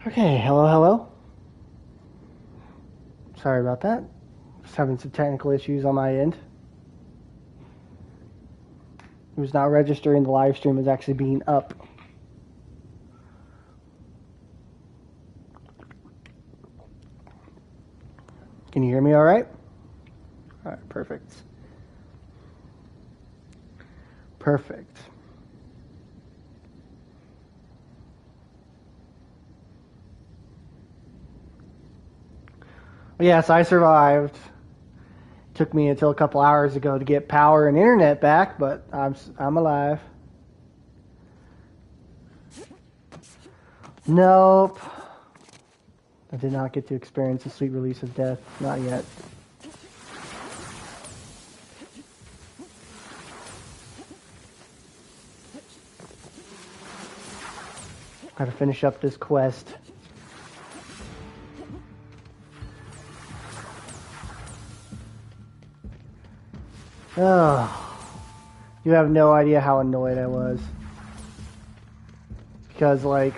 Okay, hello, hello. Sorry about that. Just having some technical issues on my end. It was not registering the live stream as actually being up. Can you hear me all right? All right, perfect. Perfect. Yes, I survived. Took me until a couple hours ago to get power and internet back, but I'm alive. Nope. I did not get to experience the sweet release of death. Not yet. Gotta finish up this quest. Oh, you have no idea how annoyed I was. Because, like,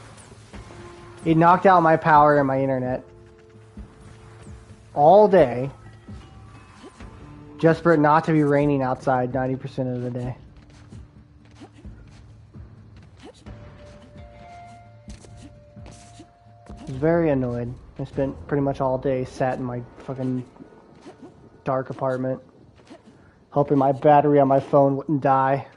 it knocked out my power and my internet all day just for it not to be raining outside 90% of the day. I was very annoyed. I spent pretty much all day sat in my fucking dark apartment hoping my battery on my phone wouldn't die.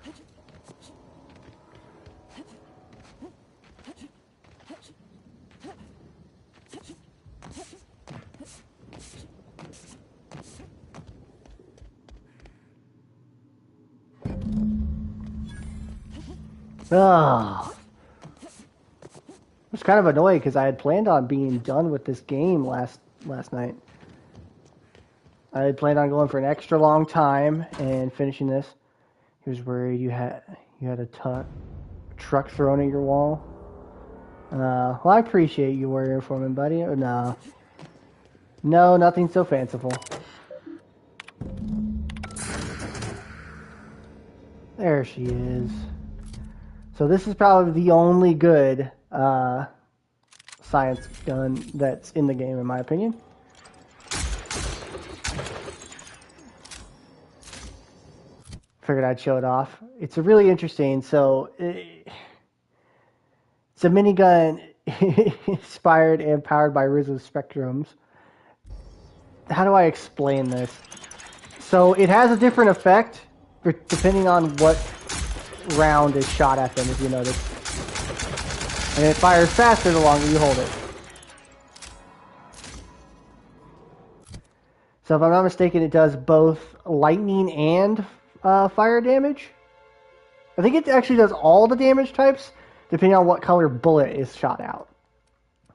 Oh. I was kind of annoyed because I had planned on being done with this game last night. I had planned on going for an extra long time and finishing this. He was worried you had a truck thrown at your wall. Well, I appreciate you worrying for me, buddy. No, nothing so fanciful. There she is. So this is probably the only good science gun that's in the game, in my opinion. Figured I'd show it off. It's a really interesting. So it's a minigun inspired and powered by Rizzo Spectrums. How do I explain this? So it has a different effect depending on what round is shot at them, if you notice. And it fires faster the longer you hold it. So if I'm not mistaken, it does both lightning and fire damage. I think it actually does all the damage types, depending on what color bullet is shot out.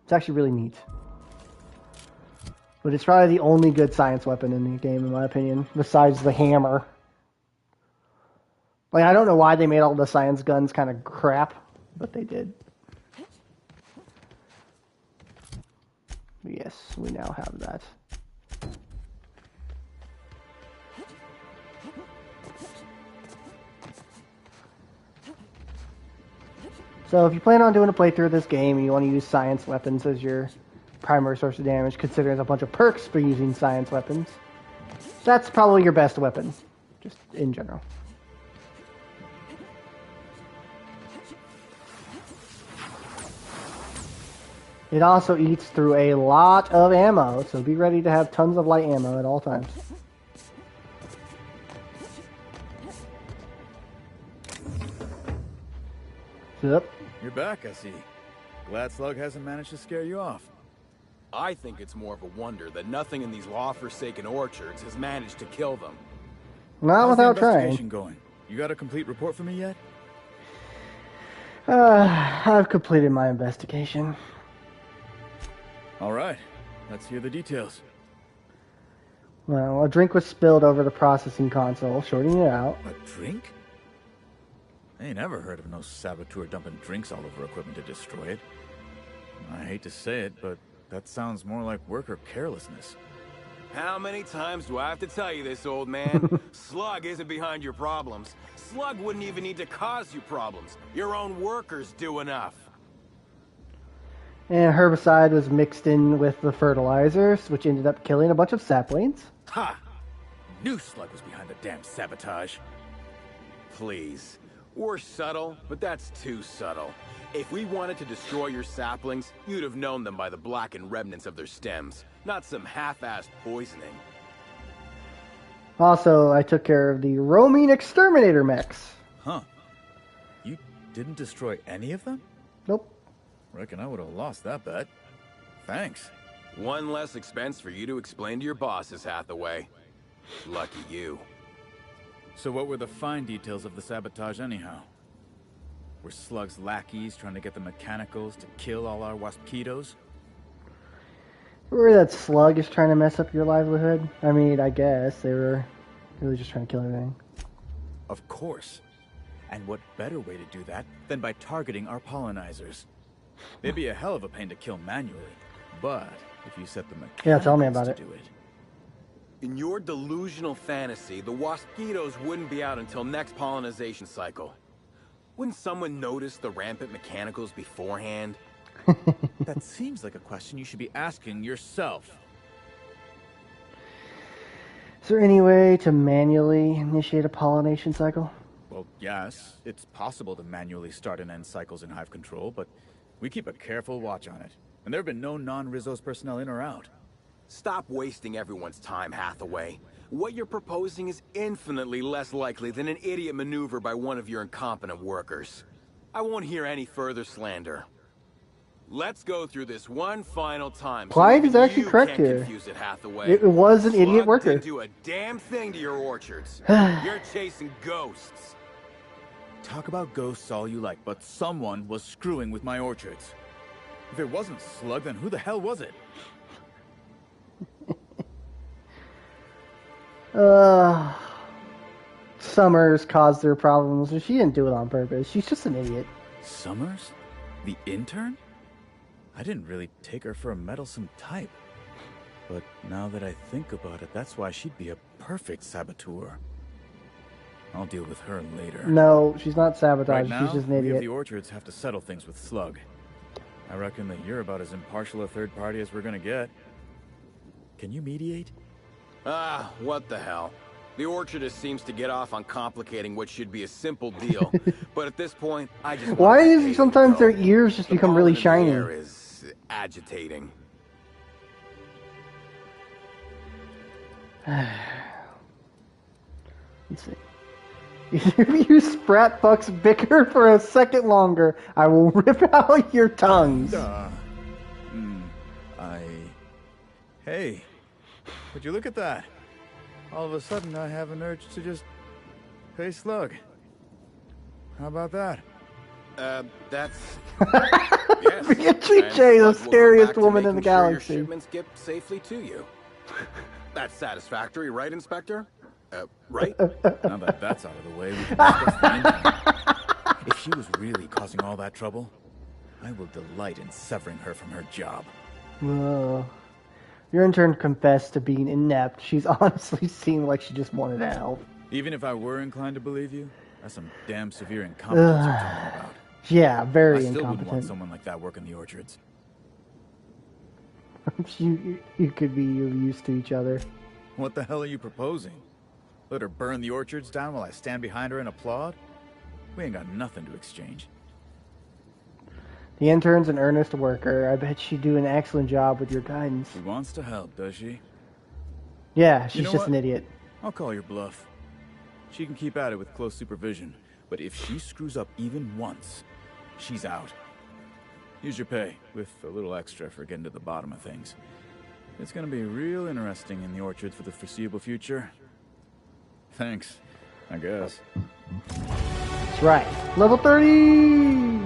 It's actually really neat. But it's probably the only good science weapon in the game, in my opinion, besides the hammer. Like, I don't know why they made all the science guns kind of crap, but they did. But yes, we now have that. So if you plan on doing a playthrough of this game and you want to use science weapons as your primary source of damage, considering there's a bunch of perks for using science weapons, that's probably your best weapon, just in general. It also eats through a lot of ammo, so be ready to have tons of light ammo at all times. Yep. You're back, I see. Glad Slug hasn't managed to scare you off. I think it's more of a wonder that nothing in these law-forsaken orchards has managed to kill them. Not without trying. How's the investigation going? You got a complete report for me yet? I've completed my investigation. All right, let's hear the details. Well, a drink was spilled over the processing console, shorting it out. A drink? I ain't ever heard of no saboteur dumping drinks all over equipment to destroy it. I hate to say it, but that sounds more like worker carelessness. How many times do I have to tell you this, old man? Slug isn't behind your problems. Slug wouldn't even need to cause you problems. Your own workers do enough. And herbicide was mixed in with the fertilizers, which ended up killing a bunch of saplings. Ha! Knew Slug was behind the damn sabotage. Please. We're subtle, but that's too subtle. If we wanted to destroy your saplings, you'd have known them by the blackened remnants of their stems, not some half-assed poisoning. Also, I took care of the roaming exterminator mechs. Huh. You didn't destroy any of them? Nope. Reckon I would have lost that bet. Thanks. One less expense for you to explain to your bosses, Hathaway. Lucky you. So what were the fine details of the sabotage anyhow? Were Slug's lackeys trying to get the mechanicals to kill all our waspitos? Remember that Slug is trying to mess up your livelihood? I mean, I guess they were really just trying to kill everything. Of course. And what better way to do that than by targeting our pollinizers? They'd be a hell of a pain to kill manually, but if you set the mechanicals tell me about to it. do it. In your delusional fantasy, the waspitos wouldn't be out until next pollinization cycle. Wouldn't someone notice the rampant mechanicals beforehand? That seems like a question you should be asking yourself. Is there any way to manually initiate a pollination cycle? Well, yes, it's possible to manually start and end cycles in hive control, but we keep a careful watch on it. And there have been no non-Rizzo's personnel in or out. Stop wasting everyone's time, Hathaway. What you're proposing is infinitely less likely than an idiot maneuver by one of your incompetent workers. I won't hear any further slander. Let's go through this one final time. Clyde is even actually you correct can't here. confuse it, Hathaway. It was an Slug idiot worker. didn't do a damn thing to your orchards. You're chasing ghosts. Talk about ghosts all you like, but someone was screwing with my orchards. If it wasn't Slug, then who the hell was it? Summers caused their problems, and she didn't do it on purpose. She's just an idiot. Summers? The intern? I didn't really take her for a meddlesome type. But now that I think about it, that's why she'd be a perfect saboteur. I'll deal with her later. No, she's not sabotaged. Right now, She's just an we of idiot. the orchards have to settle things with Slug. I reckon that you're about as impartial a third party as we're gonna get. Can you mediate? Ah, what the hell. The orchardist seems to get off on complicating what should be a simple deal. But at this point, I just want Why to is pay it sometimes to go. their ears just The become really pollen in the shiny? air is agitating. Let's see. If you sprat fucks bicker for a second longer, I will rip out your tongues. Hey, would you look at that? All of a sudden, I have an urge to just pay Slug. How about that? That's... yes. Beatrice, And the Slug will go scariest back to woman in making the sure your galaxy. shipments get safely to you. That's satisfactory, right, Inspector? Right? Now that that's out of the way, we can discuss the intern. If she was really causing all that trouble, I will delight in severing her from her job. Your intern confessed to being inept. She's honestly seemed like she just wanted to help. Even if I were inclined to believe you, that's some damn severe incompetence you're talking about. Yeah, I very still wouldn't want incompetent. someone like that working the orchards. you could be used to each other. What the hell are you proposing? Let her burn the orchards down while I stand behind her and applaud? We ain't got nothing to exchange. The intern's an earnest worker. I bet she'd do an excellent job with your guidance. She wants to help, does she? Yeah, she's know just what? an idiot. I'll call your bluff. She can keep at it with close supervision, but if she screws up even once, she's out. Here's your pay, with a little extra for getting to the bottom of things. It's gonna be real interesting in the orchards for the foreseeable future. Thanks, I guess. That's right. Level 30!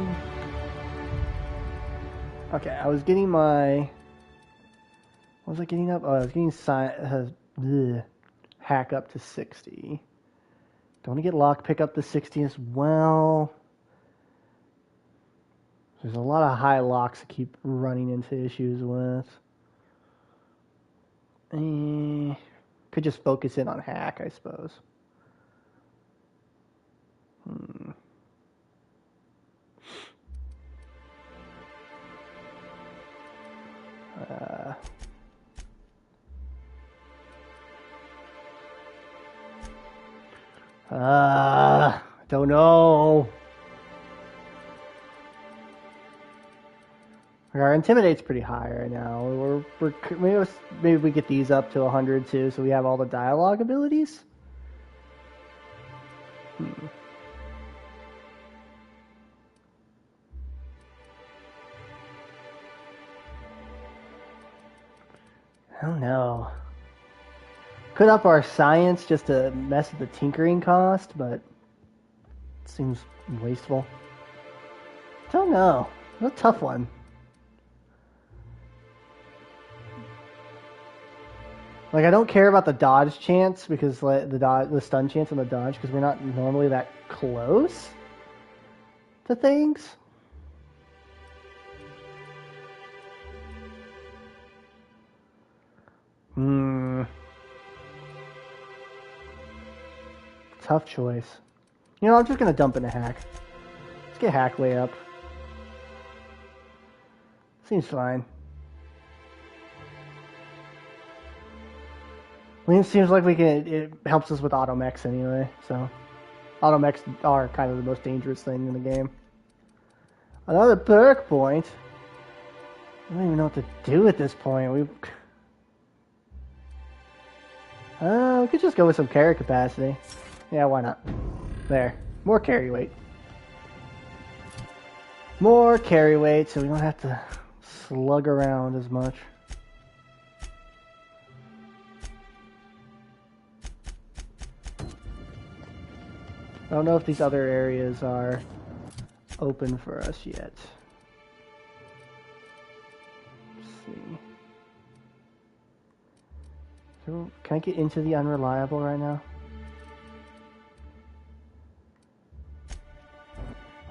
Okay, I was getting my... What was I getting up? Oh, I was getting hack up to 60. Don't want to get lock pick up to 60 as well. There's a lot of high locks to keep running into issues with. Could just focus in on hack, I suppose. Don't know. Our intimidate's pretty high right now. Maybe we get these up to 100 too, so we have all the dialogue abilities. I don't know. Could up our science just to mess with the tinkering cost, but it seems wasteful. Don't know. It's a tough one. Like, I don't care about the dodge chance because the stun chance on the dodge because we're not normally that close to things. Tough choice. You know, I'm just gonna dump in a hack. Let's get hack way up. Seems fine. It seems like we can. It helps us with auto mechs anyway. So, auto mechs are kind of the most dangerous thing in the game. Another perk point. I don't even know what to do at this point. We could just go with some carry capacity. Yeah, why not? There. More carry weight. More carry weight so we don't have to slug around as much. I don't know if these other areas are open for us yet. Let's see. So, can I get into the unreliable right now?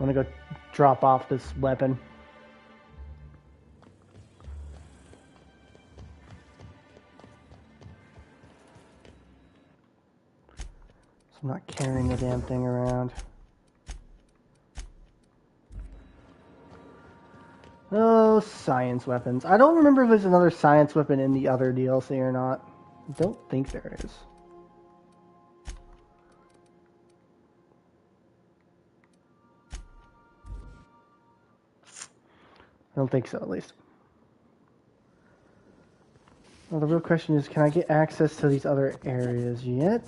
I'm gonna go drop off this weapon. So I'm not carrying the damn thing around. Oh, science weapons. I don't remember if there's another science weapon in the other DLC or not. I don't think there is. I don't think so, at least. Well, the real question is, can I get access to these other areas yet?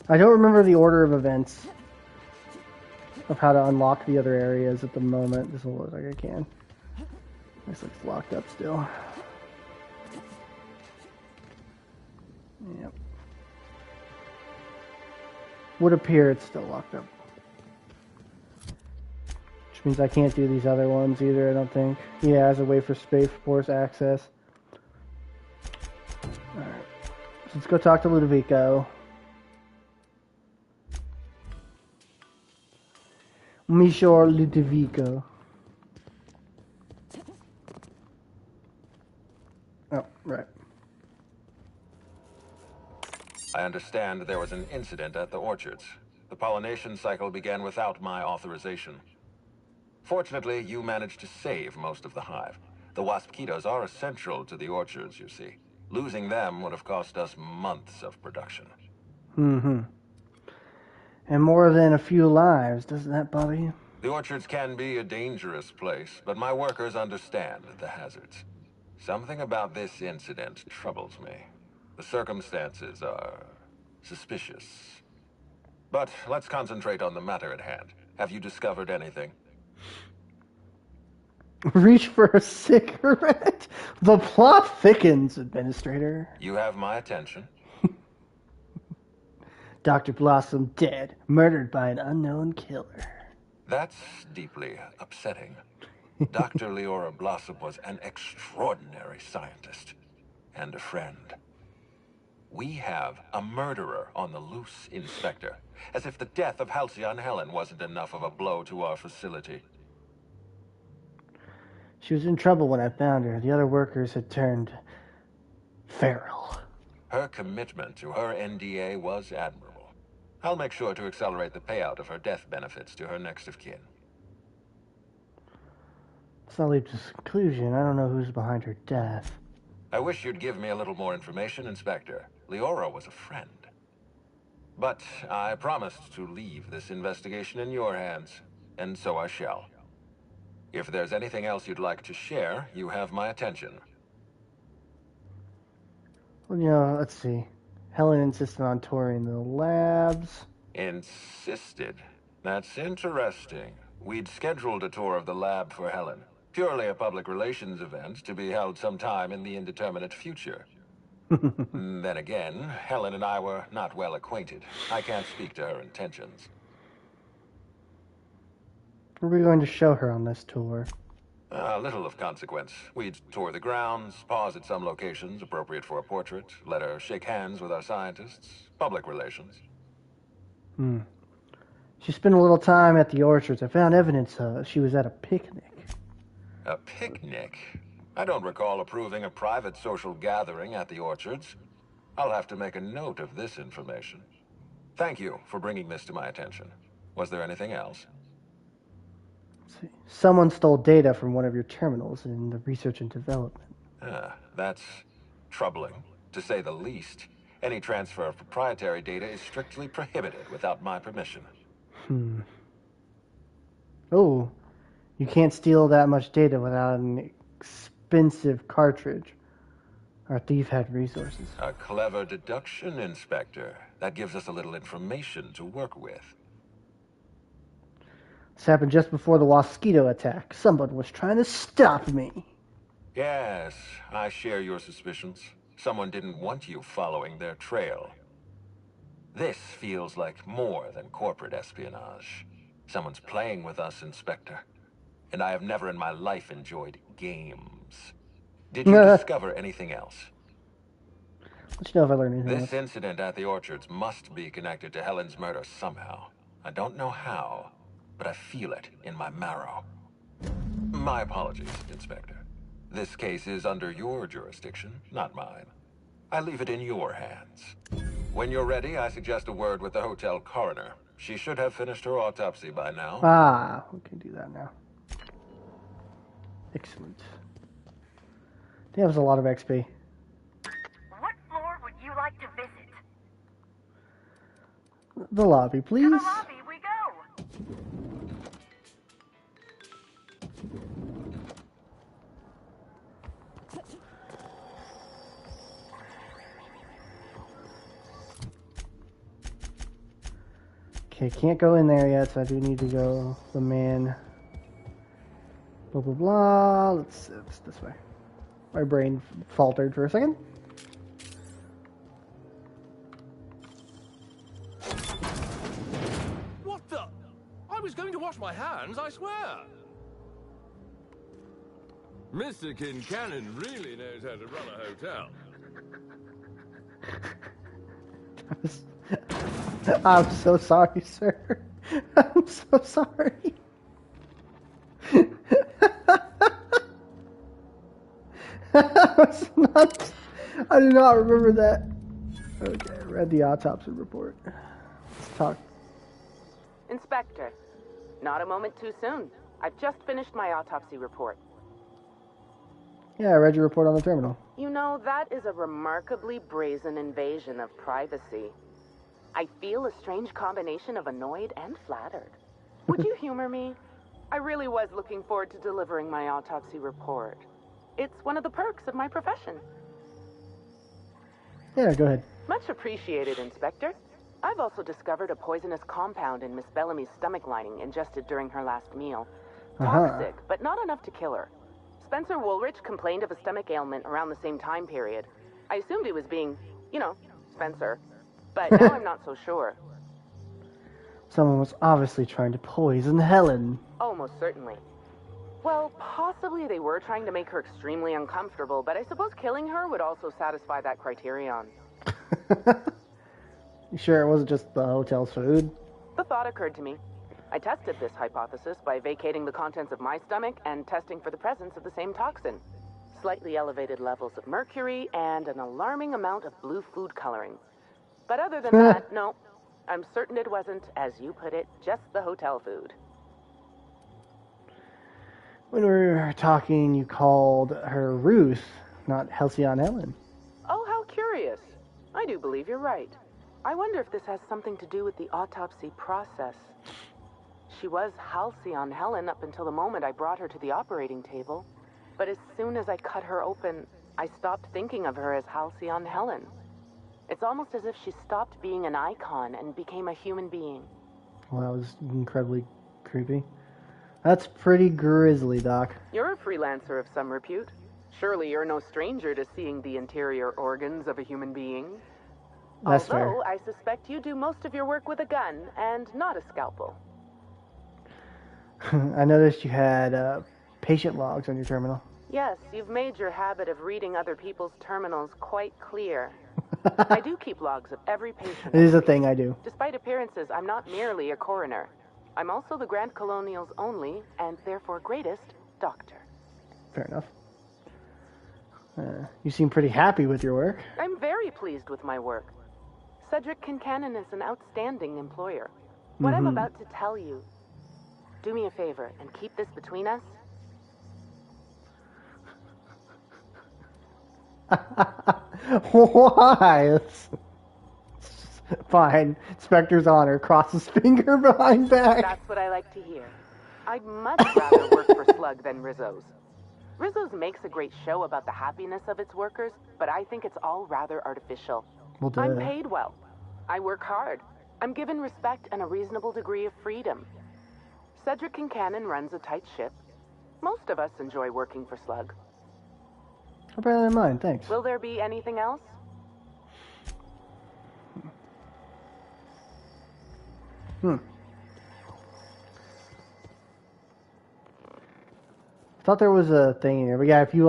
I don't remember the order of events of how to unlock the other areas at the moment. This will look like I can. This looks locked up still. Yep. Would appear it's still locked up. Which means I can't do these other ones either, I don't think. Yeah, as a way for Space Force access. Alright. So let's go talk to Ludovico. Monsieur Ludovico. Oh, right. I understand there was an incident at the orchards. The pollination cycle began without my authorization. Fortunately, you managed to save most of the hive. The wasp-ketos are essential to the orchards, you see. Losing them would have cost us months of production. Mm-hmm. And more than a few lives, doesn't that bother you? The orchards can be a dangerous place, but my workers understand the hazards. Something about this incident troubles me. The circumstances are suspicious. But let's concentrate on the matter at hand. Have you discovered anything? Reach for a cigarette? The plot thickens, Administrator. You have my attention. Dr. Blossom dead, murdered by an unknown killer. That's deeply upsetting. Dr. Leora Blossom was an extraordinary scientist and a friend. We have a murderer on the loose, Inspector. As if the death of Halcyon Helen wasn't enough of a blow to our facility. She was in trouble when I found her. The other workers had turned feral. Her commitment to her NDA was admirable. I'll make sure to accelerate the payout of her death benefits to her next of kin. Let's not leap to this conclusion. I don't know who's behind her death. I wish you'd give me a little more information, Inspector. Leora was a friend. But I promised to leave this investigation in your hands, and so I shall. If there's anything else you'd like to share, you have my attention. Well, let's see. Helen insisted on touring the labs. Insisted? That's interesting. We'd scheduled a tour of the lab for Helen. Purely a public relations event to be held sometime in the indeterminate future. Then again, Helen and I were not well acquainted. I can't speak to her intentions. What are we going to show her on this tour? Little of consequence. We'd tour the grounds, pause at some locations appropriate for a portrait, let her shake hands with our scientists. Public relations. She spent a little time at the orchards. I found evidence she was at a picnic. A picnic? I don't recall approving a private social gathering at the orchards. I'll have to make a note of this information. Thank you for bringing this to my attention. Was there anything else? Let's see. Someone stole data from one of your terminals in the research and development. That's troubling, to say the least. Any transfer of proprietary data is strictly prohibited without my permission. Oh, you can't steal that much data without an expensive cartridge. Our thief had resources. A clever deduction, Inspector. That gives us a little information to work with. This happened just before the Wasquito attack. Someone was trying to stop me. Yes, I share your suspicions. Someone didn't want you following their trail. This feels like more than corporate espionage. Someone's playing with us, Inspector. And I have never in my life enjoyed games. Did you discover anything else? Let you know if I learn anything This else. incident at the orchards must be connected to Helen's murder somehow. I don't know how, but I feel it in my marrow. My apologies, Inspector. This case is under your jurisdiction, not mine. I leave it in your hands. When you're ready, I suggest a word with the hotel coroner. She should have finished her autopsy by now. Ah, we can do that now. Excellent. That was a lot of XP. What floor would you like to visit? The lobby, To please. the lobby we go. Okay, can't go in there yet, so I do need to go the man. Blah, blah, blah. Let's this way. My brain faltered for a second. What the? I was going to wash my hands, I swear. Mr. Kincannon really knows how to run a hotel. I'm so sorry, sir. I'm so sorry. I do not remember that. Okay, I read the autopsy report. Let's talk. Inspector, not a moment too soon. I've just finished my autopsy report. Yeah, I read your report on the terminal. You know, that is a remarkably brazen invasion of privacy. I feel a strange combination of annoyed and flattered. Would you humor me? I really was looking forward to delivering my autopsy report. It's one of the perks of my profession. Yeah, go ahead. Much appreciated, Inspector. I've also discovered a poisonous compound in Miss Bellamy's stomach lining ingested during her last meal. Toxic, but not enough to kill her. Spencer Woolrich complained of a stomach ailment around the same time period. I assumed he was being, Spencer. But now I'm not so sure. Someone was obviously trying to poison Helen. Almost certainly. Well, possibly they were trying to make her extremely uncomfortable, but I suppose killing her would also satisfy that criterion. You sure it wasn't just the hotel's food? The thought occurred to me. I tested this hypothesis by vacating the contents of my stomach and testing for the presence of the same toxin. Slightly elevated levels of mercury and an alarming amount of blue food coloring. But other than that, no. I'm certain it wasn't, as you put it, just the hotel food. When we were talking, you called her Ruth, not Halcyon Helen. Oh, how curious. I do believe you're right. I wonder if this has something to do with the autopsy process. She was Halcyon Helen up until the moment I brought her to the operating table. But as soon as I cut her open, I stopped thinking of her as Halcyon Helen. It's almost as if she stopped being an icon and became a human being. Well, that was incredibly creepy. That's pretty grisly, Doc. You're a freelancer of some repute. Surely you're no stranger to seeing the interior organs of a human being. That's Although fair. I suspect you do most of your work with a gun and not a scalpel. I noticed you had patient logs on your terminal. Yes, you've made your habit of reading other people's terminals quite clear. I do keep logs of every patient. It is a thing I do. Despite appearances, I'm not merely a coroner. I'm also the Grand Colonial's only, and therefore greatest, doctor. Fair enough. You seem pretty happy with your work. I'm very pleased with my work. Cedric Kincannon is an outstanding employer. What I'm about to tell you, do me a favor and keep this between us. Why? Fine. Spectre's honor. Crosses finger behind back. That's what I like to hear. I'd much rather work for Slug than Rizzo's. Rizzo's makes a great show about the happiness of its workers, but I think it's all rather artificial. Well, I'm paid well. I work hard. I'm given respect and a reasonable degree of freedom. Cedric Kincannon runs a tight ship. Most of us enjoy working for Slug. I'll bear that in mind, thanks. Will there be anything else? Thought there was a thing in here, but yeah, if you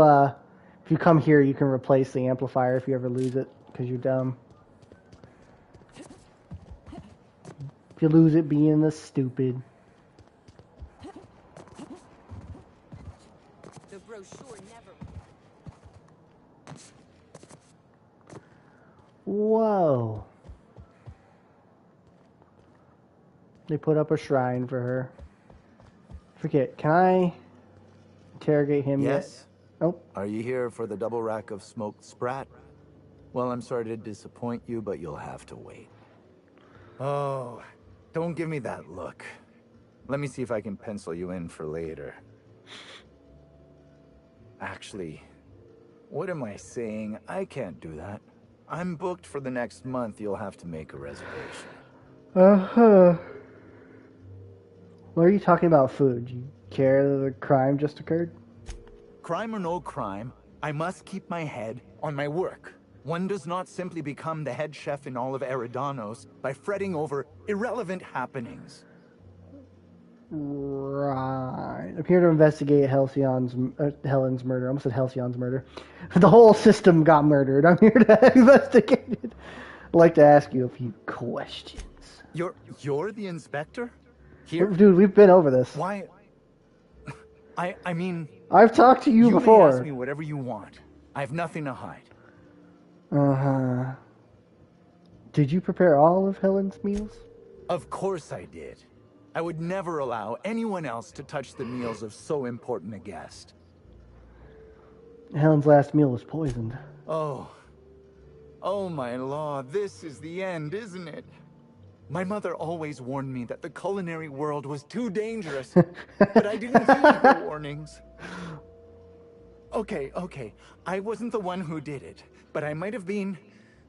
come here, you can replace the amplifier if you ever lose it because you're dumb. If you lose it, being the stupid. The brochure never. Whoa. They put up a shrine for her. Forget, can I interrogate him yet? Yes? Nope. Are you here for the double rack of smoked sprat? Well, I'm sorry to disappoint you, but you'll have to wait. Oh, don't give me that look. Let me see if I can pencil you in for later. Actually, what am I saying? I can't do that. I'm booked for the next month. You'll have to make a reservation. Uh-huh. What are you talking about food? Do you care that a crime just occurred? Crime or no crime, I must keep my head on my work. One does not simply become the head chef in all of Eridanos by fretting over irrelevant happenings. Right. I'm here to investigate Helen's murder. I almost said Halcyon's murder. The whole system got murdered. I'm here to investigate it. I'd like to ask you a few questions. You're the inspector? Here? Dude, we've been over this. Why? I mean... I've talked to you before. May ask me whatever you want. I have nothing to hide. Uh-huh. Did you prepare all of Helen's meals? Of course I did. I would never allow anyone else to touch the meals of so important a guest. Helen's last meal was poisoned. Oh. Oh my law, this is the end, isn't it? My mother always warned me that the culinary world was too dangerous, but I didn't heed her warnings. Okay, I wasn't the one who did it, but I might have been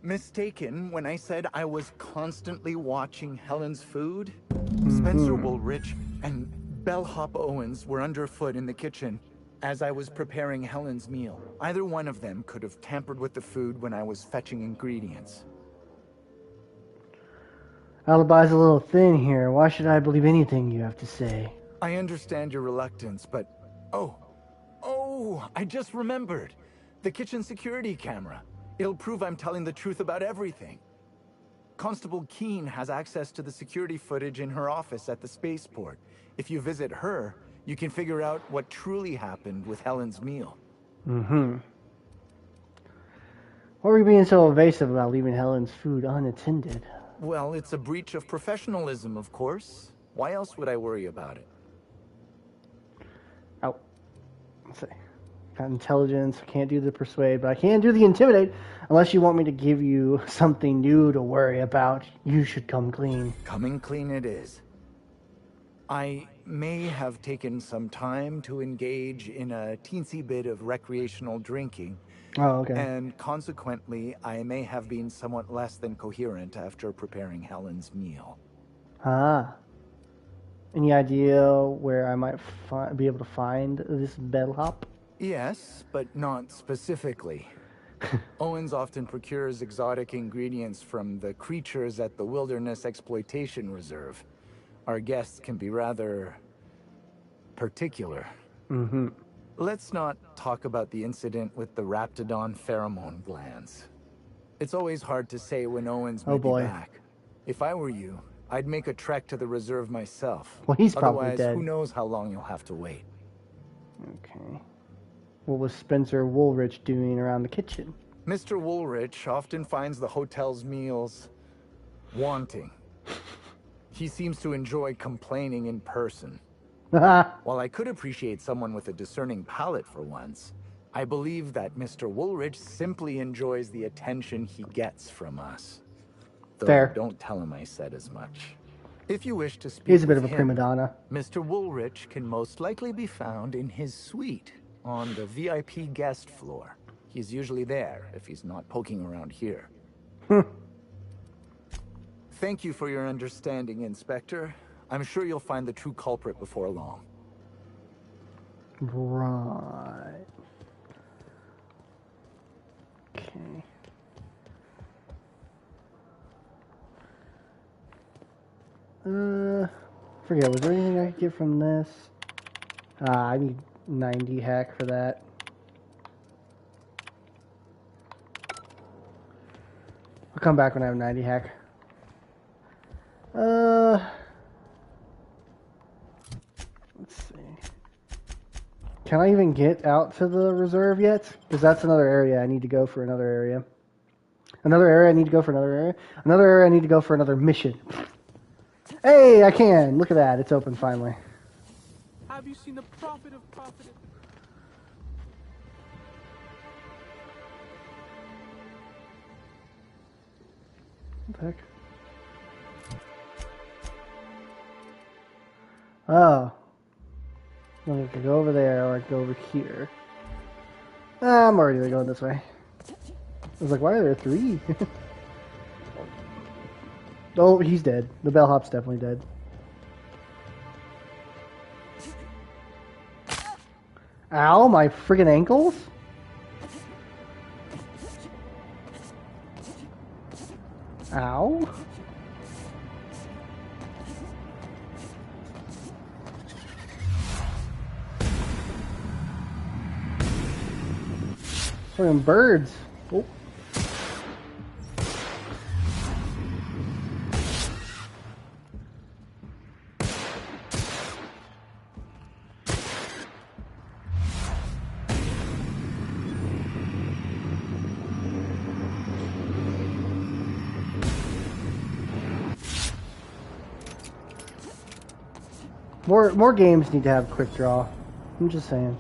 mistaken when I said I was constantly watching Helen's food. Spencer Woolrich and Bellhop Owens were underfoot in the kitchen as I was preparing Helen's meal. Either one of them could have tampered with the food when I was fetching ingredients. Alibi's a little thin here. Why should I believe anything you have to say? I understand your reluctance, but... Oh, I just remembered. The kitchen security camera. It'll prove I'm telling the truth about everything. Constable Keene has access to the security footage in her office at the spaceport. If you visit her, you can figure out what truly happened with Helen's meal. Why were you being so evasive about leaving Helen's food unattended? Well, it's a breach of professionalism, of course. Why else would I worry about it? Oh. let's see. Got intelligence. I can't do the persuade, but I can do the intimidate. Unless you want me to give you something new to worry about, you should come clean. Coming clean it is. I may have taken some time to engage in a teensy bit of recreational drinking. Oh, okay. And consequently, I may have been somewhat less than coherent after preparing Helen's meal. Ah. Any idea where I might be able to find this bellhop? Yes, but not specifically. Owens often procures exotic ingredients from the creatures at the Wilderness Exploitation Reserve. Our guests can be rather particular. Mm-hmm. Let's not talk about the incident with the Raptidon pheromone glands. It's always hard to say when Owens may be back. If I were you, I'd make a trek to the reserve myself. Well, he's probably Otherwise, dead. Who knows how long you'll have to wait. Okay. What was Spencer Woolrich doing around the kitchen? Mr. Woolrich often finds the hotel's meals wanting. He seems to enjoy complaining in person. While I could appreciate someone with a discerning palate for once, I believe that Mr. Woolrich simply enjoys the attention he gets from us. Though Fair. Don't tell him I said as much. If you wish to speak He's a bit with of a him, prima donna. Mr. Woolrich can most likely be found in his suite on the VIP guest floor. He's usually there if he's not poking around here. Thank you for your understanding, Inspector. I'm sure you'll find the true culprit before long. Right. Okay. Forget, was there anything I could get from this? I need 90 hack for that. I'll come back when I have 90 hack. Let's see. Can I even get out to the reserve yet? Because that's another area I need to go for another area. Another area I need to go for another area. Another area I need to go for another mission. Hey, I can. Look at that. It's open finally. Have you seen the prophet of prophet? What the heck? Oh. I have to go over there or I go over here. I'm already going this way. I was like, why are there three? Oh, he's dead. The bellhop's definitely dead. Ow, my friggin' ankles? Ow. Friggin' birds. Oh. More games need to have quick draw. I'm just saying.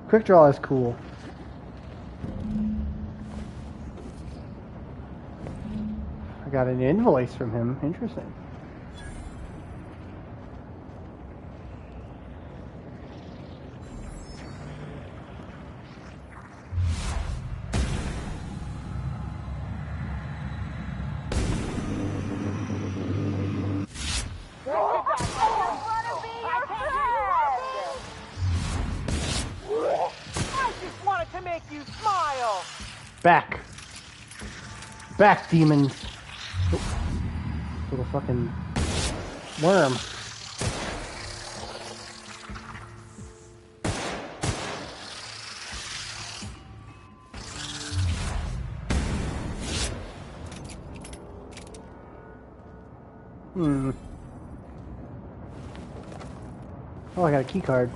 Quick draw is cool. I got an invoice from him. Interesting. Back. Back, demons. Oh. Little fucking worm. Oh, I got a key card.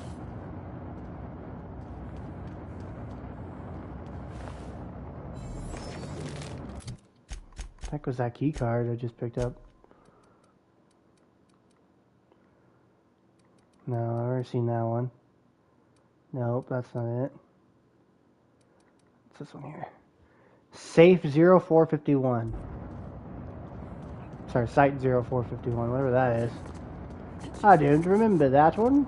Heck was that key card I just picked up? No, I've already seen that one. Nope, that's not it. What's this one here? Safe 0451. Sorry, Site 0451, whatever that is. I don't remember that one.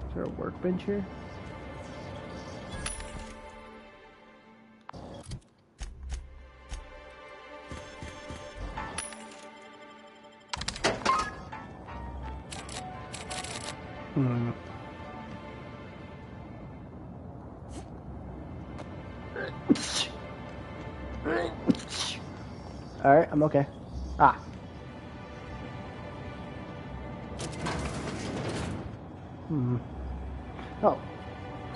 Is there a workbench here? Alright, I'm okay. Ah. Oh.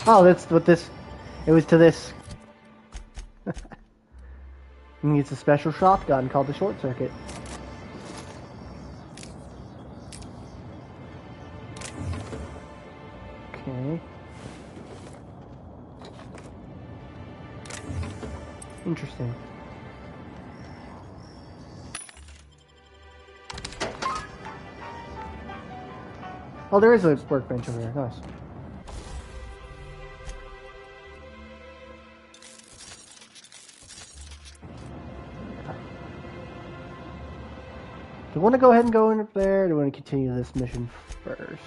Oh, that's what this... It was to this. It's a special shotgun called the Short Circuit. Okay. Interesting. Oh, there is a workbench over here. Nice. Do you want to go ahead and go in up there, or do you want to continue this mission first?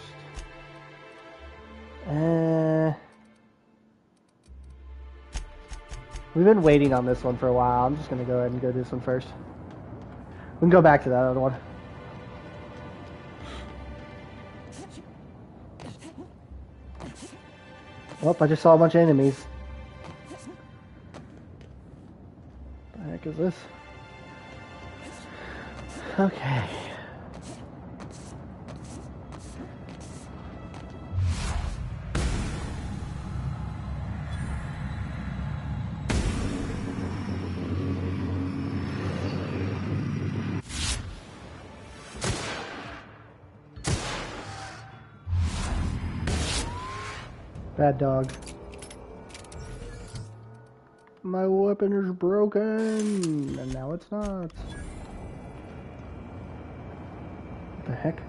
We've been waiting on this one for a while. I'm just going to go ahead and go do this one first. We can go back to that other one. Oh, I just saw a bunch of enemies. What the heck is this? Okay. Bad dog. My weapon is broken, and now it's not. What the heck?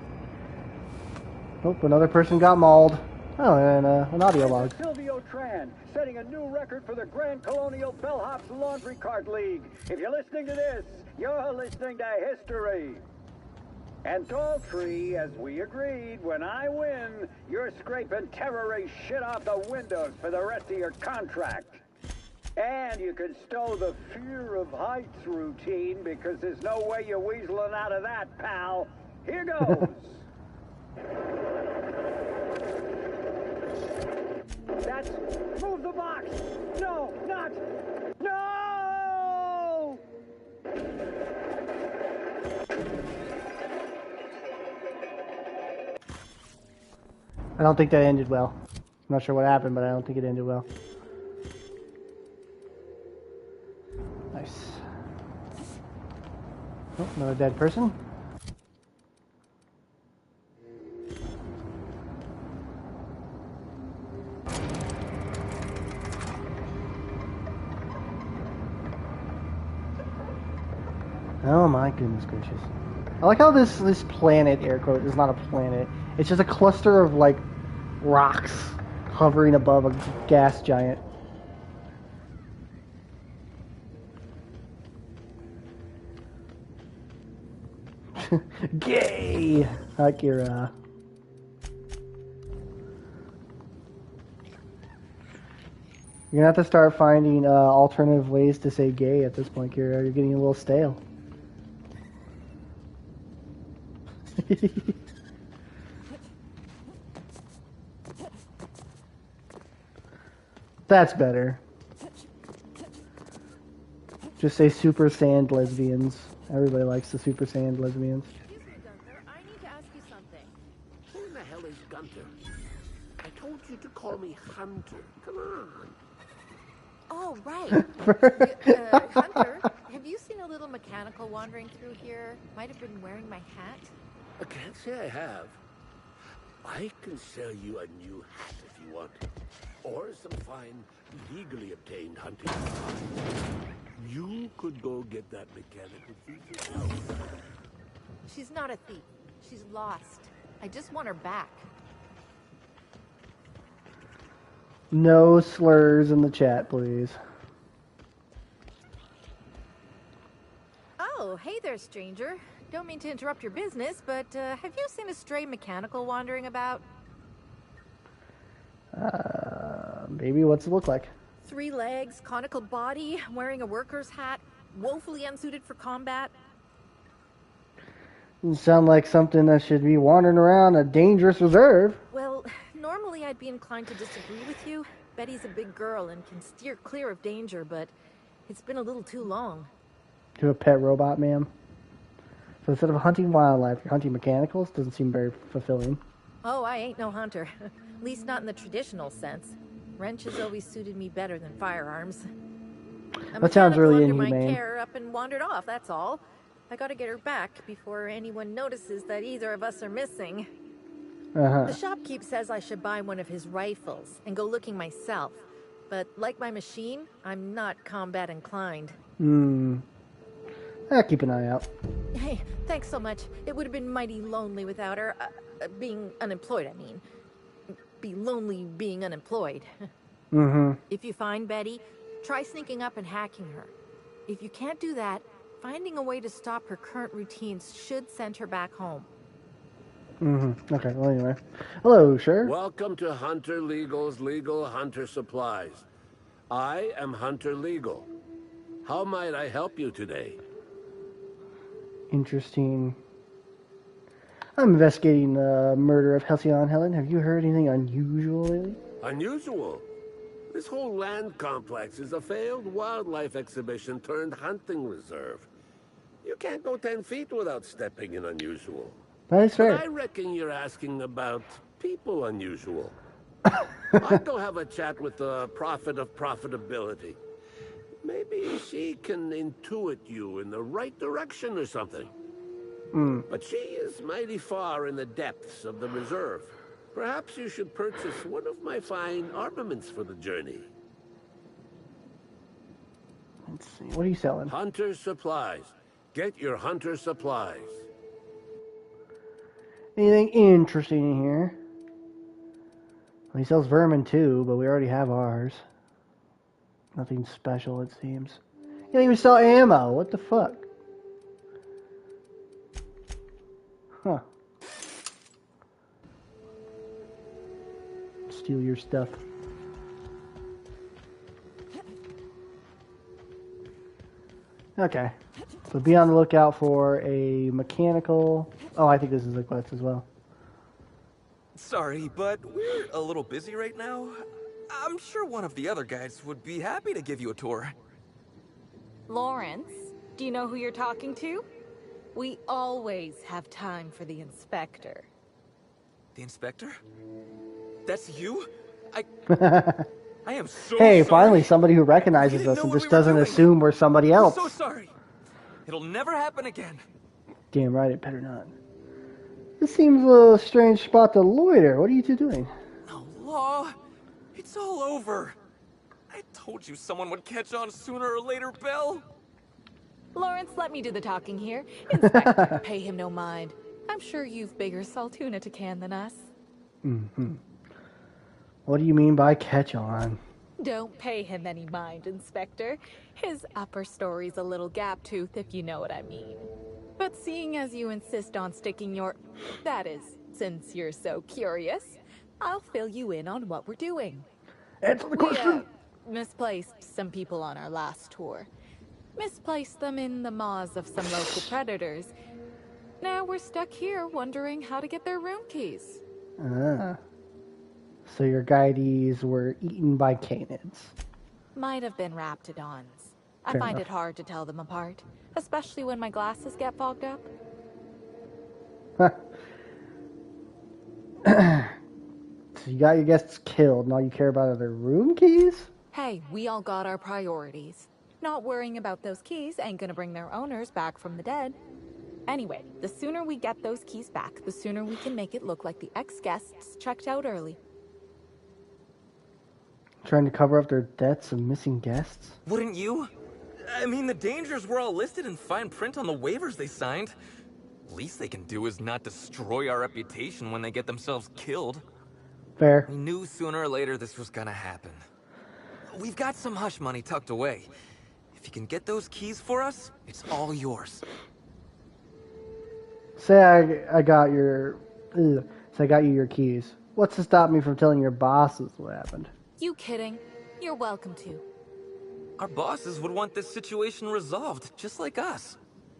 Oh, another person got mauled. Oh, and an audio log. Silvio Tran, setting a new record for the Grand Colonial Bellhops Laundry Cart League. If you're listening to this, you're listening to history. And Daltrey, as we agreed, when I win, you're scraping terrorist shit off the windows for the rest of your contract. And you can stow the fear of heights routine because there's no way you're weaseling out of that, pal. Here goes. That's... Move the box! No, not... No! I don't think that ended well. I'm not sure what happened, but I don't think it ended well. Nice. Oh, another dead person. Oh my goodness gracious. I like how this planet, air quote, is not a planet. It's just a cluster of, like, rocks hovering above a gas giant. Gay! Akira. You're gonna have to start finding alternative ways to say gay at this point, Kira. You're getting a little stale. That's better. Just say Super Sand lesbians. Everybody likes the Super Sand lesbians. Excuse me, Gunther. I need to ask you something. Who in the hell is Gunter? I told you to call me Hunter. Come on. Oh, right. Hunter, have you seen a little mechanical wandering through here? Might have been wearing my hat. I can't say I have. I can sell you a new hat if you want, or some fine, legally obtained hunting supplies. You could go get that mechanic with you yourself. She's not a thief. She's lost. I just want her back. No slurs in the chat, please. Oh, hey there, stranger. Don't mean to interrupt your business, but have you seen a stray mechanical wandering about? Maybe what's it look like? 3 legs, conical body, wearing a worker's hat, woefully unsuited for combat. Doesn't sound like something that should be wandering around a dangerous reserve. Well, normally I'd be inclined to disagree with you. Betty's a big girl and can steer clear of danger, but it's been a little too long. To a pet robot, ma'am. So instead of hunting wildlife, you're hunting mechanicals? Doesn't seem very fulfilling. Oh, I ain't no hunter. At least not in the traditional sense. Wrenches always suited me better than firearms. That sounds really inhumane. My inhumane. care up and wandered off, that's all. I gotta get her back before anyone notices that either of us are missing. The shopkeep says I should buy one of his rifles and go looking myself. But like my machine, I'm not combat inclined. Keep an eye out. Hey, thanks so much. It would have been mighty lonely without her. Being unemployed, I mean. Be lonely being unemployed. If you find Betty, try sneaking up and hacking her. If you can't do that, finding a way to stop her current routines should send her back home. Okay, well anyway. Hello, sir. Welcome to Hunter Legal's Legal Hunter Supplies. I am Hunter Legal. How might I help you today? Interesting. I'm investigating the murder of Halcyon Helen. Have you heard anything unusual lately? Unusual? This whole land complex is a failed wildlife exhibition turned hunting reserve. You can't go 10 feet without stepping in unusual. That is fair. But I reckon you're asking about people unusual. I'd go have a chat with the prophet of profitability. Maybe she can intuit you in the right direction or something. But she is mighty far in the depths of the reserve. Perhaps you should purchase one of my fine armaments for the journey. Let's see. What are you selling? Hunter supplies. Get your hunter supplies. Anything interesting in here? Well, he sells vermin too, but we already have ours. Nothing special, it seems. He don't even sell ammo. What the fuck? Huh. Steal your stuff. Okay. So be on the lookout for a mechanical... Oh, I think this is a quest as well. Sorry, but we're a little busy right now. I'm sure one of the other guys would be happy to give you a tour. Lawrence, do you know who you're talking to? We always have time for the inspector. The inspector? That's you? I am so Hey, sorry. finally somebody who recognizes us and just doesn't assume we're somebody else. I'm so sorry. It'll never happen again. Damn right, it better not. This seems a strange spot to loiter. What are you two doing? No law. It's all over. I told you someone would catch on sooner or later, Belle. Lawrence, let me do the talking here. Inspector, pay him no mind. I'm sure you've bigger saltuna to can than us. What do you mean by catch on? Don't pay him any mind, Inspector. His upper story's a little gap-toothed, if you know what I mean. But seeing as you insist on sticking your... That is, since you're so curious, I'll fill you in on what we're doing. Answer the question! We misplaced some people on our last tour. Misplaced them in the maws of some local predators. Now we're stuck here wondering how to get their room keys. So your guidees were eaten by canids. Might have been raptidons. I Fair find enough. it hard to tell them apart, especially when my glasses get fogged up. So you got your guests killed, and all you care about are their room keys? Hey, we all got our priorities. Not worrying about those keys ain't gonna bring their owners back from the dead. Anyway, the sooner we get those keys back, the sooner we can make it look like the ex-guests checked out early. Trying to cover up their deaths of missing guests? Wouldn't you? I mean, the dangers were all listed in fine print on the waivers they signed. Least they can do is not destroy our reputation when they get themselves killed. Fair. We knew sooner or later this was gonna happen. We've got some hush money tucked away. If you can get those keys for us, it's all yours. Say I got your... Say I got you your keys. What's to stop me from telling your bosses what happened? You kidding? You're welcome to. Our bosses would want this situation resolved, just like us.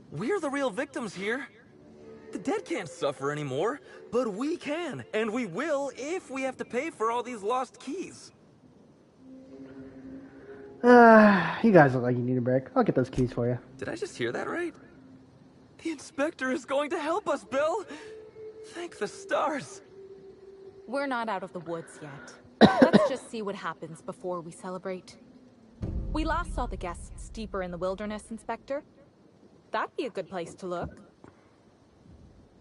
We're the real victims here. The dead can't suffer anymore, but we can, and we will if we have to pay for all these lost keys. You guys look like you need a break. I'll get those keys for you. Did I just hear that right? The inspector is going to help us, Bill! Thank the stars! We're not out of the woods yet. Let's just see what happens before we celebrate. We last saw the guests deeper in the wilderness, Inspector. That'd be a good place to look.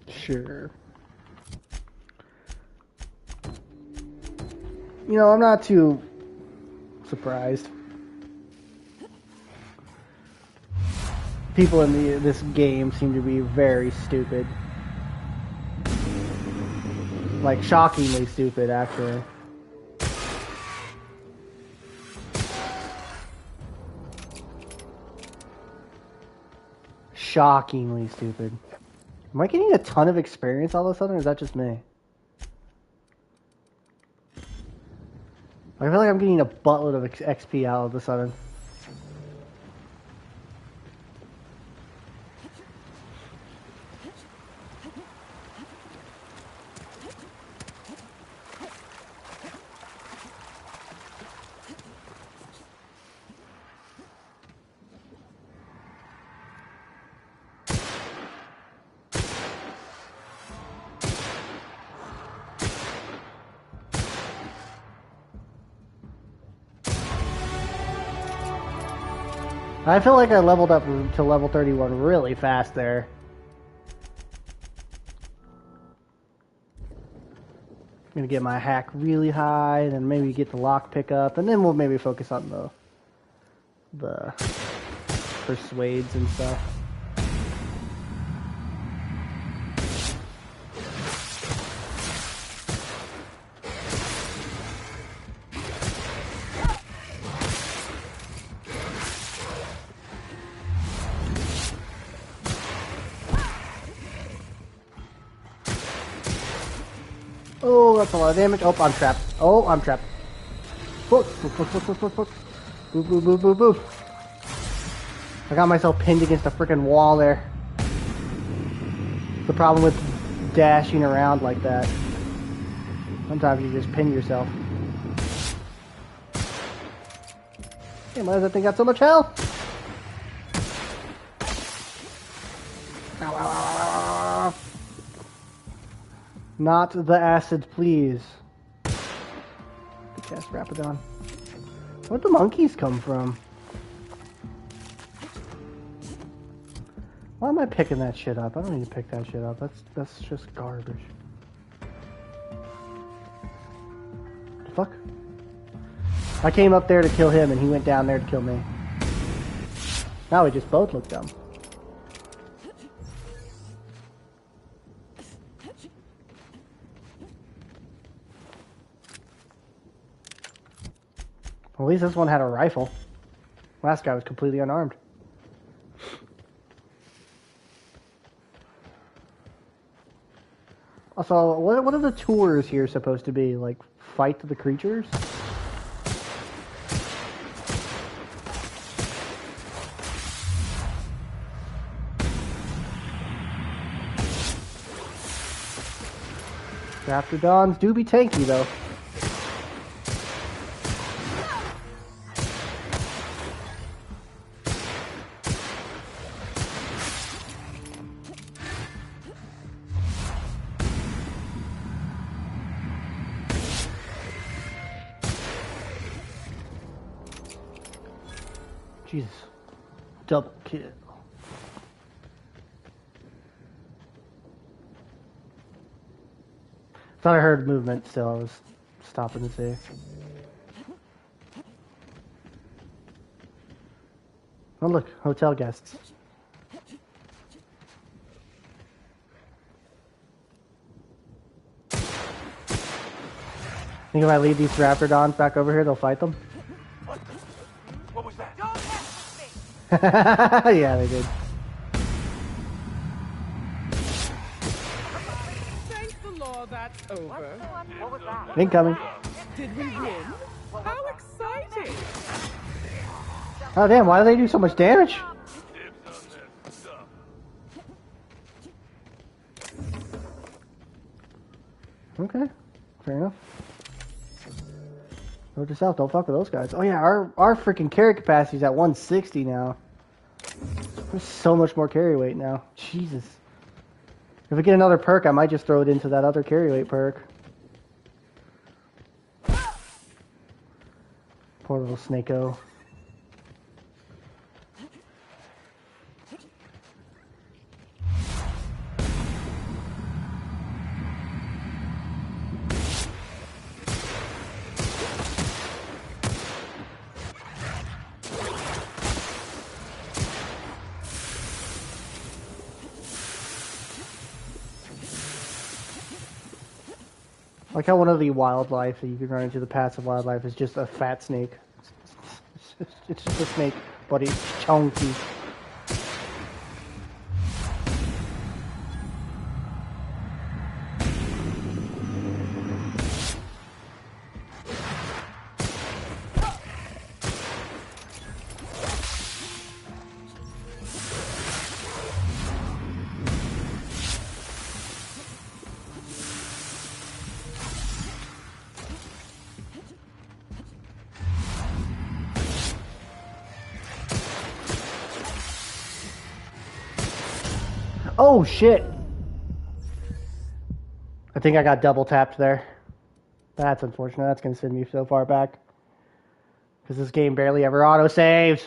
Sure. You know, I'm not too surprised. People in this game seem to be very stupid. Like, shockingly stupid, actually. Shockingly stupid. Am I getting a ton of experience all of a sudden, or is that just me? I feel like I'm getting a buttload of XP all of a sudden. I feel like I leveled up to level 31 really fast there. I'm gonna get my hack really high, then maybe get the lock pick up, and then we'll maybe focus on the persuades and stuff. Oh, that's a lot of damage. Oh, I'm trapped. Oh, I'm trapped. Boop, boop, boop, boop, boop, boop. Boop, boop, boop, boop, boop. I got myself pinned against a freaking wall there. The problem with dashing around like that. Sometimes you just pin yourself. Hey, why does that thing got so much health? Ow, ow, ow, ow, ow. Not the acid, please. Cast Rapidon. Where'd the monkeys come from? Why am I picking that shit up? I don't need to pick that shit up. That's just garbage. The fuck? I came up there to kill him and he went down there to kill me. Now we just both look dumb. At least this one had a rifle. Last guy was completely unarmed. Also, what are the tours here supposed to be? Like, fight the creatures? Raptidons do be tanky, though. Jesus. Double kill. Thought I heard movement still. I was stopping to see. Oh look, hotel guests. Think if I lead these Raptordons back over here, they'll fight them? What was that? Yeah, they did. Thank the Lord that's over. What was that? Incoming. Did we win? How exciting! Oh damn, why do they do so much damage? Okay, fair enough. Note to self, don't fuck with those guys. Oh yeah, our freaking carry capacity is at 160 now. There's so much more carry weight now. Jesus. If we get another perk, I might just throw it into that other carry weight perk. Poor little Snake-O. Like how one of the wildlife that you can run into, the passive wildlife, is just a fat snake. It's just a snake, but it's chunky. Oh shit! I think I got double tapped there. That's unfortunate. That's gonna send me so far back. Because this game barely ever auto-saves.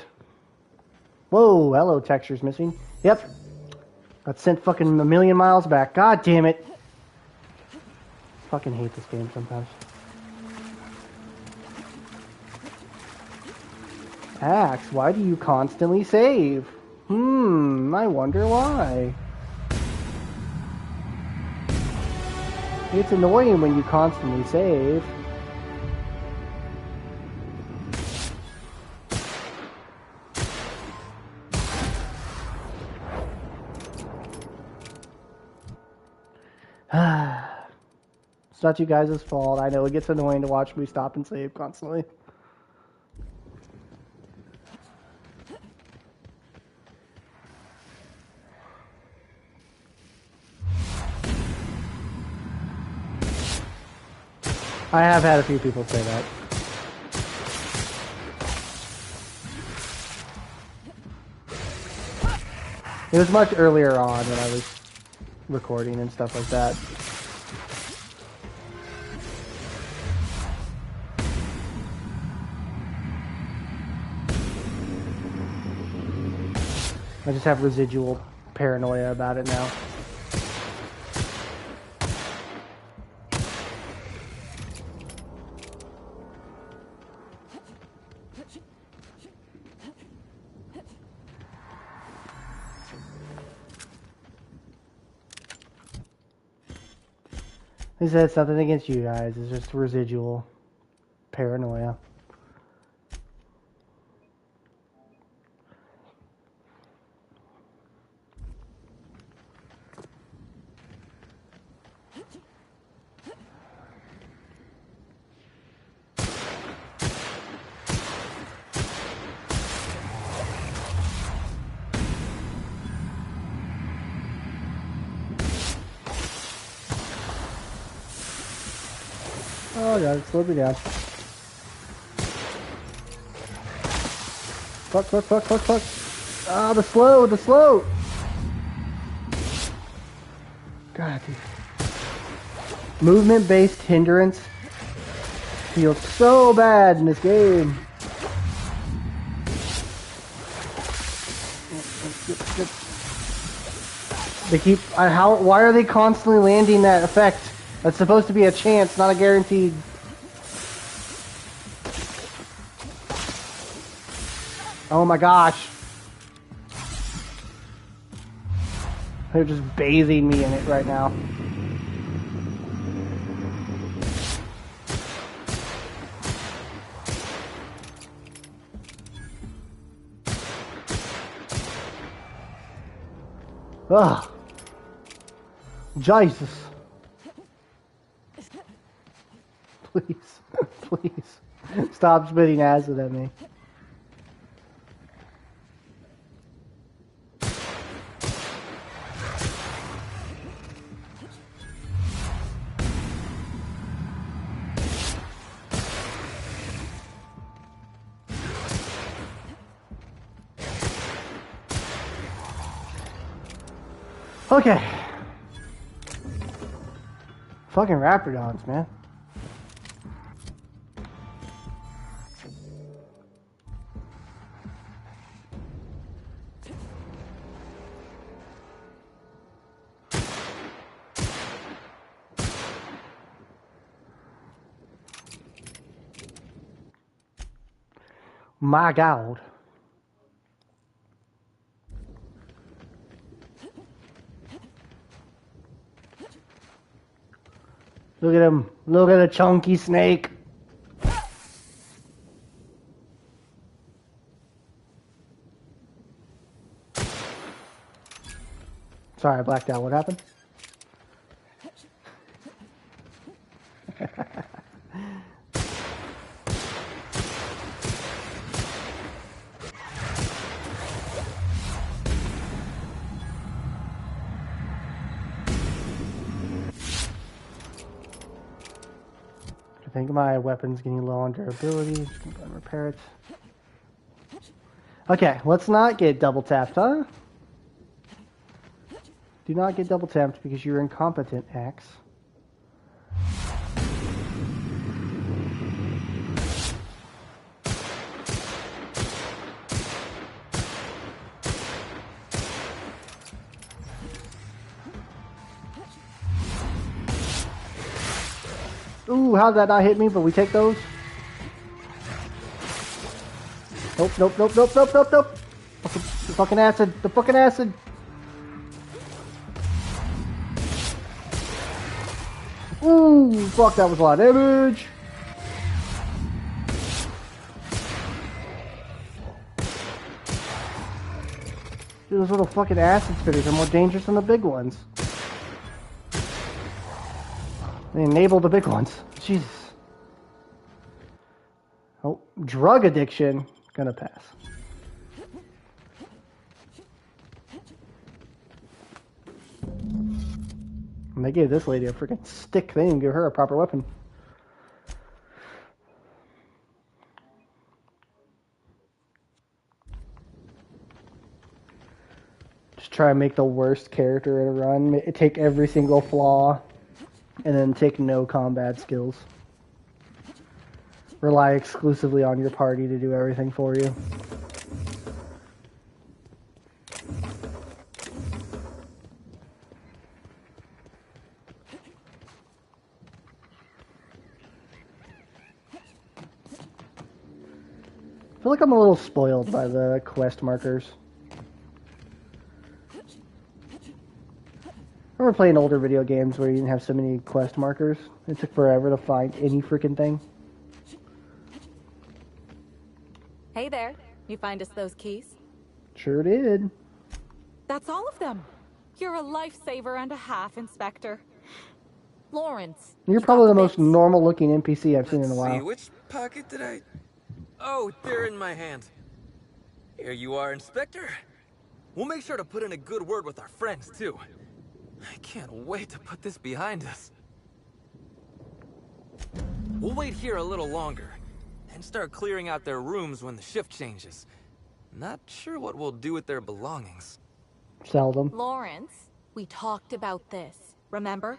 Whoa, hello, texture's missing. Yep. Got sent fucking a million miles back. God damn it. Fucking hate this game sometimes. Axe, why do you constantly save? I wonder why. It's annoying when you constantly save. It's not you guys' fault. I know it gets annoying to watch me stop and save constantly. I have had a few people say that. It was much earlier on when I was recording and stuff like that. I just have residual paranoia about it now. He said it's nothing against you guys, it's just residual paranoia. Oh god, it slowed me down. Fuck, fuck, fuck, fuck, fuck. Ah, the slow, the slow! God, dude. Movement-based hindrance feels so bad in this game. They keep, why are they constantly landing that effect That's supposed to be a chance, not a guaranteed. Oh my gosh. They're just bathing me in it right now. Ugh. Jesus. Please. Please. Stop spitting acid at me. Okay. Fucking Raptordons, man. My God. Look at him. Look at the chunky snake. Sorry, I blacked out. What happened? I think my weapon's getting low on durability. Just gonna go and repair it. Okay, let's not get double tapped, huh? Do not get double tapped because you're incompetent, Axe. Ooh, how did that not hit me? But we take those. Nope, nope, nope, nope, nope, nope, nope. The fucking acid. The fucking acid. Ooh, fuck, that was a lot of damage. Dude, those little fucking acid spitters are more dangerous than the big ones. They enable the big ones. Jesus. Oh, drug addiction. Gonna pass. And they gave this lady a freaking stick. They didn't give her a proper weapon. Just try and make the worst character in a run. Take every single flaw. And then take no combat skills. Rely exclusively on your party to do everything for you. I feel like I'm a little spoiled by the quest markers. I remember playing older video games where you didn't have so many quest markers. It took forever to find any freaking thing. Hey there. You find us those keys? Sure did. That's all of them. You're a lifesaver and a half, Inspector. Lawrence. You're probably the most normal looking NPC I've seen in a See, while. which pocket did I... Oh, they're in my hand. Here you are, Inspector. We'll make sure to put in a good word with our friends, too. I can't wait to put this behind us. We'll wait here a little longer, and start clearing out their rooms when the shift changes. Not sure what we'll do with their belongings. Sell them. Lawrence, we talked about this. Remember?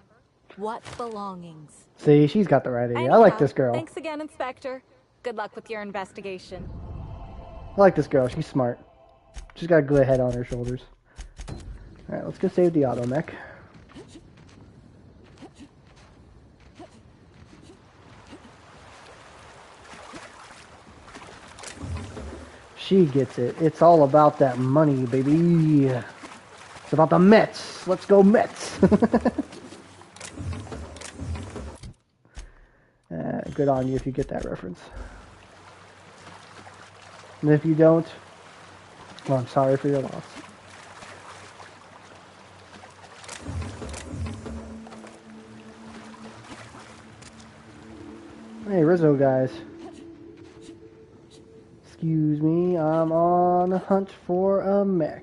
What belongings? See, she's got the right idea. I like this girl. Thanks again, Inspector. Good luck with your investigation. I like this girl. She's smart. She's got a good head on her shoulders. Alright, let's go save the auto mech. She gets it. It's all about that money, baby. It's about the Mets. Let's go Mets. Good on you if you get that reference. And if you don't, well, I'm sorry for your loss. Hey, Rizzo guys. Excuse me, I'm on a hunt for a mech.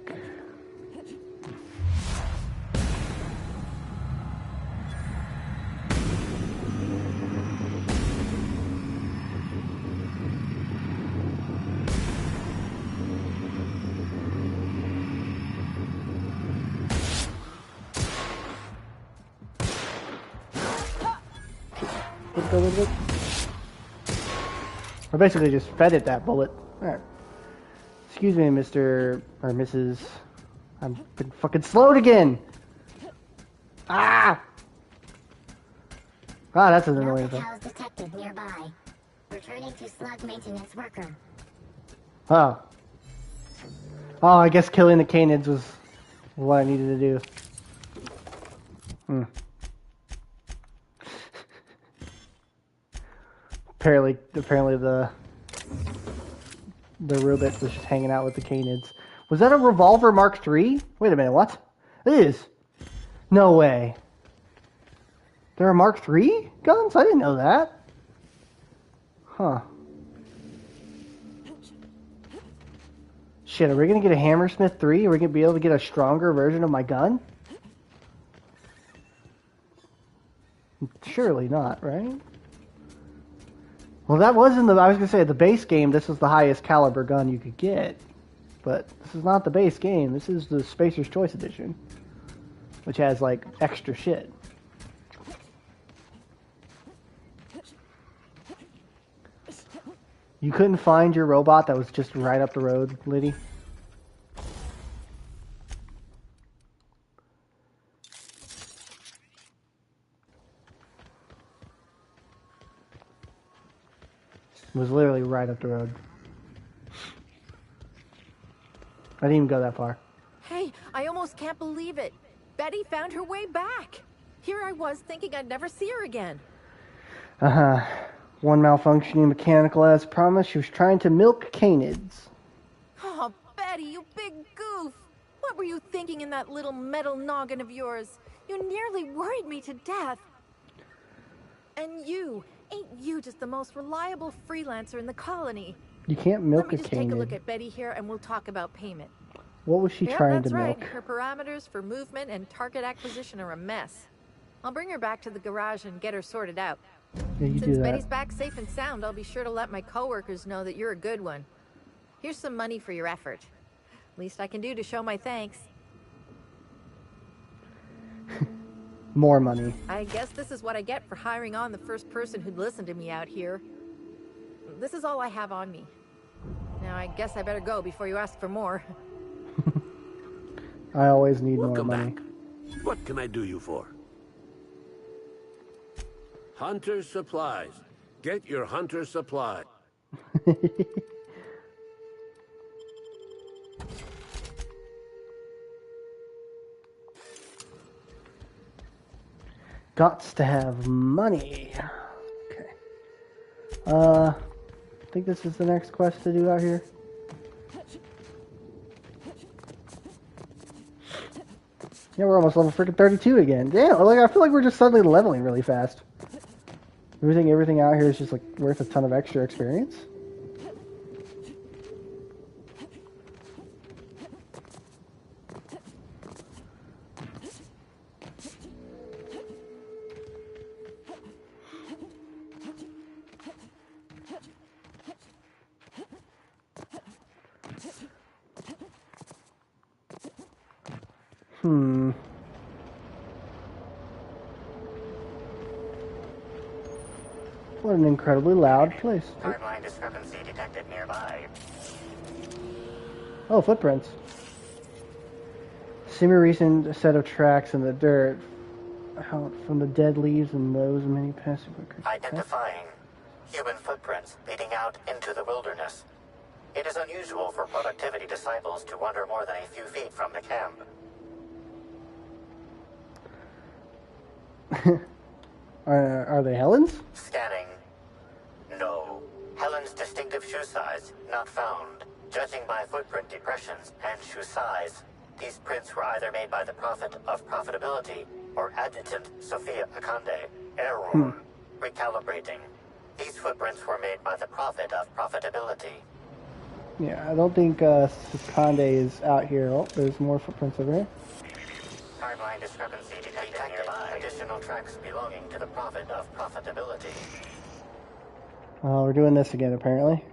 I basically just fed it that bullet. Alright. Excuse me, Mr. or Mrs. I'm fucking slowed again! Ah! Ah, that's an annoying thing. House detected nearby. Returning to slug maintenance worker. Oh. Oh, I guess killing the canids was what I needed to do. Hmm. Apparently the robot was just hanging out with the canids. Was that a revolver Mark III? Wait a minute, what? It is. No way. There are Mark III guns? I didn't know that. Huh. Shit, are we gonna get a Hammersmith 3? Are we gonna be able to get a stronger version of my gun? Surely not, right? Well, that was in I was gonna say, the base game, this was the highest caliber gun you could get. But this is not the base game. This is the Spacer's Choice Edition. Which has, like, extra shit. You couldn't find your robot that was just right up the road, Liddy? It was literally right up the road. I didn't even go that far. Hey, I almost can't believe it. Betty found her way back. Here I was thinking I'd never see her again. Uh-huh. One malfunctioning mechanical as promised. She was trying to milk canids. Oh, Betty, you big goof. What were you thinking in that little metal noggin of yours? You nearly worried me to death. And ain't you just the most reliable freelancer in the colony? You can't milk a canid. Let me just take a look at Betty here and we'll talk about payment. What was she trying to milk? That's right. Her parameters for movement and target acquisition are a mess. I'll bring her back to the garage and get her sorted out. Yeah, you do that. Since Betty's back safe and sound, I'll be sure to let my coworkers know that you're a good one. Here's some money for your effort. Least I can do to show my thanks. More money. I guess this is what I get for hiring on the first person who'd listen to me out here. This is all I have on me. Now I guess I better go before you ask for more. I always need Welcome more money. Back. What can I do you for? Hunter supplies. Get your hunter supply. Gots to have money. Okay. I think this is the next quest to do out here. Yeah, we're almost level freaking 32 again. Damn, like I feel like we're just suddenly leveling really fast. Everything out here is just like worth a ton of extra experience. What an incredibly loud place. Hardline discrepancy detected nearby. Oh, footprints. Semi-recent set of tracks in the dirt from the dead leaves and those many passive workers. Identifying human footprints leading out into the wilderness. It is unusual for productivity disciples to wander more than a few feet from the camp. Are they Helen's? Scanning. No. Helen's distinctive shoe size not found. Judging by footprint depressions and shoe size, these prints were either made by the Prophet of Profitability or Adjutant Sophia Akande. Error. Recalibrating. These footprints were made by the Prophet of Profitability. Yeah, I don't think Sakande is out here. Oh, there's more footprints over here. Timeline discrepancy detected nearby. Additional tracks belonging to the Prophet of Profitability. We're doing this again, apparently.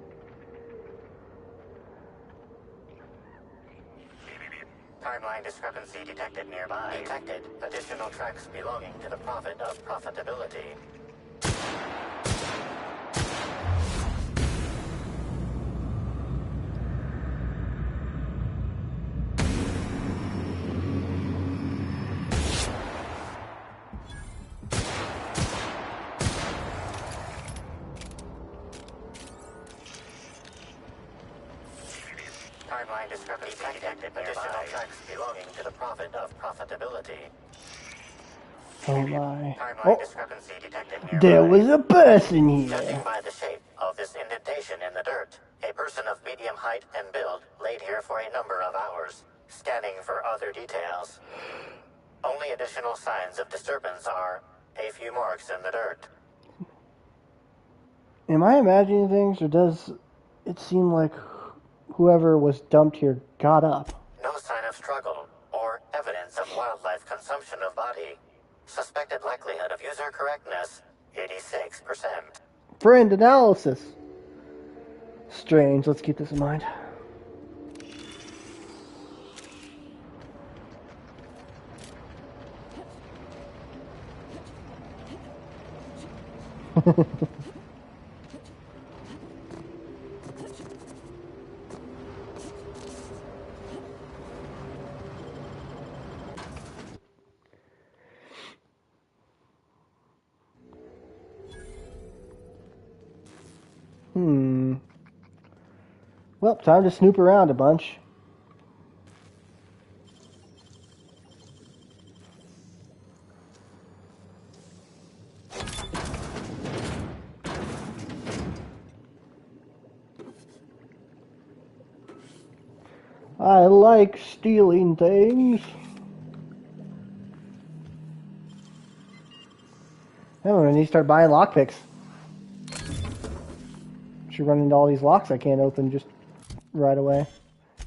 Timeline discrepancy detected nearby. Detected. Additional tracks belonging to the Prophet of Profitability. Timeline discrepancy detected. Additional tracks belonging to the Prophet of Profitability. Oh my. Timeline discrepancy detected nearby. There was a person here. Judging by the shape of this indentation in the dirt, a person of medium height and build laid here for a number of hours, scanning for other details. Only additional signs of disturbance are a few marks in the dirt. Am I imagining things, or does it seem like whoever was dumped here got up? No sign of struggle or evidence of wildlife consumption of body. Suspected likelihood of user correctness, 86%. Friend analysis. Strange. Let's keep this in mind. Well, time to snoop around a bunch. I like stealing things. Oh, I need to start buying lockpicks. Should run into all these locks I can't open just right away.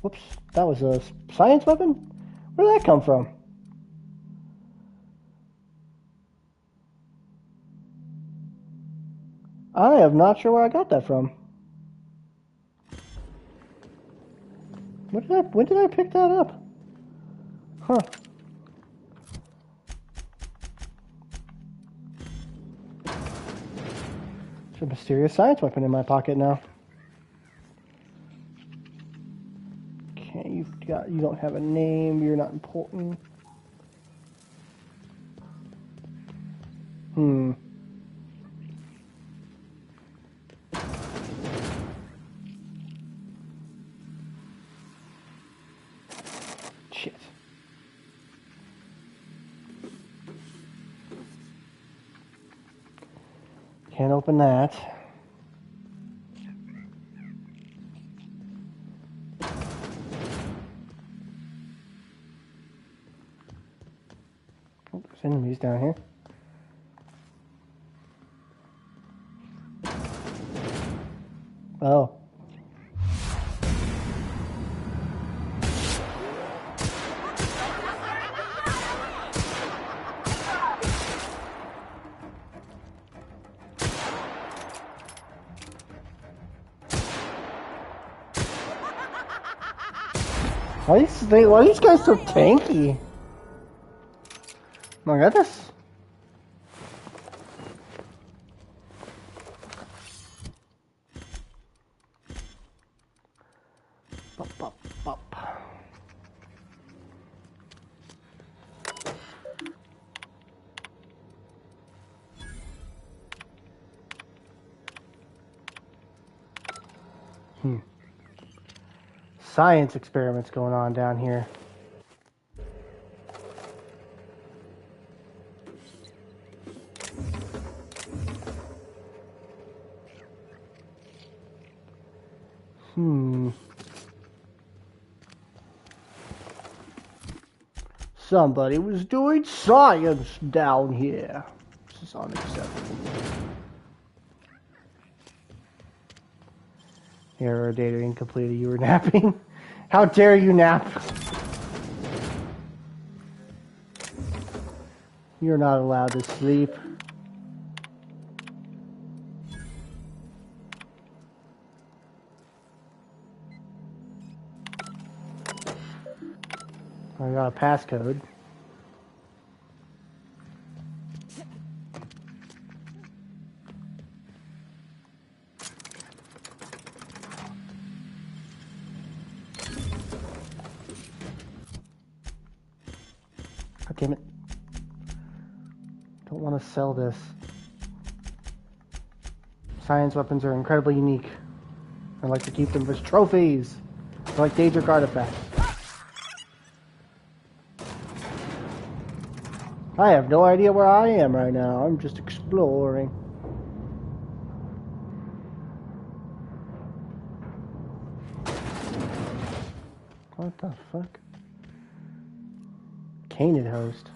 Whoops, that was a science weapon? Where did that come from? I am not sure where I got that from. When did I pick that up? Huh. There's a mysterious science weapon in my pocket now. Okay, you don't have a name, you're not important. Shit. Can't open that. Oh, there's enemies down here. Oh. Why are these guys so tanky? My goodness. Bop, bop, bop. science experiments going on down here. Somebody was doing science down here. This is unacceptable. Error data incomplete. You were napping? How dare you nap? You're not allowed to sleep. I got a passcode. God damn it. Don't want to sell this. Science weapons are incredibly unique. I like to keep them as trophies. They're like Daedric artifacts. I have no idea where I am right now. I'm just exploring. What the fuck? Canid host.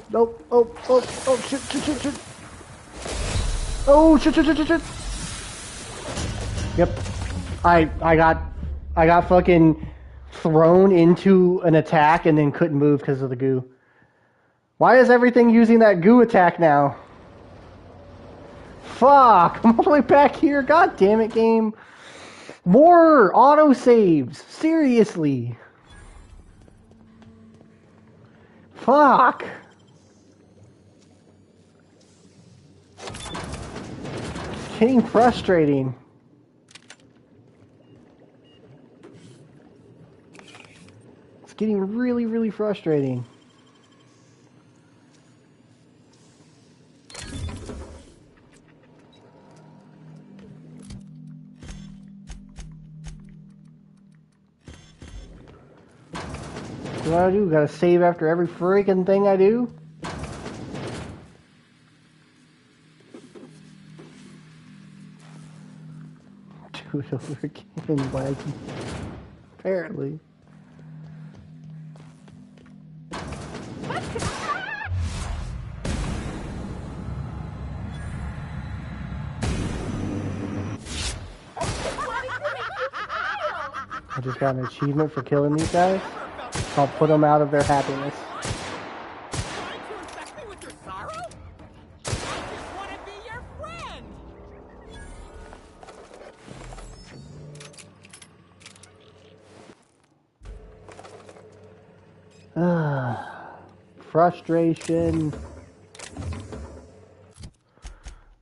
Nope. Oh, shit. Oh, shit. Yep. I got fucking thrown into an attack and then couldn't move because of the goo. Why is everything using that goo attack now? Fuck! I'm all the way back here. God damn it, game. More autosaves. Seriously. Fuck. It's getting frustrating. It's getting really, really frustrating. What do I do? Gotta save after every freaking thing I do? Do it over again, laggy. Apparently. I just got an achievement for killing these guys. I'll put them out of their happiness. Frustration.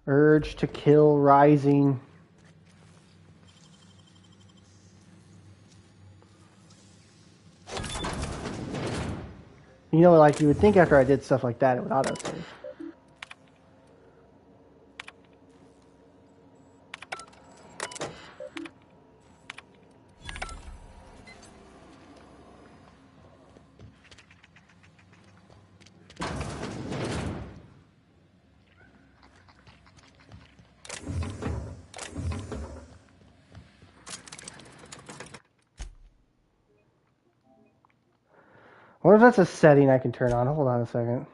Urge to kill rising. You know, like you would think after I did stuff like that, it would autosave. I wonder if that's a setting I can turn on. Hold on a second.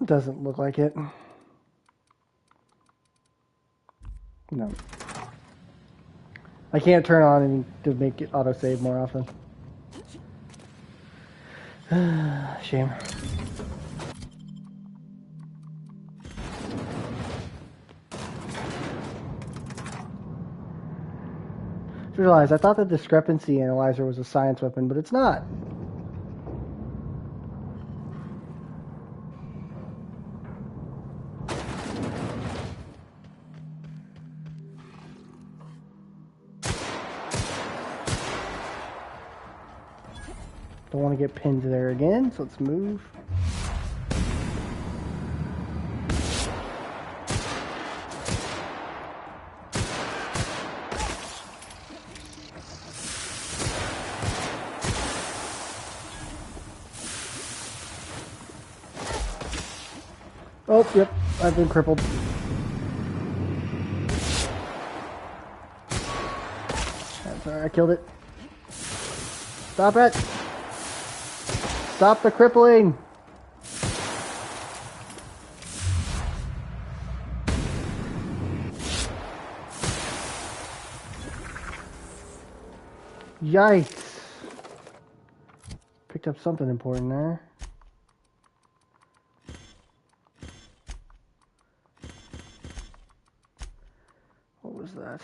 Doesn't look like it. No. I can't turn on any to make it autosave more often. Shame. Realize I thought the discrepancy analyzer was a science weapon, but it's not. Don't want to get pinned there again, so let's move. Oh, yep, I've been crippled. That's alright, I killed it. Stop it! Stop the crippling! Yikes! Picked up something important there. What was that?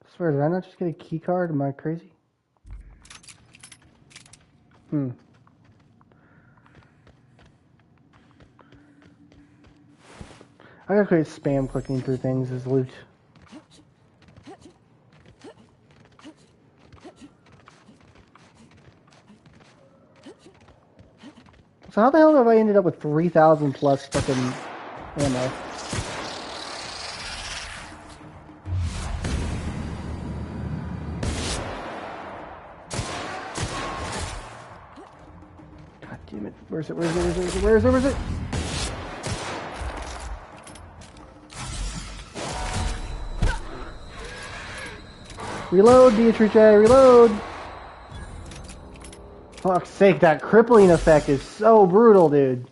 I swear, did I not just get a key card? Am I crazy? I gotta quit spam clicking through things as loot. So how the hell have I ended up with 3,000 plus fucking ammo? God damn it. Where is it? Where is it? Where is it? Where is it? Where is it? Reload, Beatrice, reload! Fuck's sake, that crippling effect is so brutal, dude.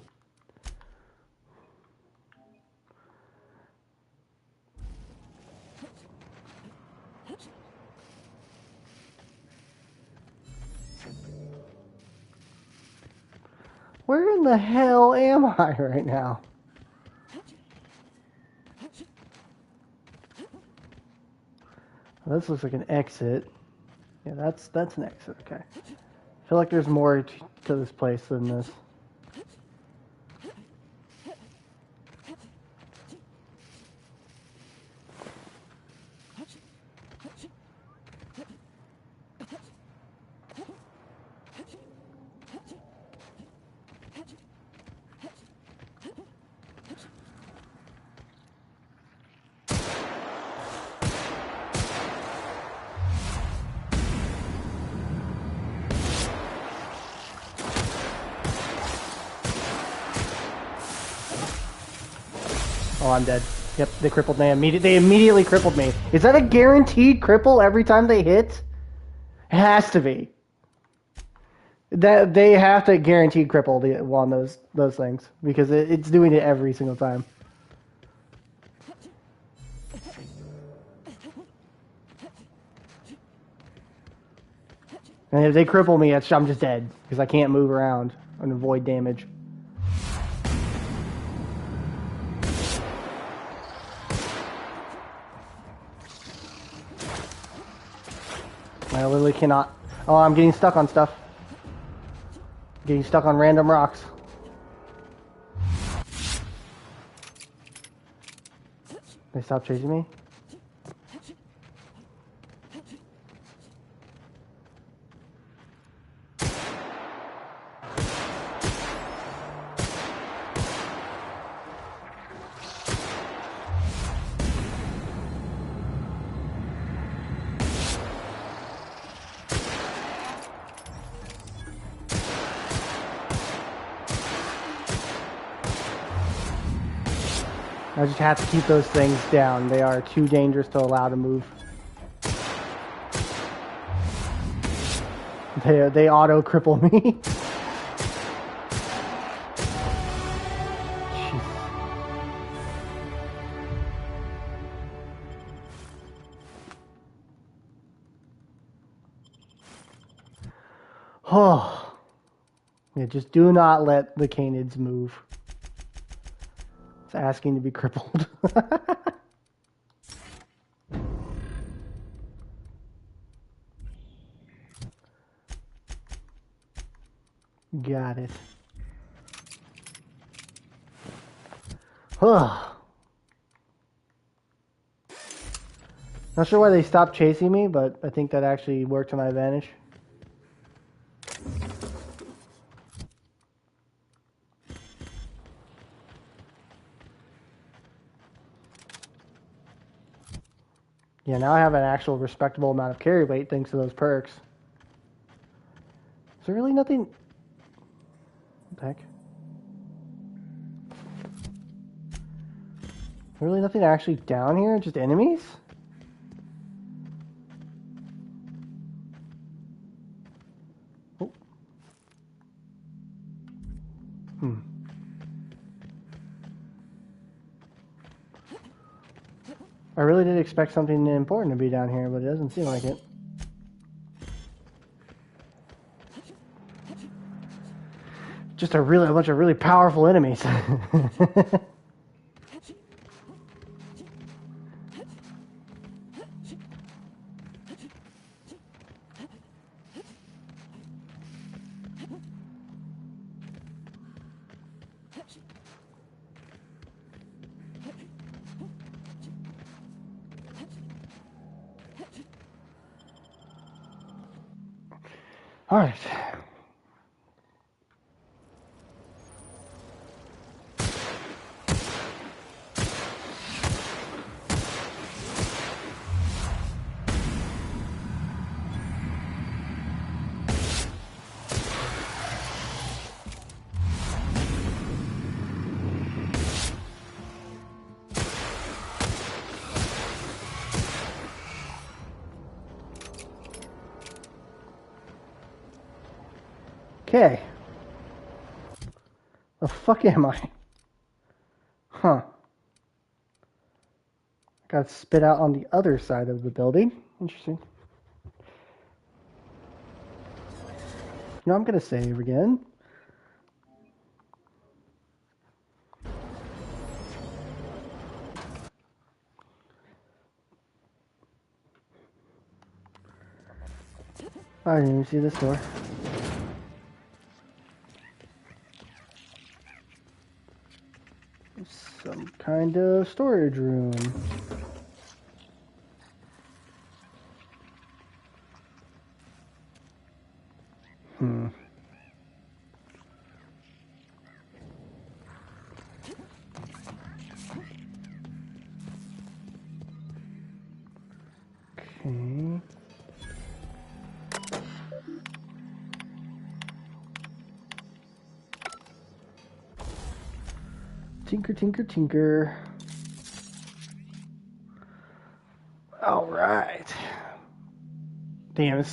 Where in the hell am I right now? Well, this looks like an exit. Yeah, that's an exit, okay. I feel like there's more to this place than this. Oh, I'm dead. Yep, they crippled me. They immediately crippled me. Is that a guaranteed cripple every time they hit? It has to be. That they have to guaranteed cripple on those things because it's doing it every single time. And if they cripple me, I'm just dead because I can't move around and avoid damage. I literally cannot. Oh, I'm getting stuck on stuff. Getting stuck on random rocks. They stop chasing me? I just have to keep those things down. They are too dangerous to allow to move. They auto cripple me. Oh. Yeah, just do not let the canids move. It's asking to be crippled. Got it. Not sure why they stopped chasing me, but I think that actually worked to my advantage. Yeah, now I have an actual respectable amount of carry weight thanks to those perks. Is there really nothing... What the heck? Is there really nothing actually down here? Just enemies? Oh. I really did expect something important to be down here, but it doesn't seem like it. Just a bunch of really powerful enemies. All right. Okay. The fuck am I? Huh. Got spit out on the other side of the building. Interesting. No, I'm gonna save again. I didn't even see this door. Some kind of storage room. Okay. Tinker, tinker, tinker. All right. Damn,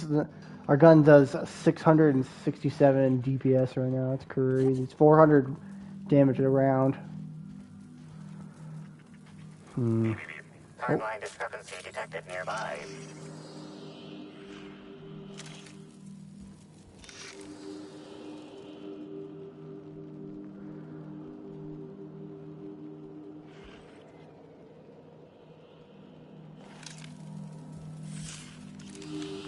our gun does 667 DPS right now. It's crazy. It's 400 damage a round. Timeline discrepancy detected nearby.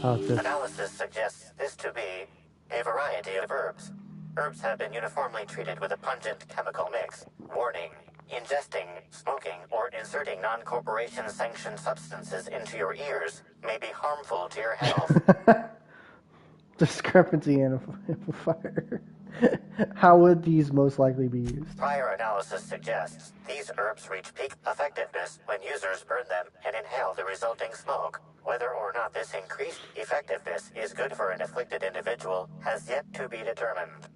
Analysis suggests this to be a variety of herbs. Herbs have been uniformly treated with a pungent chemical mix. Warning: ingesting, smoking, or inserting non-corporation sanctioned substances into your ears may be harmful to your health. Discrepancy amplifier. How would these most likely be used? Prior analysis suggests these herbs reach peak effectiveness when users burn them and inhale the resulting smoke. Whether or not this increased effectiveness is good for an afflicted individual has yet to be determined.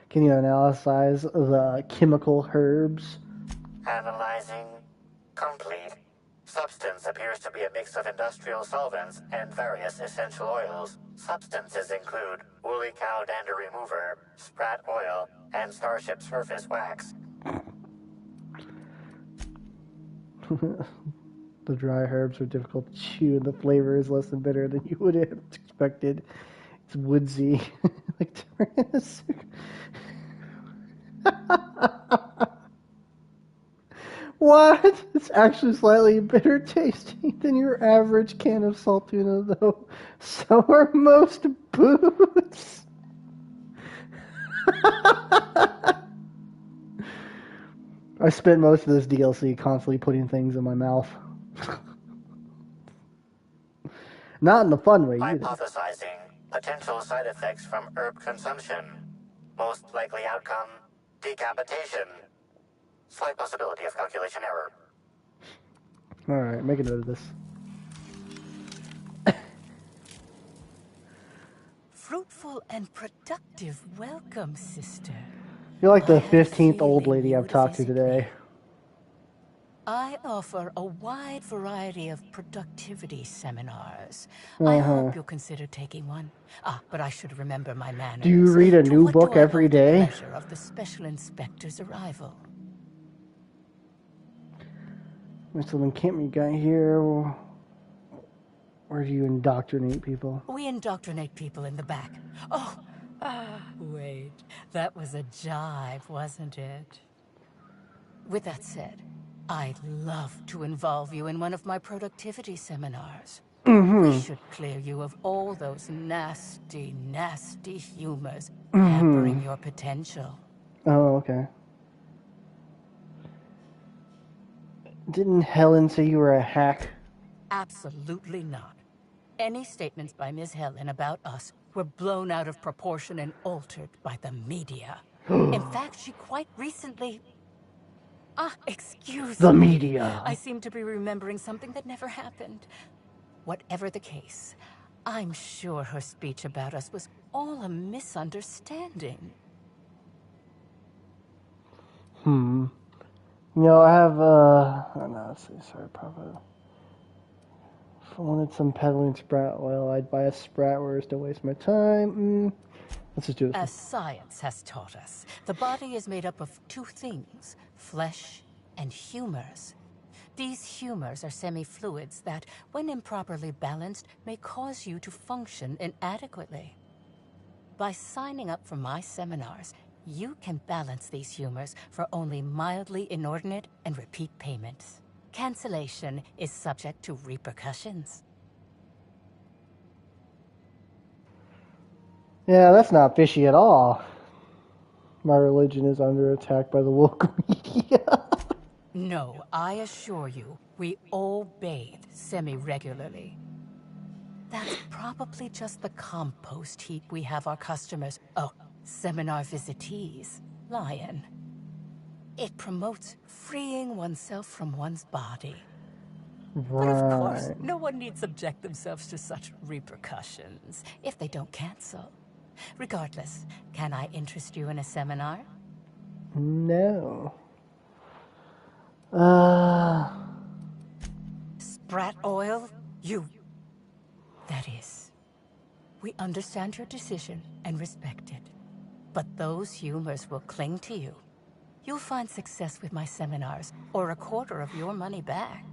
Can you analyze the chemical herbs? Analyzing. Complete. Substance appears to be a mix of industrial solvents and various essential oils. Substances include woolly cow dander remover, sprat oil, and starship surface wax. The dry herbs are difficult to chew, and the flavor is less than bitter than you would have expected. It's woodsy. Like what? It's actually slightly bitter tasting than your average can of salt tuna, though. So are most boots. I spent most of this DLC constantly putting things in my mouth. Not in the fun way either. Hypothesizing potential side effects from herb consumption. Most likely outcome, decapitation. Slight possibility of calculation error. Alright, make a note of this. Fruitful and productive welcome, sister. You're like the 15th old lady I've talked to today. I offer a wide variety of productivity seminars. I hope you'll consider taking one. But I should remember my manners. Do you read a new book every day? The pleasure of the special inspector's arrival. What's the encampment you got here? Where do you indoctrinate people? We indoctrinate people in the back. Oh, wait. That was a jibe, wasn't it? With that said, I'd love to involve you in one of my productivity seminars. We should clear you of all those nasty, nasty humors hampering your potential. Oh, okay. Didn't Helen say you were a hack? Absolutely not. Any statements by Ms. Helen about us were blown out of proportion and altered by the media. In fact, she quite recently... excuse me. The media. I seem to be remembering something that never happened. Whatever the case, I'm sure her speech about us was all a misunderstanding. You know, I have, no, let's see, sorry, Papa. If I wanted some peddling sprat oil, I'd buy a sprat whereas to waste my time. Let's just do this. As science has taught us, the body is made up of two things, flesh and humors. These humors are semi-fluids that, when improperly balanced, may cause you to function inadequately. By signing up for my seminars, you can balance these humors for only mildly inordinate and repeat payments. Cancellation is subject to repercussions. Yeah, that's not fishy at all. My religion is under attack by the woke media. No, I assure you, we all bathe semi-regularly. That's probably just the compost heap we have our customers, seminar visitees, lie in. It promotes freeing oneself from one's body. But of course, no one need subject themselves to such repercussions if they don't cancel. Regardless, can I interest you in a seminar? No. Sprat oil? That is. We understand your decision and respect it. But those humors will cling to you. You'll find success with my seminars, or a quarter of your money back.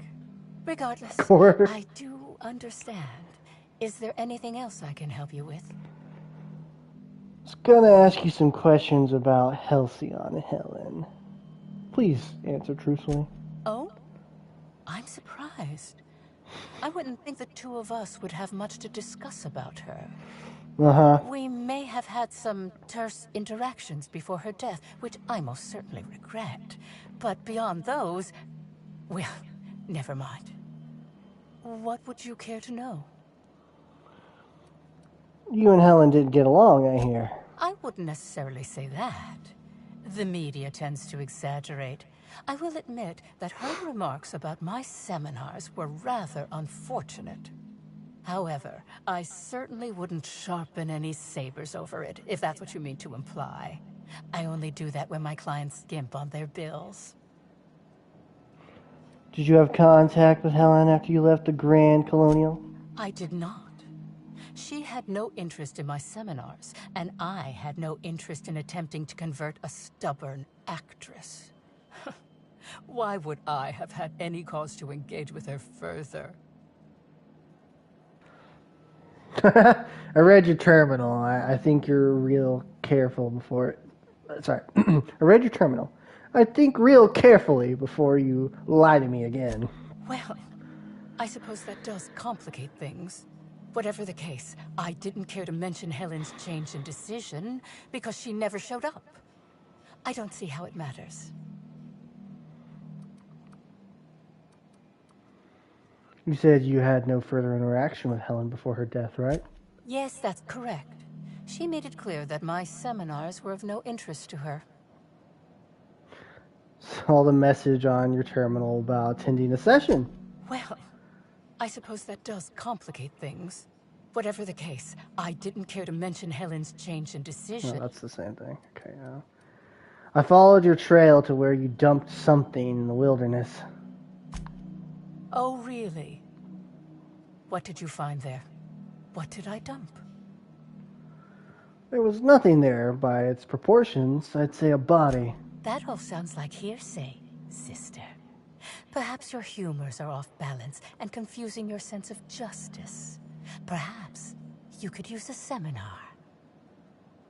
Regardless, I do understand. Is there anything else I can help you with? I was gonna ask you some questions about Halcyon, Helen. Please answer truthfully. Oh? I'm surprised. I wouldn't think the two of us would have much to discuss about her. We may have had some terse interactions before her death, which I most certainly regret. But beyond those, well, never mind. What would you care to know? You and Helen didn't get along, I hear. I wouldn't necessarily say that. The media tends to exaggerate. I will admit that her remarks about my seminars were rather unfortunate. However, I certainly wouldn't sharpen any sabers over it, if that's what you mean to imply. I only do that when my clients skimp on their bills. Did you have contact with Helen after you left the Grand Colonial? I did not. She had no interest in my seminars, and I had no interest in attempting to convert a stubborn actress. Why would I have had any cause to engage with her further? I read your terminal. I think you're real careful before it. Sorry. I read your terminal. I think real carefully before you lie to me again. Well, I suppose that does complicate things. Whatever the case, I didn't care to mention Helen's change in decision because she never showed up. I don't see how it matters. You said you had no further interaction with Helen before her death, right? Yes, that's correct. She made it clear that my seminars were of no interest to her. Saw the message on your terminal about attending a session. Well, I suppose that does complicate things. Whatever the case, I didn't care to mention Helen's change in decision. No, that's the same thing. Okay, now. I followed your trail to where you dumped something in the wilderness. Oh, really? What did you find there? What did I dump? There was nothing there by its proportions. I'd say a body. That all sounds like hearsay, sister. Perhaps your humors are off balance and confusing your sense of justice. Perhaps you could use a seminar.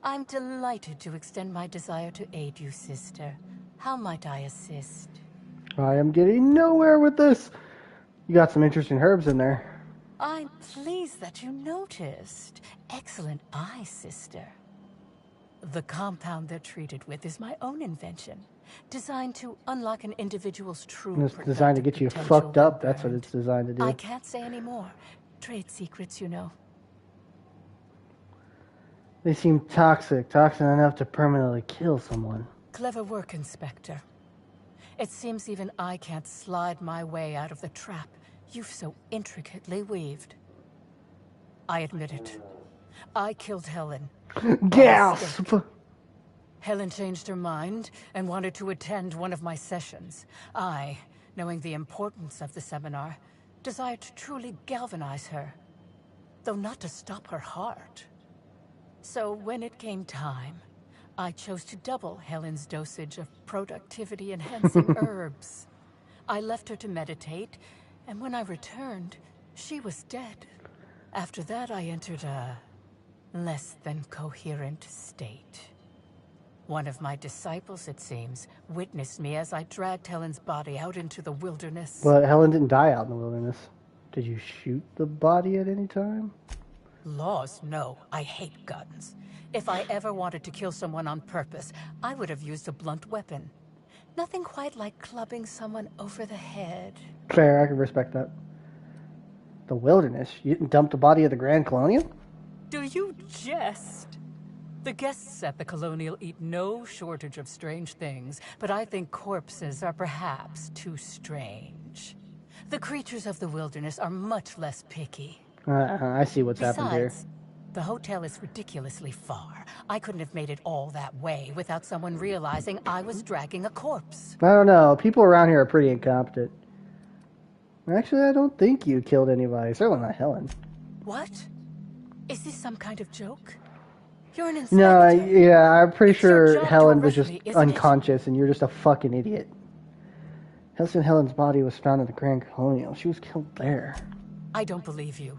I'm delighted to extend my desire to aid you, sister. How might I assist? I am getting nowhere with this. You got some interesting herbs in there. I'm pleased that you noticed. Excellent eye, sister. The compound they're treated with is my own invention, designed to unlock an individual's true It's designed to get you fucked up. That's what it's designed to do. I can't say any more. Trade secrets, you know. They seem toxic enough to permanently kill someone. Clever work, Inspector. It seems even I can't slide my way out of the trap you've so intricately weaved. I admit it. I killed Helen. Gasp! Helen changed her mind and wanted to attend one of my sessions. I, knowing the importance of the seminar, desired to truly galvanize her, though not to stop her heart. So when it came time, I chose to double Helen's dosage of productivity-enhancing herbs. I left her to meditate, and when I returned, she was dead. After that, I entered a less than coherent state. One of my disciples, it seems, witnessed me as I dragged Helen's body out into the wilderness. But Helen didn't die out in the wilderness. Did you shoot the body at any time? Laws, no. I hate guns. If I ever wanted to kill someone on purpose, I would have used a blunt weapon. Nothing quite like clubbing someone over the head. Fair, I can respect that. The wilderness? You didn't dump the body of the Grand Colonial? Do you jest? The guests at the Colonial eat no shortage of strange things, but I think corpses are perhaps too strange. The creatures of the wilderness are much less picky. I see what's happened here. Besides, the hotel is ridiculously far. I couldn't have made it all that way without someone realizing I was dragging a corpse. I don't know. People around here are pretty incompetent. Actually, I don't think you killed anybody. Certainly not Helen. What? Is this some kind of joke? You're an inspector. No, yeah, I'm pretty sure job to Helen was arrest just me, isn't unconscious and you're just a fucking idiot. Helen's body was found at the Grand Colonial. She was killed there. I don't believe you.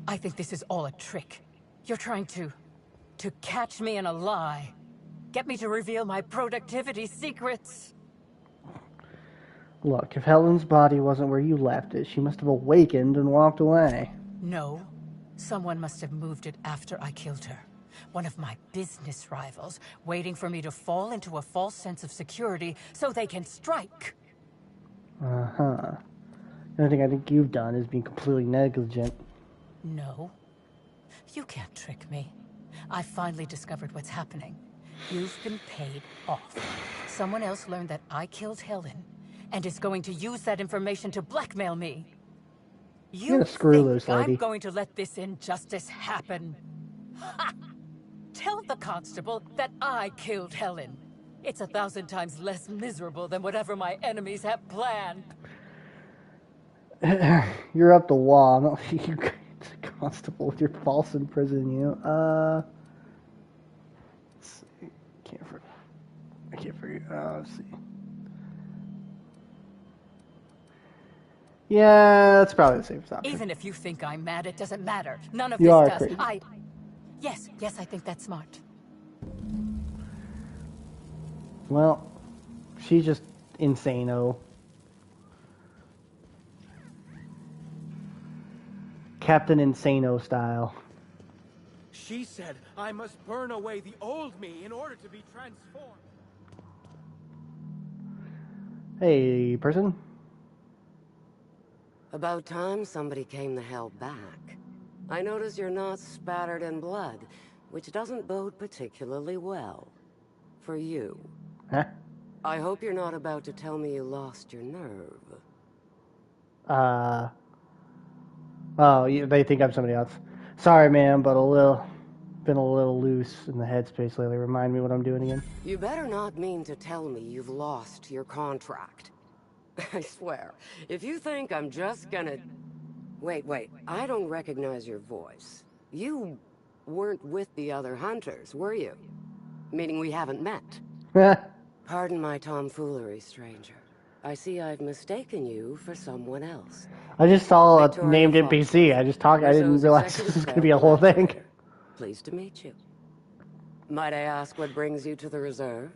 I think this is all a trick. You're trying to catch me in a lie. Get me to reveal my productivity secrets. Look, if Helen's body wasn't where you left it, she must have awakened and walked away. No. Someone must have moved it after I killed her. One of my business rivals, waiting for me to fall into a false sense of security so they can strike. Uh-huh. The only thing I think you've done is being completely negligent. No. You can't trick me. I finally discovered what's happening. You've been paid off. Someone else learned that I killed Helen and is going to use that information to blackmail me. You screw think loose, lady. I'm going to let this injustice happen? Ha! Tell the constable that I killed Helen. It's 1,000 times less miserable than whatever my enemies have planned. You're up the wall. I'm not you constable with your false imprison you. Let's see. I can't figure. Let's see. Yeah, that's probably the safest option. Even if you think I'm mad, it doesn't matter. None of You this are does. crazy. Yes, I think that's smart. Well, she's just insane-o. Captain Insano style. She said I must burn away the old me in order to be transformed. Hey, person. About time somebody came the hell back. I notice you're not spattered in blood, which doesn't bode particularly well. For you. Huh? I hope you're not about to tell me you lost your nerve. Oh, they think I'm somebody else. Sorry, man, but been a little loose in the headspace lately. Remind me what I'm doing again. You better not mean to tell me you've lost your contract. I swear, if you think I'm just gonna... Wait, I don't recognize your voice. You weren't with the other hunters, were you? Meaning we haven't met. Pardon my tomfoolery, stranger. I see I've mistaken you for someone else. I just saw a Victoria named NPC. I just talked. I didn't Rizzo's realize this executive was going to be a whole sales thing. collaborator. Pleased to meet you. Might I ask what brings you to the reserve?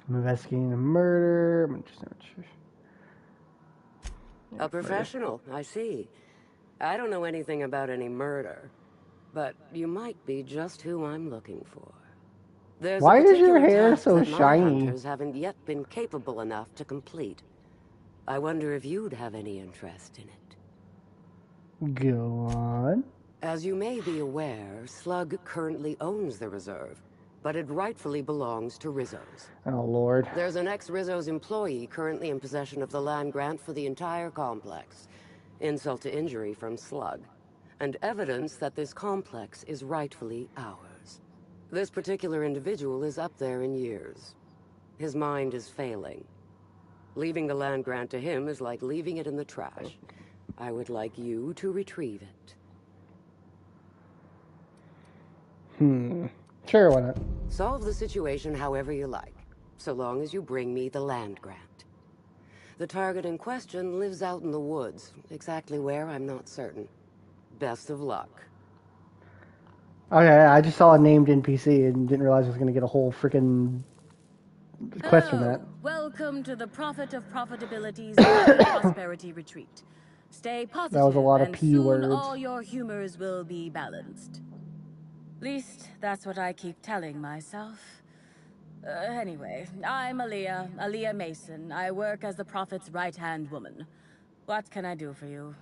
I'm investigating a murder. A professional, I see. I don't know anything about any murder, but you might be just who I'm looking for. There's Why a is your particular hair task so that my shiny? hunters haven't yet been capable enough to complete. I wonder if you'd have any interest in it. Go on. As you may be aware, Slug currently owns the reserve, but it rightfully belongs to Rizzo's. Oh, Lord. There's an ex-Rizzo's employee currently in possession of the land grant for the entire complex. Insult to injury from Slug. And evidence that this complex is rightfully ours. This particular individual is up there in years. His mind is failing. Leaving the land grant to him is like leaving it in the trash. I would like you to retrieve it. Sure, why not? Solve the situation however you like, so long as you bring me the land grant. The target in question lives out in the woods, exactly where I'm not certain. Best of luck. Okay, I just saw a named NPC and didn't realize I was going to get a whole freaking quest from that. Welcome to the Prophet of Profitability's Happy Prosperity Retreat. Stay positive, That was a lot of and P soon words. all your humors will be balanced. Least, that's what I keep telling myself. Anyway, I'm Aaliyah Mason. I work as the Prophet's right-hand woman. What can I do for you?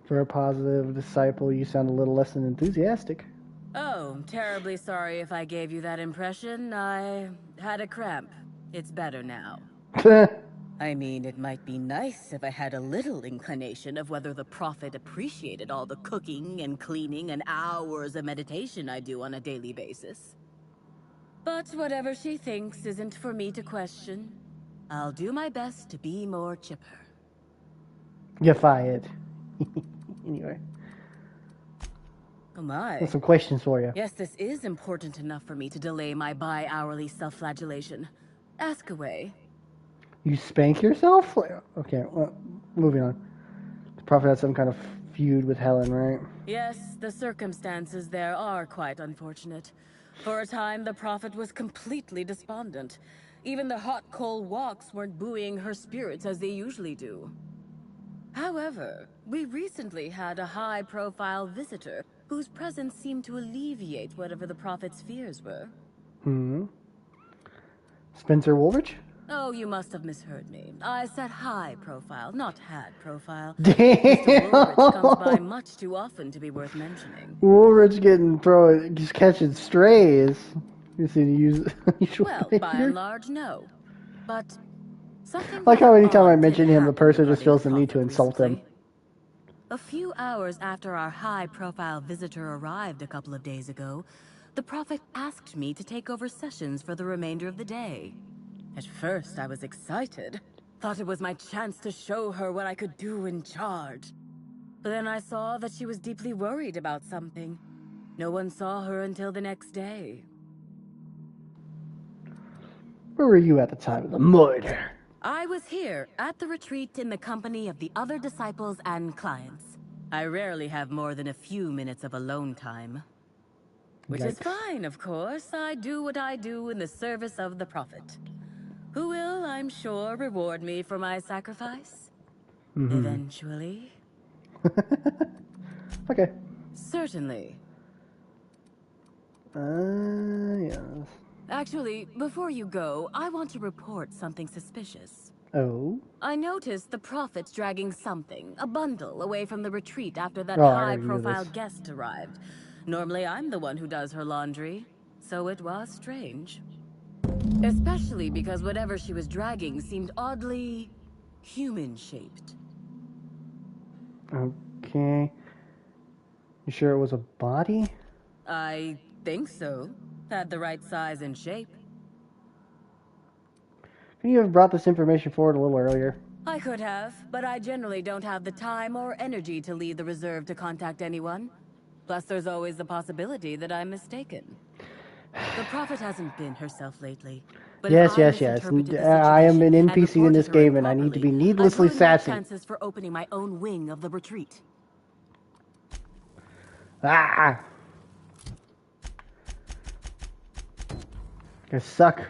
For a positive disciple, you sound a little less than enthusiastic. Oh, terribly sorry if I gave you that impression. I had a cramp. It's better now. I mean, it might be nice if I had a little inclination of whether the Prophet appreciated all the cooking and cleaning and hours of meditation I do on a daily basis. But whatever she thinks isn't for me to question. I'll do my best to be more chipper. You're fired. Anyway. Oh my. Got some questions for you. Yes, this is important enough for me to delay my bi-hourly self-flagellation. Ask away. You spank yourself? Okay, well, moving on. The Prophet had some kind of feud with Helen, right? Yes, the circumstances there are quite unfortunate. For a time, the Prophet was completely despondent. Even the hot coal walks weren't buoying her spirits as they usually do. However, we recently had a high-profile visitor whose presence seemed to alleviate whatever the Prophet's fears were. Spencer Woolrich? Oh, you must have misheard me. I said high profile, not had profile. Damn! Mr. Woolrich comes by much too often to be worth mentioning. Woolrich just catching strays. You see, use Well, by and large, no. But something like how anytime I odd mention did him, the happen person just regarding feels the need to insult him. A few hours after our high-profile visitor arrived a couple of days ago, the Prophet asked me to take over sessions for the remainder of the day. At first, I was excited. Thought it was my chance to show her what I could do in charge. But then I saw that she was deeply worried about something. No one saw her until the next day. Where were you at the time of the murder? I was here, at the retreat in the company of the other disciples and clients. I rarely have more than a few minutes of alone time. Which is fine, of course. I do what I do in the service of the Prophet. Who will, I'm sure, reward me for my sacrifice. Eventually. Okay. Certainly. Yes. Actually, before you go, I want to report something suspicious. Oh? I noticed the Prophet's dragging something, a bundle, away from the retreat after that Oh, I already knew high-profile this. guest arrived. Normally, I'm the one who does her laundry, so it was strange. Especially because whatever she was dragging seemed oddly human-shaped. Okay. You sure it was a body? I think so. Had the right size and shape. Could you have brought this information forward a little earlier? I could have, but I generally don't have the time or energy to leave the reserve to contact anyone. Plus, there's always the possibility that I'm mistaken. The Prophet hasn't been herself lately. But Yes, if I yes, yes. misinterpreted the I am an situation and NPC in reported this her game, and I need to be improperly, needlessly I'd ruin my sassy. chances for opening my own wing of the retreat. Ah! You suck.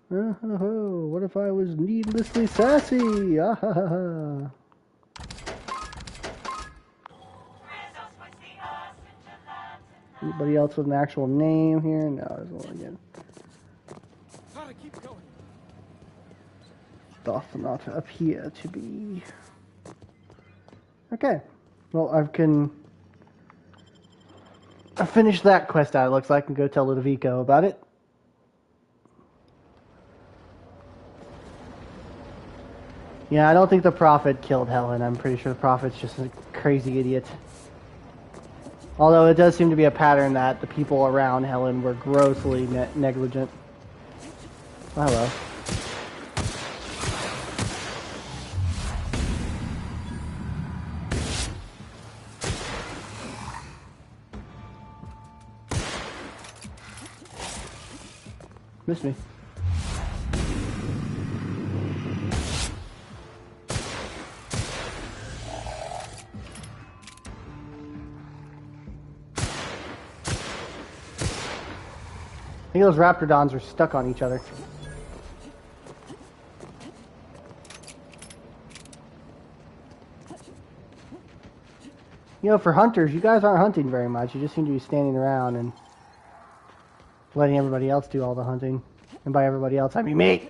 What if I was needlessly sassy? Ah, ha, ha, ha. Anybody else with an actual name here? No, there's one again. Doth not appear to be. Okay. Well, I finished that quest out, it looks like, and go tell Ludovico about it. Yeah, I don't think the Prophet killed Helen. I'm pretty sure the Prophet's just a crazy idiot. Although it does seem to be a pattern that the people around Helen were grossly negligent. Oh, hello. Missed me. I think those Raptordons are stuck on each other. You know, for hunters, you guys aren't hunting very much. You just seem to be standing around and letting everybody else do all the hunting. And by everybody else, I mean me!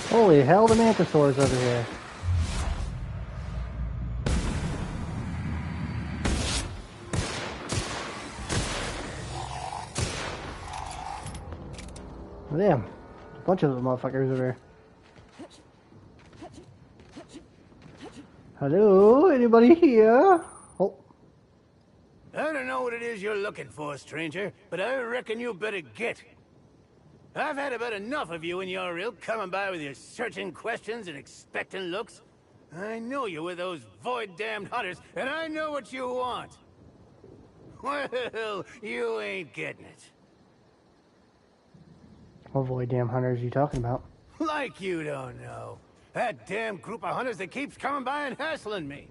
Holy hell, the Mantisaur's over here. Damn. A bunch of those motherfuckers over here. Hello? Anybody here? Oh. I don't know what it is you're looking for, stranger, but I reckon you better get. I've had about enough of you and your ilk coming by with your searching questions and expectant looks. I know you with those void-damned hunters, and I know what you want. Well, you ain't getting it. What void damn hunters are you talking about? Like you don't know. That damn group of hunters that keeps coming by and hassling me.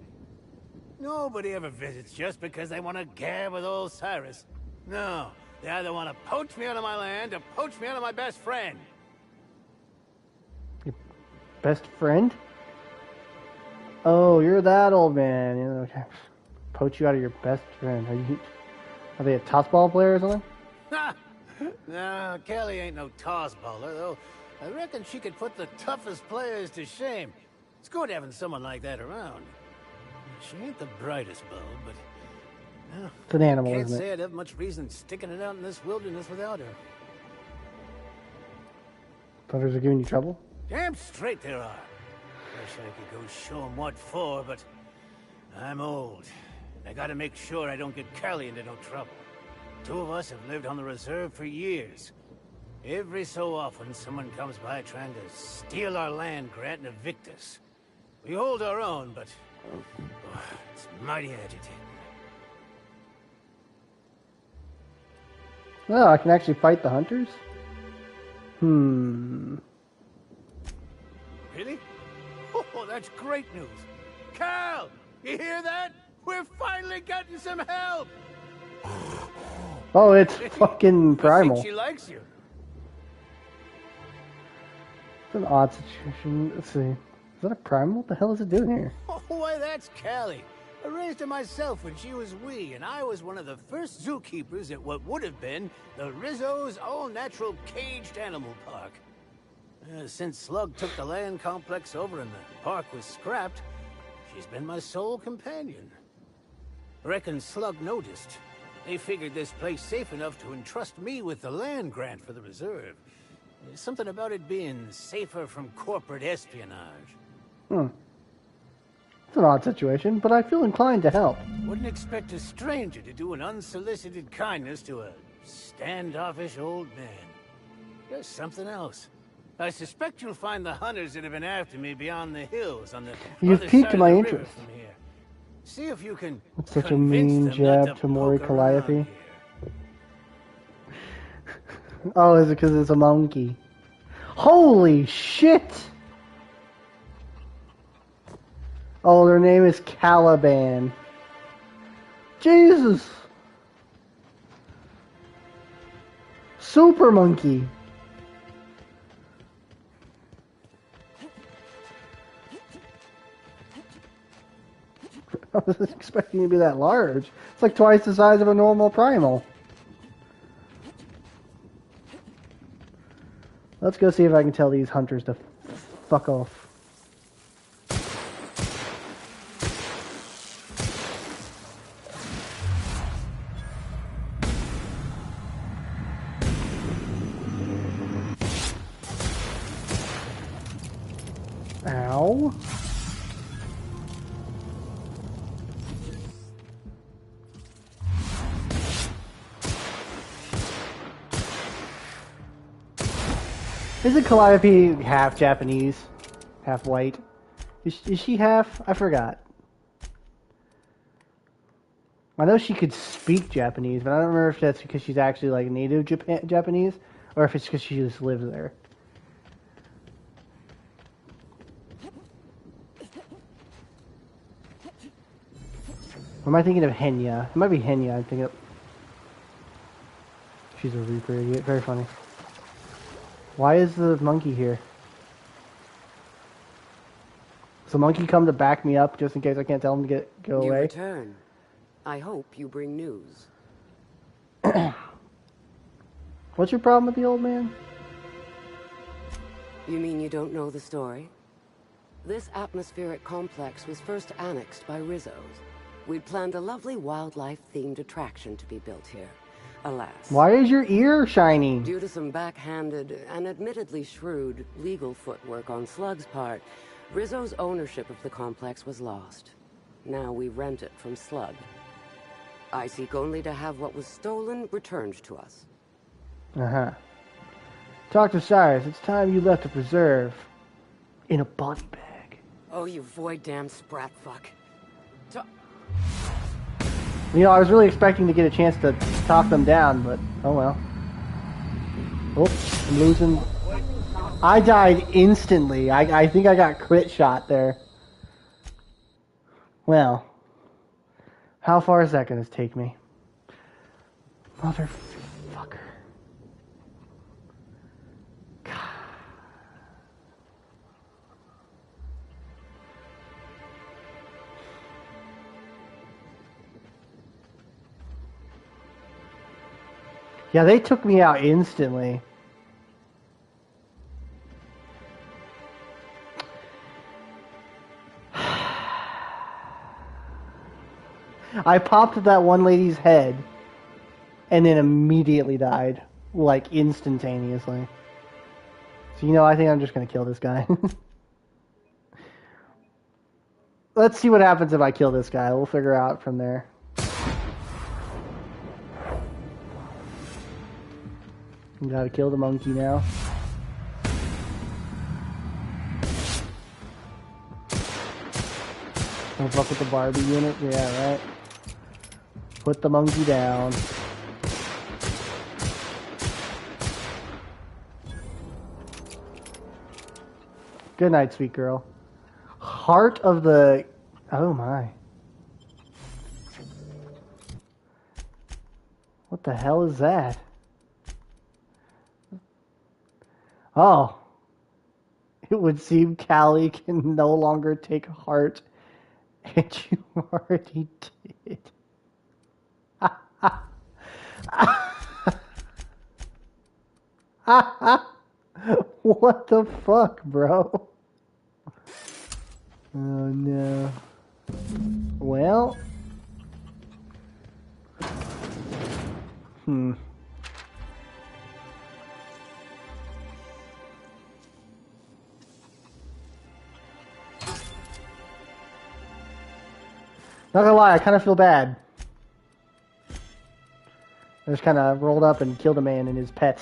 Nobody ever visits just because they want to gab with old Cyrus. No, they either want to poach me out of my land or poach me out of my best friend. Your best friend? Oh, you're that old man. You know, okay. Poach you out of your best friend. Are they a tossball player or something? Ha! No, Kelly ain't no toss baller, though. I reckon she could put the toughest players to shame. It's good having someone like that around. She ain't the brightest bulb, but... No, It's an animal, can't isn't it? say I'd have much reason sticking it out in this wilderness without her. Hunters are giving you trouble? Damn straight there are. wish I could go show 'em what for, but I'm old. I gotta make sure I don't get Curly into no trouble. Two of us have lived on the reserve for years. Every so often, someone comes by trying to steal our land grant and evict us. We hold our own, but it's mighty agitating. Oh, I can actually fight the hunters? Really? Oh, that's great news. Cal, you hear that? We're finally getting some help! Oh, it's fucking I Primal. think she likes you. It's an odd situation. Let's see. Is that a Primal? What the hell is it doing here? Oh, why, that's Callie. I raised her myself when she was wee, and I was one of the first zookeepers at what would have been the Rizzo's all-natural caged animal park. Since Slug took the land complex over and the park was scrapped, she's been my sole companion. Reckon Slug noticed. They figured this place safe enough to entrust me with the land grant for the reserve. There's something about it being safer from corporate espionage. It's an odd situation, but I feel inclined to help. Wouldn't expect a stranger to do an unsolicited kindness to a standoffish old man. There's something else. I suspect you'll find the hunters that have been after me beyond the hills on the You've other piqued side my of the river interest. from here. See if you can That's such a convince mean them not jab to to Mori poke around Calliope. Oh, is it because it's a monkey? Holy shit! Oh, their name is Caliban. Jesus! Super monkey. I was expecting it to be that large. It's like twice the size of a normal primal. Let's go see if I can tell these hunters to fuck off. Ow. Isn't Calliope half Japanese? Half white? Is she half? I forgot. I know she could speak Japanese, but I don't remember if that's because she's actually like native Japanese, or if it's because she just lives there. Or am I thinking of Henya? It might be Henya, I'm thinking of... She's a Reaper idiot. Very funny. Why is the monkey here? Does the monkey come to back me up just in case I can't tell him to go You away? return. I hope you bring news. What's your problem with the old man? You mean you don't know the story? This atmospheric complex was first annexed by Rizzo's. We'd planned a lovely wildlife-themed attraction to be built here. Alas. Why is your ear shiny? Due to some backhanded and admittedly shrewd legal footwork on Slug's part, Rizzo's ownership of the complex was lost. Now we rent it from Slug. I seek only to have what was stolen returned to us. Uh-huh. Talk to Cyrus. It's time you left the preserve. In a body bag. Oh, you void-damned sprat fuck. You know, I was really expecting to get a chance to talk them down, but oh well. Oh, I'm losing. I died instantly. I think I got crit shot there. Well, how far is that going to take me? Motherfucker. Yeah, they took me out instantly. I popped that one lady's head and then immediately died, like instantaneously. So, you know, I think I'm just going to kill this guy. let's see what happens if I kill this guy. We'll figure out from there. We gotta kill the monkey now. Don't fuck with the Barbie unit. Yeah, right. Put the monkey down. Good night, sweet girl. Heart of the... Oh my. What the hell is that? Oh. It would seem Callie can no longer take heart. And you already did. What the fuck, bro? Oh no. Well. Not gonna lie, I kind of feel bad. I just kind of rolled up and killed a man and his pet.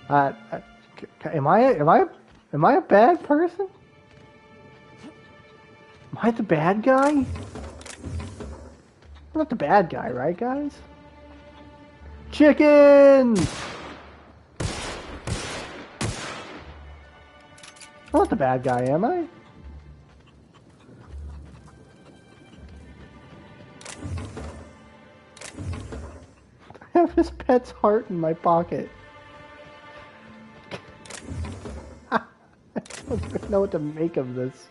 Am I a bad person? Am I the bad guy? I'm not the bad guy, right, guys? Chicken! I'm not the bad guy, am I? I have his pet's heart in my pocket. I don't even know what to make of this.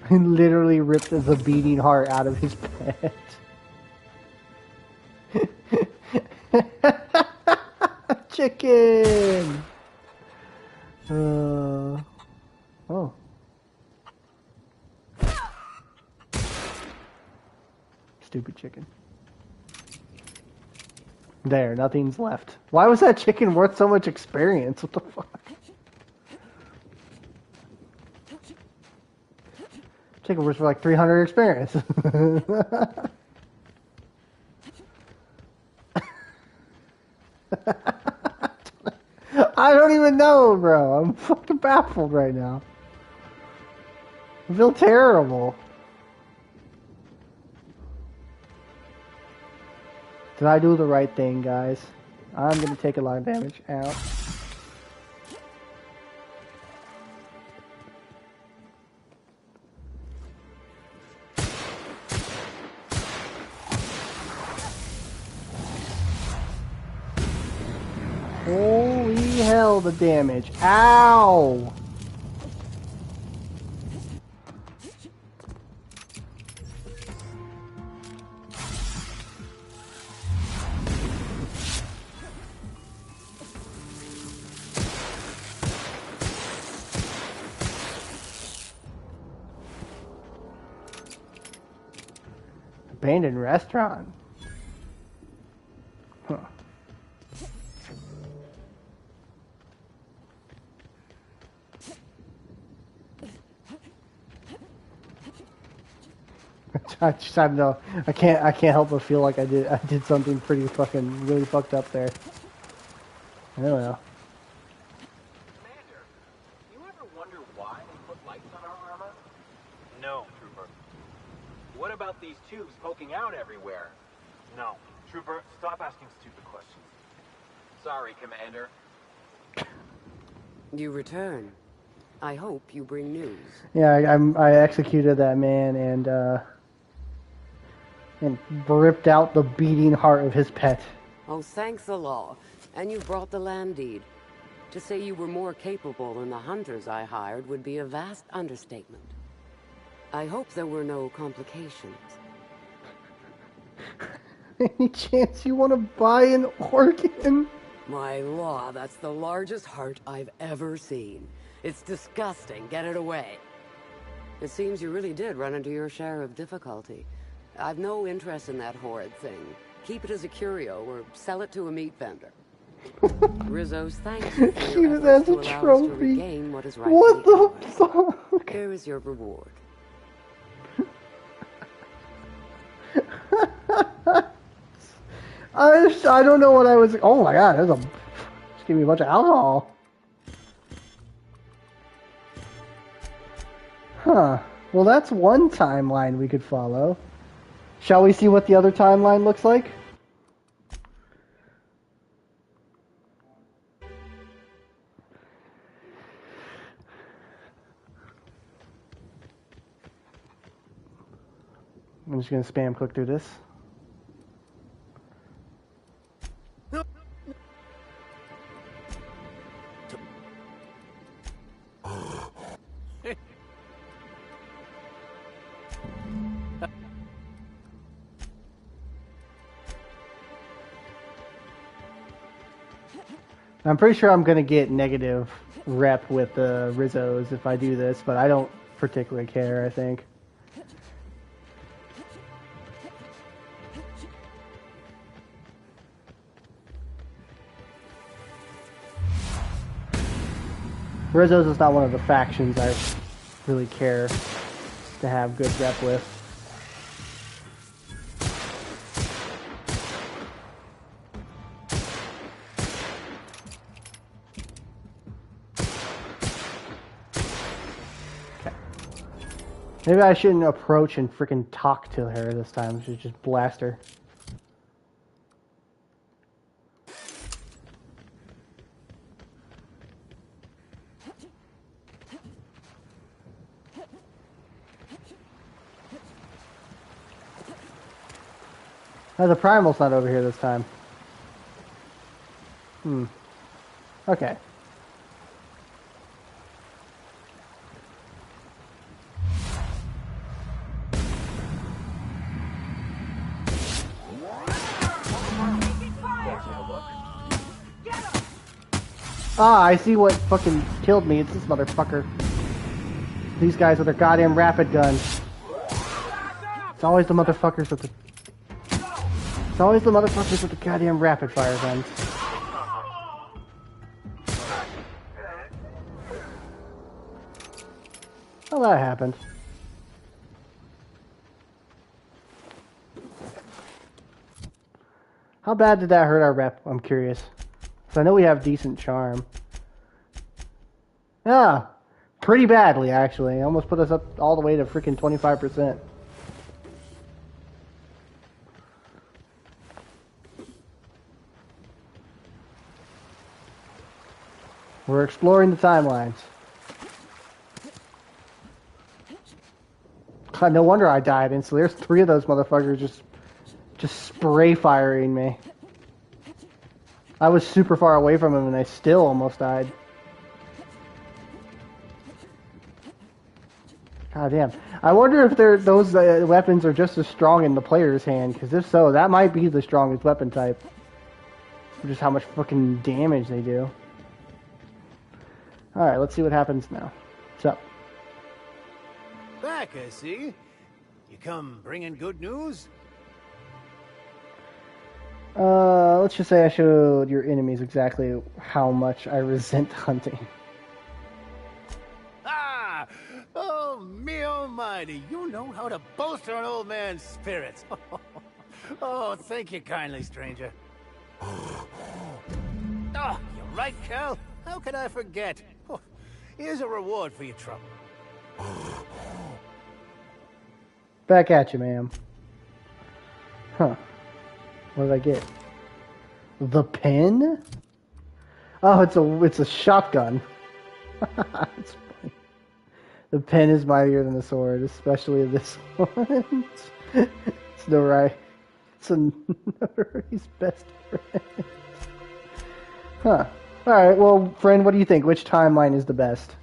I literally ripped the beating heart out of his pet. Chicken! Oh. Stupid chicken. There, nothing's left. Why was that chicken worth so much experience? What the fuck? Chicken was for like 300 experience. I don't even know, bro. I'm fucking baffled right now. I feel terrible. Did I do the right thing, guys? I'm gonna take a lot of damage out. Holy hell, the damage. Ow! Abandoned restaurant. Huh. I don't know. I can't help but feel like I did something pretty fucking really fucked up there. I don't know. Commander, you ever wonder why they put lights on our armor? No, Trooper. What about these tubes poking out everywhere? No. Trooper, stop asking stupid questions. Sorry, Commander. You return. I hope you bring news. Yeah, I executed that man and ripped out the beating heart of his pet. Oh, thanks the law. And you brought the land deed. To say you were more capable than the hunters I hired would be a vast understatement. I hope there were no complications. Any chance you want to buy an organ? My law, that's the largest heart I've ever seen. It's disgusting. Get it away. It seems you really did run into your share of difficulty. I've no interest in that horrid thing. Keep it as a curio or sell it to a meat vendor. Rizzo's thanks you for Use your it efforts as a to allow us to trophy. regain what is What rightfully the ours. fuck? Here is your reward. I don't know what I was. Oh my god, there's a. Just give me a bunch of alcohol. Huh. Well, that's one timeline we could follow. Shall we see what the other timeline looks like? I'm just going to spam click through this. I'm pretty sure I'm going to get negative rep with the Rizzos if I do this, but I don't particularly care, I think. Rizzos is not one of the factions I really care to have good rep with. Maybe I shouldn't approach and freaking talk to her this time. I should just blast her. Oh, the primal's not over here this time. Okay. Ah, I see what fucking killed me. It's this motherfucker. These guys with their goddamn rapid guns. It's always the motherfuckers with the... It's always the motherfuckers with the goddamn rapid fire guns. Well, that happened. How bad did that hurt our rep? I'm curious. So I know we have decent charm. Yeah, pretty badly actually. Almost put us up all the way to freaking 25%. We're exploring the timelines. God, no wonder I died instantly. There's 3 of those motherfuckers just spray firing me. I was super far away from him and I still almost died. God damn. I wonder if those weapons are just as strong in the player's hand, because if so, that might be the strongest weapon type. Just how much fucking damage they do. Alright, let's see what happens now. What's up? Back, I see. You come bringing good news? Let's just say I showed your enemies exactly how much I resent hunting. Ah! Oh, me almighty, you know how to bolster an old man's spirits. Oh, thank you kindly, stranger. Oh, you're right, Cal. How could I forget? Oh, here's a reward for your trouble. Back at you, ma'am. Huh. What did I get? The pen? Oh, it's a shotgun. It's funny. The pen is mightier than the sword, especially this one. It's Norai's best friend. Huh. Alright, well, friend, what do you think? Which timeline is the best?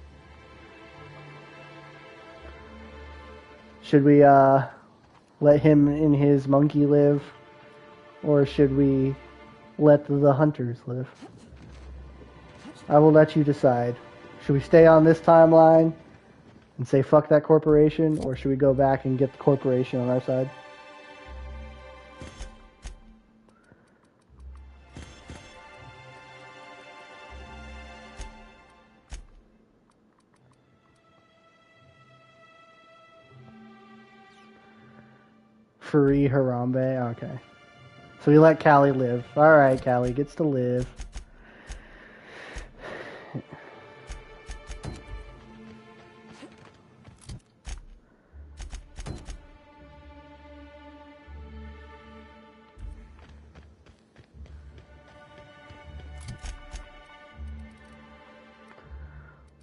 Should we, let him and his monkey live? Or should we let the hunters live? I will let you decide. Should we stay on this timeline and say fuck that corporation? Or should we go back and get the corporation on our side? Free Harambe. Okay. So we let Callie live. Alright, Callie gets to live.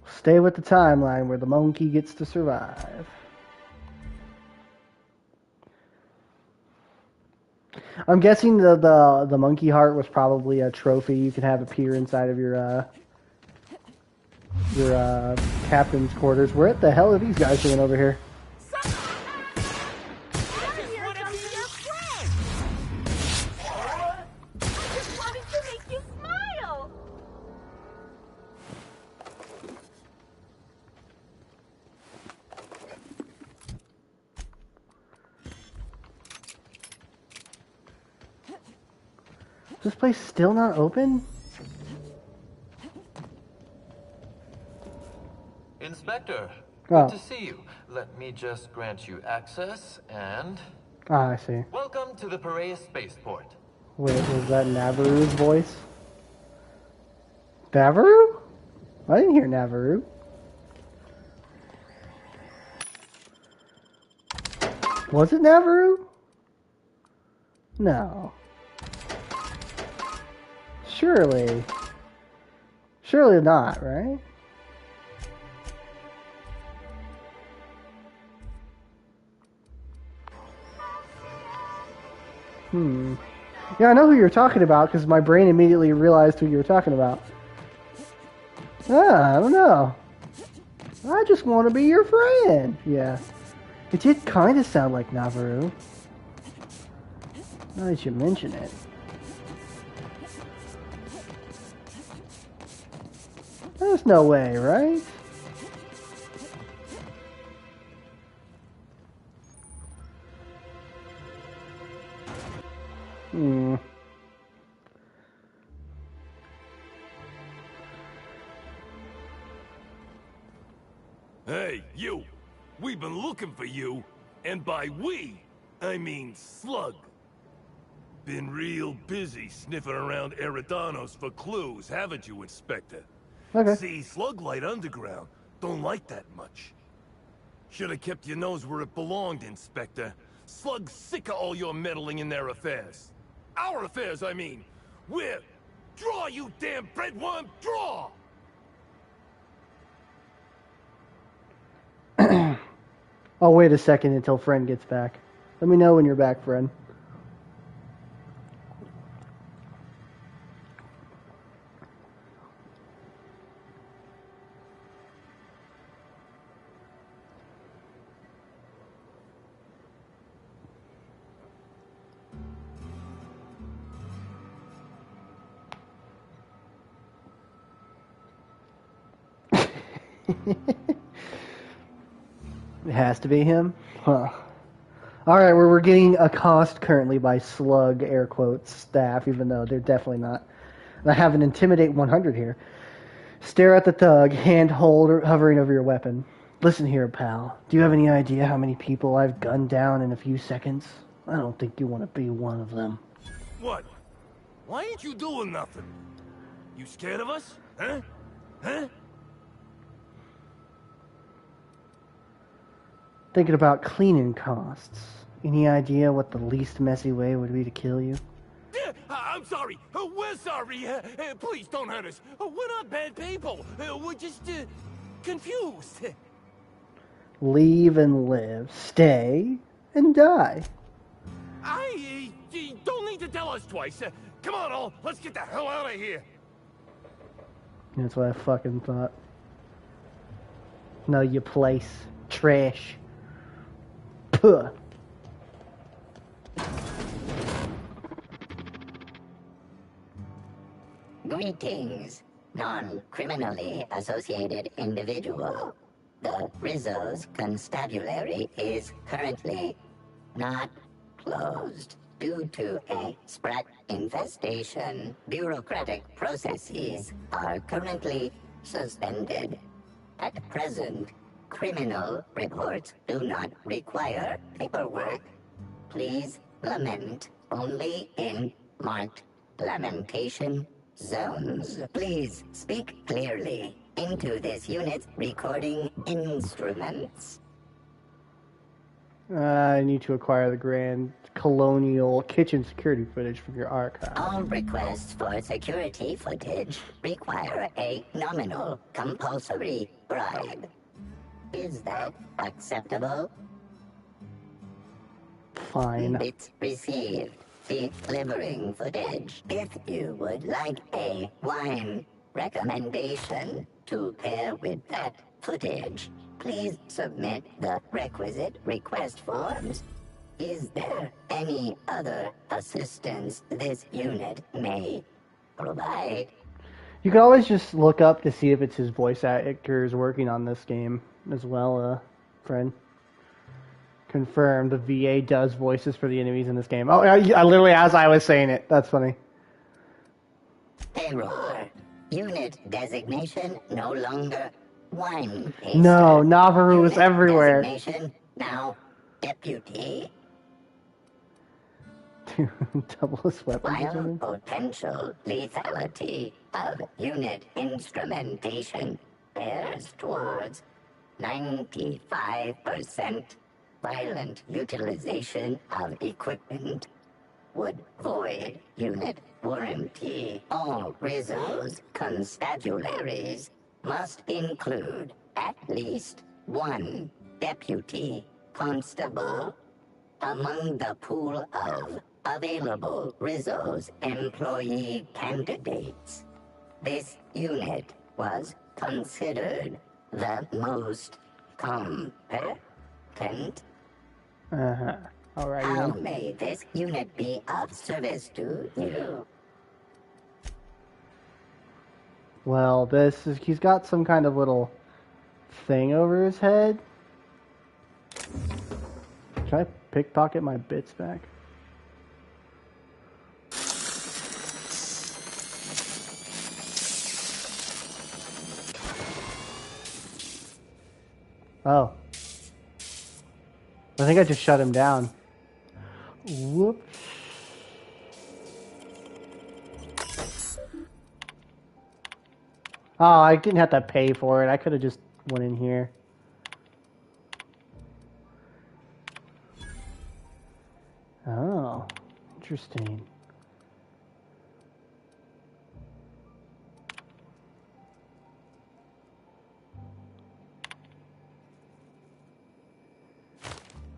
Stay with the timeline where the monkey gets to survive. I'm guessing the monkey heart was probably a trophy you could have appear inside of your captain's quarters. Where the hell are these guys doing over here? Is this place still not open? Inspector, Oh. good to see you. Let me just grant you access and... Ah, I see. Welcome to the Piraeus Spaceport. Wait, was that Navarro's voice? Navarro? I didn't hear Navarro. Was it Navarro? No. Surely. Surely not, right? Yeah, I know who you're talking about because my brain immediately realized who you were talking about. I don't know. I just want to be your friend. Yeah. It did kind of sound like Navarro. Now that you mention it. There's no way, right? Hey, you! We've been looking for you, and by we, I mean Slug. Been real busy sniffing around Eridanos for clues, haven't you, Inspector? Okay. See, Slug Light Underground don't like that much. Should have kept your nose where it belonged, Inspector. Slug's sick of all your meddling in their affairs. Our affairs, I mean. We're... Draw, you damn breadworm, draw! I'll wait a second until friend gets back. Let me know when you're back, friend. It has to be him? Huh. Alright, we're getting accosted currently by slug, air quotes, staff, even though they're definitely not. And I have an Intimidate 100 here. Stare at the thug, hand hovering over your weapon. Listen here, pal. Do you have any idea how many people I've gunned down in a few seconds? I don't think you want to be one of them. What? Why ain't you doing nothing? You scared of us? Huh? Huh? Thinking about cleaning costs. Any idea what the least messy way would be to kill you? I'm sorry. We're sorry. Please don't hurt us. We're not bad people. We're just confused. Leave and live. Stay and die. I don't need to tell us twice. Come on, all. Let's get the hell out of here. That's what I fucking thought. Know your place. Trash. Puh. Greetings, non-criminally associated individual. The Rizzo's constabulary is currently not closed due to a sprat infestation. Bureaucratic processes are currently suspended. At present, criminal reports do not require paperwork. please lament only in marked lamentation zones. Please speak clearly into this unit's recording instruments. I need to acquire the Grand Colonial kitchen security footage from your archive. All requests for security footage require a nominal compulsory bribe. Is that acceptable? Fine. Bits received. Delivering footage. If you would like a wine recommendation to pair with that footage, please submit the requisite request forms. Is there any other assistance this unit may provide? You can always just look up to see if it's his voice actors working on this game as well, friend. Confirmed, the VA does voices for the enemies in this game. Oh, I literally, as I was saying it. That's funny. Error. Unit designation no longer wine taster. No, Navarro is everywhere. Designation now deputy. Doubleless weapons. While potential lethality of unit instrumentation bears towards 95%, violent utilization of equipment would void unit warranty. All Rizzo's constabularies must include at least one deputy constable among the pool of available Rizzo's employee candidates. This unit was considered the most competent. Alright. How may this unit be of service to you? Well, he's got some kind of little thing over his head. Can I pickpocket my bits back? Oh. I think I just shut him down. Whoops. Oh, I didn't have to pay for it. I could have just went in here. Oh, interesting.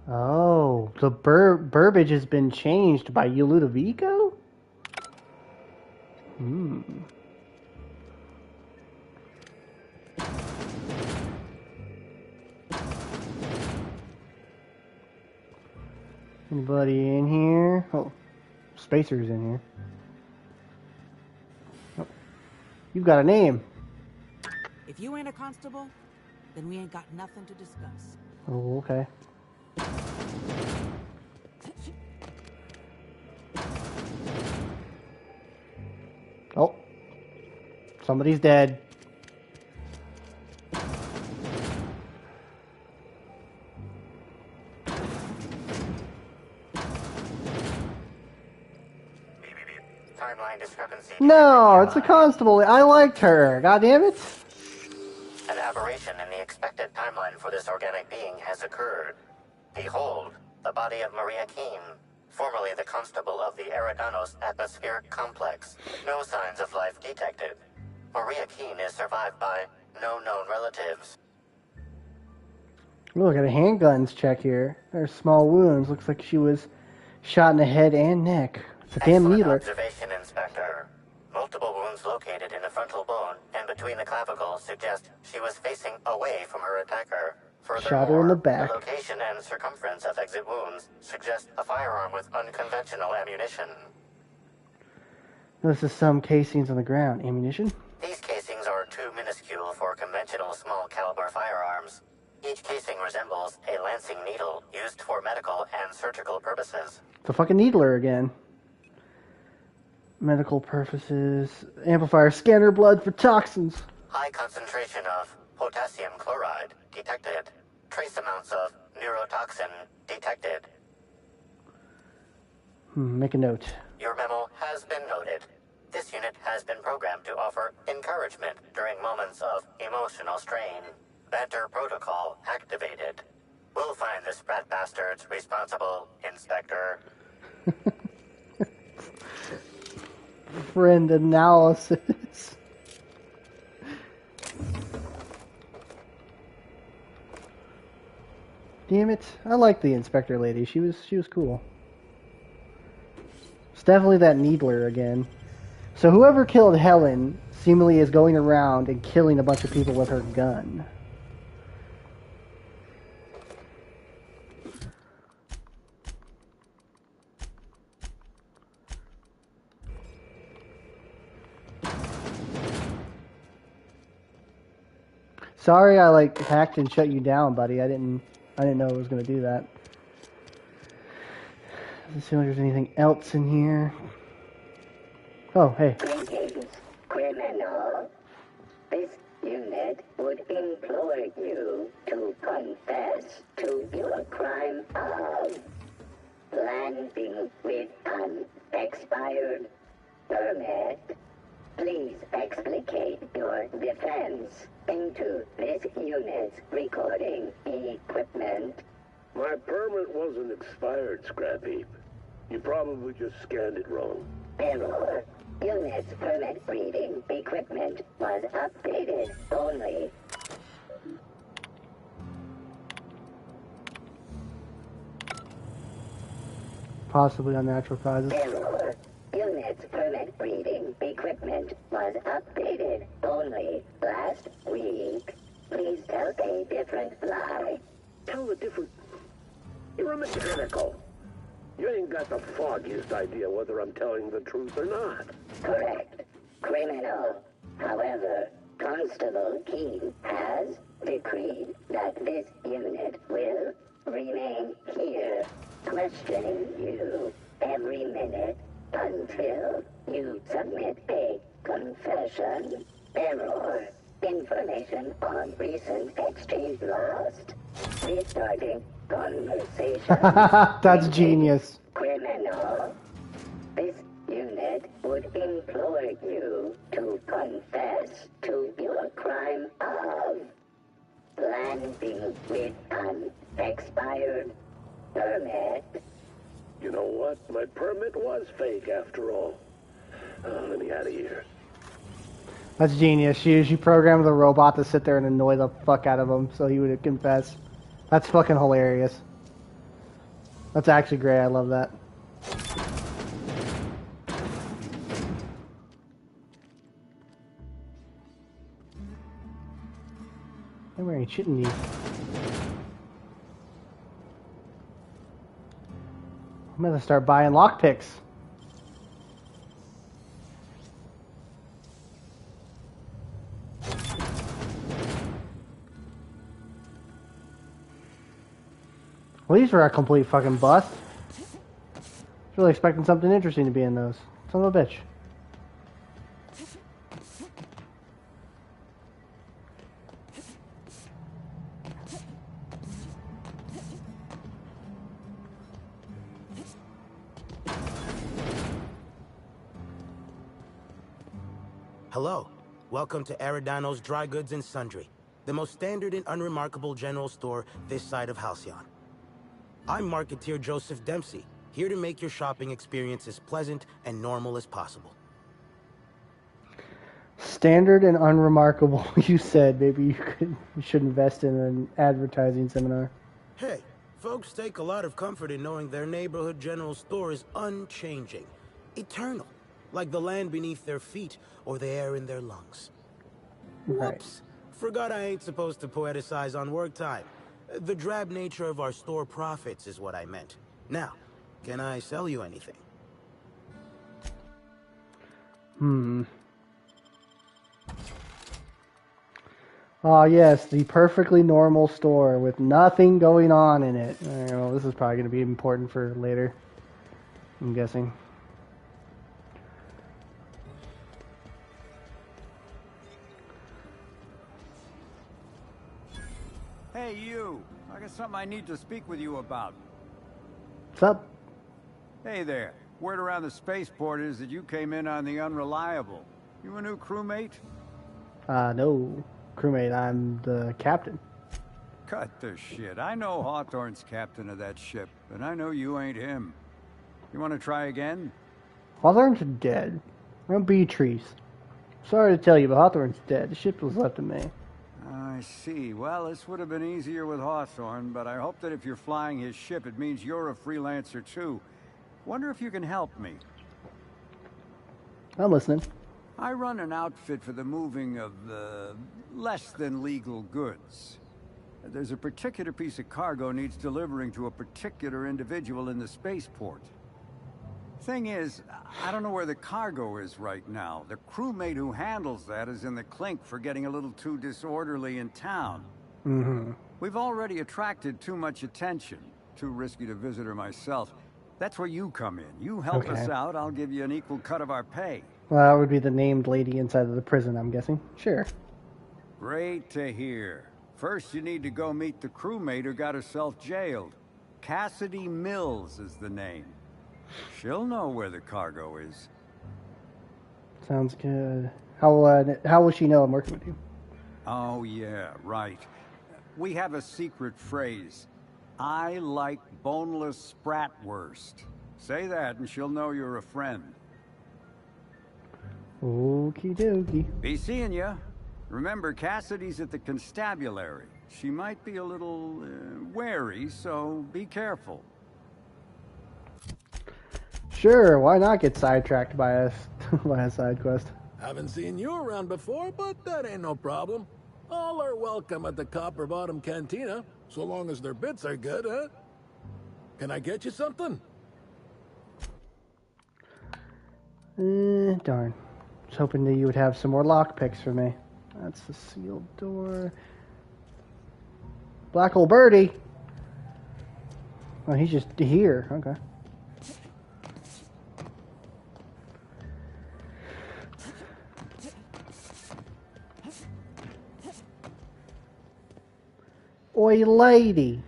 Oh, the verbiage has been changed by Ludovico? Hmm. Anybody in here? Oh, Spacer's in here. Oh, you've got a name. If you ain't a constable, then we ain't got nothing to discuss. Oh, okay. Oh, somebody's dead. Timeline discrepancy. No, it's a constable. I liked her. God damn it. An aberration in the expected timeline for this organic being has occurred. Behold, the body of Maria Keene, formerly the constable of the Eridanos Atmospheric Complex. No signs of life detected. Maria Keene is survived by no known relatives. Look at a handguns check here. There's small wounds. Looks like she was shot in the head and neck. It's a damn needler. Observation, Inspector. Multiple wounds located in the frontal bone and between the clavicles suggest she was facing away from her attacker. Shot her in the back. The location and circumference of exit wounds suggest a firearm with unconventional ammunition. This is some casings on the ground. Ammunition? These casings are too minuscule for conventional small caliber firearms. Each casing resembles a lancing needle used for medical and surgical purposes. It's a fucking needler again. Medical purposes. Amplifier. Scanner blood for toxins. High concentration of potassium chloride detected. Trace amounts of neurotoxin detected. Make a note. Your memo has been noted. This unit has been programmed to offer encouragement during moments of emotional strain. Banter protocol activated. We'll find the sprat bastards responsible, Inspector. Friend analysis. Damn it! I like the Inspector lady. She was cool. It's definitely that Needler again. So whoever killed Helen seemingly is going around and killing a bunch of people with her gun. Sorry, I like hacked and shut you down, buddy. I didn't know it was gonna do that. Let's see if there's anything else in here. Oh, hey. Greetings, criminal. This unit would implore you to confess to your crime of landing with an expired permit. Please explicate your defense into this unit's recording equipment. My permit wasn't expired, Scrappy. You probably just scanned it wrong. Error. Unit's permit reading equipment was updated only. Possibly unnatural causes. Error. Unit's permit reading equipment was updated only last week. Please tell a different lie. Tell a different... You're a mechanical. You ain't got the foggiest idea whether I'm telling the truth or not. Correct. Criminal. However, Constable King has decreed that this unit will remain here, questioning you every minute until you submit a confession. Error. Information on recent exchange lost. Restarting conversation. That's genius. Criminal. This unit would implore you to confess to your crime of landing with an expired permit. You know what? My permit was fake after all. Let me out of here. That's genius. She programmed the robot to sit there and annoy the fuck out of him so he would confess. That's fucking hilarious. That's actually great. I love that. I'm wearing shitting these. I'm gonna start buying lockpicks. Well, these were a complete fucking bust. I was really expecting something interesting to be in those. Son of a bitch. Hello. Welcome to Aridano's Dry Goods and Sundry, the most standard and unremarkable general store this side of Halcyon. I'm Marketeer Joseph Dempsey, here to make your shopping experience as pleasant and normal as possible. Standard and unremarkable, you said. Maybe you should invest in an advertising seminar. Hey, folks take a lot of comfort in knowing their neighborhood general store is unchanging, eternal, like the land beneath their feet or the air in their lungs. Whoops. Forgot I ain't supposed to poeticize on work time. The drab nature of our store profits is what I meant. Now, can I sell you anything? Oh yes, the perfectly normal store with nothing going on in it. I don't know, this is probably going to be important for later, I'm guessing. Hey, you. I got something I need to speak with you about. What's up? Hey there. Word around the spaceport is that you came in on the Unreliable. You a new crewmate? No. Crewmate, I'm the captain. Cut the shit. I know Hawthorne's captain of that ship, and I know you ain't him. You want to try again? Hawthorne's dead. I'm Beatrice. Sorry to tell you, but Hawthorne's dead. The ship was left to me. I see. Well, this would have been easier with Hawthorne, but I hope that if you're flying his ship, it means you're a freelancer too. Wonder if you can help me. I'm listening. I run an outfit for the moving of less than legal goods. There's a particular piece of cargo needs delivering to a particular individual in the spaceport. Thing is, I don't know where the cargo is right now. The crewmate who handles that is in the clink for getting a little too disorderly in town. Mm-hmm. We've already attracted too much attention. Too risky to visit her myself. That's where you come in. You help us out, I'll give you an equal cut of our pay. Well, that would be the named lady inside of the prison, I'm guessing. Sure. Great to hear. First, you need to go meet the crewmate who got herself jailed. Cassidy Mills is the name. She'll know where the cargo is. Sounds good. How will she know I'm working with you? Oh, yeah, right. We have a secret phrase. I like boneless spratwurst. Say that and she'll know you're a friend. Okie dokie. Be seeing ya. Remember, Cassidy's at the constabulary. She might be a little wary, so be careful. Sure, why not get sidetracked by a side quest? Haven't seen you around before, but that ain't no problem. All are welcome at the Copper Bottom Cantina, so long as their bits are good, huh? Can I get you something? Darn. I was hoping that you would have some more lockpicks for me. That's the sealed door. Black Hole Birdie! Oh, he's just here. Okay. Oi, lady.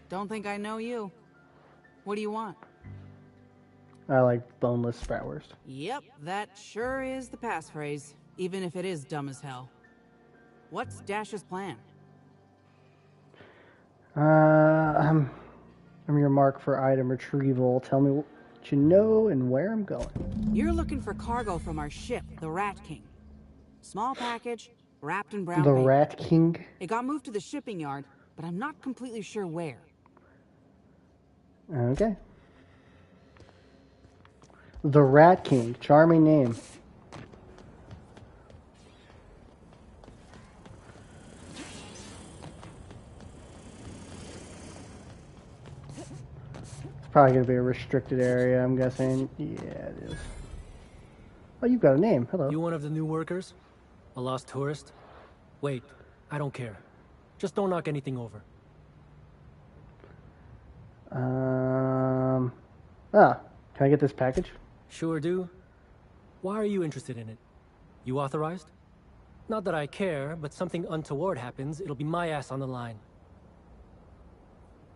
Don't think I know you. What do you want? I like boneless spratwurst. Yep, that sure is the passphrase, even if it is dumb as hell. What's Dash's plan? I'm your mark for item retrieval. Tell me what you know and where I'm going. You're looking for cargo from our ship, the Rat King. Small package, wrapped in brown The paper. Rat King? It got moved to the shipping yard, but I'm not completely sure where. Okay. The Rat King. Charming name. It's probably going to be a restricted area, I'm guessing. Yeah, it is. Oh, you've got a name. Hello. You one of the new workers? A lost tourist? Wait, I don't care. Just don't knock anything over. Can I get this package? Sure do. Why are you interested in it? You authorized? Not that I care, but something untoward happens, it'll be my ass on the line.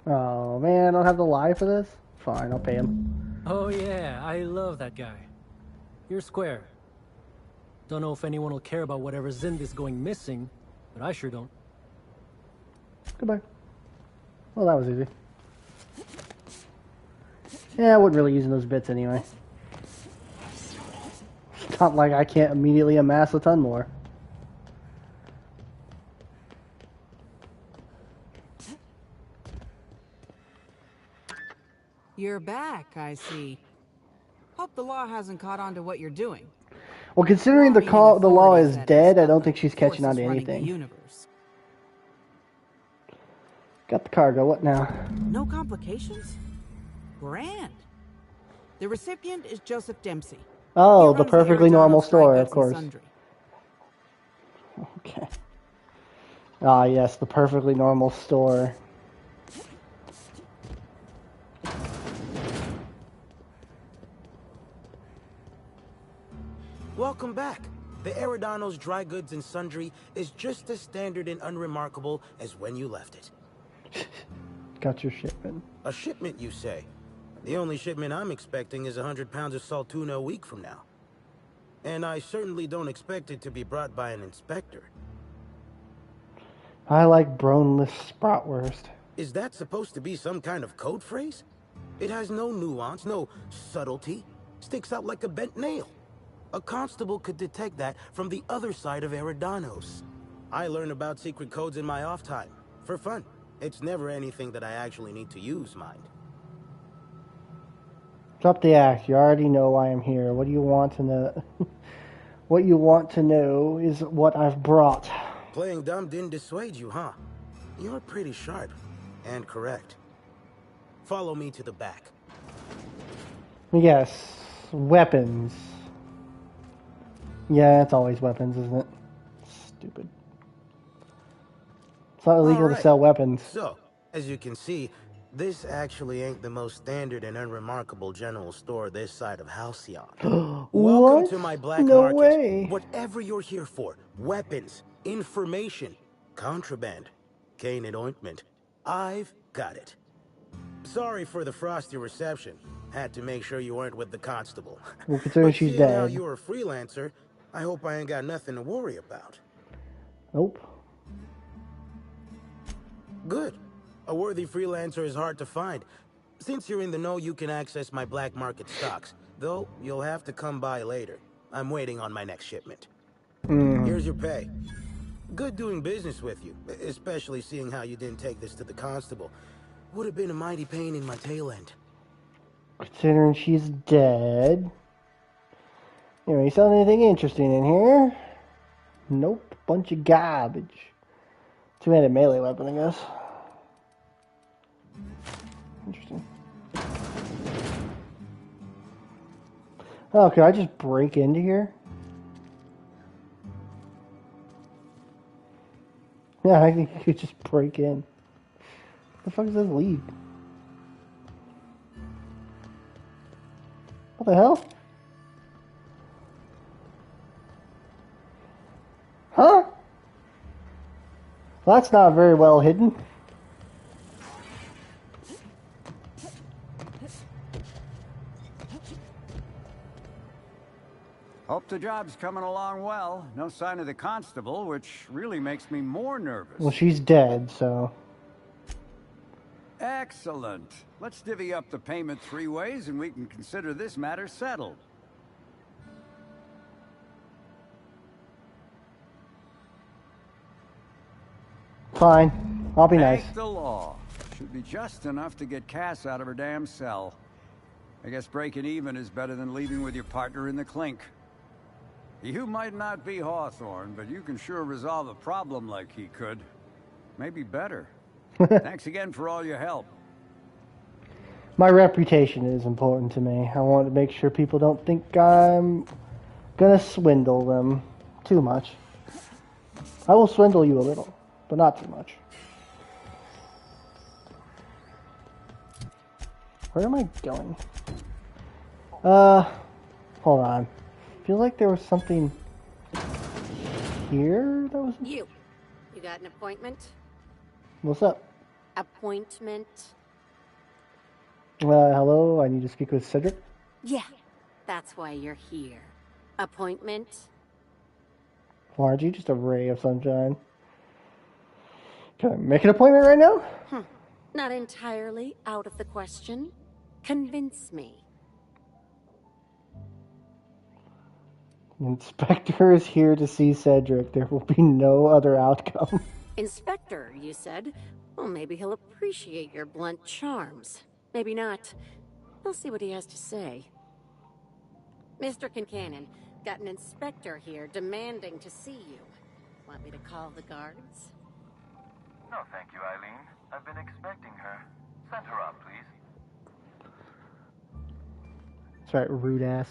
Oh, man, I don't have to lie for this? Fine, I'll pay him. Oh yeah, I love that guy. You're square. Don't know if anyone will care about whatever Zind is going missing, but I sure don't. Goodbye. Well, that was easy. Yeah, I wasn't really using those bits anyway. It's not like I can't immediately amass a ton more. You're back, I see. Hope the law hasn't caught on to what you're doing. Well, considering the law is dead, I don't think she's catching on to anything. Universe. Got the cargo, what now? No complications? Grand. The recipient is Joseph Dempsey. Oh, the perfectly normal store, of course. Okay. Ah, yes, the perfectly normal store. Welcome back. The Eridano's Dry Goods and Sundry is just as standard and unremarkable as when you left it. Got your shipment. A shipment, you say? The only shipment I'm expecting is 100 pounds of salt tuna a week from now. And I certainly don't expect it to be brought by an inspector. I like boneless bratwurst. Is that supposed to be some kind of code phrase? It has no nuance, no subtlety. Sticks out like a bent nail. A constable could detect that from the other side of Eridanos. I learn about secret codes in my off time. For fun. It's never anything that I actually need to use, mind. Drop the axe. You already know why I'm here. What do you want to know? What you want to know is what I've brought. Playing dumb didn't dissuade you, huh? You're pretty sharp. And correct. Follow me to the back. Yes. Weapons. Yeah, it's always weapons, isn't it? Stupid. It's not illegal to sell weapons. So, as you can see, this actually ain't the most standard and unremarkable general store this side of Halcyon. Welcome to my black market. Way. Whatever you're here for, weapons, information, contraband, cane and ointment, I've got it. Sorry for the frosty reception. Had to make sure you weren't with the constable. Well, considering she's seeing how dead. you're a freelancer, I hope I ain't got nothing to worry about. Nope. Good. A worthy freelancer is hard to find. Since you're in the know, you can access my black market stocks. Though, you'll have to come by later. I'm waiting on my next shipment. Here's your pay. Good doing business with you, especially seeing how you didn't take this to the constable. Would have been a mighty pain in my tail end. Considering she's dead. Anyway, you selling anything interesting in here? Nope. Bunch of garbage. Two-handed melee weapon, I guess. Interesting. Oh, could I just break into here? Yeah, I think you could just break in. The fuck is this lead? What the hell? Huh? Well, that's not very well hidden. Hope the job's coming along well. No sign of the constable, which really makes me more nervous. Well, she's dead, so... Excellent. Let's divvy up the payment 3 ways and we can consider this matter settled. Fine. I'll be nice. Thank the law. Should be just enough to get Cass out of her damn cell. I guess breaking even is better than leaving with your partner in the clink. You might not be Hawthorne, but you can sure resolve a problem like he could. Maybe better. Thanks again for all your help. My reputation is important to me. I want to make sure people don't think I'm gonna swindle them too much. I will swindle you a little, but not too much. Where am I going? Hold on. I feel like there was something here that was... You got an appointment? What's up? Appointment? Hello, I need to speak with Cedric. Yeah, that's why you're here. Appointment? Why aren't you just a ray of sunshine? Can I make an appointment right now? Not entirely out of the question. Convince me. Inspector is here to see Cedric. There will be no other outcome. Inspector, you said? Well, maybe he'll appreciate your blunt charms. Maybe not. We'll see what he has to say. Mr. Kincannon, got an inspector here demanding to see you. Want me to call the guards? No, thank you, Eileen. I've been expecting her. Send her up, please. That's right, rude ass.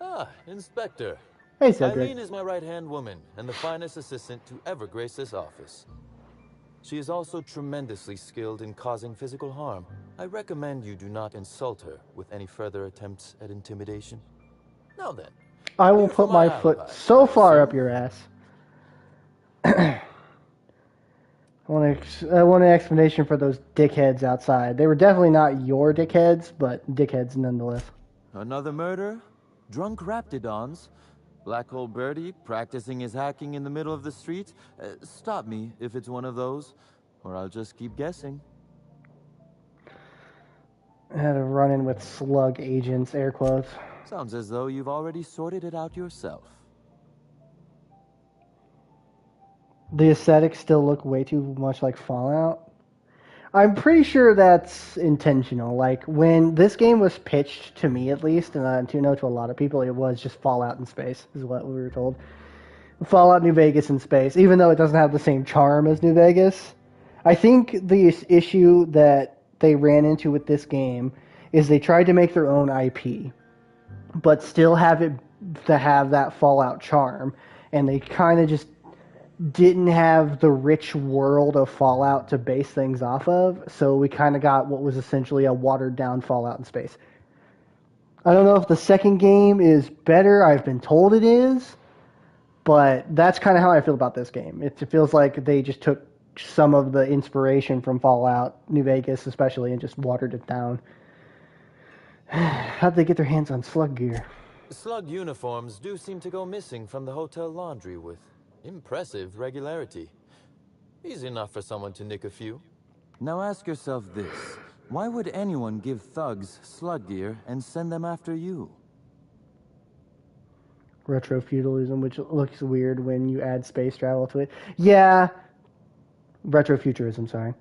Ah, Inspector. Hey, Cedric. Eileen is my right-hand woman and the finest assistant to ever grace this office. She is also tremendously skilled in causing physical harm. I recommend you do not insult her with any further attempts at intimidation. Now then. I will put my foot so far up your ass. I want an explanation for those dickheads outside. They were definitely not your dickheads, but dickheads nonetheless. Another murder? Drunk Raptidons? Black Hole Birdie practicing his hacking in the middle of the street? Stop me if it's one of those, or I'll just keep guessing. I had a run-in with slug agents, air quotes. Sounds as though you've already sorted it out yourself. The aesthetics still look way too much like Fallout. I'm pretty sure that's intentional. Like, when this game was pitched to me, at least, and to a lot of people, it was just Fallout in space, is what we were told. Fallout New Vegas in space, even though it doesn't have the same charm as New Vegas. I think the issue that they ran into with this game is they tried to make their own IP, but still have it to have that Fallout charm, and they kind of just didn't have the rich world of Fallout to base things off of, so we kind of got what was essentially a watered-down Fallout in space. I don't know if the second game is better. I've been told it is, but that's kind of how I feel about this game. It feels like they just took some of the inspiration from Fallout New Vegas, especially, and just watered it down. How'd they get their hands on slug gear? Slug uniforms do seem to go missing from the hotel laundry with impressive regularity. Easy enough for someone to nick a few. Now ask yourself this. Why would anyone give thugs slug gear and send them after you? Retro feudalism, which looks weird when you add space travel to it. Yeah. Retrofuturism, sorry.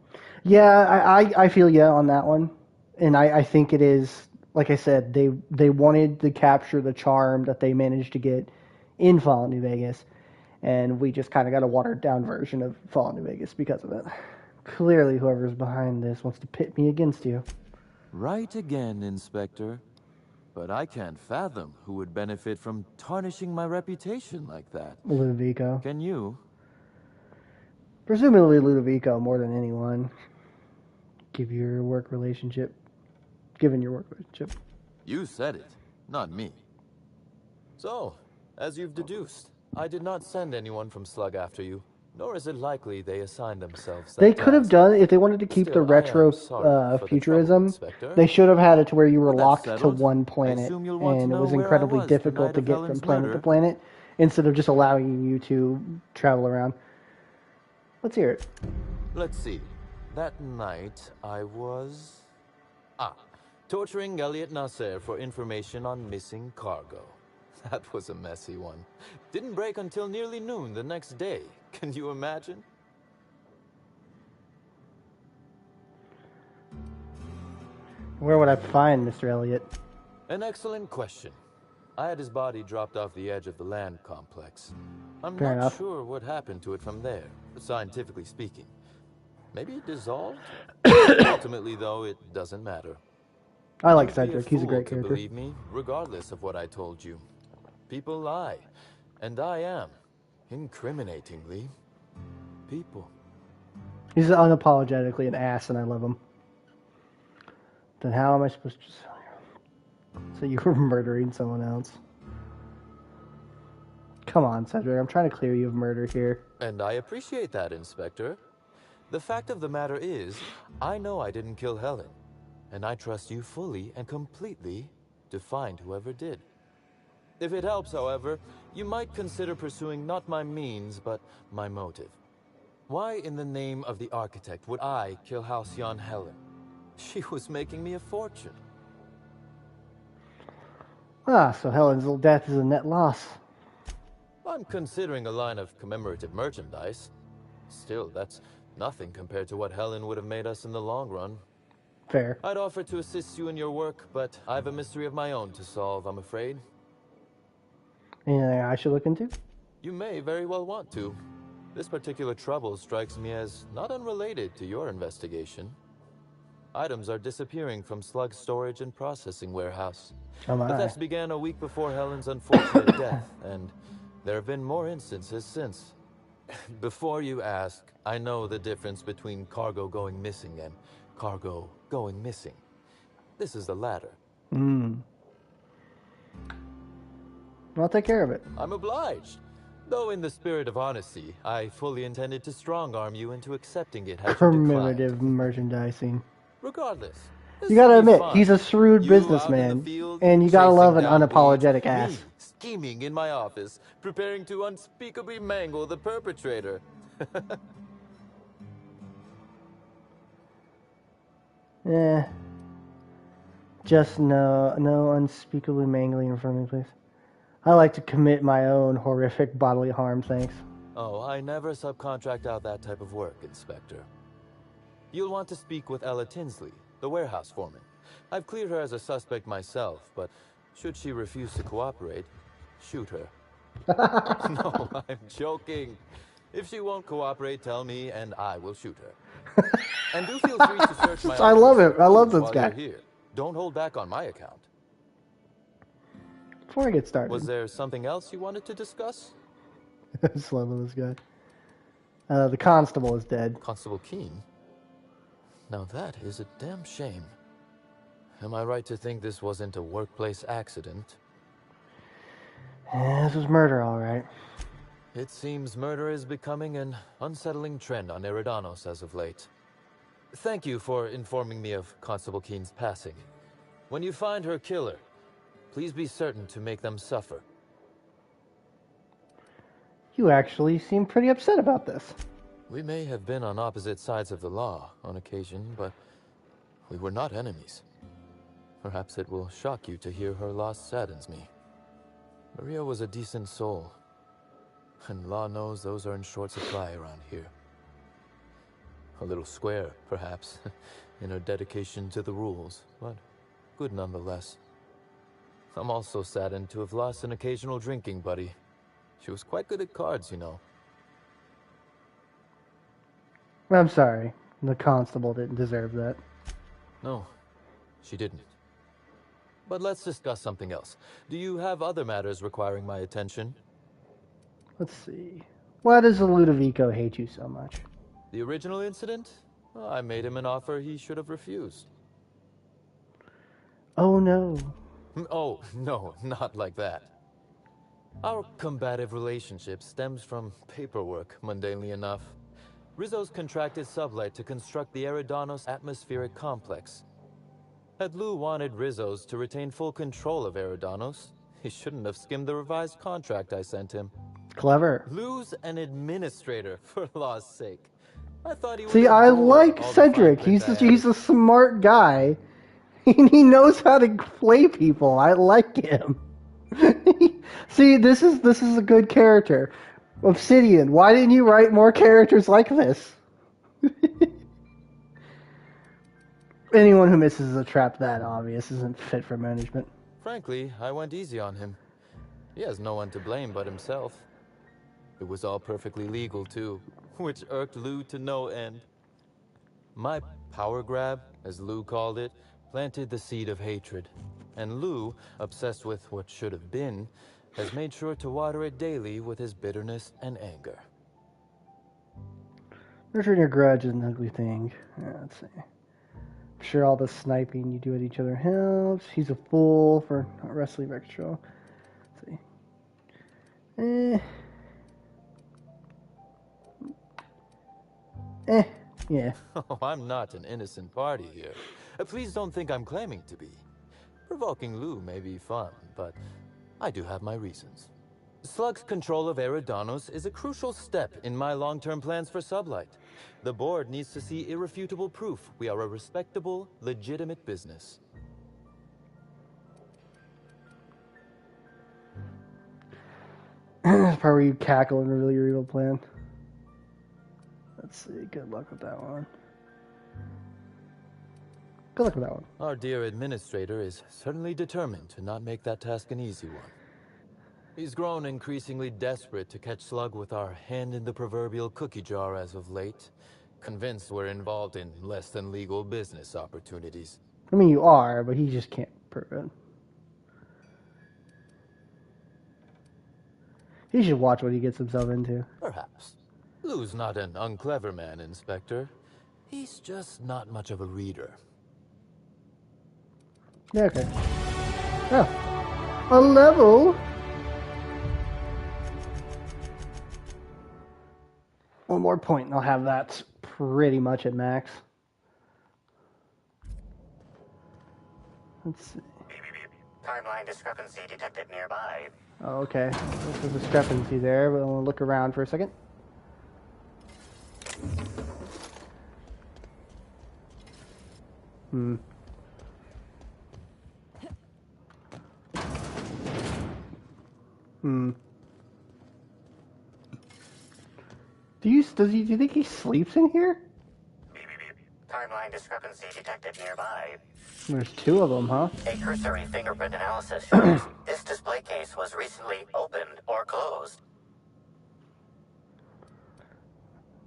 Yeah, I feel yeah on that one. And I think it is, like I said, they wanted to capture the charm that they managed to get in Fallout New Vegas. And we just kind of got a watered-down version of Fallout New Vegas because of it. Clearly, whoever's behind this wants to pit me against you. Right again, Inspector. But I can't fathom who would benefit from tarnishing my reputation like that. Ludovico. Can you? Presumably Ludovico more than anyone. Given your work relationship. You said it, not me. So, as you've deduced, I did not send anyone from Slug after you, nor is it likely they assigned themselves that They could have task. done, if they wanted to keep Still, the retro futurism, they should have had it to where you were locked to one planet, and it was incredibly difficult to get from planet to planet, instead of just allowing you to travel around. Let's hear it. Let's see. That night, I was... torturing Elliot Nasser for information on missing cargo. That was a messy one. Didn't break until nearly noon the next day. Can you imagine? Where would I find Mr. Elliot? An excellent question. I had his body dropped off the edge of the land complex. I'm Fair not enough. sure what happened to it from there, scientifically speaking. Maybe it dissolved? Ultimately, though, it doesn't matter. I like You'd be Cedric. He's a great fool to character. Believe me, regardless of what I told you. People lie. And I am, incriminatingly, people. He's unapologetically an ass, and I love him. Then how am I supposed to sell you? So you were murdering someone else. Come on, Cedric. I'm trying to clear you of murder here. And I appreciate that, Inspector. The fact of the matter is, I know I didn't kill Helen. And I trust you fully and completely to find whoever did. If it helps, however, you might consider pursuing not my means, but my motive. Why in the name of the architect would I kill Halcyon Helen? She was making me a fortune. So Helen's death is a net loss. I'm considering a line of commemorative merchandise. Still, that's nothing compared to what Helen would have made us in the long run. Fair. I'd offer to assist you in your work, but I have a mystery of my own to solve, I'm afraid. Anything I should look into? You may very well want to. This particular trouble strikes me as not unrelated to your investigation. Items are disappearing from Slug's storage and processing warehouse. Oh my. The thefts began a week before Helen's unfortunate death, and there have been more instances since. Before you ask, I know the difference between cargo going missing and cargo going missing. This is the latter. I'll take care of it. I'm obliged. Though in the spirit of honesty, I fully intended to strong-arm you into accepting it had you declined. Primitive merchandising. Regardless, You gotta be admit, fun. he's a shrewd You out in the businessman, field, and you gotta love an chasing down unapologetic leads, ass. me scheming in my office, preparing to unspeakably mangle the perpetrator. Eh. Just no unspeakably mangling in front of me, please. I like to commit my own horrific bodily harm, thanks. Oh, I never subcontract out that type of work, Inspector. You'll want to speak with Ella Tinsley, the warehouse foreman. I've cleared her as a suspect myself, but should she refuse to cooperate, shoot her. No, I'm joking. If she won't cooperate, tell me, and I will shoot her. And do feel free to search my office. I love it. I love this while guy. You're here. Don't hold back on my account. Before I get started. Was there something else you wanted to discuss? I just love this guy. The constable is dead. Constable Keene? Now that is a damn shame. Am I right to think this wasn't a workplace accident? Yeah, this was murder, all right. It seems murder is becoming an unsettling trend on Eridanos as of late. Thank you for informing me of Constable Keene's passing. When you find her killer, please be certain to make them suffer. You actually seem pretty upset about this. We may have been on opposite sides of the law on occasion, but we were not enemies. Perhaps it will shock you to hear her loss saddens me. Maria was a decent soul, and law knows those are in short supply around here. A little square, perhaps, in her dedication to the rules, but good nonetheless. I'm also saddened to have lost an occasional drinking buddy. She was quite good at cards, you know. I'm sorry. The constable didn't deserve that. No, she didn't. But let's discuss something else. Do you have other matters requiring my attention? Let's see. Why does Ludovico hate you so much? The original incident? Well, I made him an offer he should have refused. Oh no. Oh, no, not like that. Our combative relationship stems from paperwork, mundanely enough. Rizzo's contracted Sublight to construct the Eridanos atmospheric complex. Had Lou wanted Rizzo's to retain full control of Eridanos, he shouldn't have skimmed the revised contract I sent him. Clever. Lou's an administrator, for law's sake. I thought he would. See, I like Cedric. He's a smart guy. He knows how to play people. I like him. See, this is a good character. Obsidian, why didn't you write more characters like this? Anyone who misses a trap that obvious isn't fit for management. Frankly, I went easy on him. He has no one to blame but himself. It was all perfectly legal, too, which irked Lou to no end. My power grab, as Lou called it, planted the seed of hatred. And Lou, obsessed with what should have been, has made sure to water it daily with his bitterness and anger. Nurturing your grudge is an ugly thing. Let's see. I'm sure all the sniping you do at each other helps. He's a fool for not wrestling extra. Let's see. Yeah. Oh, I'm not an innocent party here. Please don't think I'm claiming to be. Provoking Lou may be fun, but I do have my reasons. Slug's control of Eridanos is a crucial step in my long-term plans for Sublight. The board needs to see irrefutable proof we are a respectable, legitimate business. That's part where you cackle and reveal your evil plan. Let's see. Good luck with that one. Good luck with that one. Our dear administrator is certainly determined to not make that task an easy one. He's grown increasingly desperate to catch Slug with our hand in the proverbial cookie jar as of late, convinced we're involved in less than legal business opportunities. I mean, you are, but he just can't prove it. He should watch what he gets himself into. Perhaps. Lou's not an unclever man, Inspector. He's just not much of a reader. Yeah, okay. Oh. A level? One more point and I'll have that pretty much at max. Let's see. Timeline discrepancy detected nearby. Oh, okay. There's a discrepancy there, but I'll look around for a second. Hmm. Hmm. Do you think he sleeps in here? Timeline discrepancy detected nearby. There's two of them, huh? A cursory fingerprint analysis shows this display case was recently opened or closed.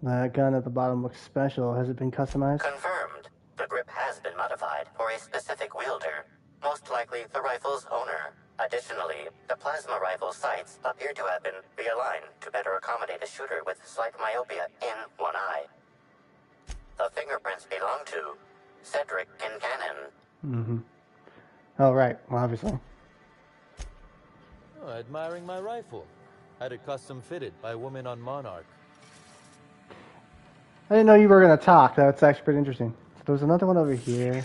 That gun at the bottom looks special. Has it been customized? Confirmed. The grip has been modified for a specific wielder, most likely the rifle's owner. Additionally, the plasma rifle sights appear to have been realigned to better accommodate a shooter with slight myopia in one eye. The fingerprints belong to Cedric Kincannon. Mm-hmm. Oh, right. Well, obviously. Oh, admiring my rifle. Had it custom fitted by a woman on Monarch. I didn't know you were going to talk. That's actually pretty interesting. So there's another one over here.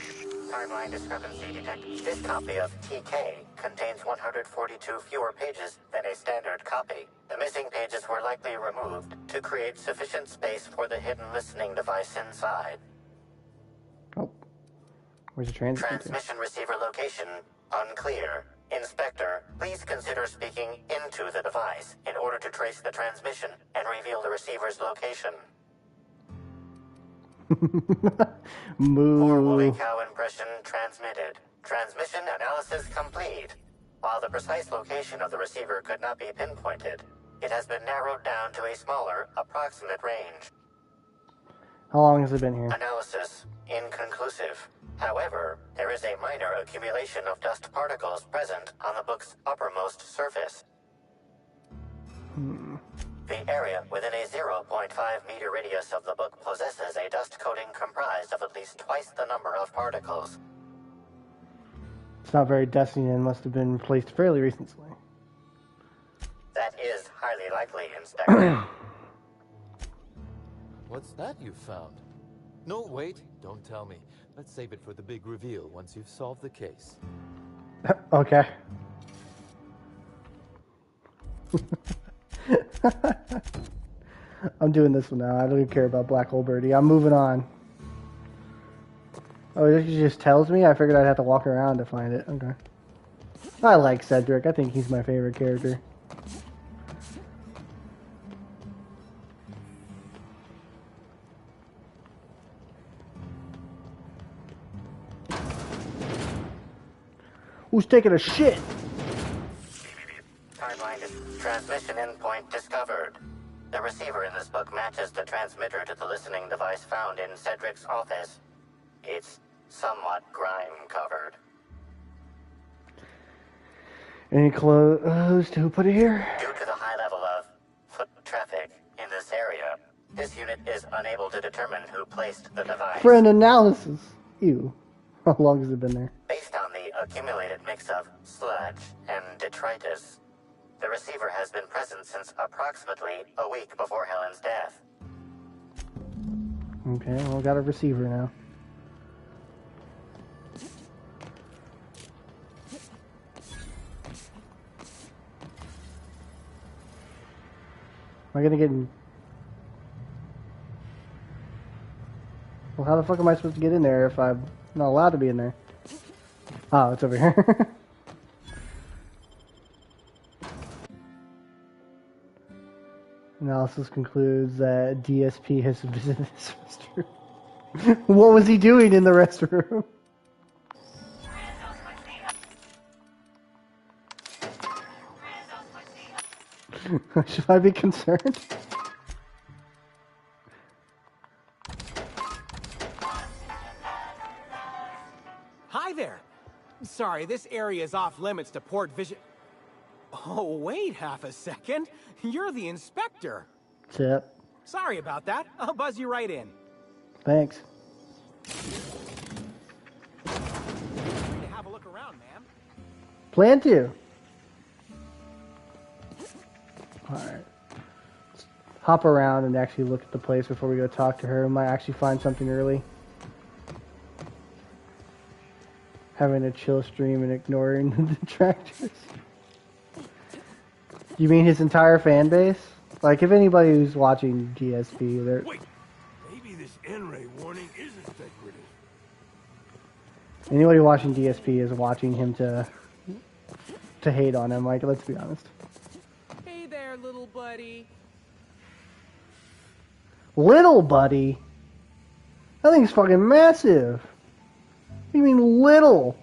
Timeline discrepancy detected. This copy of TK contains 142 fewer pages than a standard copy. The missing pages were likely removed to create sufficient space for the hidden listening device inside. Oh. Where's the transmission? Transmission receiver location unclear. Inspector, please consider speaking into the device in order to trace the transmission and reveal the receiver's location. Moo. Poor woolly cow impression transmitted. Transmission analysis complete. While the precise location of the receiver could not be pinpointed, it has been narrowed down to a smaller, approximate range. How long has it been here? Analysis inconclusive. However, there is a minor accumulation of dust particles present on the book's uppermost surface. The area within a 0.5 meter radius of the book possesses a dust coating comprised of at least twice the number of particles. It's not very dusty and must have been replaced fairly recently. That is highly likely, Inspector. What's that you found? No, wait, don't tell me. Let's save it for the big reveal once you've solved the case. Okay. I'm doing this one now. I don't even care about Black Hole Birdie. I'm moving on. Oh, this just tells me? I figured I'd have to walk around to find it. Okay. I like Cedric. I think he's my favorite character. Who's taking a shit? Timeline is transmission endpoint discovered. The receiver in this book matches the transmitter to the listening device found in Cedric's office. It's somewhat grime-covered. Any clues to who put it here? Due to the high level of foot traffic in this area, this unit is unable to determine who placed the device. Friend analysis. Ew. How long has it been there? Based on the accumulated mix of sludge and detritus, the receiver has been present since approximately a week before Helen's death. Okay, well, I got a receiver now. Am I gonna get in? Well, how the fuck am I supposed to get in there if I'm not allowed to be in there? Oh, it's over here. Analysis concludes that DSP has visited this restroom. What was he doing in the restroom? Should I be concerned? Hi there. Sorry, this area is off limits to port vision. Oh, wait half a second. You're the inspector. Tip. Sorry about that. I'll buzz you right in. Thanks. Feel free to have a look around, ma'am. Plan to. Alright. hop around and actually look at the place before we go talk to her. We might actually find something early. Having a chill stream and ignoring the detractors. You mean his entire fan base? Like, if anybody who's watching DSP, they're... Wait, maybe this N-ray warning isn't decorative. Anybody watching DSP is watching him to hate on him, like, let's be honest. Hey there, little buddy. Little buddy? That thing's fucking massive. What do you mean little?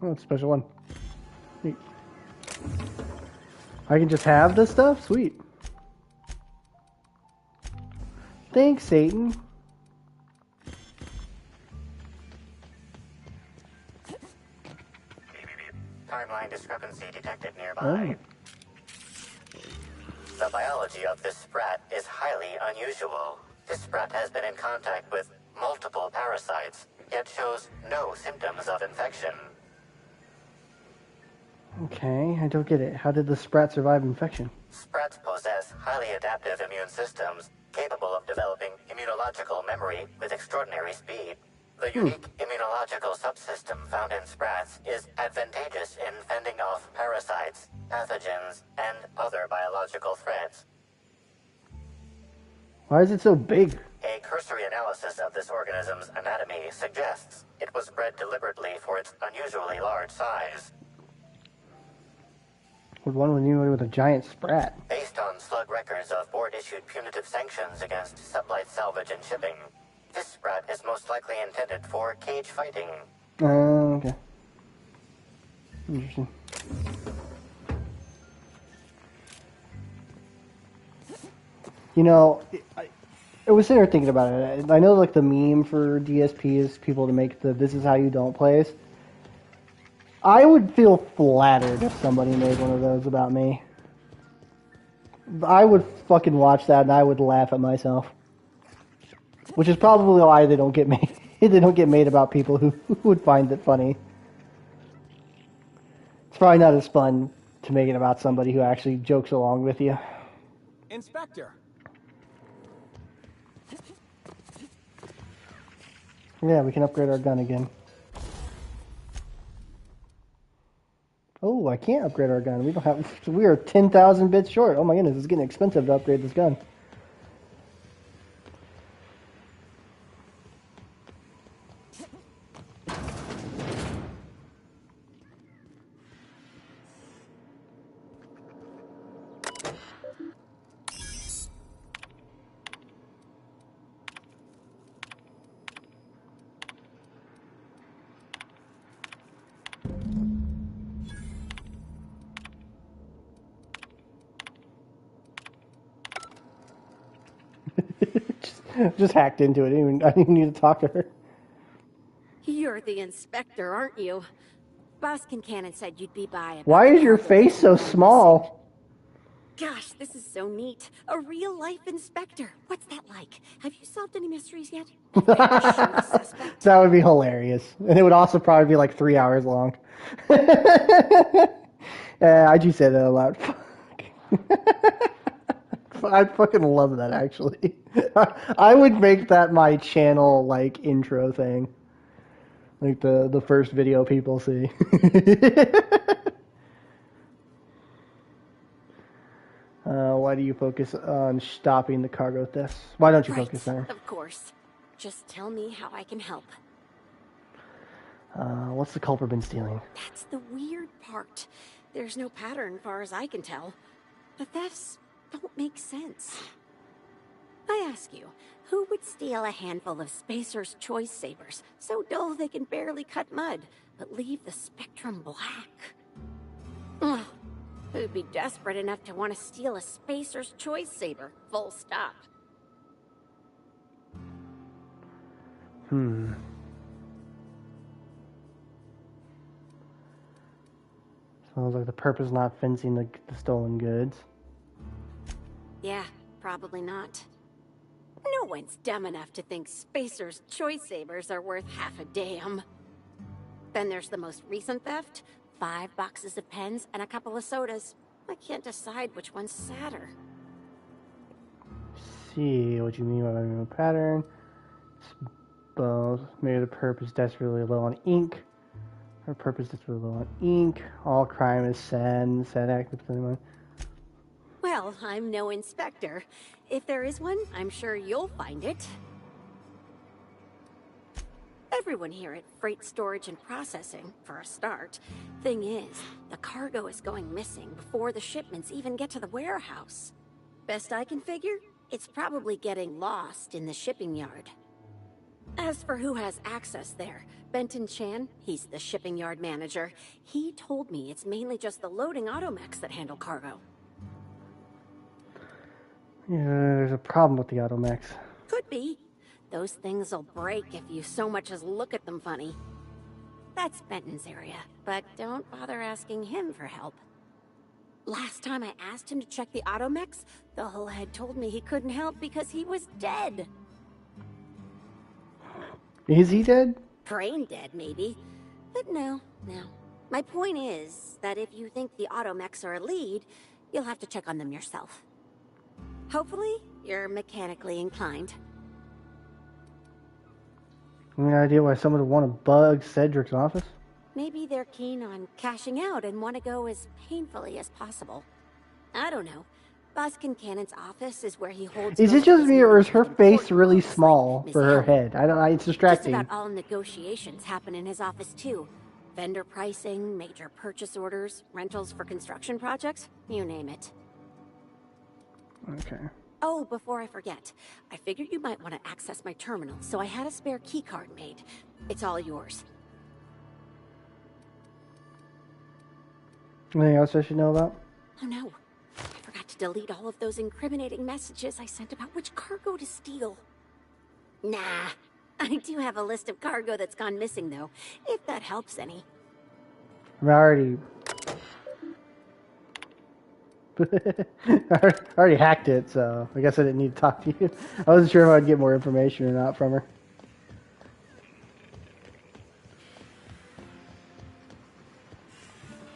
Oh, it's a special one. Sweet. I can just have this stuff? Sweet. Thanks, Satan. Timeline discrepancy detected nearby. Oh. The biology of this sprat is highly unusual. This sprat has been in contact with multiple parasites, yet shows no symptoms of infection. Okay, I don't get it. How did the sprat survive infection? Sprats possess highly adaptive immune systems, capable of developing immunological memory with extraordinary speed. The unique immunological subsystem found in sprats is advantageous in fending off parasites, pathogens, and other biological threats. Why is it so big? A cursory analysis of this organism's anatomy suggests it was bred deliberately for its unusually large size. Would one with a giant sprat? Based on slug records of board-issued punitive sanctions against sublight salvage and shipping, this sprat is most likely intended for cage fighting. Okay. Interesting. You know, I was sitting here thinking about it. I know, like, the meme for DSP is people to make the "this is how you don't" plays. I would feel flattered if somebody made one of those about me. I would fucking watch that and I would laugh at myself. Which is probably why they don't get made. They don't get made about people who would find it funny. It's probably not as fun to make it about somebody who actually jokes along with you. Inspector. Yeah, we can upgrade our gun again. Oh, I can't upgrade our gun. We don't have. We are 10,000 bits short. Oh my goodness, it's getting expensive to upgrade this gun. Just hacked into it. I didn't even need to talk to her. You're the inspector, aren't you? Boss Kincannon said you'd be by. Why is your face so small? Gosh, this is so neat. A real-life inspector. What's that like? Have you solved any mysteries yet? That would be hilarious. And it would also probably be like 3 hours long. I just said that out loud. I fucking love that, actually. I would make that my channel, like, intro thing. Like the first video people see. Why do you focus on stopping the cargo thefts? Why don't you focus there? Of course. Just tell me how I can help. What's the culprit been stealing? That's the weird part. There's no pattern, far as I can tell. The thefts don't make sense. I ask you, who would steal a handful of Spacer's Choice Sabers, so dull they can barely cut mud, but leave the spectrum black? Ugh. Who'd be desperate enough to want to steal a Spacer's Choice Saber, full stop? Sounds like the purpose not fencing the stolen goods. Yeah, probably not. No one's dumb enough to think Spacer's choice sabers are worth half a damn. Then there's the most recent theft. 5 boxes of pens and a couple of sodas. I can't decide which one's sadder. See what you mean by a pattern. It's both. Maybe the perp is desperately low on ink. Her perp is desperately low on ink. All crime is sad. Sad active. Well, I'm no inspector. If there is one, I'm sure you'll find it. Everyone here at Freight Storage and Processing, for a start. Thing is, the cargo is going missing before the shipments even get to the warehouse. Best I can figure, it's probably getting lost in the shipping yard. As for who has access there, Benton Chan, he's the shipping yard manager. He told me it's mainly just the loading automechs that handle cargo. Yeah, there's a problem with the automechs. Could be. Those things will break if you so much as look at them funny. That's Benton's area, but don't bother asking him for help. Last time I asked him to check the automechs, the whole head told me he couldn't help because he was dead. Is he dead? Brain dead, maybe. But no. My point is that if you think the automechs are a lead, you'll have to check on them yourself. Hopefully, you're mechanically inclined. Any idea why someone would want to bug Cedric's office? Maybe they're keen on cashing out and want to go as painfully as possible. I don't know. Boss Kincannon's office is where he holds. Is it just me, or is her face really small for her head? I don't. It's distracting. Just about all negotiations happen in his office too. Vendor pricing, major purchase orders, rentals for construction projects, you name it. Okay. Oh, before I forget, I figured you might want to access my terminal, so I had a spare keycard made. It's all yours. Anything else I should know about? Oh no, I forgot to delete all of those incriminating messages I sent about which cargo to steal. Nah, I do have a list of cargo that's gone missing though, if that helps any. I already hacked it, so I guess I didn't need to talk to you. I wasn't sure if I'd get more information or not from her.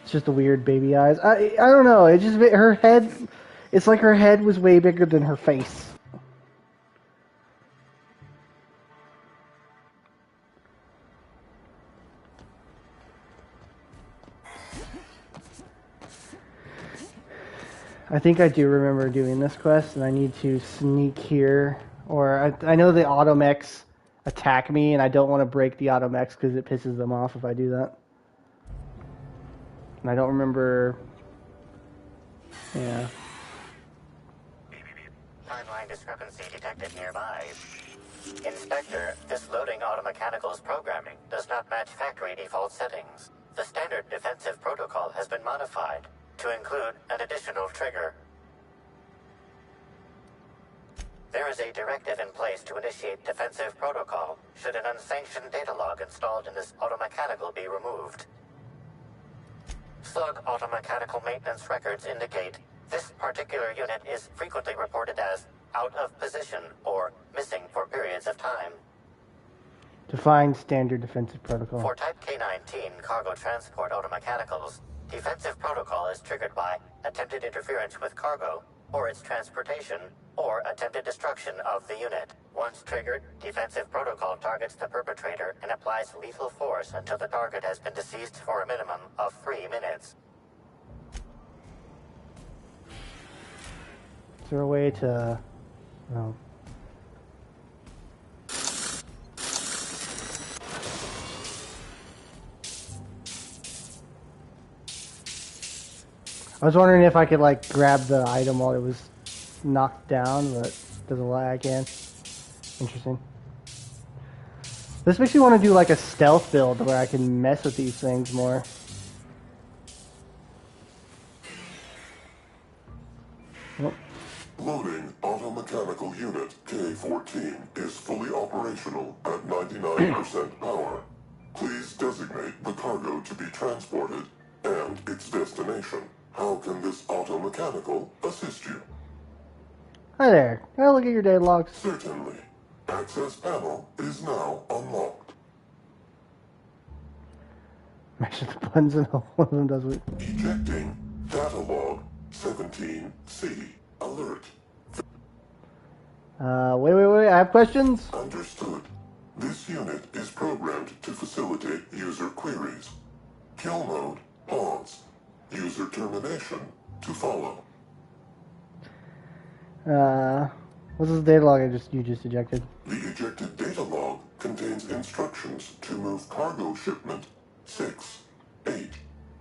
It's just the weird baby eyes. I don't know. It just her head. It's like her head was way bigger than her face. I think I do remember doing this quest, and I need to sneak here. Or I know the automechs attack me, and I don't want to break the automechs because it pisses them off if I do that. And I don't remember. Yeah. Timeline discrepancy detected nearby. Inspector, this loading automechanical's programming does not match factory default settings. The standard defensive protocol has been modified to include an additional trigger. There is a directive in place to initiate defensive protocol should an unsanctioned data log installed in this automechanical be removed. Slug automechanical maintenance records indicate this particular unit is frequently reported as out of position or missing for periods of time. Define standard defensive protocol. For Type K-19 cargo transport automechanicals, defensive protocol is triggered by attempted interference with cargo, or its transportation, or attempted destruction of the unit. Once triggered, defensive protocol targets the perpetrator and applies lethal force until the target has been deceased for a minimum of 3 minutes. Is there a way to... No. I was wondering if I could, like, grab the item while it was knocked down, but doesn't look like I can. Interesting. This makes me want to do, like, a stealth build where I can mess with these things more. Oh. Loading automechanical unit K-14 is fully operational at 99% power. Please designate the cargo to be transported and its destination. How can this automechanical assist you? Hi there. Can I look at your data logs? Certainly. Access panel is now unlocked. Measure the buttons and one of them does it. Ejecting data log 17C. Alert. Wait. I have questions. Understood. This unit is programmed to facilitate user queries. Kill mode, pause. User termination, to follow. What's this data log you just ejected? The ejected data log contains instructions to move cargo shipment 6, 8,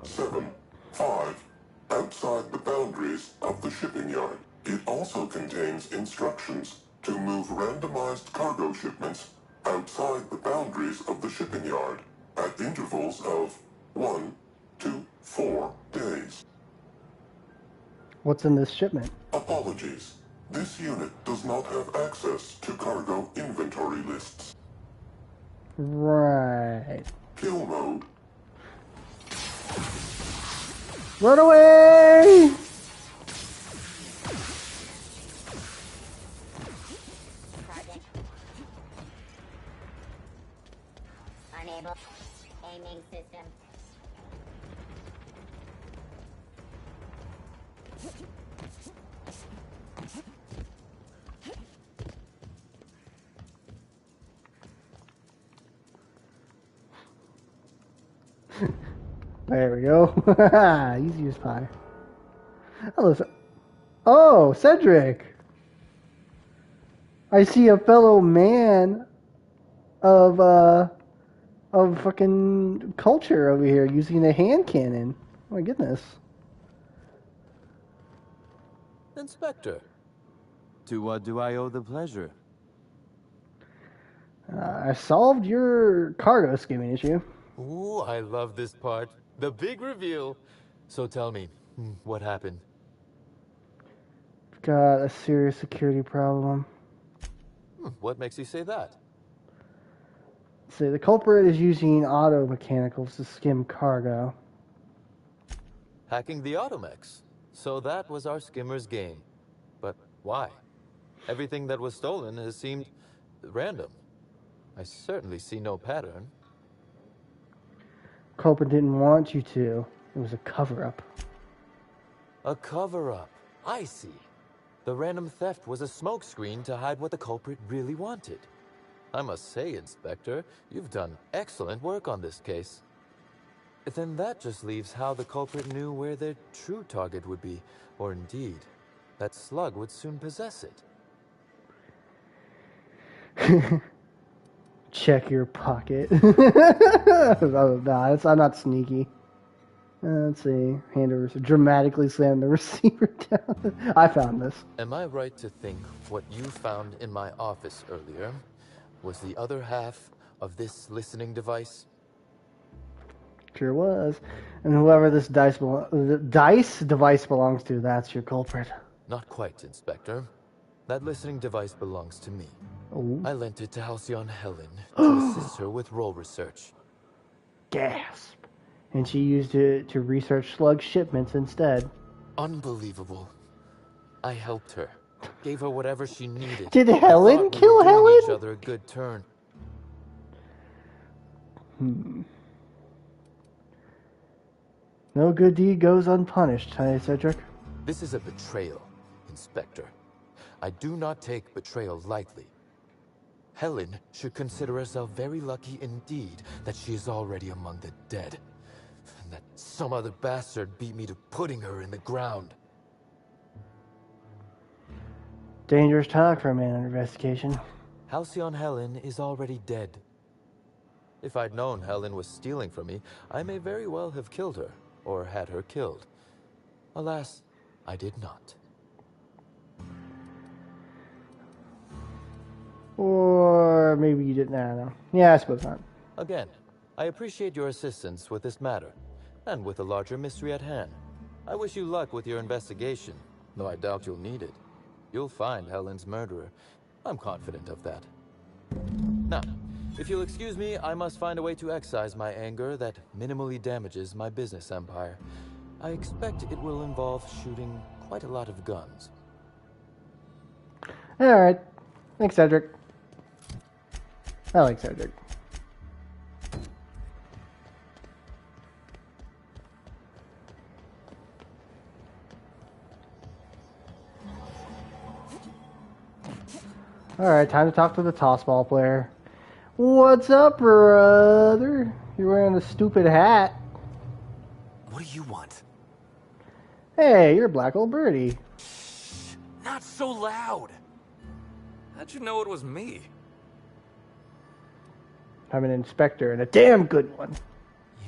7, 5 outside the boundaries of the shipping yard. It also contains instructions to move randomized cargo shipments outside the boundaries of the shipping yard at intervals of 1 to 4 days. What's in this shipment? Apologies. This unit does not have access to cargo inventory lists. Right. Kill mode. Run away! Unable. Aiming system. There we go. Easy as pie. Hello, oh, Cedric! I see a fellow man of fucking culture over here using a hand cannon. Oh my goodness. Inspector, to what do I owe the pleasure? I solved your cargo skimming issue. Ooh, I love this part. The big reveal. So tell me, what happened? Got a serious security problem. What makes you say that? See, the culprit is using auto mechanicals to skim cargo. Hacking the Automex. So that was our skimmer's game. But why? Everything that was stolen has seemed random. I certainly see no pattern. Culprit didn't want you to. It was a cover-up. A cover-up. I see. The random theft was a smokescreen to hide what the culprit really wanted. I must say, Inspector, you've done excellent work on this case. Then that just leaves how the culprit knew where their true target would be, or indeed, that Slug would soon possess it. Check your pocket. I'm not sneaky. Let's see. Hand over. Dramatically slam the receiver down. I found this. Am I right to think what you found in my office earlier was the other half of this listening device? Sure was. And whoever this dice device belongs to, that's your culprit. Not quite, Inspector. That listening device belongs to me. Ooh. I lent it to Halcyon Helen to assist her with role research. Gasp. And she used it to research Slug shipments instead. Unbelievable. I helped her. Gave her whatever she needed. Did Helen kill Helen? We were doing each other a good turn. No good deed goes unpunished, huh, Cedric? This is a betrayal, Inspector. I do not take betrayal lightly. Helen should consider herself very lucky indeed that she is already among the dead. And that some other bastard beat me to putting her in the ground. Dangerous talk for a man under investigation. Halcyon Helen is already dead. If I'd known Helen was stealing from me, I may very well have killed her, or had her killed. Alas, I did not. Or maybe you didn't, I don't know. Yeah, I suppose not. Again, I appreciate your assistance with this matter, and with the larger mystery at hand. I wish you luck with your investigation, though I doubt you'll need it. You'll find Helen's murderer. I'm confident of that. Now, if you'll excuse me, I must find a way to excise my anger that minimally damages my business empire. I expect it will involve shooting quite a lot of guns. Alright. Thanks, Cedric. I like Cedric. Alright, time to talk to the tossball player. What's up, brother? You're wearing a stupid hat. What do you want? Hey, you're Black Old Birdie. Not so loud. How'd you know it was me? I'm an inspector, and a damn good one.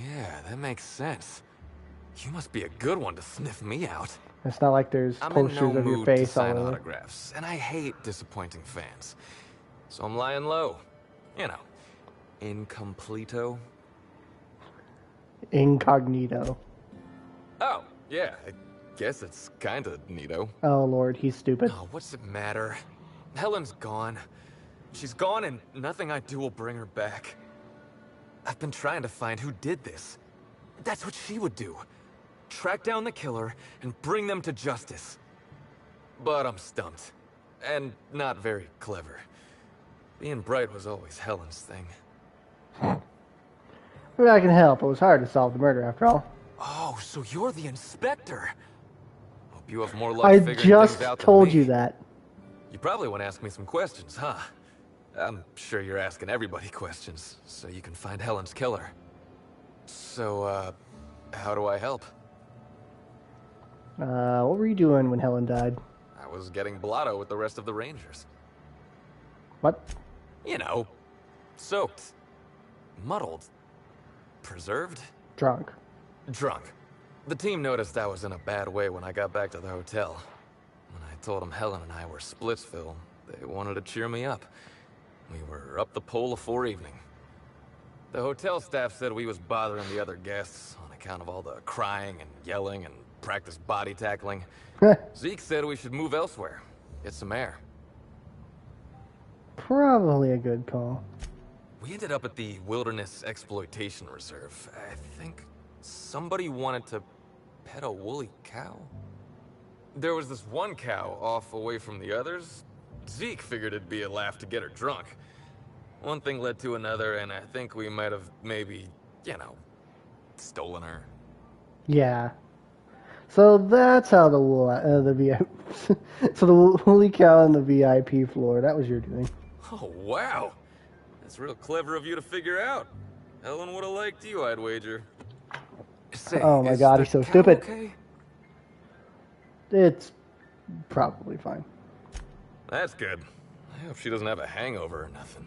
Yeah, that makes sense. You must be a good one to sniff me out. It's not like there's I'm posters in no of your mood face to sign all over. autographs, and I hate disappointing fans. So I'm lying low. You know, incompleto. Incognito. Oh, yeah, I guess it's kinda neato. Oh, Lord, he's stupid. Oh, what's it matter? Helen's gone. She's gone, and nothing I do will bring her back. I've been trying to find who did this. That's what she would do. Track down the killer and bring them to justice. But I'm stumped. And not very clever. Being bright was always Helen's thing. Maybe I can help. It was hard to solve the murder, after all. Oh, so you're the inspector. Hope you have more luck I figuring just things out than told me. you that. You probably want to ask me some questions, huh? I'm sure you're asking everybody questions, so you can find Helen's killer. So, how do I help? What were you doing when Helen died? I was getting blotto with the rest of the Rangers. What? You know, soaked, muddled, preserved? Drunk. Drunk. The team noticed I was in a bad way when I got back to the hotel. When I told them Helen and I were Splitsville, they wanted to cheer me up. We were up the pole afore evening. The hotel staff said we was bothering the other guests on account of all the crying and yelling and practice body tackling. Zeke said we should move elsewhere, get some air. Probably a good call. We ended up at the Wilderness Exploitation Reserve. I think somebody wanted to pet a woolly cow. There was this one cow off away from the others. Zeke figured it'd be a laugh to get her drunk. One thing led to another, and I think we might have maybe, you know, stolen her. Yeah. So that's how the VIP, so the woolly cow on the VIP floor. That was your doing. Oh, wow. That's real clever of you to figure out. Helen would have liked you, I'd wager. Say, Oh my God, he's so stupid. Okay? It's probably fine. That's good. I hope she doesn't have a hangover or nothing.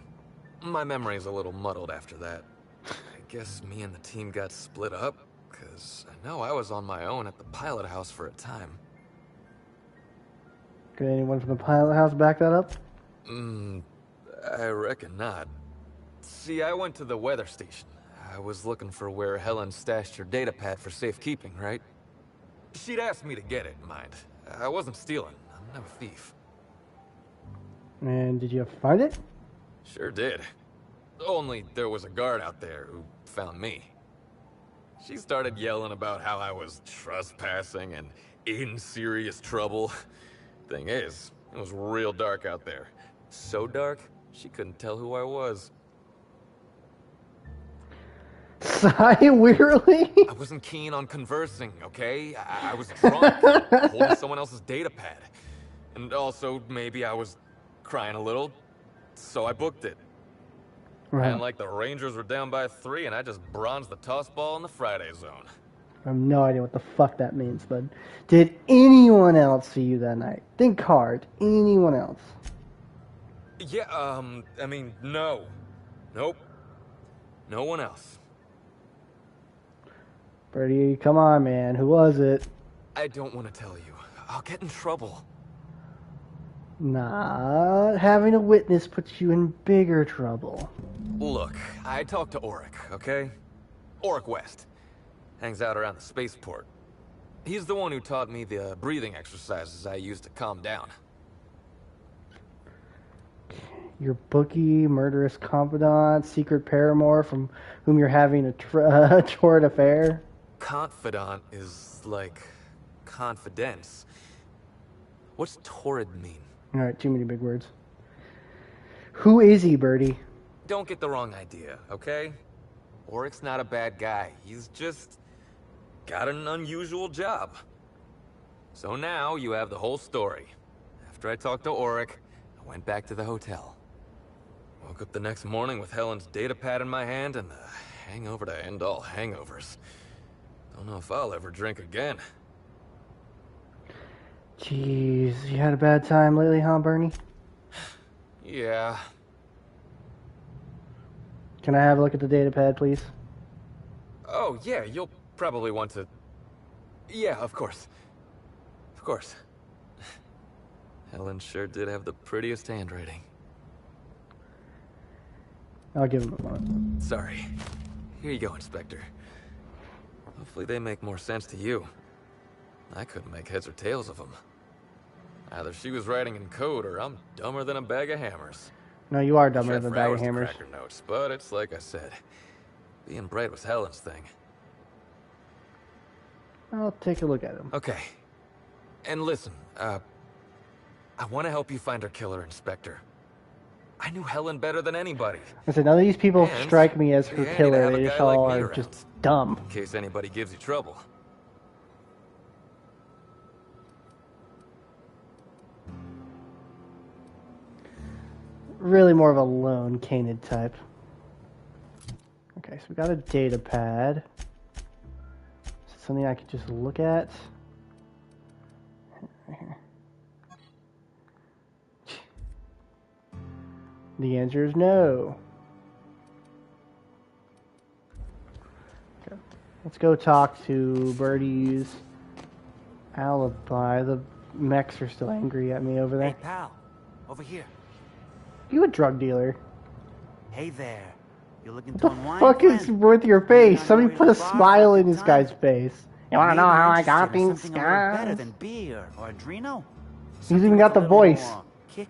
My memory's a little muddled after that. I guess me and the team got split up, because I know I was on my own at the pilot house for a time. Could anyone from the pilot house back that up? I reckon not. See, I went to the weather station. I was looking for where Helen stashed her data pad for safekeeping, right? She'd asked me to get it, mind. I wasn't stealing. I'm no thief. And did you find it? Sure did. Only there was a guard out there who found me. She started yelling about how I was trespassing and in serious trouble. Thing is, it was real dark out there. So dark, she couldn't tell who I was. Sigh wearily? I wasn't keen on conversing, okay? I was drunk, holding someone else's data pad. And also, maybe I was crying a little, so I booked it. Right. And like the Rangers were down by 3, and I just bronzed the toss ball in the Friday zone. I have no idea what the fuck that means, but did anyone else see you that night? Think hard. Anyone else? Yeah, I mean, no. Nope. No one else. Birdie, come on, man. Who was it? I don't want to tell you. I'll get in trouble. Nah, having a witness puts you in bigger trouble. Look, I talked to Auric, okay? Auric West. Hangs out around the spaceport. He's the one who taught me the breathing exercises I use to calm down. Your bookie, murderous confidant, secret paramour from whom you're having a torrid affair? Confidant is like confidence. What's torrid mean? Alright, too many big words. Who is he, Birdie? Don't get the wrong idea, okay? Oric's not a bad guy. He's just got an unusual job. So now you have the whole story. After I talked to Oric, I went back to the hotel. Woke up the next morning with Helen's data pad in my hand and the hangover to end all hangovers. Don't know if I'll ever drink again. Jeez, you had a bad time lately, huh, Bernie? Yeah. Can I have a look at the data pad, please? Oh, yeah, you'll probably want to... Yeah, of course. Of course. Helen sure did have the prettiest handwriting. I'll give him a moment. Sorry. Here you go, Inspector. Hopefully they make more sense to you. I couldn't make heads or tails of them. Either she was writing in code or I'm dumber than a bag of hammers. No, you are dumber Tried than a for bag of hours to hammers. crack her notes, but it's like I said. Being bright was Helen's thing. I'll take a look at him. Okay. And listen, I want to help you find her killer, Inspector. I knew Helen better than anybody. I said, none of these people And strike me as her it'd be handy to killer. have a They just guy like all me are around, just dumb. in case anybody gives you trouble. Really more of a lone canid type. Okay, so we got a data pad. Is it something I could just look at? Right here. The answer is no. Okay. Let's go talk to Birdie's alibi. The mechs are still angry at me over there. Hey, pal. Over here. You a drug dealer? Hey there. You're looking What to the unwind, fuck friend? is with your face? Somebody to put a the bar smile for a in good this guy's face. You wanna Maybe know you're how I got interested in these something a little better scars? than beer or Adreno? He's Something even with got a the little voice. more kick.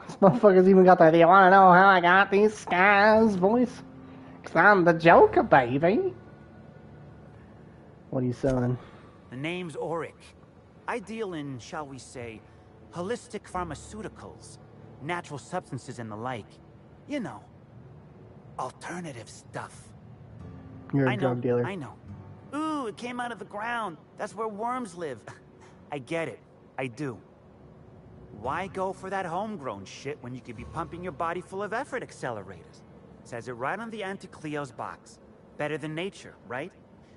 This motherfucker's even got the "Do you wanna know how I got these scars" voice? 'Cause I'm the Joker, baby. What are you selling? The name's Oric. I deal in, shall we say, holistic pharmaceuticals, natural substances and the like. You know, alternative stuff. You're a I know, drug dealer. I know. Ooh, it came out of the ground. That's where worms live. I get it. I do. Why go for that homegrown shit when you could be pumping your body full of effort accelerators? Says it right on the Anti-Cleo's box. Better than nature, right?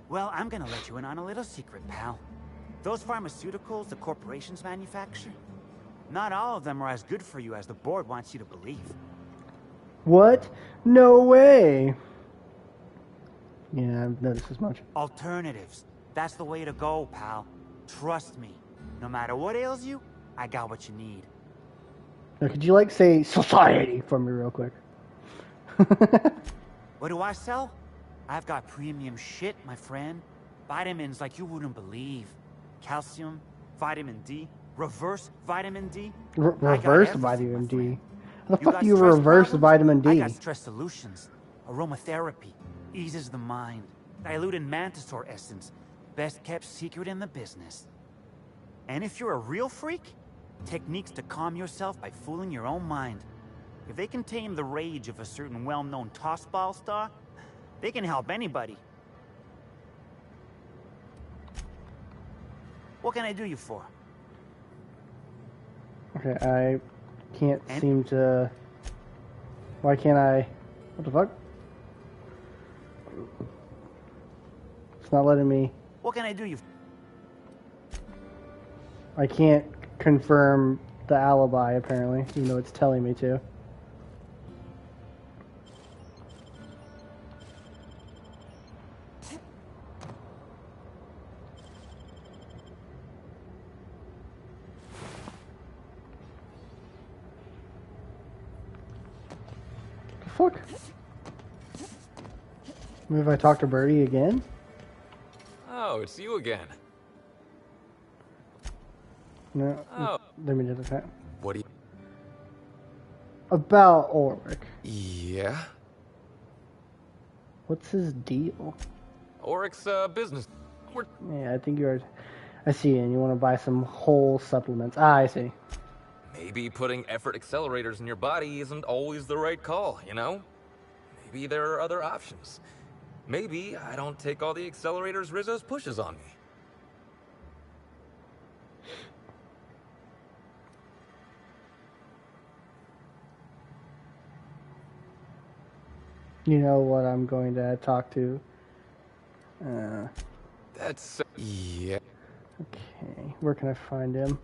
Well, I'm gonna let you in on a little secret, pal. Those pharmaceuticals the corporations manufacture, not all of them are as good for you as the board wants you to believe. What? No way. Yeah, I've noticed as much. Alternatives. That's the way to go, pal. Trust me. No matter what ails you, I got what you need. Now, could you like say society for me real quick? What do I sell? I've got premium shit, my friend. Vitamins like you wouldn't believe. Calcium, vitamin D, reverse vitamin D. Reverse vitamin D. How the You fuck got do you stress reverse problems? vitamin I D? got stress solutions. Aromatherapy eases the mind. Diluted mantisaur essence, best kept secret in the business. And if you're a real freak, techniques to calm yourself by fooling your own mind. If they can tame the rage of a certain well-known tossball star, they can help anybody. What can I do you for? Okay, I can't seem to... Why can't I... What the fuck? It's not letting me... What can I do you for? I can't confirm the alibi, apparently, even though it's telling me to. The fuck? Maybe if I talk to Birdie again? Oh, it's you again. No. Oh. Let me do that. What do you... About Ulrich. Yeah? What's his deal? Oric's, business. Yeah, I think you're... I see, and you want to buy some whole supplements. Ah, I see. Maybe putting effort accelerators in your body isn't always the right call, you know? Maybe there are other options. Maybe I don't take all the accelerators Rizzo's pushes on me. You know what I'm going to talk to. That's... yeah. Okay, where can I find him?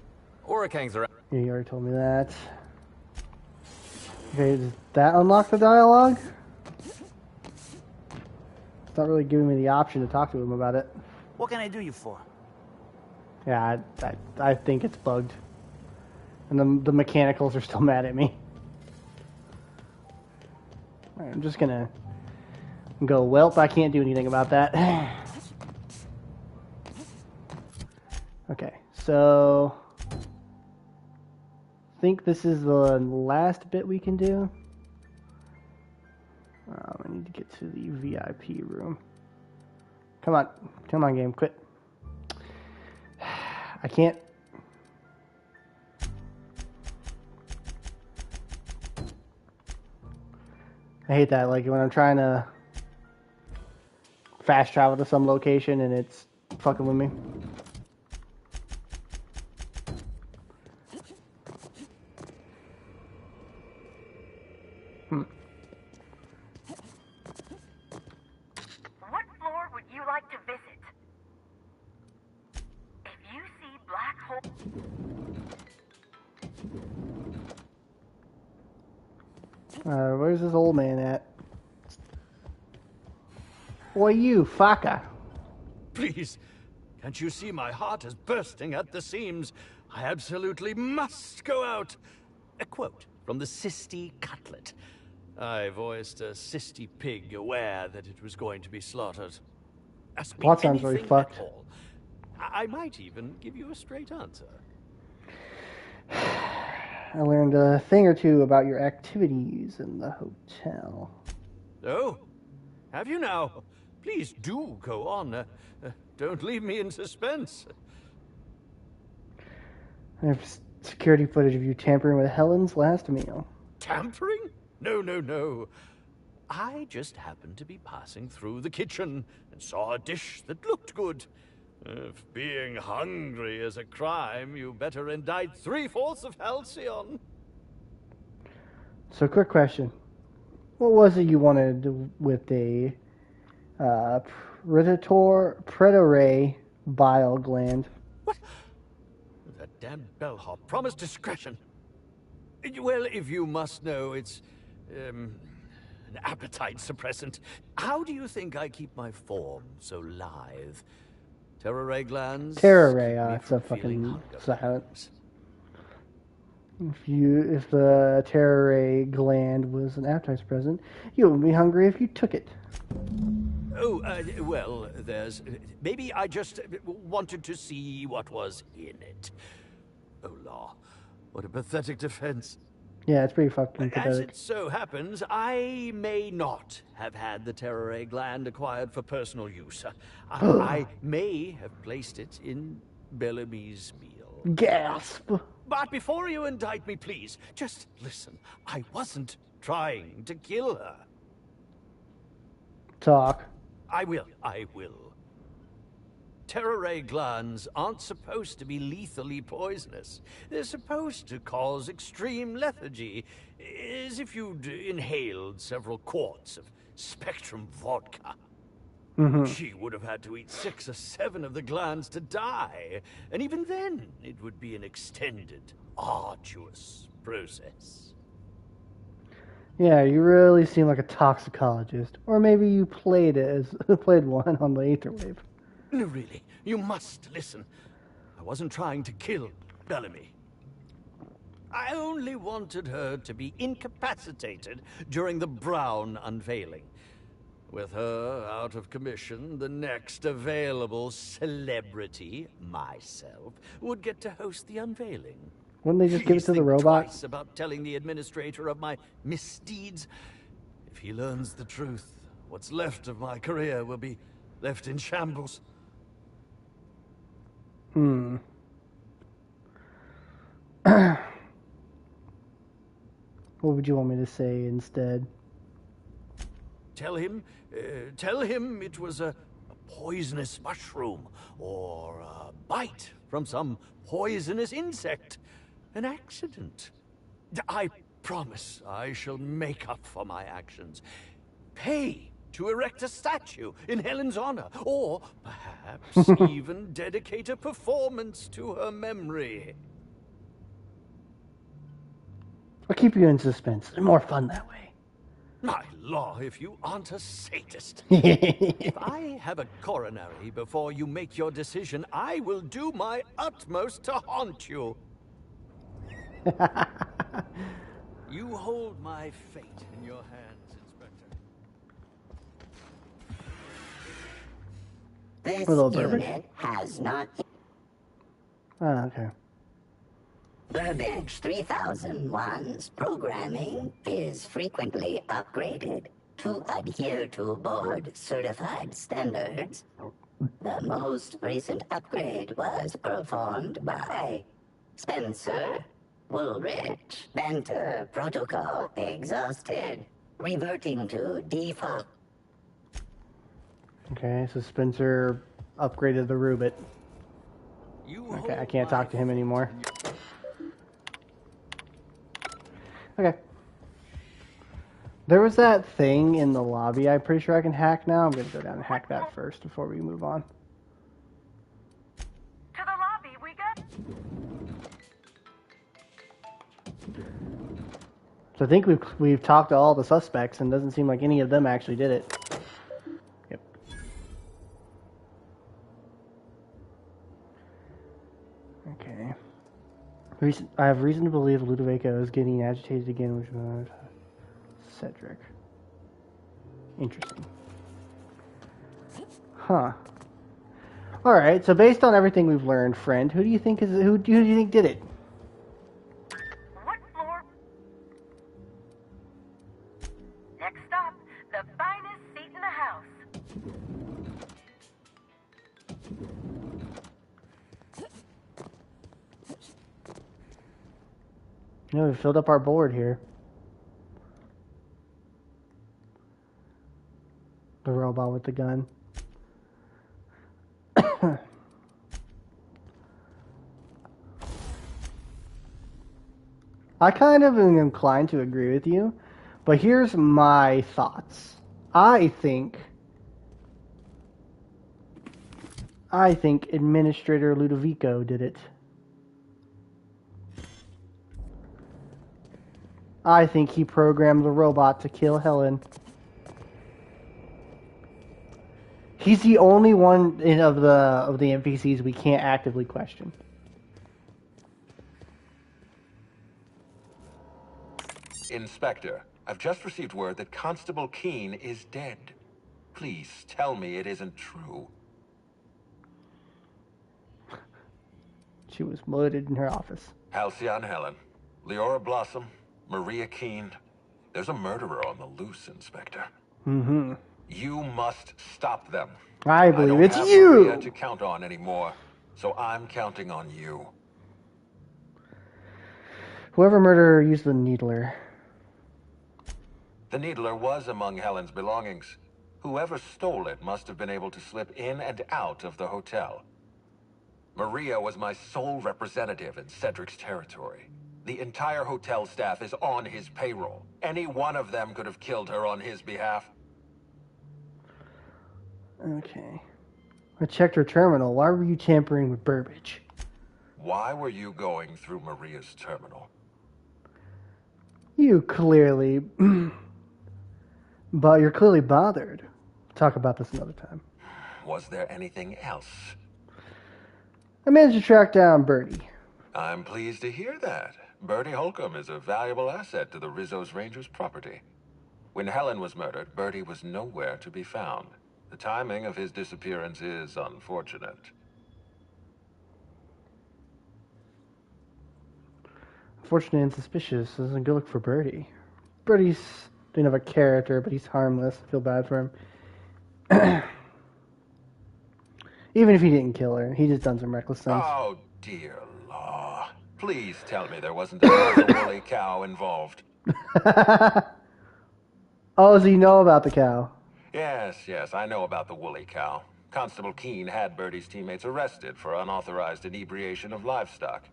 Orikang's around. Yeah, you already told me that. Okay, does that unlock the dialogue? It's not really giving me the option to talk to him about it. What can I do you for? Yeah, I think it's bugged. And the mechanicals are still mad at me. Alright, I'm just gonna go, welp, I can't do anything about that. Okay, so I think this is the last bit we can do. I need to get to the VIP room. Come on game, quit. I can't. I hate that, like when I'm trying to fast travel to some location and it's fucking with me. What floor would you like to visit? If you see black hole... Where's this old man at? Boy, you fucker. Please, can't you see my heart is bursting at the seams? I absolutely must go out. A quote from the Sisty Cutlet. I voiced a Sisty pig aware that it was going to be slaughtered. Ask me Plot sounds very anything fucked. at all. I might even give you a straight answer. I learned a thing or two about your activities in the hotel. Oh, have you now? Please do go on. Don't leave me in suspense. I have security footage of you tampering with Helen's last meal. Tampering? No, no, no. I just happened to be passing through the kitchen and saw a dish that looked good. If being hungry is a crime, you better indict 3/4 of Halcyon. So, quick question. What was it you wanted with a predatory bile gland? What? That damn bellhop promised discretion. Well, if you must know, it's an appetite suppressant. How do you think I keep my form so lithe? Terror glands? Terror it's a fucking silence. If the terror gland was an appetite suppressant, you would be hungry if you took it. Oh, well, there's... maybe I just wanted to see what was in it. Oh, law. What a pathetic defense. Yeah, it's pretty fucking As pathetic. it so happens, I may not have had the terror gland acquired for personal use. I may have placed it in Bellamy's meal. Gasp! But before you indict me, please, just listen. I wasn't trying to kill her. Talk. I will. Terror glands aren't supposed to be lethally poisonous. They're supposed to cause extreme lethargy, as if you'd inhaled several quarts of Spectrum vodka. She would have had to eat 6 or 7 of the glands to die, and even then it would be an extended, arduous process. Yeah, you really seem like a toxicologist. Or maybe you played one on the Aether Wave. No, really, you must listen. I wasn't trying to kill Bellamy. I only wanted her to be incapacitated during the Brown unveiling. With her out of commission, the next available celebrity, myself, would get to host the unveiling. Wouldn't they just give it to the robot? Twice about telling the administrator of my misdeeds. If he learns the truth, what's left of my career will be left in shambles. What would you want me to say instead? Tell him it was a poisonous mushroom or a bite from some poisonous insect. An accident. I promise I shall make up for my actions. Pay to erect a statue in Helen's honor, or perhaps even dedicate a performance to her memory. I'll keep you in suspense. It's more fun that way. My law, if you aren't a sadist. If I have a coronary before you make your decision, I will do my utmost to haunt you. You hold my fate in your hands, Inspector. This Hello, Burbage. unit has not... Okay. Burbage 3001's programming is frequently upgraded to adhere to board-certified standards. The most recent upgrade was performed by Spencer Woolrich. Banter protocol exhausted, reverting to default. Okay, so Spencer upgraded the Rubit. Okay, I can't talk to him anymore. Okay. There was that thing in the lobby I'm pretty sure I can hack now. I'm going to go down and hack that first before we move on. To the lobby, we got... So I think we've talked to all the suspects and doesn't seem like any of them actually did it. Yep. Okay. I have reason to believe Ludovico is getting agitated again, which was Cedric. Interesting. Huh. All right. So based on everything we've learned, friend, who do you think did it? What floor? Next stop, the finest seat in the house. You know, we filled up our board here. The robot with the gun. I kind of am inclined to agree with you, but here's my thoughts. I think Administrator Ludovico did it. I think he programmed the robot to kill Helen. He's the only one of the NPCs we can't actively question. Inspector, I've just received word that Constable Keene is dead. Please tell me it isn't true. She was murdered in her office. Halcyon Helen, Leora Blossom, Maria Keene. There's a murderer on the loose, Inspector. Mm-hmm. You must stop them. I believe it's have you! Maria to count on anymore, so I'm counting on you. Whoever murdered her used the needler. The needler was among Helen's belongings. Whoever stole it must have been able to slip in and out of the hotel. Maria was my sole representative in Cedric's territory. The entire hotel staff is on his payroll. Any one of them could have killed her on his behalf. Okay. I checked her terminal. Why were you tampering with Burbage? Why were you going through Maria's terminal? You clearly... but you're clearly bothered. Talk about this another time. Was there anything else? I managed to track down Bertie. I'm pleased to hear that. Bertie Holcomb is a valuable asset to the Rizzo's Rangers property. When Helen was murdered, Bertie was nowhere to be found. The timing of his disappearance is unfortunate. Unfortunate and suspicious. Doesn't good look for Bertie. Bertie's didn't have a character, but he's harmless. I feel bad for him. Even if he didn't kill her, he just done some reckless things. Oh, dear law. Please tell me there wasn't another woolly cow involved. Oh, so you know about the cow? Yes, I know about the woolly cow. Constable Keene had Birdie's teammates arrested for unauthorized inebriation of livestock.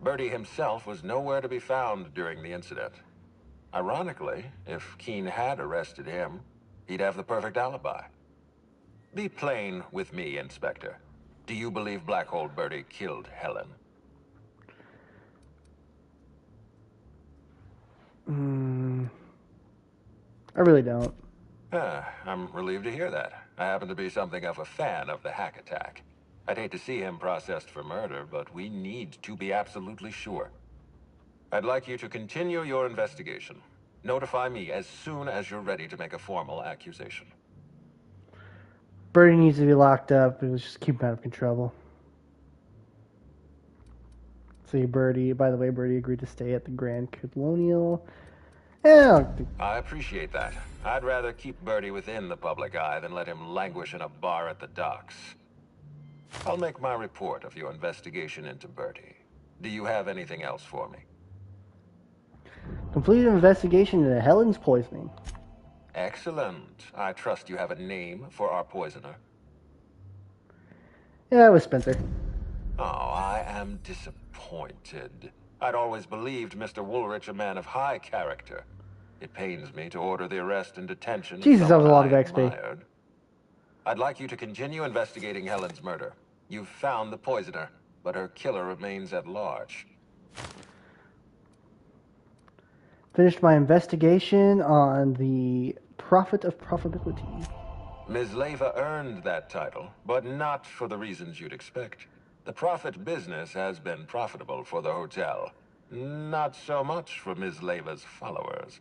Birdie himself was nowhere to be found during the incident. Ironically, if Keene had arrested him, he'd have the perfect alibi. Be plain with me, Inspector. Do you believe Black Hole Birdie killed Helen? I really don't. I'm relieved to hear that. I happen to be something of a fan of the hack attack. I'd hate to see him processed for murder, but we need to be absolutely sure. I'd like you to continue your investigation. Notify me as soon as you're ready to make a formal accusation. Birdie needs to be locked up. Let's just keep him out of trouble. See, Birdie, by the way, Birdie agreed to stay at the Grand Colonial. Yeah. I appreciate that. I'd rather keep Birdie within the public eye than let him languish in a bar at the docks. I'll make my report of your investigation into Birdie. Do you have anything else for me? Complete an investigation into Helen's poisoning. Excellent. I trust you have a name for our poisoner. Yeah, it was Spencer. Oh, I am disappointed. I'd always believed Mr. Woolrich a man of high character. It pains me to order the arrest and detention Jesus, that was a lot of I XP. admired. I'd like you to continue investigating Helen's murder. You've found the poisoner, but her killer remains at large. Finished my investigation on the Prophet of Profitability. Ms. Leyva earned that title, but not for the reasons you'd expect. The profit business has been profitable for the hotel. Not so much for Ms. Leyva's followers.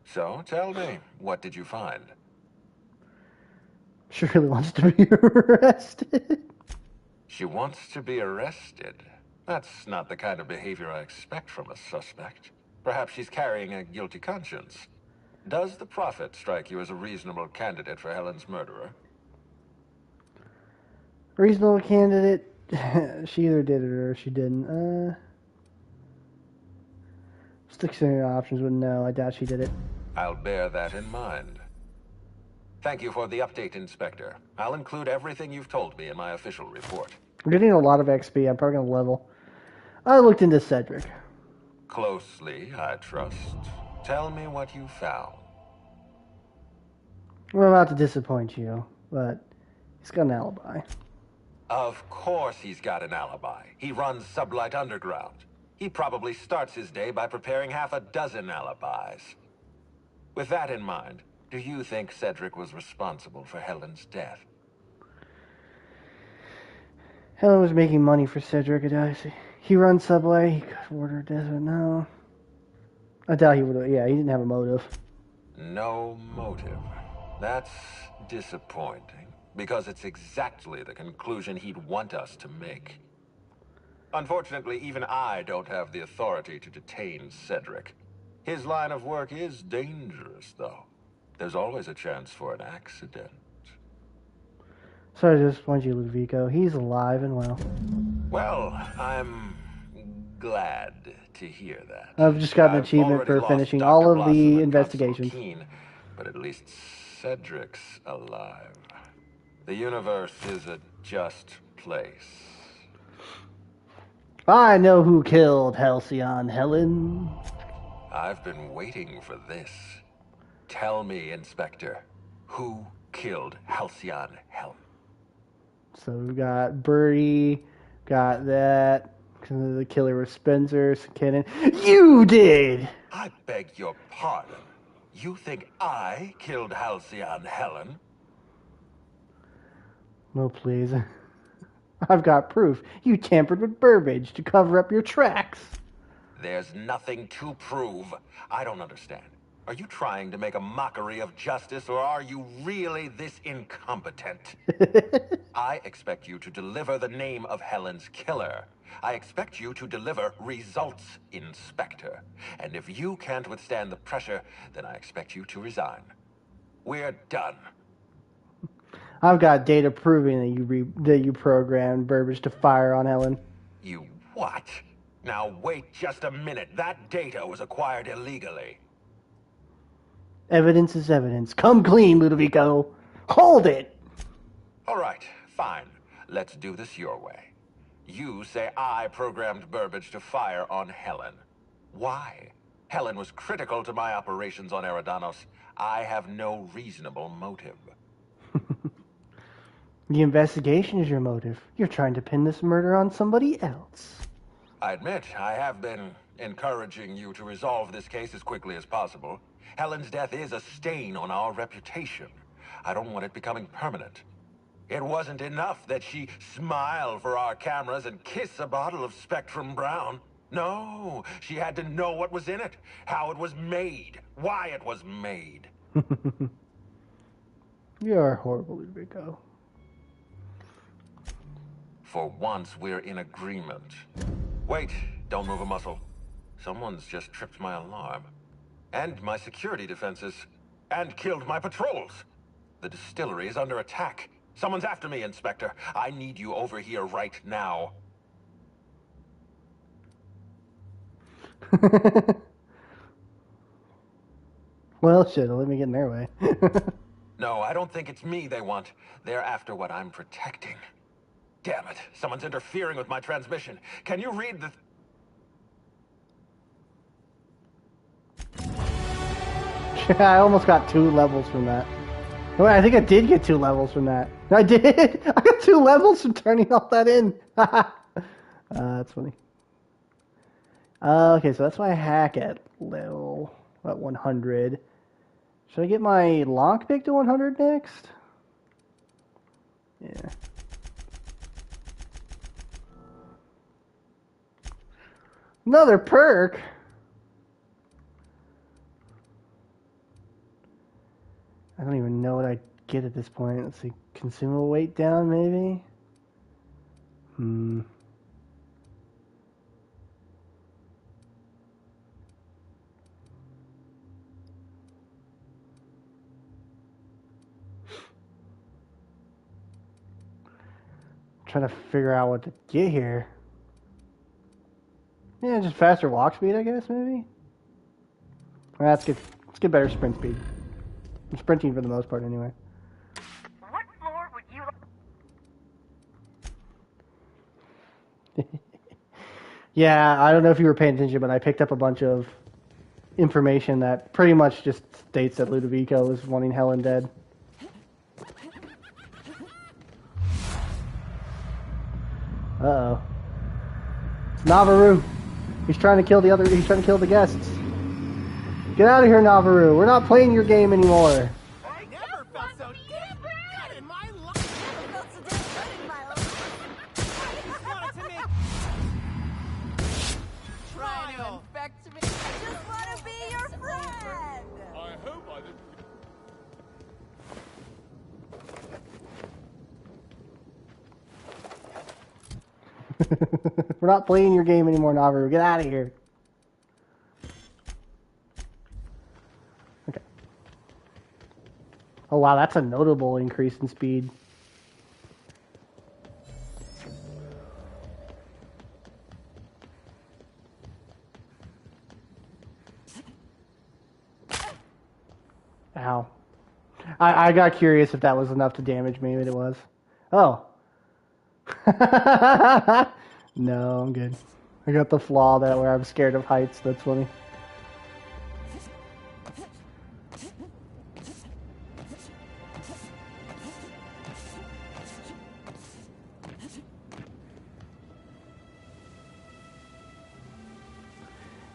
So, tell me, what did you find? She really wants to be arrested. She wants to be arrested? That's not the kind of behavior I expect from a suspect. Perhaps she's carrying a guilty conscience. Does the Prophet strike you as a reasonable candidate for Helen's murderer? Reasonable candidate. She either did it or she didn't. Stick to your options, but no, I doubt she did it. I'll bear that in mind. Thank you for the update, Inspector. I'll include everything you've told me in my official report. I'm getting a lot of XP. I'm probably going to level. I looked into Cedric. Closely, I trust. Tell me what you found. I'm about to disappoint you, but he's got an alibi. Of course he's got an alibi. He runs Sublight Underground. He probably starts his day by preparing half a dozen alibis. With that in mind, do you think Cedric was responsible for Helen's death? Helen was making money for Cedric. He runs Subway. He could order desert. No. I doubt he would have. Yeah, he didn't have a motive. No motive. That's disappointing, because it's exactly the conclusion he'd want us to make. Unfortunately, even I don't have the authority to detain Cedric. His line of work is dangerous, though. There's always a chance for an accident. Sorry to disappoint you, Ludovico. He's alive and well. Well, I'm glad to hear that. I've just got an achievement for finishing all of the investigations. Keen, but at least Cedric's alive. The universe is a just place. I know who killed Halcyon Helen. I've been waiting for this. Tell me, Inspector, who killed Halcyon Helen? So we got Birdie, got that. The killer was Spencer, Cannon. You did! I beg your pardon. You think I killed Halcyon Helen? No, please. I've got proof. You tampered with Burbage to cover up your tracks. There's nothing to prove. I don't understand. Are you trying to make a mockery of justice, or are you really this incompetent? I expect you to deliver the name of Helen's killer. I expect you to deliver results, Inspector. And if you can't withstand the pressure, then I expect you to resign. We're done. I've got data proving that you programmed Burbage to fire on Helen. You what? Now wait just a minute. That data was acquired illegally. Evidence is evidence. Come clean, Ludovico. Hold it! Alright, fine. Let's do this your way. You say I programmed Burbage to fire on Helen. Why? Helen was critical to my operations on Eridanos. I have no reasonable motive. The investigation is your motive. You're trying to pin this murder on somebody else. I admit, I have been encouraging you to resolve this case as quickly as possible. Helen's death is a stain on our reputation. I don't want it becoming permanent. It wasn't enough that she smile for our cameras and kiss a bottle of Spectrum Brown. No, she had to know what was in it, how it was made, why it was made. You're horrible, Ludovico. For once, we're in agreement. Wait, don't move a muscle. Someone's just tripped my alarm. And my security defenses. And killed my patrols. The distillery is under attack. Someone's after me, Inspector. I need you over here right now. Well, shit, let me get in their way. No, I don't think it's me they want. They're after what I'm protecting. Damn it, someone's interfering with my transmission. Can you read the... I almost got 2 levels from that. Wait, I think I did get 2 levels from that. I did! I got 2 levels from turning all that in. That's funny. Okay, so that's my hack at level 100. Should I get my lockpick to 100 next? Yeah. Another perk? I don't even know what I get at this point. Let's see. Consumable weight down, maybe? Trying to figure out what to get here. Yeah, just faster walk speed, I guess, maybe? Let's get better sprint speed. I'm sprinting for the most part, anyway. What floor would you like? Yeah, I don't know if you were paying attention, but I picked up a bunch of information that pretty much just states that Ludovico is wanting Helen dead. Uh-oh. It's Navarro. He's trying to kill the guests. Get out of here, Navarro. We're not playing your game anymore. I never felt so damn good in my life. Never felt so damn good in my life. I just wanted to make... Trying to infect me. I just want to be your friend. I hope I didn't... We're not playing your game anymore, Navarro. Get out of here. Okay. Oh wow, that's a notable increase in speed. Ow. I got curious if that was enough to damage me, but it was. Oh. No, I'm good. I got the flaw that where I'm scared of heights. That's funny.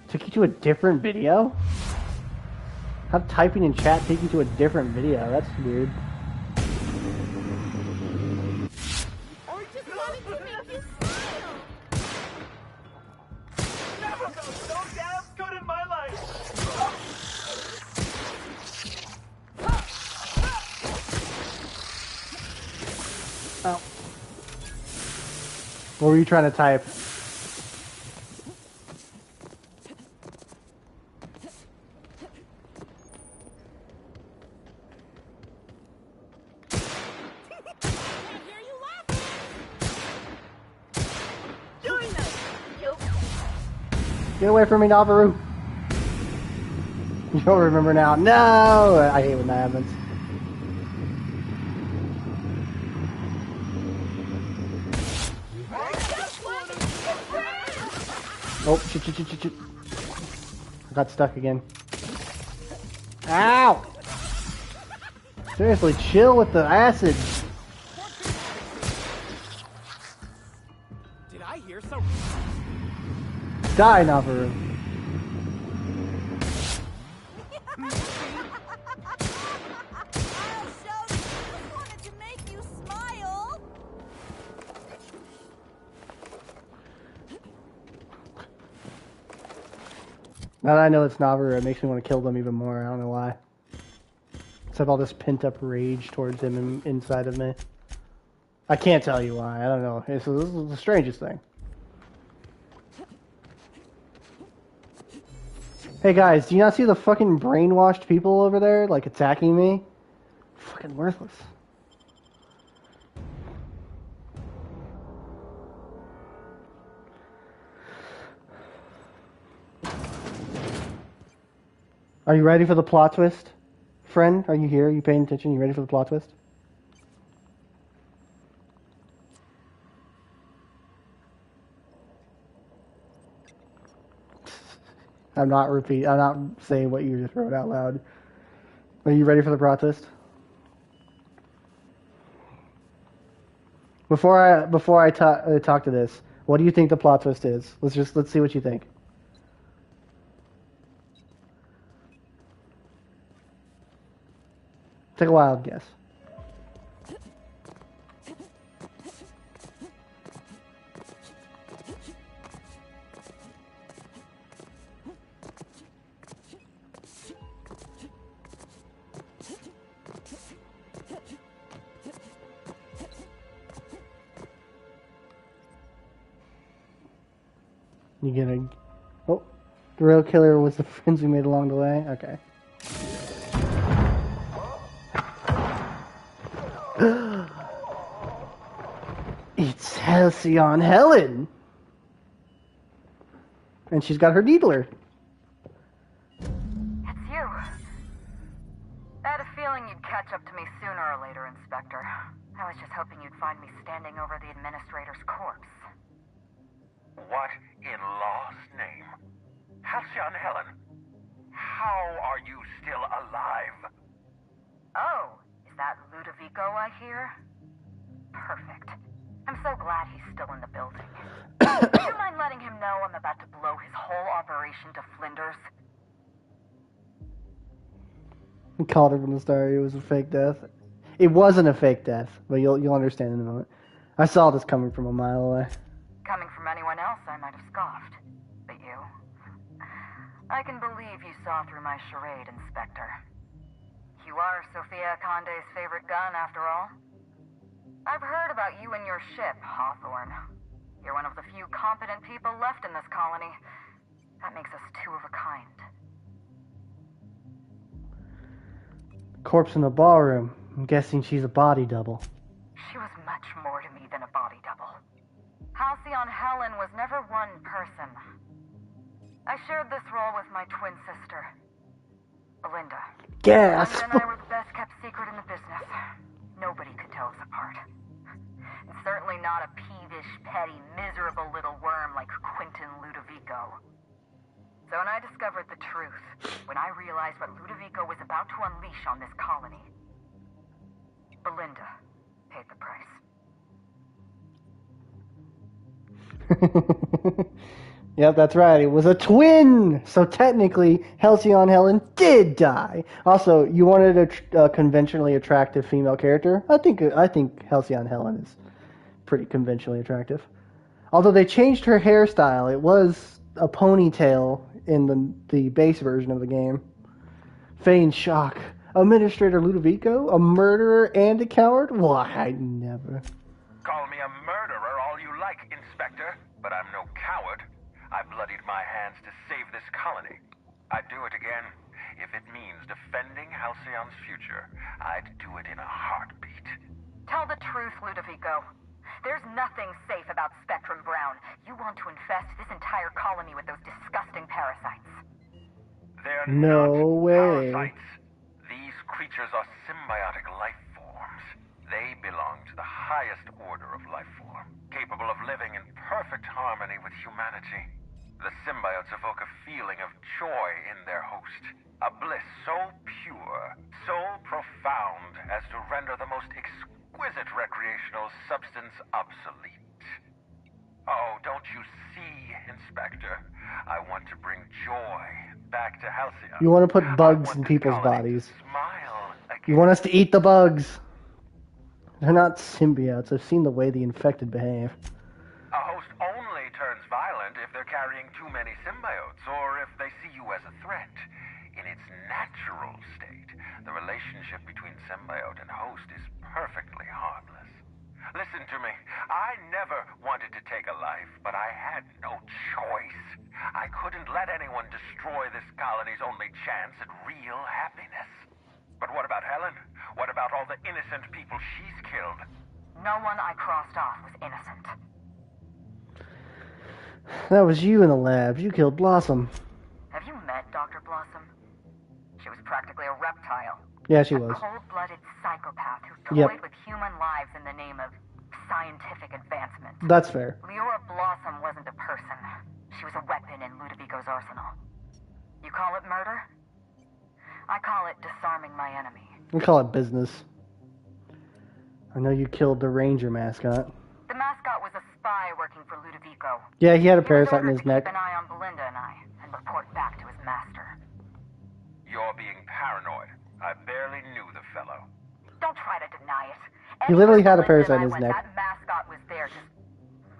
Took you to a different video? How did typing in chat take you to a different video? That's weird. Never felt so damn good in my life! Oh. What were you trying to type? Get away from me, Navarro. You don't remember now. No! I hate when that happens. Oh, shit. I got stuck again. Ow! Seriously, chill with the acid. Did I hear some? Die, Navarro. Now that I know it's Navarro, it makes me want to kill them even more. I don't know why. Except all this pent-up rage towards him inside of me. I can't tell you why. I don't know. This is the strangest thing. Hey guys, do you not see the fucking brainwashed people over there, like, attacking me? Fucking worthless. Are you ready for the plot twist? Friend, are you here? Are you paying attention? You ready for the plot twist? I'm not saying what you just wrote out loud. Are you ready for the plot twist? Before I talk to this, what do you think the plot twist is? Let's see what you think. Take a wild guess. You get a... Oh, the real killer was the friends we made along the way? Okay. It's Halcyon Helen! And she's got her needler. It's you. I had a feeling you'd catch up to me sooner or later, Inspector. I was just hoping you'd find me standing over the administrator's corpse. What in law's name? Halcyon Helen, how are you still alive? Oh, is that Ludovico I hear? Perfect. I'm so glad he's still in the building. Would you mind letting him know I'm about to blow his whole operation to flinders? I called it from the start. It was a fake death. It wasn't a fake death, but you'll understand in a moment. I saw this coming from a mile away. Coming from anyone else, I might have scoffed. But you? I can believe you saw through my charade, Inspector. You are Sophia Conde's favorite gun, after all. I've heard about you and your ship, Hawthorne. You're one of the few competent people left in this colony. That makes us two of a kind. Corpse in the ballroom. I'm guessing she's a body double. She was much more to me than a body double. Halcyon Helen was never one person. I shared this role with my twin sister, Belinda. Gasp! Belinda and I were the best kept secret in the business. Nobody could tell us apart. And certainly not a peevish, petty, miserable little worm like Quentin Ludovico. So when I discovered the truth, when I realized what Ludovico was about to unleash on this colony, Belinda paid the price. Yep, that's right. It was a twin! So technically, Halcyon Helen did die. Also, you wanted a conventionally attractive female character? I think Halcyon Helen is pretty conventionally attractive. Although they changed her hairstyle. It was a ponytail in the base version of the game. Feigned shock. Administrator Ludovico? A murderer and a coward? Why, never. Call me a murderer all you like, Inspector, but I'm no coward. I bloodied my hands to save this colony. I'd do it again. If it means defending Halcyon's future, I'd do it in a heartbeat. Tell the truth, Ludovico. There's nothing safe about Spectrum Brown. You want to infest this entire colony with those disgusting parasites. They're No way. parasites. These creatures are symbiotic life forms. They belong to the highest order of life form, capable of living in perfect harmony with humanity. The symbiotes evoke a feeling of joy in their host, a bliss so pure, so profound as to render the most exquisite recreational substance obsolete. Oh, don't you see, Inspector? I want to bring joy back to Halcyon. You want to put bugs in people's bodies. You want us to eat the bugs. They're not symbiotes. I've seen the way the infected behave. A host only turns violent if they're carrying too many symbiotes, or if they see you as a threat. In its natural state, the relationship between symbiote and host is perfectly harmless. Listen to me. I never wanted to take a life, but I had no choice. I couldn't let anyone destroy this colony's only chance at real happiness. But what about Helen? What about all the innocent people she's killed? No one I crossed off was innocent. That was you in the lab. You killed Blossom. Have you met Dr. Blossom? She was practically a reptile. Yeah, she was. A cold-blooded psychopath who Yep. toyed with human lives in the name of scientific advancement. That's fair. Leora Blossom wasn't a person. She was a weapon in Ludovico's arsenal. You call it murder? I call it disarming my enemy. We call it business. I know you killed the ranger mascot. The mascot was a spy working for Ludovico. Yeah, he had a parasite in his neck. Keep an eye on Belinda and I, and report back to his master. You're being paranoid. I barely knew the fellow. Don't try to deny it. He literally had a Belinda parasite and in I his went, neck. That mascot was there, just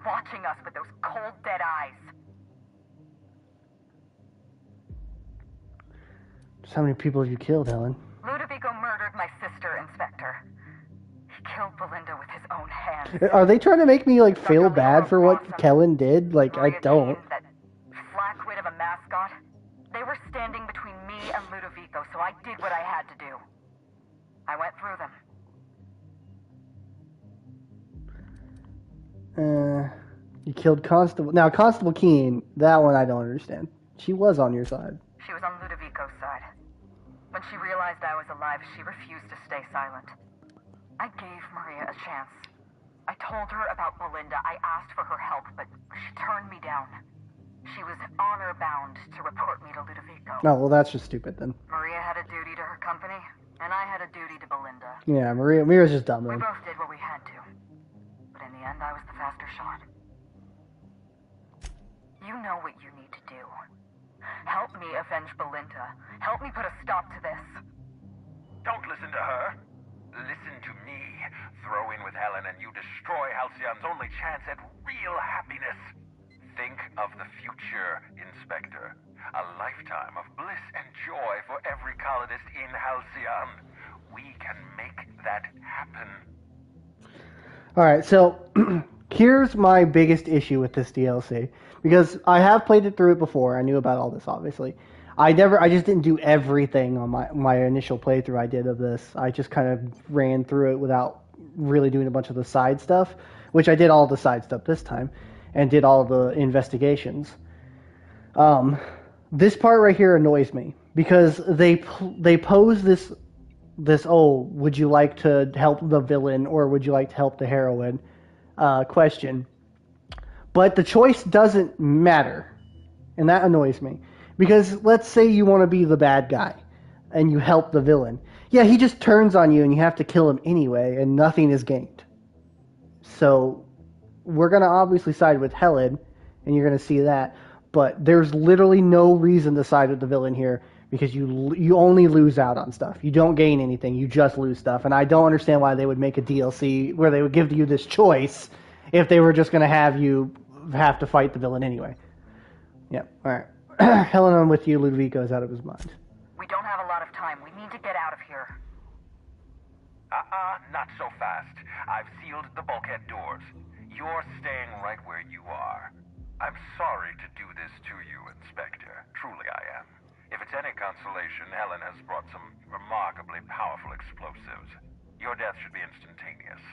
watching us with those cold, dead eyes. Just how many people have you killed, Helen? Ludovico murdered my sister, Inspector. He killed Belinda with his own hands. Are they trying to make me, like, feel bad for what Kellen did? Like, I don't. That flackwit of a mascot. They were standing between me and Ludovico, so I did what I had to do. I went through them. You killed Constable. Now, Constable Keen, that one I don't understand. She was on your side. She was on Ludovico's side. When she realized I was alive, she refused to stay silent. I gave Maria a chance. I told her about Belinda. I asked for her help, but she turned me down. She was honor-bound to report me to Ludovico. Oh, well, that's just stupid then. Maria had a duty to her company, and I had a duty to Belinda. Yeah, Maria's just dumb We then. both did what we had to. But in the end, I was the faster shot. You know what you need to do. Help me avenge Belinda. Help me put a stop to this. Don't listen to her. Listen to me. Throw in with Helen and you destroy Halcyon's only chance at real happiness. Think of the future, Inspector. A lifetime of bliss and joy for every colonist in Halcyon. We can make that happen. Alright, so here's my biggest issue with this DLC. Because I have played it through it before. I knew about all this, obviously. I just didn't do everything on my initial playthrough I did of this. I just kind of ran through it without really doing a bunch of the side stuff, which I did all the side stuff this time, and did all the investigations. This part right here annoys me, because they pose this, oh, would you like to help the villain, or would you like to help the heroine, question. But the choice doesn't matter, and that annoys me. Because let's say you want to be the bad guy, and you help the villain. Yeah, he just turns on you, and you have to kill him anyway, and nothing is gained. So, we're going to obviously side with Helen, and you're going to see that. But there's literally no reason to side with the villain here, because you only lose out on stuff. You don't gain anything, you just lose stuff. And I don't understand why they would make a DLC where they would give you this choice if they were just going to have you have to fight the villain anyway. Yep, alright. Helen, I'm with you. Ludovico is out of his mind. We don't have a lot of time. We need to get out of here. Not so fast. I've sealed the bulkhead doors. You're staying right where you are. I'm sorry to do this to you, Inspector. Truly I am. If it's any consolation, Helen has brought some remarkably powerful explosives. Your death should be instantaneous.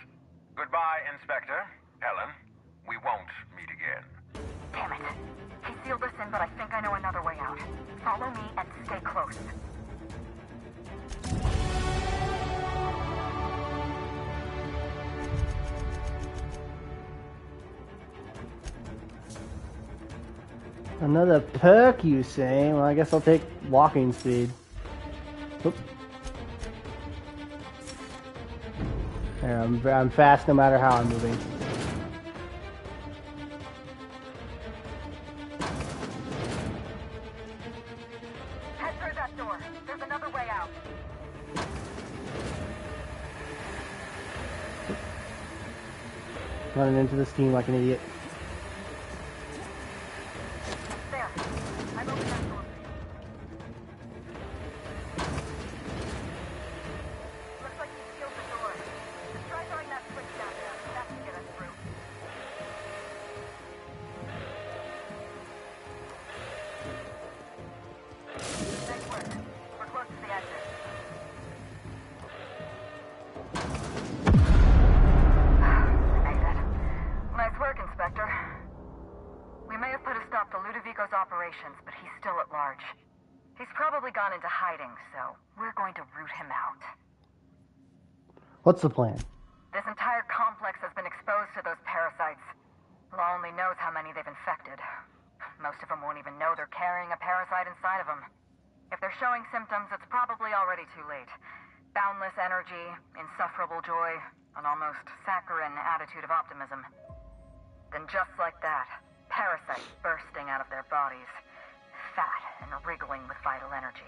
Goodbye, Inspector. Helen, we won't meet again. Damn it. He sealed us in, but I think I know another way out. Follow me and stay close. Another perk, you say? Well, I guess I'll take walking speed. Oop. There, I'm fast no matter how I'm moving. Head through that door. There's another way out. Running into the steam like an idiot. There. I've opened that door. Looks like you sealed the door. Just try throwing that switch down there. That should get us through. Nice work. We're close to the exit. Made it. Nice work, Inspector. We may have put a stop to Ludovico's operations, but he's still at large. He's probably gone into hiding, so we're going to root him out. What's the plan? This entire complex has been exposed to those parasites. Law only knows how many they've infected. Most of them won't even know they're carrying a parasite inside of them. If they're showing symptoms, it's probably already too late. Boundless energy, insufferable joy, an almost saccharine attitude of optimism. Then just like that, parasites bursting out of their bodies, fat and wriggling with vital energy.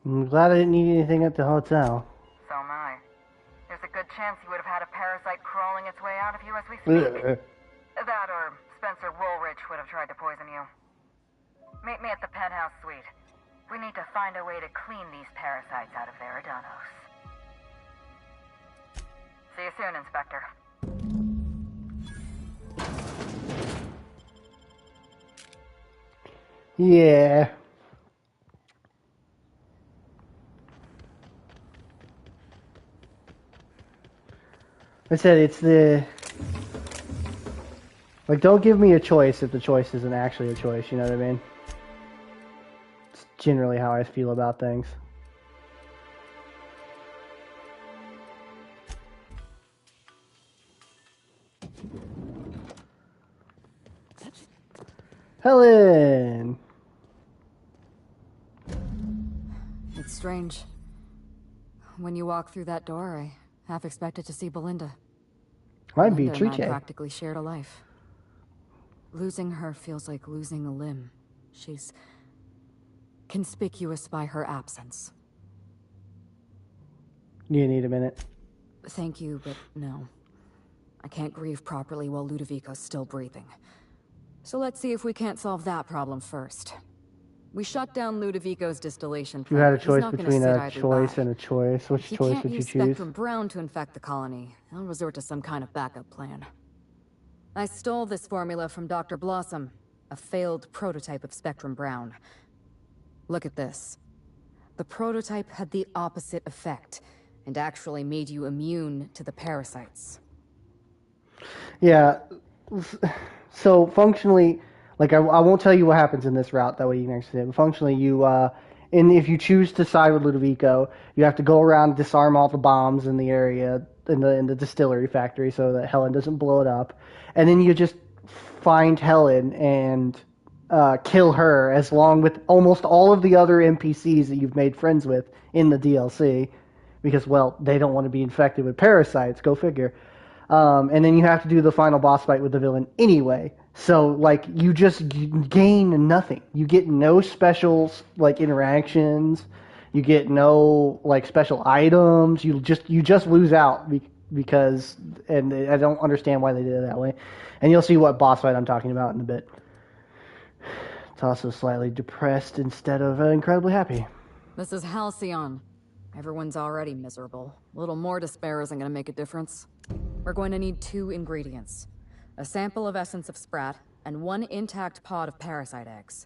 I'm glad I didn't need anything at the hotel. So am I. There's a good chance you would have had a parasite crawling its way out of you as we speak. That or Spencer Woolrich would have tried to poison you. Meet me at the penthouse suite. We need to find a way to clean these parasites out of Veridanos. See you soon, Inspector. Yeah. I said it's the... Like, don't give me a choice if the choice isn't actually a choice, you know what I mean? It's generally how I feel about things. Helen! It's strange. When you walk through that door, I half expected to see Belinda. Might be Belinda and I Triche. practically shared a life. Losing her feels like losing a limb. She's conspicuous by her absence. You need a minute. Thank you, but no. I can't grieve properly while Ludovico's still breathing. So let's see if we can't solve that problem first. We shut down Ludovico's distillation If you plant. had a He's choice not gonna between sit a idly choice by. and a choice, which If you choice can't would you use choose? Spectrum Brown to infect the colony, I'll resort to some kind of backup plan. I stole this formula from Dr. Blossom, a failed prototype of Spectrum Brown. Look at this. The prototype had the opposite effect, and actually made you immune to the parasites. Yeah. So functionally, like I won't tell you what happens in this route. That way you can actually see it. But functionally, if you choose to side with Ludovico, you have to go around and disarm all the bombs in the area in the distillery factory so that Helen doesn't blow it up, and then you just find Helen and kill her, as long with almost all of the other NPCs that you've made friends with in the DLC, because well, they don't want to be infected with parasites. Go figure. And then you have to do the final boss fight with the villain anyway. So, like, you just gain nothing. You get no special, like, interactions. You get no, like, special items. You just lose out because, and I don't understand why they did it that way. And you'll see what boss fight I'm talking about in a bit. It's also slightly depressed instead of incredibly happy. This is Halcyon. Everyone's already miserable. A little more despair isn't going to make a difference. We're going to need 2 ingredients. A sample of essence of Sprat, and 1 intact pod of parasite eggs.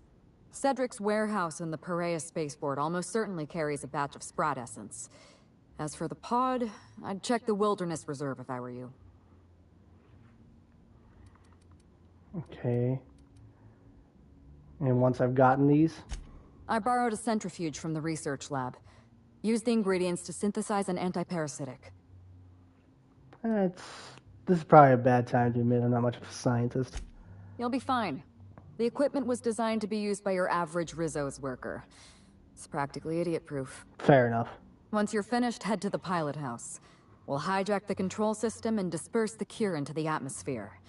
Cedric's warehouse in the Perea spaceport almost certainly carries a batch of Sprat essence. As for the pod, I'd check the Wilderness Reserve if I were you. Okay. And once I've gotten these? I borrowed a centrifuge from the research lab. Used the ingredients to synthesize an antiparasitic. This is probably a bad time to admit I'm not much of a scientist. You'll be fine. The equipment was designed to be used by your average Rizzo's worker. It's practically idiot-proof. Fair enough. Once you're finished, head to the pilot house. We'll hijack the control system and disperse the cure into the atmosphere.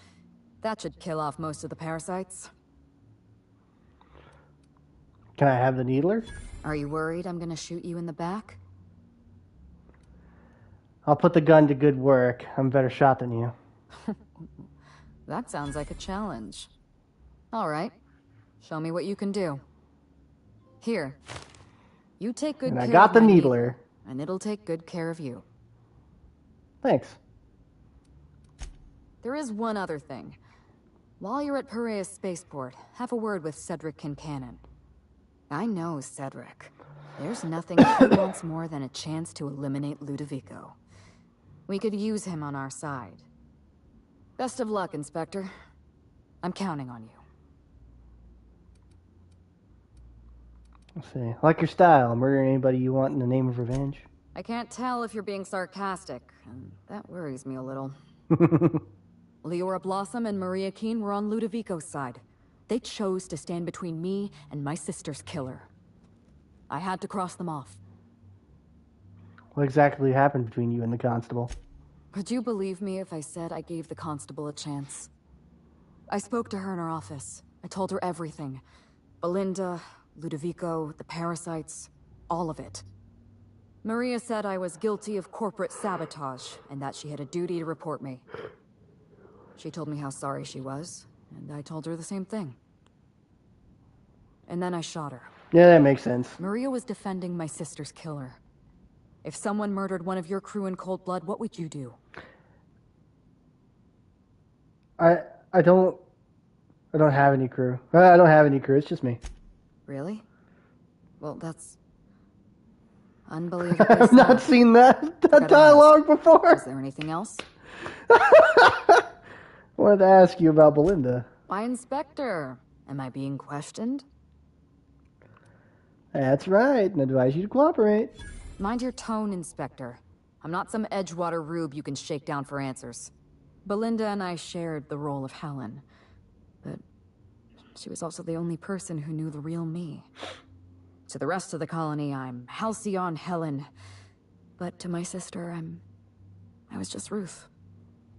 That should kill off most of the parasites. Can I have the needler? Are you worried I'm gonna shoot you in the back? I'll put the gun to good work. I'm a better shot than you. That sounds like a challenge. All right. Show me what you can do. Here. You take good care of I got the my needler. And it'll take good care of you. Thanks. There is one other thing. While you're at Piraeus Spaceport, have a word with Cedric Kincannon. I know Cedric. There's nothing he wants more than a chance to eliminate Ludovico. We could use him on our side. Best of luck, Inspector. I'm counting on you. Let's see. I like your style. Murdering anybody you want in the name of revenge. I can't tell if you're being sarcastic, and that worries me a little. Leora Blossom and Maria Keene were on Ludovico's side. They chose to stand between me and my sister's killer. I had to cross them off. What exactly happened between you and the constable? Would you believe me if I said I gave the constable a chance? I spoke to her in her office. I told her everything. Belinda, Ludovico, the parasites, all of it. Maria said I was guilty of corporate sabotage and that she had a duty to report me. She told me how sorry she was, and I told her the same thing. And then I shot her. Yeah, that makes sense. Maria was defending my sister's killer. If someone murdered one of your crew in cold blood, what would you do? I don't have any crew. I don't have any crew. It's just me. Really? Well, that's unbelievable. I've not seen that dialogue before. Is there anything else? I wanted to ask you about Belinda. Why, Inspector? Am I being questioned? That's right, and advise you to cooperate. Mind your tone, Inspector. I'm not some Edgewater rube you can shake down for answers. Belinda and I shared the role of Helen, but she was also the only person who knew the real me. To the rest of the colony, I'm Halcyon Helen, but to my sister, I was just Ruth.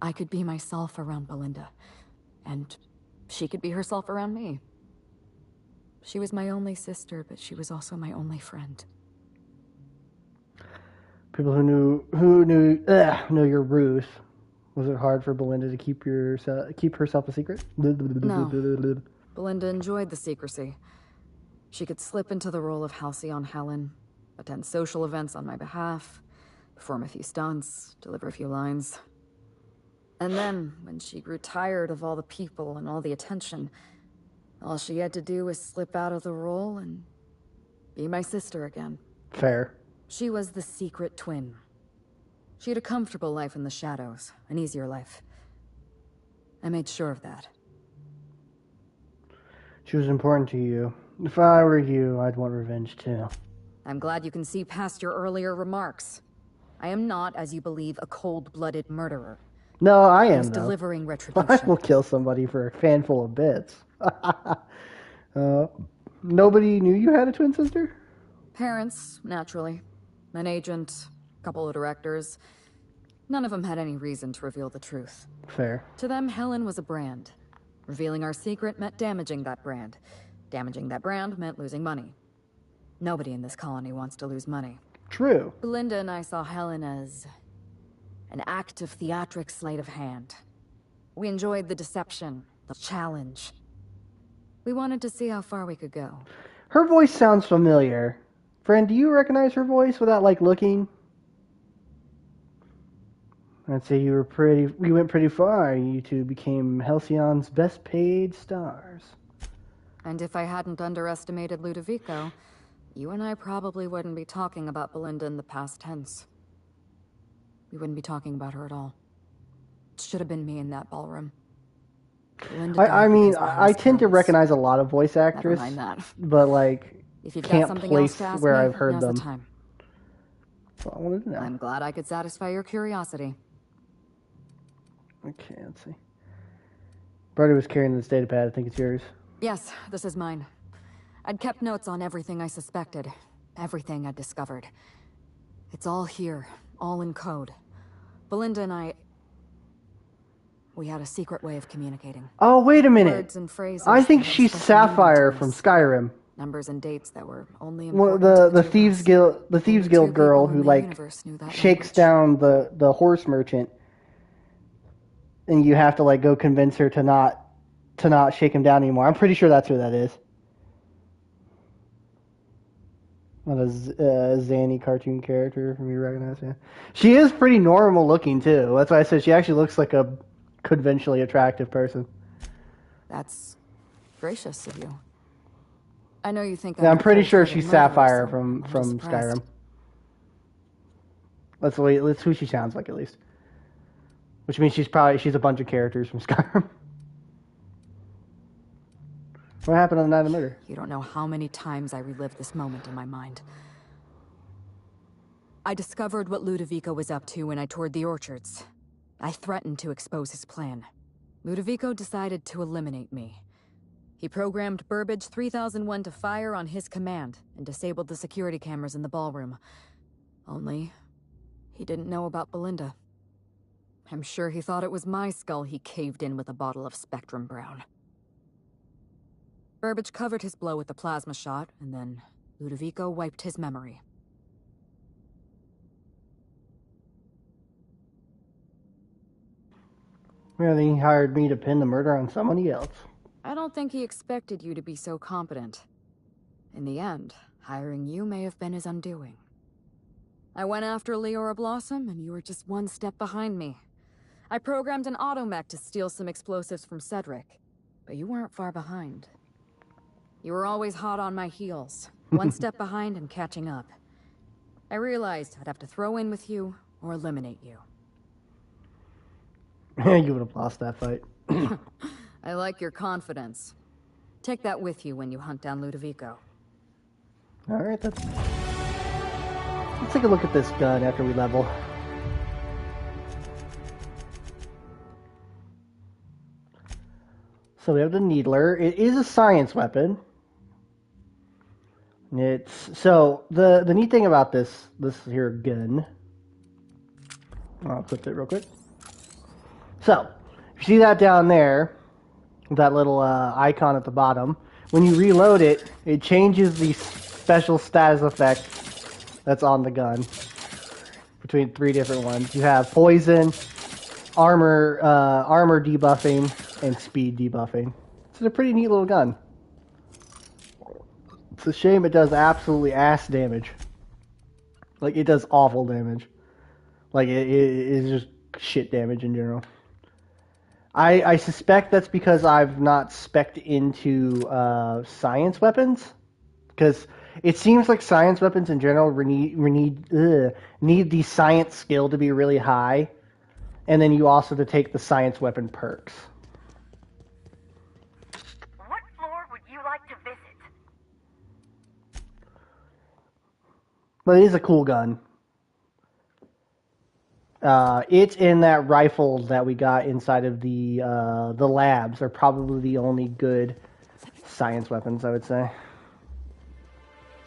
I could be myself around Belinda, and she could be herself around me. She was my only sister, but she was also my only friend. People who know you're Ruth. Was it hard for Belinda to keep herself a secret? No. Belinda enjoyed the secrecy. She could slip into the role of Halcyon Helen, attend social events on my behalf, perform a few stunts, deliver a few lines. And then, when she grew tired of all the people and all the attention, all she had to do was slip out of the role and be my sister again. Fair. She was the secret twin. She had a comfortable life in the shadows, an easier life. I made sure of that. She was important to you. If I were you, I'd want revenge too. I'm glad you can see past your earlier remarks. I am not, as you believe, a cold-blooded murderer. No, I am, was though. delivering retribution. I will kill somebody for a fanful of bits. Nobody knew you had a twin sister? Parents, naturally. An agent, a couple of directors. None of them had any reason to reveal the truth. Fair. To them, Helen was a brand. Revealing our secret meant damaging that brand. Damaging that brand meant losing money. Nobody in this colony wants to lose money. True. Belinda and I saw Helen as an act of theatric sleight of hand. We enjoyed the deception, the challenge. We wanted to see how far we could go. Her voice sounds familiar. Friend, do you recognize her voice without, looking? I'd say we went pretty far. You two became Halcyon's best paid stars. And if I hadn't underestimated Ludovico, you and I probably wouldn't be talking about Belinda in the past tense. We wouldn't be talking about her at all. It should have been me in that ballroom. I mean, I tend to recognize a lot of voice actors, mind that. but like, If you've got can't something else place to ask where me, I've heard now's the them. time. So I wanted to know. I'm glad I could satisfy your curiosity. Okay, let's see. Brody was carrying this data pad. I think it's yours. Yes, this is mine. I'd kept notes on everything I suspected, everything I'd discovered. It's all here, all in code. Belinda and we had a secret way of communicating. Oh, wait a minute. Words and phrases I think that had she's special meaning Sapphire to from us. Skyrim. Numbers and dates that were only Well, important the to Thieves Guild, the Thieves Guild girl who like shakes down the horse merchant, and you have to like go convince her to not shake him down anymore. I'm pretty sure that's who that is. Not a Zanny cartoon character from you recognize, yeah. She is pretty normal looking too. That's why I said she actually looks like a conventionally attractive person. That's gracious of you. I know you think Yeah, I'm a pretty sure cold-hearted she's murderer, Sapphire so from I'm surprised. Skyrim. That's who she sounds like at least. Which means she's a bunch of characters from Skyrim. What happened on the night of the murder? You don't know how many times I relived this moment in my mind. I discovered what Ludovico was up to when I toured the orchards. I threatened to expose his plan. Ludovico decided to eliminate me. He programmed Burbage 3001 to fire on his command and disabled the security cameras in the ballroom. Only, he didn't know about Belinda. I'm sure he thought it was my skull he caved in with a bottle of Spectrum Brown. Burbage covered his blow with the plasma shot, and then Ludovico wiped his memory. Yeah, then he hired me to pin the murder on somebody else. I don't think he expected you to be so competent. In the end, hiring you may have been his undoing. I went after Leora Blossom, and you were just one step behind me. I programmed an automech to steal some explosives from Cedric, but you weren't far behind. You were always hot on my heels, one step behind and catching up. I realized I'd have to throw in with you or eliminate you. You would have lost that fight. I like your confidence. Take that with you when you hunt down Ludovico. Alright, let's take a look at this gun after we level. So we have the Needler. It is a science weapon. So the neat thing about this here gun. I'll clip it real quick. So, you see that down there, that little icon at the bottom. When you reload it, it changes the special status effect that's on the gun between 3 different ones. You have poison, armor debuffing, and speed debuffing. It's a pretty neat little gun. It's a shame it does absolutely ass damage. Like, it does awful damage. Like, it is just shit damage in general. I suspect that's because I've not spec'd into science weapons. Because it seems like science weapons in general need the science skill to be really high. And then you also to take the science weapon perks. What floor would you like to visit? But it is a cool gun. It and that rifle that we got inside of the labs are probably the only good science weapons, I would say.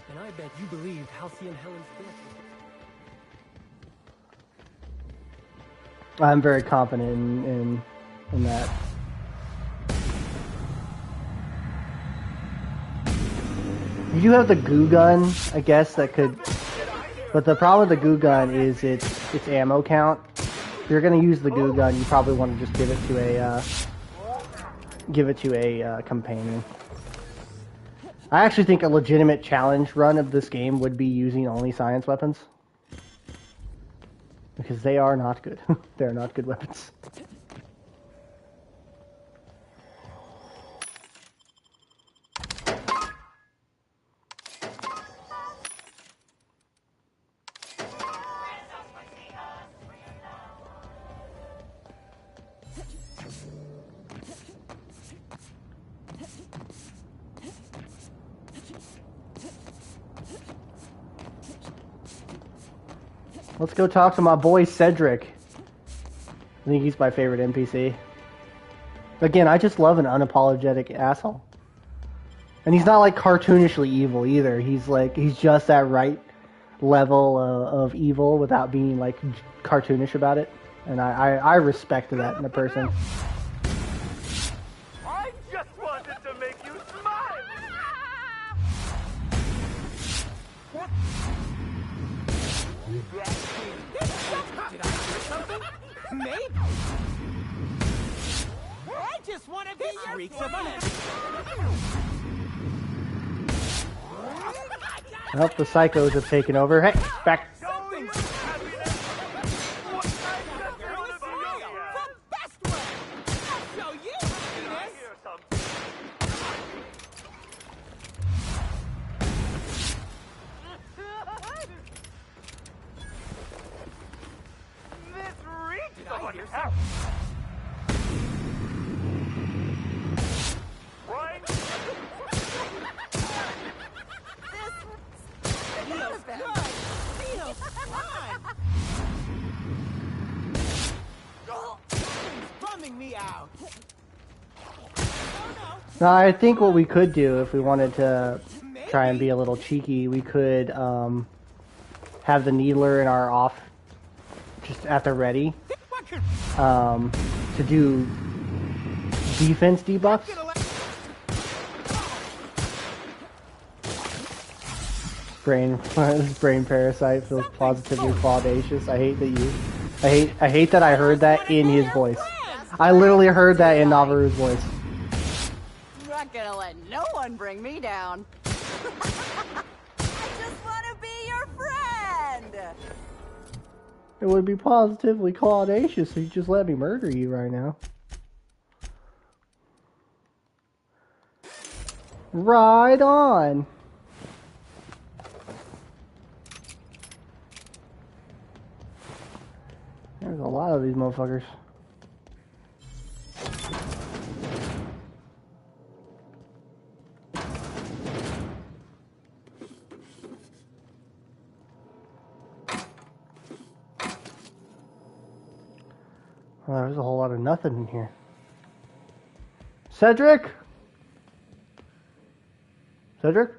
And I bet you believed Halcyon Helen's death. I'm very confident in that. You do have the goo gun, I guess, that could... But the problem with the goo gun is its ammo count. If you're going to use the goo gun, you probably want to just give it to a companion. I actually think a legitimate challenge run of this game would be using only science weapons. Because they are not good. They are not good weapons. Let's go talk to my boy Cedric. I think he's my favorite NPC. Again, I just love an unapologetic asshole. And he's not like cartoonishly evil either. He's just that right level of evil without being like cartoonish about it. And I respect that in a person. I just wanted to make you smile! What? Did I hear something? Maybe. I just want to be your freaks of Well, the psychos have taken over. Hey, back. me out. Now, I think what we could do if we wanted to try and be a little cheeky, we could have the Needler in our off, just at the ready, to do defense debuffs. This brain parasite feels positively audacious. I hate that I heard that in his voice. I literally heard that in Navarro's voice. I'm not gonna let no one bring me down. I just want to be your friend. It would be positively audacious if you just let me murder you right now. Right on. There's a lot of these motherfuckers. Well, there's a whole lot of nothing in here. Cedric? Cedric?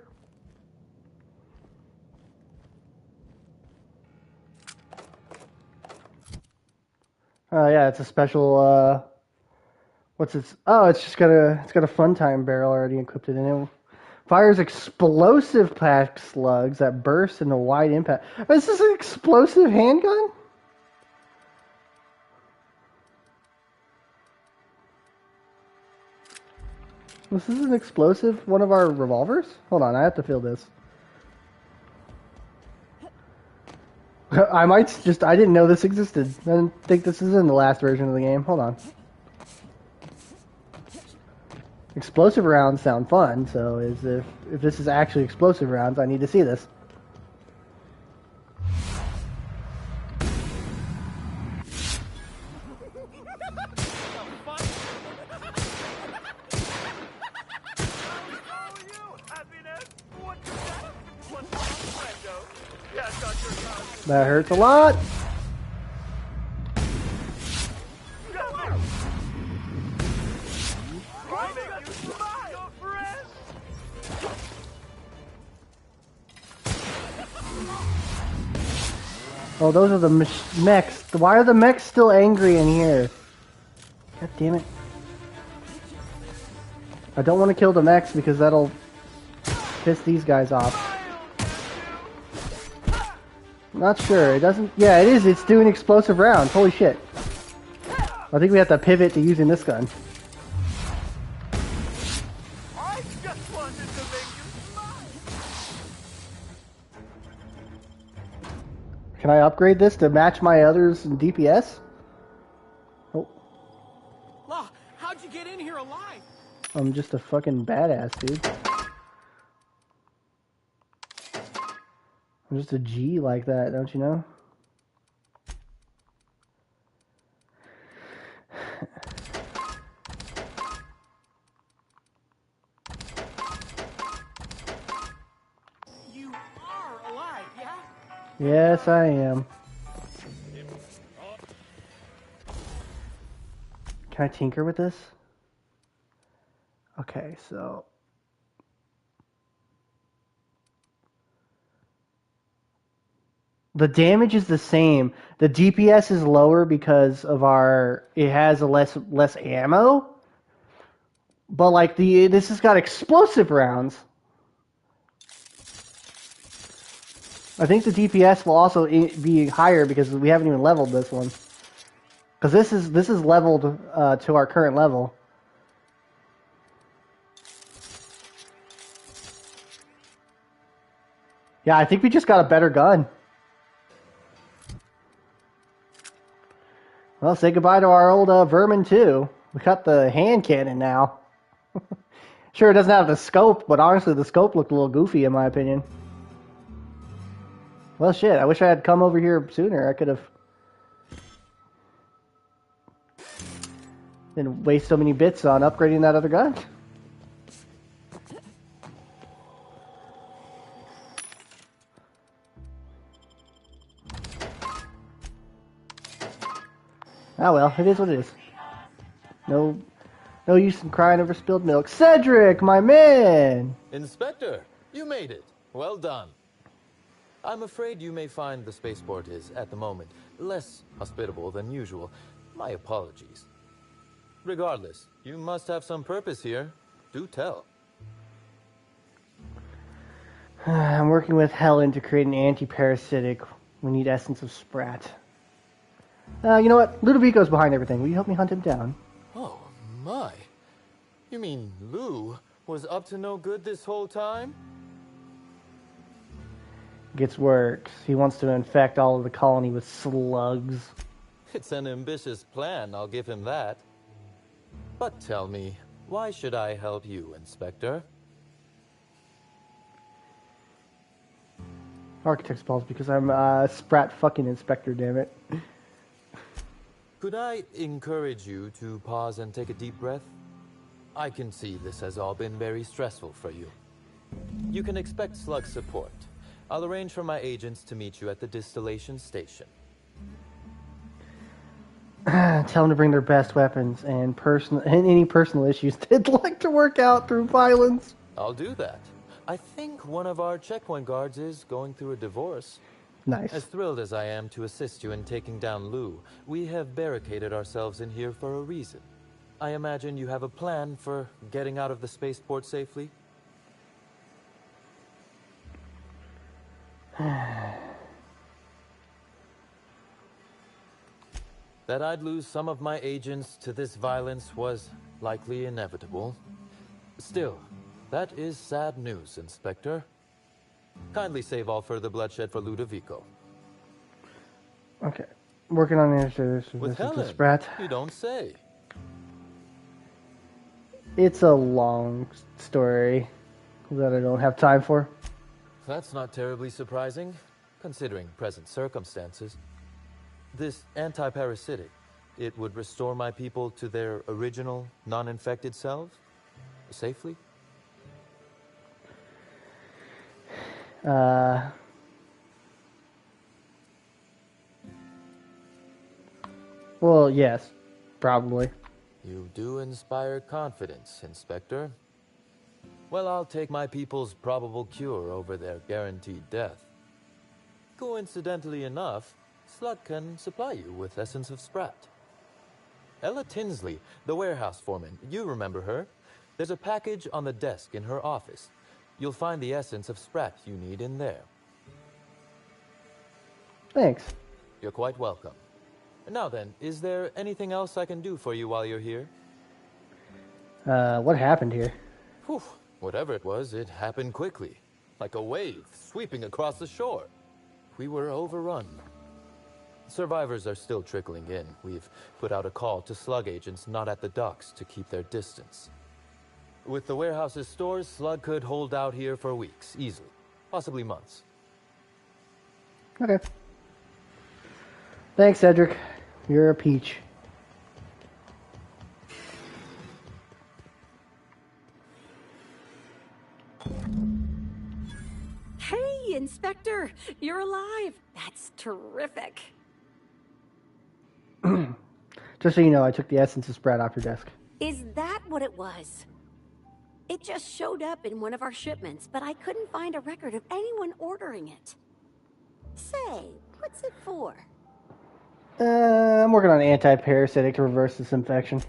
Oh yeah, it's a special, what's its, oh, it's got a fun time barrel already equipped in it. Fires explosive pack slugs that burst into wide impact. Is this an explosive handgun? This is an explosive one of our revolvers? Hold on, I have to feel this. I didn't know this existed. I didn't think this is in the last version of the game. Hold on. Explosive rounds sound fun, so if this is actually explosive rounds, I need to see this. That hurts a lot. Oh, those are the mechs. Why are the mechs still angry in here? God damn it. I don't want to kill the mechs because that'll piss these guys off. Not sure. It doesn't... Yeah, it is. It's doing explosive rounds. Holy shit. I think we have to pivot to using this gun. I just wanted to make you smile. Can I upgrade this to match my others in DPS? Oh. Law, how'd you get in here alive? I'm just a fucking badass, dude. I'm just a G like that, don't you know? You are alive, yeah? Yes, I am. Can I tinker with this? Okay, so... The damage is the same. The DPS is lower because of our... It has a less ammo. But like this has got explosive rounds. I think the DPS will also be higher because we haven't even leveled this one. Because this is leveled to our current level. Yeah, I think we just got a better gun. Well, say goodbye to our old vermin too. We got the hand cannon now. Sure, it doesn't have the scope, but honestly, the scope looked a little goofy in my opinion. Well, shit, I wish I had come over here sooner. I could have... Didn't waste so many bits on upgrading that other gun. Ah well, it is what it is. No use in crying over spilled milk. Cedric, my man! Inspector, you made it. Well done. I'm afraid you may find the spaceport is, at the moment, less hospitable than usual. My apologies. Regardless, you must have some purpose here. Do tell. I'm working with Helen to create an anti-parasitic. We need essence of Sprat. You know what? Ludovico's behind everything. Will you help me hunt him down? Oh, my. You mean Lou was up to no good this whole time? Gets worse. He wants to infect all of the colony with slugs. It's an ambitious plan, I'll give him that. But tell me, why should I help you, Inspector? Architect's balls, because I'm Sprat fucking Inspector, damn it. Could I encourage you to pause and take a deep breath? I can see this has all been very stressful for you. You can expect slug support. I'll arrange for my agents to meet you at the distillation station. Tell them to bring their best weapons and any personal issues they'd like to work out through violence. I'll do that. I think one of our checkpoint guards is going through a divorce. Nice. As thrilled as I am to assist you in taking down Lou, we have barricaded ourselves in here for a reason. I imagine you have a plan for getting out of the spaceport safely? That I'd lose some of my agents to this violence was likely inevitable. Still, that is sad news, Inspector. Kindly save all further bloodshed for Ludovico. Okay. Working on the answer. With Helen, Sprat. you don't say. It's a long story that I don't have time for. That's not terribly surprising, considering present circumstances. This anti-parasitic, it would restore my people to their original, non-infected selves? Safely? Well, yes. Probably. You do inspire confidence, Inspector. Well, I'll take my people's probable cure over their guaranteed death. Coincidentally enough, Slug can supply you with essence of Sprat. Ella Tinsley, the warehouse foreman, you remember her? There's a package on the desk in her office. You'll find the essence of Sprat you need in there. Thanks. You're quite welcome. Now then, is there anything else I can do for you while you're here? What happened here? Whew. Whatever it was, it happened quickly. Like a wave sweeping across the shore. We were overrun. Survivors are still trickling in. We've put out a call to slug agents not at the docks to keep their distance. With the warehouse's stores, Slug could hold out here for weeks, easily. Possibly months. Okay. Thanks, Cedric. You're a peach. Hey, Inspector! You're alive! That's terrific. Just so you know, I took the essence of Sprat off your desk. Is that what it was? It just showed up in one of our shipments, but I couldn't find a record of anyone ordering it. Say, what's it for? I'm working on anti-parasitic to reverse this infection.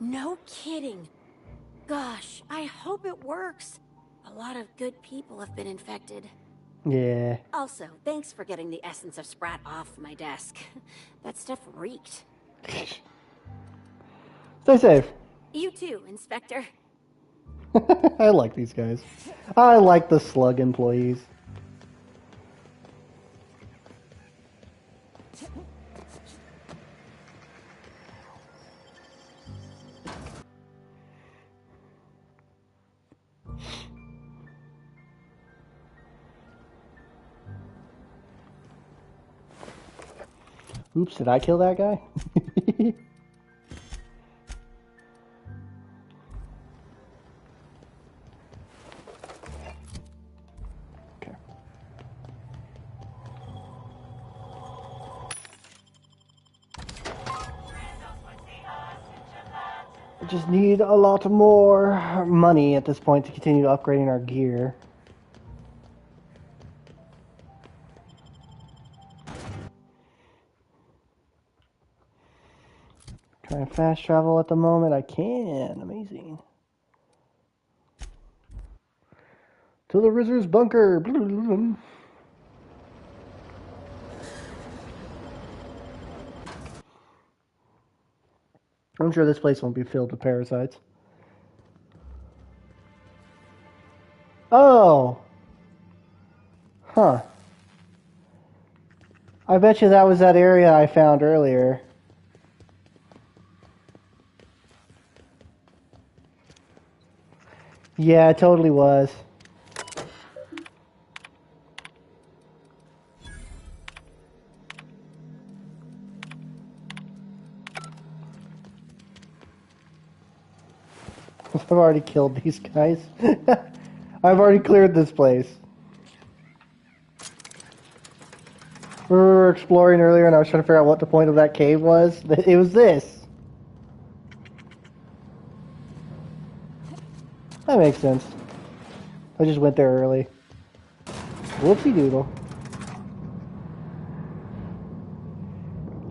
No kidding. Gosh, I hope it works. A lot of good people have been infected. Yeah. Also, thanks for getting the essence of Sprat off my desk. That stuff reeked. Stay safe. You too, Inspector. I like these guys. I like the slug employees. Oops, did I kill that guy? Okay. I just need a lot more money at this point to continue upgrading our gear. Trying to fast travel at the moment. I can. Amazing. To the Rizzer's bunker. I'm sure this place won't be filled with parasites. Oh. Huh. I bet you that was that area I found earlier. Yeah, it totally was. I've already killed these guys. I've already cleared this place. We were exploring earlier and I was trying to figure out what the point of that cave was. It was this. That makes sense. I just went there early. Whoopsie doodle.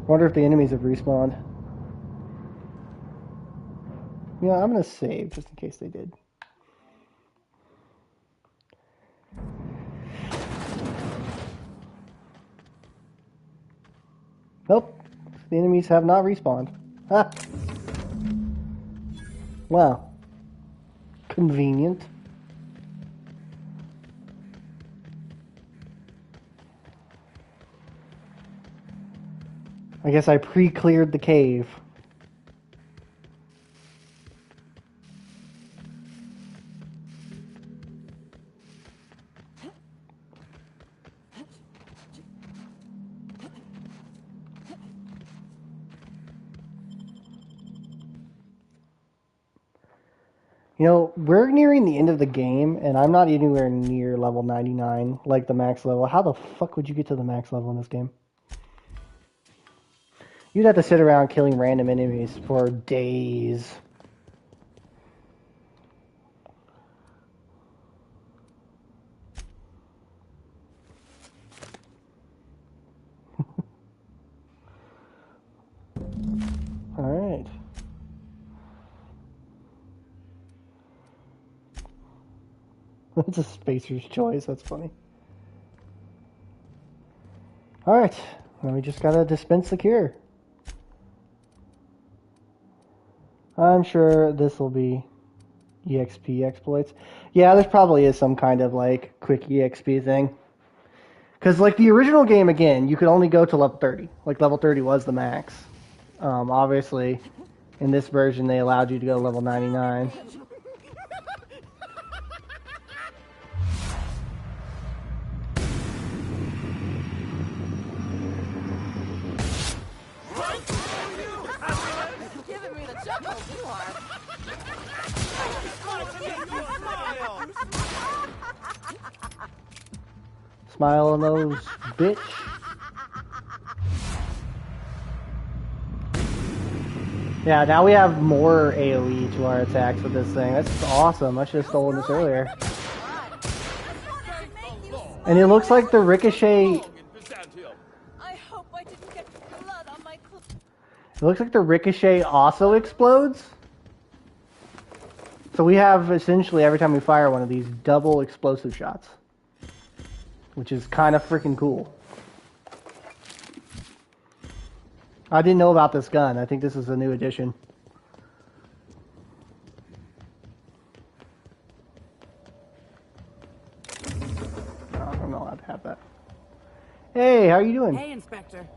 Wonder if the enemies have respawned. Yeah, I'm gonna save just in case they did. Nope. The enemies have not respawned. Ah. Wow. Convenient. I guess I pre-cleared the cave. You know, we're nearing the end of the game, and I'm not anywhere near level 99, like the max level. How the fuck would you get to the max level in this game? You'd have to sit around killing random enemies for days. Alright. That's a spacer's choice, that's funny. Alright, now we just gotta dispense the cure. I'm sure this will be EXP exploits. Yeah, there probably is some kind of like quick EXP thing. Because like the original game, again, you could only go to level 30. Like level 30 was the max. Obviously, in this version, they allowed you to go to level 99. Giving me the chuckles, you are. Smile on those, bitch. Yeah, now we have more AoE to our attacks with this thing. That's awesome. I should have stolen this earlier. And it looks like the ricochet... I hope I didn't get blood on my clothes. It looks like the ricochet also explodes. So we have, essentially, every time we fire one of these, double explosive shots. Which is kind of freaking cool. I didn't know about this gun. I think this is a new addition. Oh, I'm not allowed to have that. Hey, how are you doing? Hey, Inspector.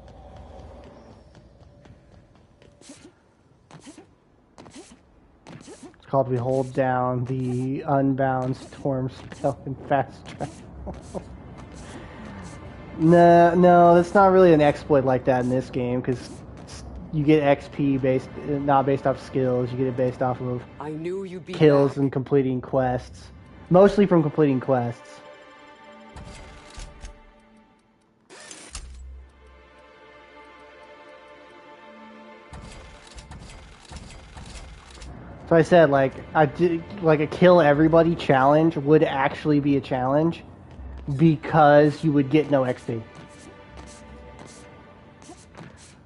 It's called we hold down the unbound storm spell and fast travel. No, that's not really an exploit like that in this game, because you get XP based, not based off skills. You get it based off of I knew you'd be kills back. and completing quests. Mostly from completing quests. So I said, like, a kill everybody challenge would actually be a challenge because you would get no XP.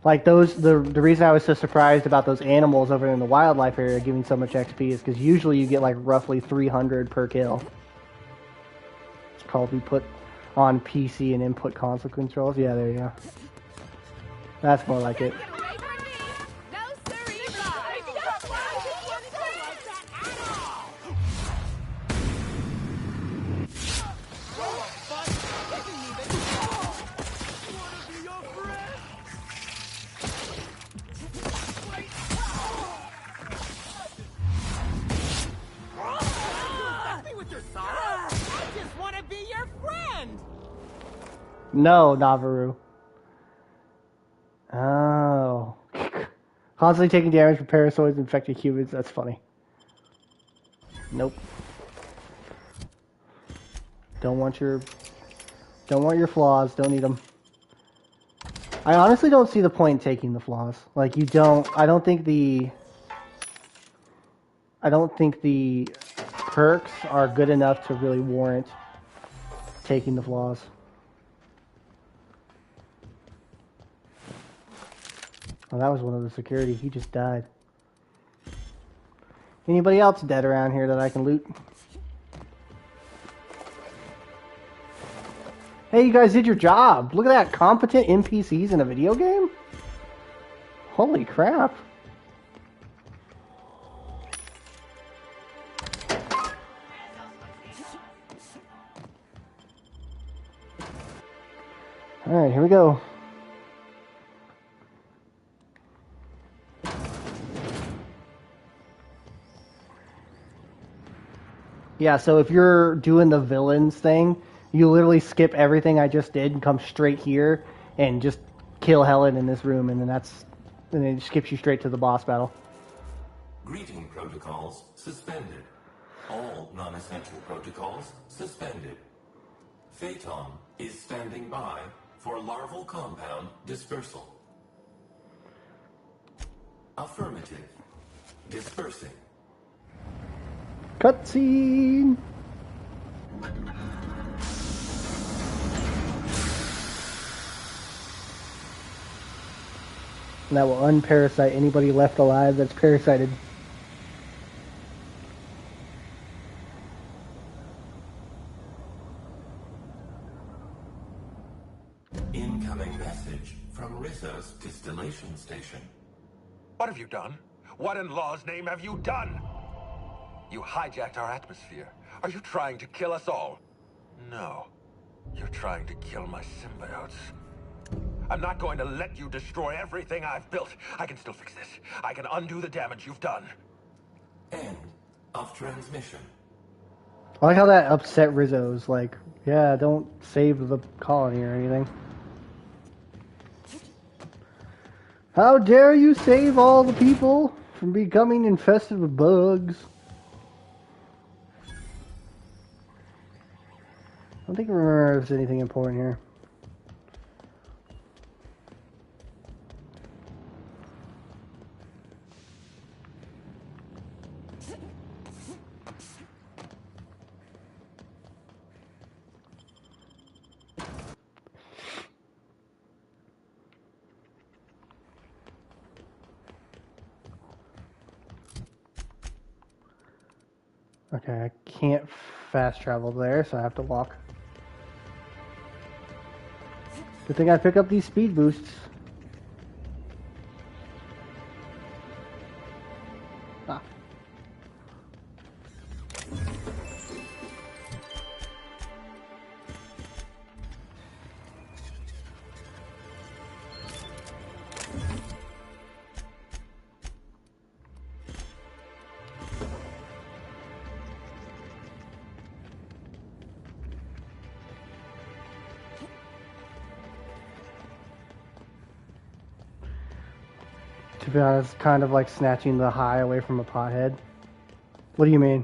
Like the reason I was so surprised about those animals over in the wildlife area giving so much XP is because usually you get like roughly 300 per kill. It's called we put on PC and input console controls. Yeah, there you go. That's more like it. No, Navarro. Oh. Constantly taking damage from parasitoids infected humans. That's funny. Nope. Don't want your flaws. Don't need them. I honestly don't see the point in taking the flaws. Like, you don't... I don't think the perks are good enough to really warrant taking the flaws. Oh, that was one of the security. He just died. Anybody else dead around here that I can loot? Hey, you guys did your job. Look at that. Competent NPCs in a video game? Holy crap. Alright, here we go. Yeah, so if you're doing the villains thing, you literally skip everything I just did and come straight here and just kill Helen in this room, and then it skips you straight to the boss battle. Greeting protocols suspended. All non-essential protocols suspended. Phaeton is standing by for larval compound dispersal. Affirmative. Dispersing. Cutscene! And that will unparasite anybody left alive that's parasited. Incoming message from Rizzo's distillation station. What have you done? What in law's name have you done? You hijacked our atmosphere. Are you trying to kill us all? No. You're trying to kill my symbiotes. I'm not going to let you destroy everything I've built. I can still fix this. I can undo the damage you've done. End of transmission. I like how that upset Rizzo's like, yeah, don't save the colony or anything. How dare you save all the people from becoming infested with bugs? I don't think I remember if there's anything important here. Okay, I can't fast travel there, so I have to walk. Good thing I pick up these speed boosts. Ah. To be honest, kind of like snatching the high away from a pothead. What do you mean?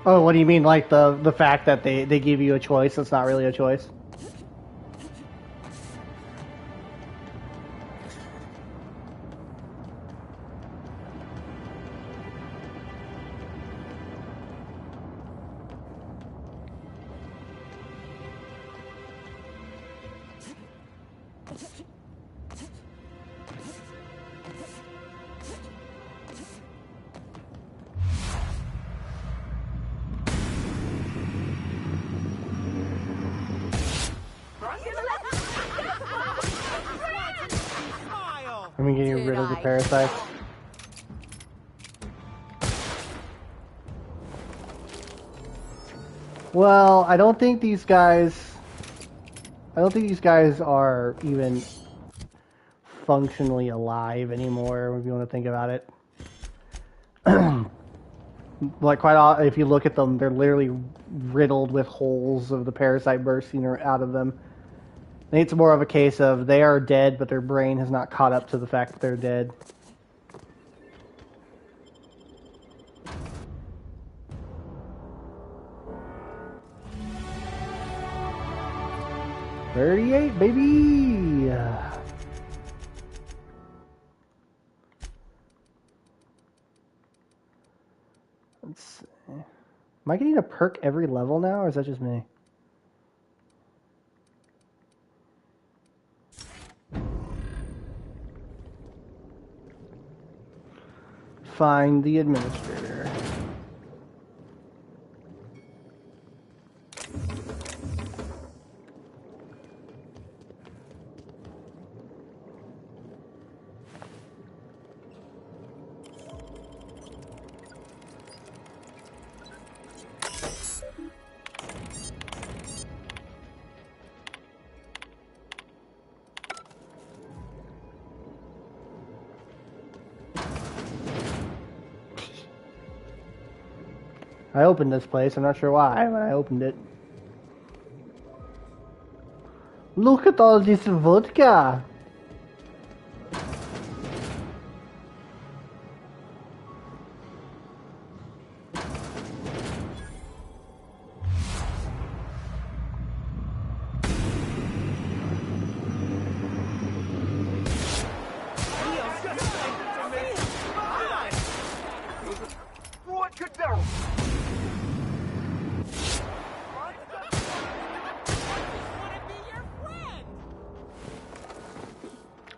Oh, what do you mean? Like the fact that they give you a choice that's not really a choice? I mean, getting rid of the parasites. Well, I don't think these guys are even functionally alive anymore, if you want to think about it. Like, if you look at them, they're literally riddled with holes of the parasite bursting out of them. I think it's more of a case of they are dead, but their brain has not caught up to the fact that they're dead. $38, baby! Let's see. Am I getting a perk every level now, or is that just me? Find the administrator. I opened this place. I'm not sure why, but I opened it. Look at all this vodka! What could that?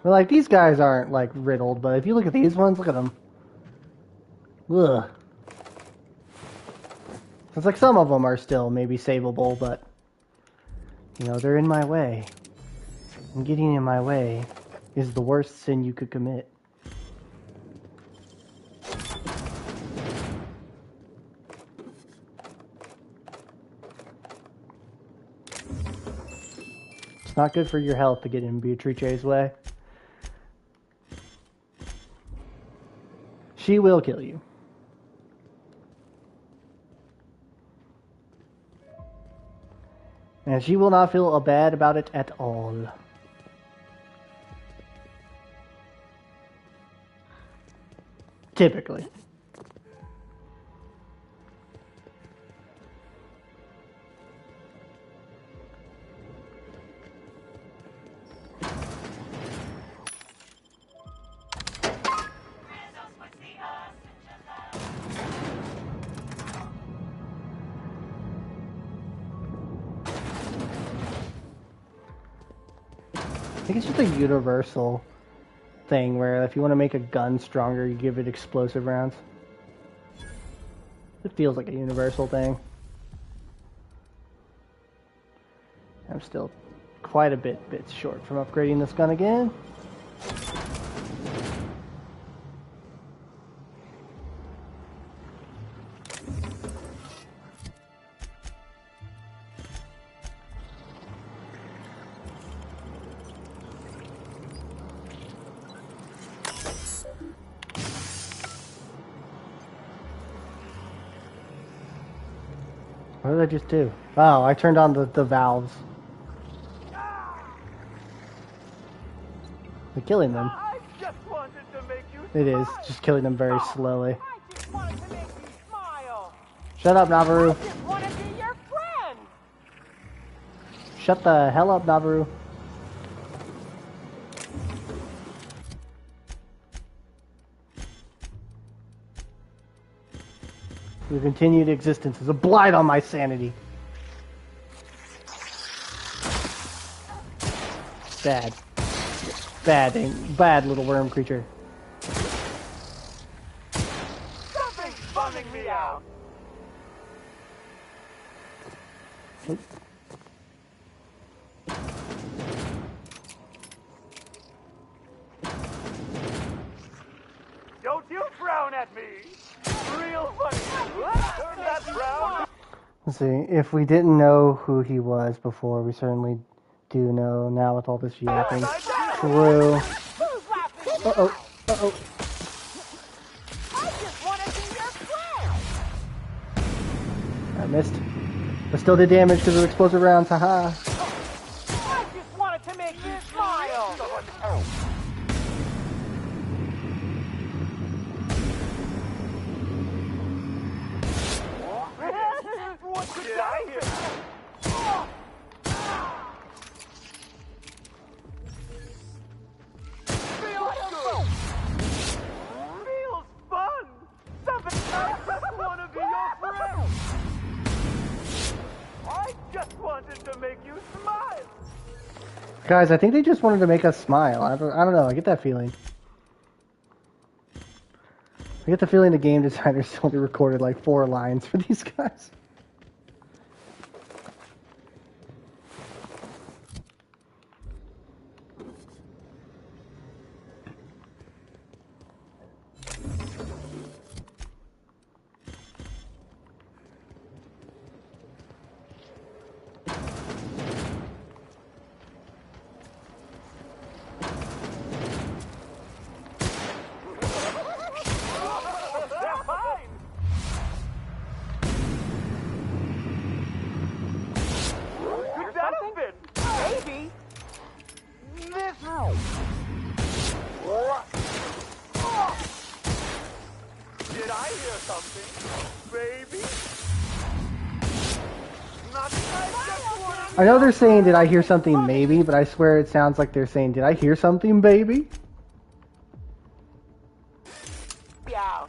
Well, like, these guys aren't, like, riddled, but if you look at these ones, look at them. Ugh. It's like some of them are still maybe savable, but, you know, they're in my way. And getting in my way is the worst sin you could commit. It's not good for your health to get in Beatrice's way. She will kill you. And she will not feel bad about it at all. Typically. think it's just a universal thing where if you want to make a gun stronger, you give it explosive rounds. It feels like a universal thing. I'm still quite a bit short from upgrading this gun again. What did I just do? Oh, I turned on the valves. We're killing them. It is, just killing them very slowly. Shut up, Navarro. Shut the hell up, Navarro. Your continued existence is a blight on my sanity. Bad. Bad little worm creature. Something's bumming me out. Don't you frown at me. Real funny. Turn that frown. Let's see. If we didn't know who he was before, we certainly do know now with all this yapping. True. Uh-oh. Uh-oh. I missed. But still did damage because of explosive rounds. Haha. I just wanted to make you smile. What did I hear? Feels fun. Something I just want to be your friend. I just wanted to make you smile. Guys, I think they just wanted to make us smile. I don't know. I get that feeling. I get the feeling the game designers only recorded like 4 lines for these guys. Did I hear something, baby? I know they're saying, did I hear something maybe, but I swear it sounds like they're saying, did I hear something baby? Yeah.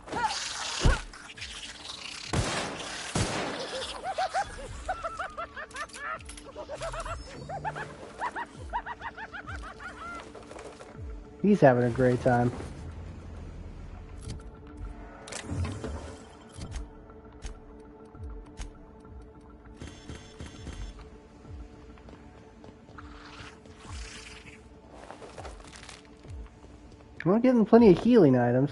He's having a great time. We're getting plenty of healing items.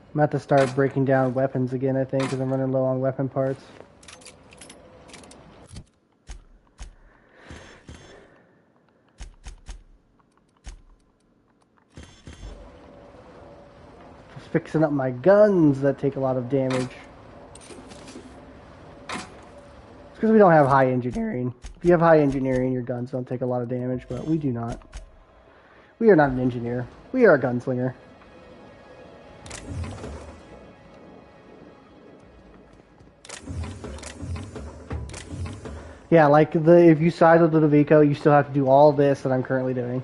I'm about to start breaking down weapons again, I think, because I'm running low on weapon parts. Just fixing up my guns that take a lot of damage. It's because we don't have high engineering. If you have high engineering, your guns don't take a lot of damage, but we do not. We are not an engineer. We are a gunslinger. Yeah, like if you side with Ludovico, you still have to do all this that I'm currently doing.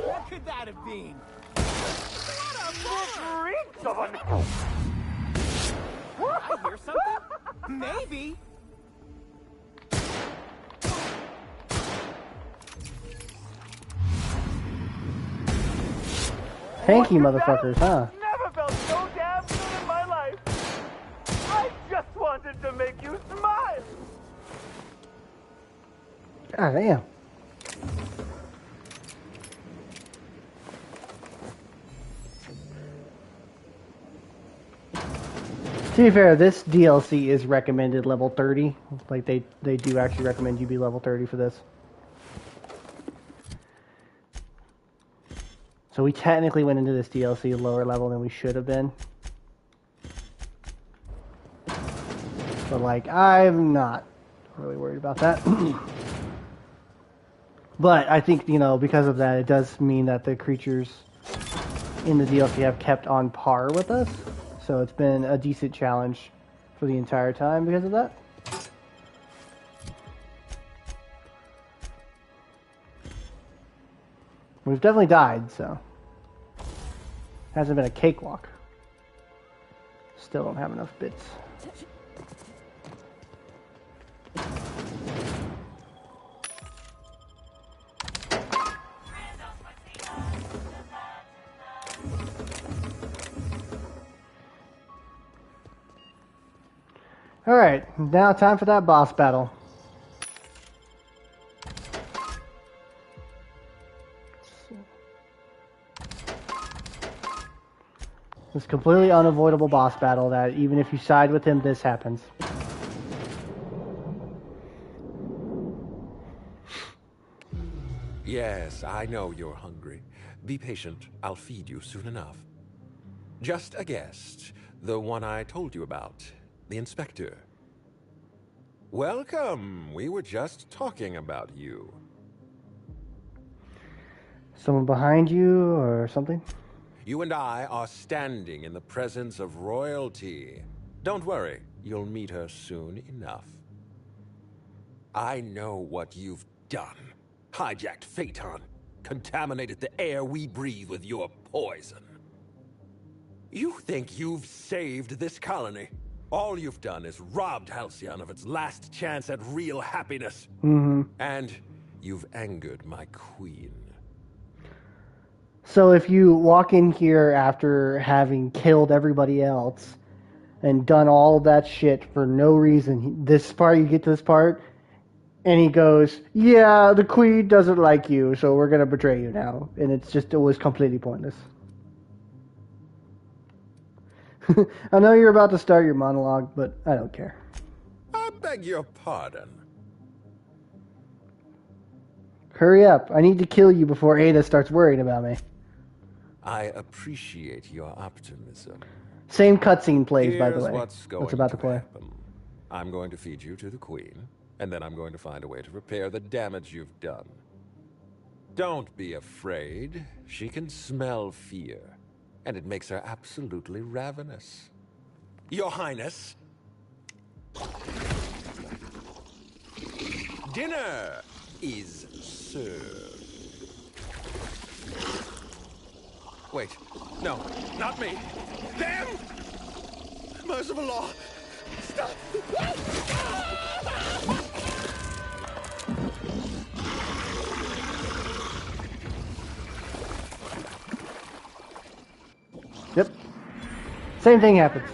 What could that have been? I hear something? Maybe. Tanky motherfuckers, huh? Never felt so damn good in my life. I just wanted to make you smile. God damn. To be fair, this DLC is recommended level 30. Like they do actually recommend you be level 30 for this. So we technically went into this DLC lower level than we should have been. But like, I'm not really worried about that. But I think, you know, because of that, it does mean that the creatures in the DLC have kept on par with us. So it's been a decent challenge for the entire time because of that. We've definitely died, so hasn't been a cakewalk. Still don't have enough bits. Alright, now time for that boss battle. This completely unavoidable boss battle that even if you side with him, this happens. Yes, I know you're hungry. Be patient. I'll feed you soon enough. Just a guest. The one I told you about. The inspector. Welcome. We were just talking about you. Someone behind you or something? You and I are standing in the presence of royalty. Don't worry. You'll meet her soon enough. I know what you've done. Hijacked Phaeton. Contaminated the air we breathe with your poison. You think you've saved this colony? All you've done is robbed Halcyon of its last chance at real happiness. And you've angered my queen. So if you walk in here after having killed everybody else and done all of that shit for no reason, this part, you get to this part, and he goes, yeah, the queen doesn't like you, so we're going to betray you now. And it was completely pointless. I know you're about to start your monologue, but I don't care. I beg your pardon. Hurry up. I need to kill you before Ada starts worrying about me. I appreciate your optimism. Same cutscene plays, by the Here's way. what's going That's about to to play. happen. I'm going to feed you to the queen, and then I'm going to find a way to repair the damage you've done. Don't be afraid. She can smell fear, and it makes her absolutely ravenous. Your Highness, dinner is served. Wait, no, not me. Damn! Merciful law, stop! Yep. Same thing happens.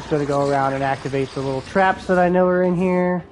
just gonna go around and activate the little traps that I know are in here.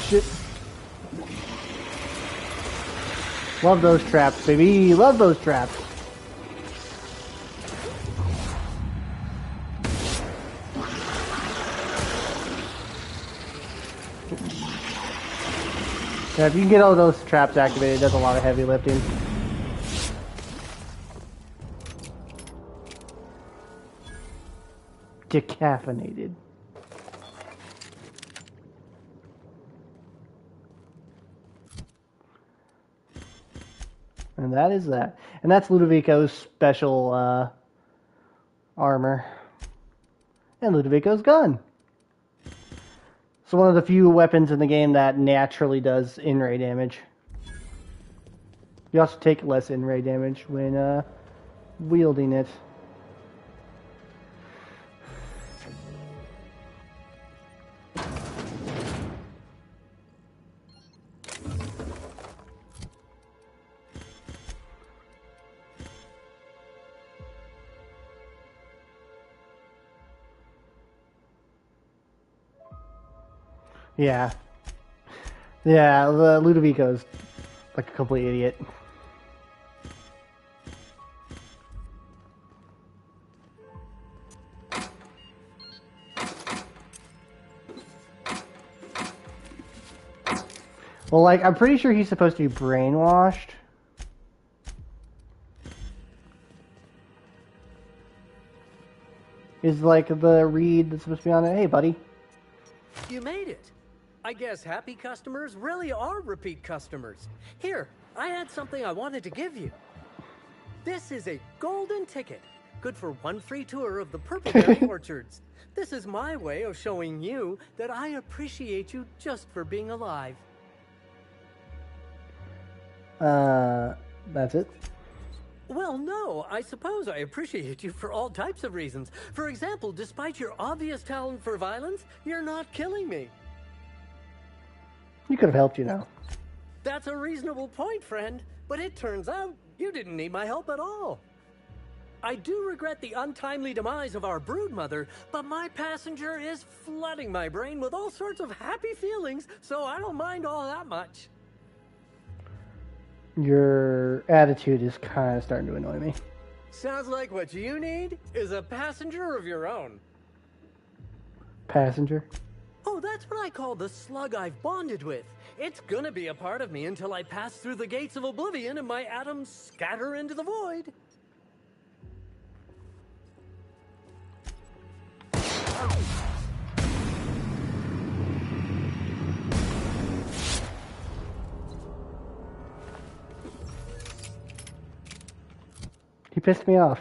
Shit. Love those traps, baby. Love those traps. Yeah, if you can get all those traps activated, it does a lot of heavy lifting. Decaffeinated. And that is that. And that's Ludovico's special armor. And Ludovico's gun. So one of the few weapons in the game that naturally does in-ray damage. You also take less in-ray damage when wielding it. Yeah. Yeah, Ludovico's like a complete idiot. Well, like, I'm pretty sure he's supposed to be brainwashed. Is like the read that's supposed to be on it. Hey, buddy. You made it. I guess happy customers really are repeat customers. Here, I had something I wanted to give you. This is a golden ticket, good for one free tour of the Purpleberry Orchards. This is my way of showing you that I appreciate you just for being alive. That's it? Well, no, I suppose I appreciate you for all types of reasons. For example, despite your obvious talent for violence, you're not killing me. You could have helped, you know. That's a reasonable point, friend. But it turns out you didn't need my help at all. I do regret the untimely demise of our broodmother, but my passenger is flooding my brain with all sorts of happy feelings, so I don't mind all that much. Your attitude is kind of starting to annoy me. Sounds like what you need is a passenger of your own. Passenger? Oh, that's what I call the slug I've bonded with. It's gonna be a part of me until I pass through the gates of oblivion and my atoms scatter into the void. He pissed me off.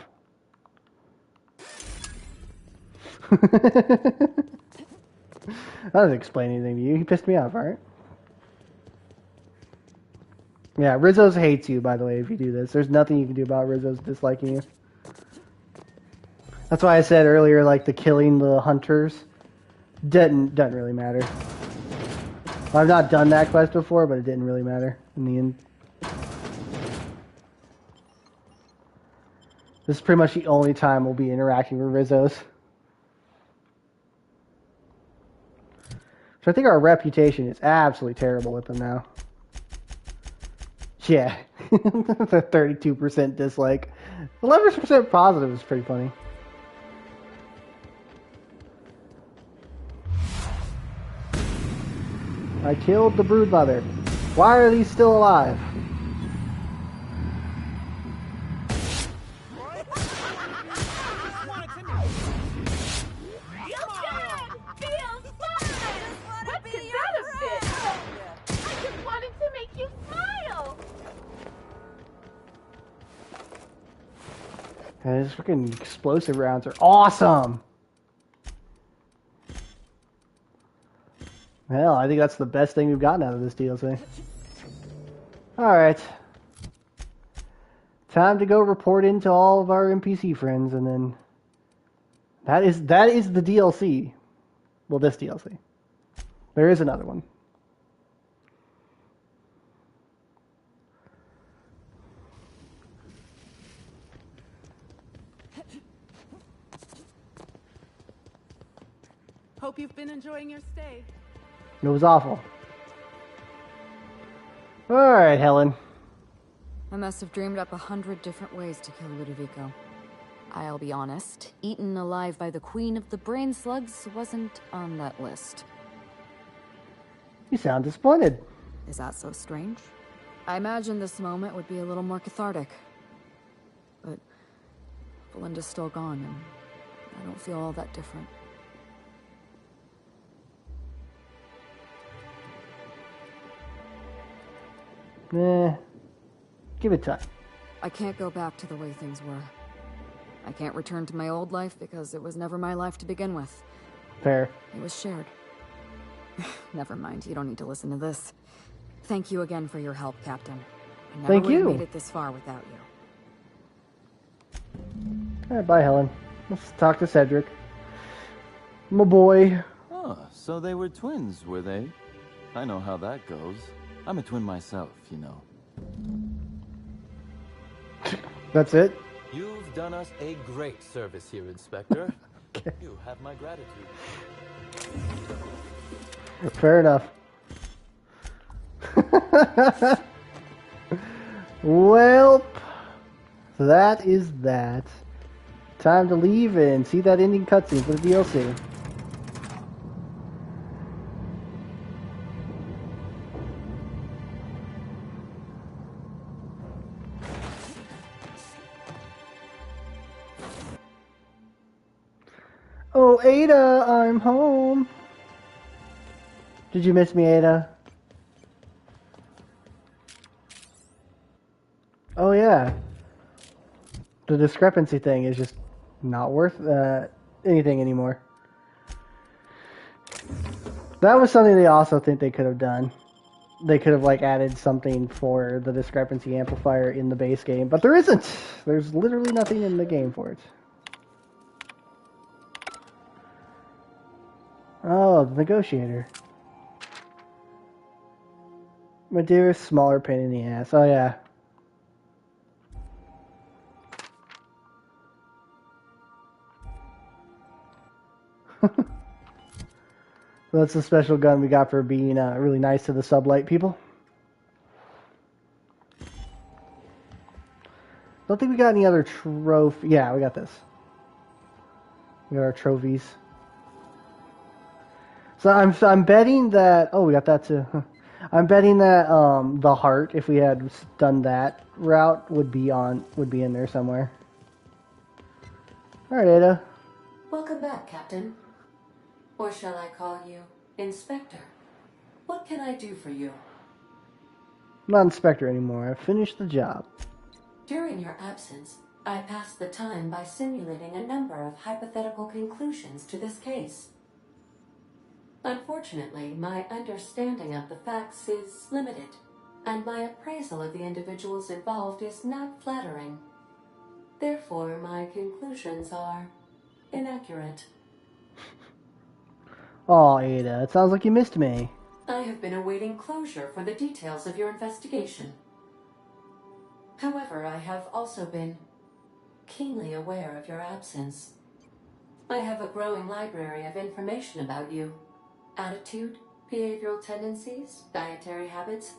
That doesn't explain anything to you. He pissed me off, alright? Yeah, Rizzo's hates you, by the way, if you do this. There's nothing you can do about Rizzo's disliking you. That's why I said earlier, like, the killing the hunters doesn't really matter. I've not done that quest before, but it didn't really matter in the end. This is pretty much the only time we'll be interacting with Rizzo's. So I think our reputation is absolutely terrible with them now. Yeah. The 32% dislike. 11% positive is pretty funny. I killed the broodmother. Why are these still alive? These freaking explosive rounds are awesome. Hell, I think that's the best thing we've gotten out of this DLC. Alright. Time to go report into all of our NPC friends, and then that is the DLC. Well, this DLC. There is another one. Hope you've been enjoying your stay. It was awful. Alright, Helen. I must have dreamed up 100 different ways to kill Ludovico. I'll be honest, eaten alive by the queen of the brain slugs wasn't on that list. You sound disappointed. Is that so strange? I imagine this moment would be a little more cathartic. But Belinda's still gone, and I don't feel all that different. Nah. Give it time. I can't go back to the way things were. I can't return to my old life because it was never my life to begin with. Fair. It was shared. Never mind, you don't need to listen to this. Thank you again for your help, Captain. I never Thank would have you. made it this far without you. Alright, bye, Helen. Let's talk to Cedric. My boy. Oh, so they were twins, were they? I know how that goes. I'm a twin myself, you know. That's it? You've done us a great service here, Inspector. Okay. You have my gratitude. Fair enough. Well, that is that. Time to leave and see that ending cutscene for the DLC. Oh, Ada, I'm home. Did you miss me, Ada? Oh, yeah. The discrepancy thing is just not worth anything anymore. That was something they also think they could have done. They could have, like, added something for the discrepancy amplifier in the base game, but there isn't. There's literally nothing in the game for it. Oh, the negotiator. My dearest smaller pain in the ass. Oh, yeah. That's the special gun we got for being really nice to the sublight people. Don't think we got any other trophy. Yeah, we got this. We got our trophies. So I'm betting that. Oh, we got that too. I'm betting that the heart, if we had done that route, would be in there somewhere. All right, Ada. Welcome back, Captain. Or shall I call you Inspector? What can I do for you? I'm not Inspector anymore. I finished the job. During your absence, I passed the time by simulating a number of hypothetical conclusions to this case. Unfortunately, my understanding of the facts is limited, and my appraisal of the individuals involved is not flattering. Therefore, my conclusions are inaccurate. Oh, Ada, it sounds like you missed me. I have been awaiting closure for the details of your investigation. However, I have also been keenly aware of your absence. I have a growing library of information about you. Attitude, behavioral tendencies, dietary habits,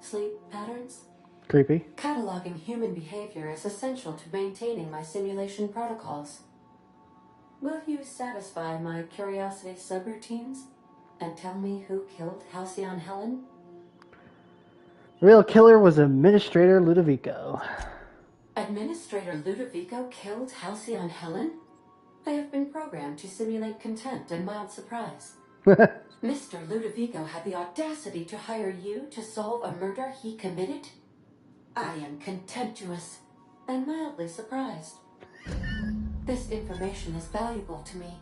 sleep patterns. Creepy. Cataloging human behavior is essential to maintaining my simulation protocols. Will you satisfy my curiosity subroutines? and tell me who killed Halcyon Helen? The real killer was Administrator Ludovico. Administrator Ludovico killed Halcyon Helen? I have been programmed to simulate contempt and mild surprise. Mr. Ludovico had the audacity to hire you to solve a murder he committed? I am contemptuous and mildly surprised. This information is valuable to me.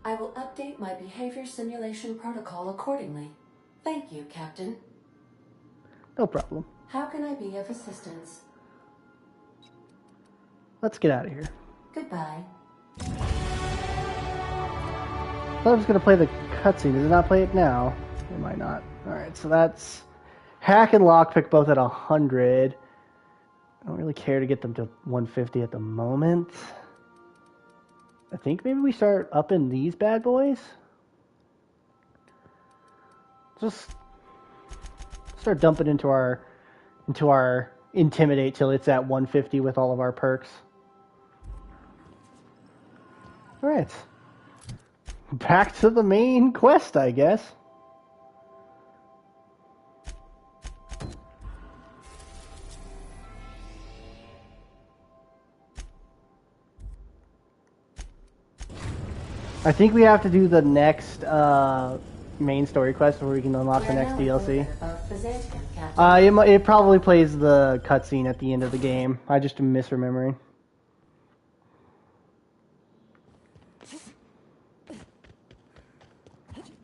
I will update my behavior simulation protocol accordingly. Thank you, Captain. No problem. How can I be of assistance? Let's get out of here. Goodbye. I thought I was going to play the cutscene. Does it not play it now? It might not. Alright, so that's hack and lockpick both at 100. I don't really care to get them to 150 at the moment. I think maybe we start upping these bad boys. Just start dumping into our intimidate till it's at 150 with all of our perks. Alright. Back to the main quest, I guess. I think we have to do the next main story quest where we can unlock the next DLC. It probably plays the cutscene at the end of the game. I just am misremembering.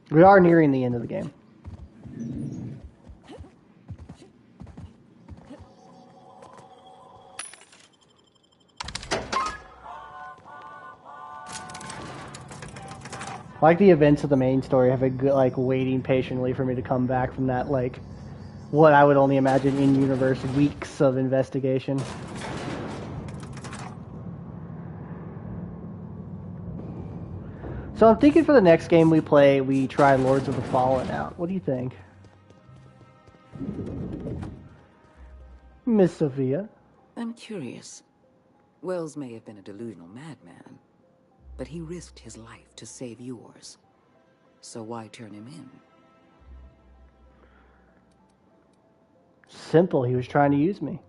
We are nearing the end of the game. Like the events of the main story have a good, waiting patiently for me to come back from that, what I would only imagine in-universe weeks of investigation. So I'm thinking for the next game we play, we try Lords of the Fallen out. What do you think? Miss Sophia? I'm curious. Wells may have been a delusional madman, but he risked his life to save yours. So why turn him in? Simple, he was trying to use me.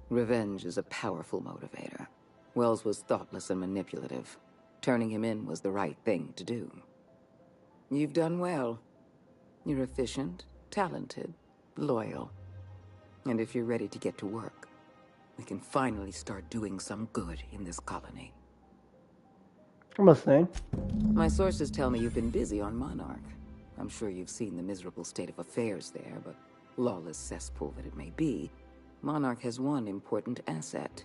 Revenge is a powerful motivator. Wells was thoughtless and manipulative. Turning him in was the right thing to do. You've done well. You're efficient, talented, loyal. And if you're ready to get to work, we can finally start doing some good in this colony. I'm listening. My sources tell me you've been busy on Monarch. I'm sure you've seen the miserable state of affairs there, but lawless cesspool that it may be, Monarch has one important asset.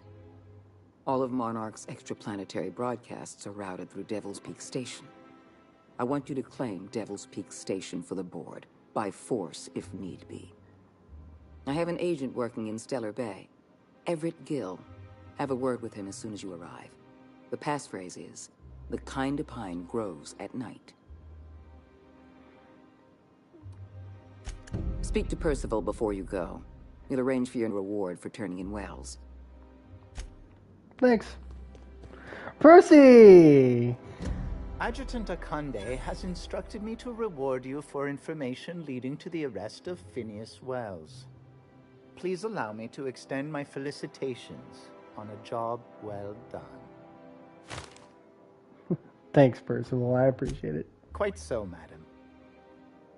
All of Monarch's extraplanetary broadcasts are routed through Devil's Peak Station. I want you to claim Devil's Peak Station for the board, by force if need be. I have an agent working in Stellar Bay, Everett Gill. Have a word with him as soon as you arrive. The passphrase is, the kind of pine grows at night. Speak to Percival before you go. He'll arrange for your reward for turning in Wells. Thanks. Percy! Adjutant Akande has instructed me to reward you for information leading to the arrest of Phineas Wells. Please allow me to extend my felicitations on a job well done. Thanks, Percival. I appreciate it. Quite so, madam.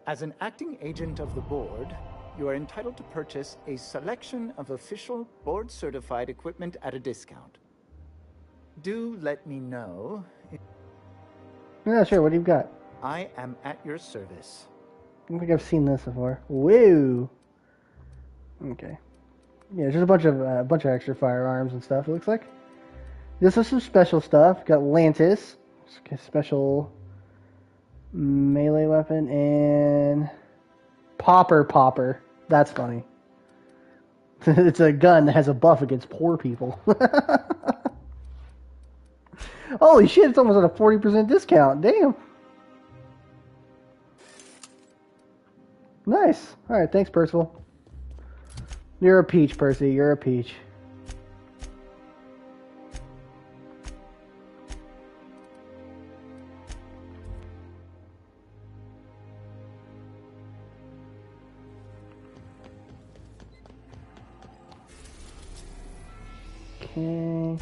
As an acting agent of the board, you are entitled to purchase a selection of official board-certified equipment at a discount. Do let me know. Yeah, sure. What do you got? I am at your service. I think I've seen this before. Woo! Okay. Yeah, just a bunch of extra firearms and stuff, it looks like. This is some special stuff. Got Lantis, special melee weapon, and Popper. That's funny. It's a gun that has a buff against poor people. Holy shit, it's almost at a 40% discount. Damn. Nice. Alright, thanks, Percival. You're a peach, Percy. You're a peach. Okay.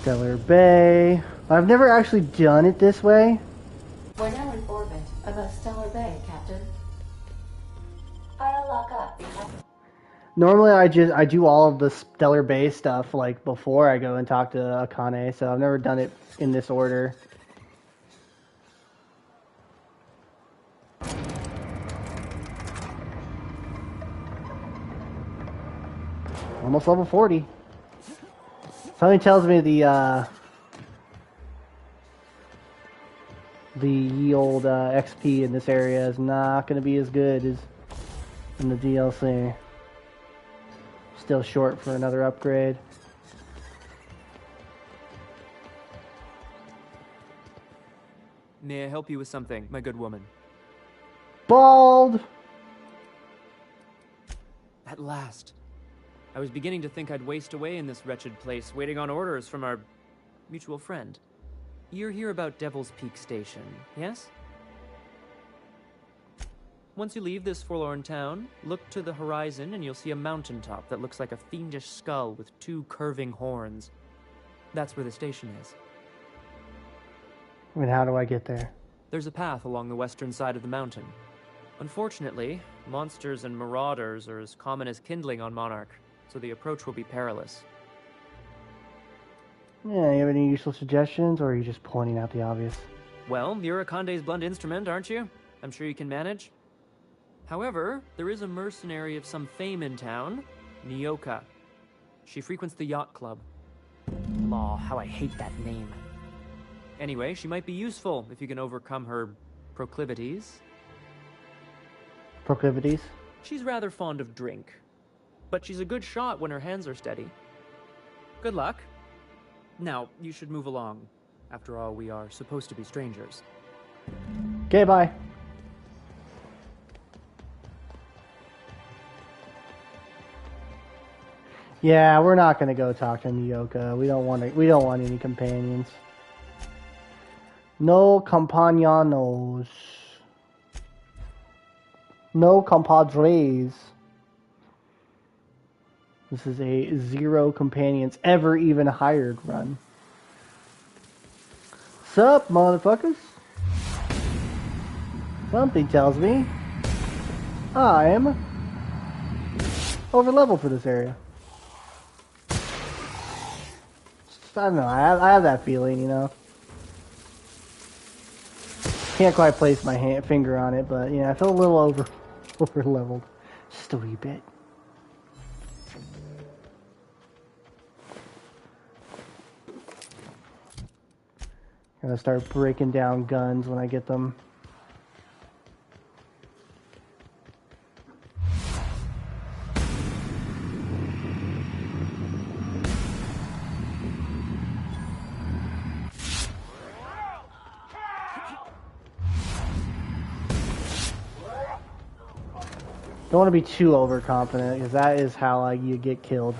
Stellar Bay. I've never actually done it this way. We're now in orbit above Stellar Bay, Captain. I'll lock up. Normally I do all of the Stellar Bay stuff like before I go and talk to Akane, so I've never done it in this order. Almost level 40. Something tells me the old XP in this area is not going to be as good as in the DLC. Still short for another upgrade. May I help you with something, my good woman? Bald! At last. I was beginning to think I'd waste away in this wretched place, waiting on orders from our mutual friend. You're here about Devil's Peak Station, yes? Once you leave this forlorn town, look to the horizon and you'll see a mountaintop that looks like a fiendish skull with 2 curving horns. That's where the station is. I mean, how do I get there? There's a path along the western side of the mountain. Unfortunately, monsters and marauders are as common as kindling on Monarch, so the approach will be perilous. Yeah, you have any useful suggestions, or are you just pointing out the obvious? Well, you're Akande's blunt instrument, aren't you? I'm sure you can manage. However, there is a mercenary of some fame in town, Nyoka. She frequents the yacht club. Law, how I hate that name. Anyway, she might be useful if you can overcome her proclivities. Proclivities? She's rather fond of drink, but she's a good shot when her hands are steady. Good luck. Now, you should move along. After all, we are supposed to be strangers. Okay, bye. Yeah, we're not gonna go talk to Nyoka. We don't want any companions. No compañeros. No compadres. This is a 0 companions ever even hired run. Sup, motherfuckers? Something tells me I'm over leveled for this area. I don't know, I have that feeling, you know. Can't quite place my finger on it, but yeah, I feel a little over leveled. Just a wee bit. Gonna start breaking down guns when I get them. Don't want to be too overconfident, because that is how you get killed.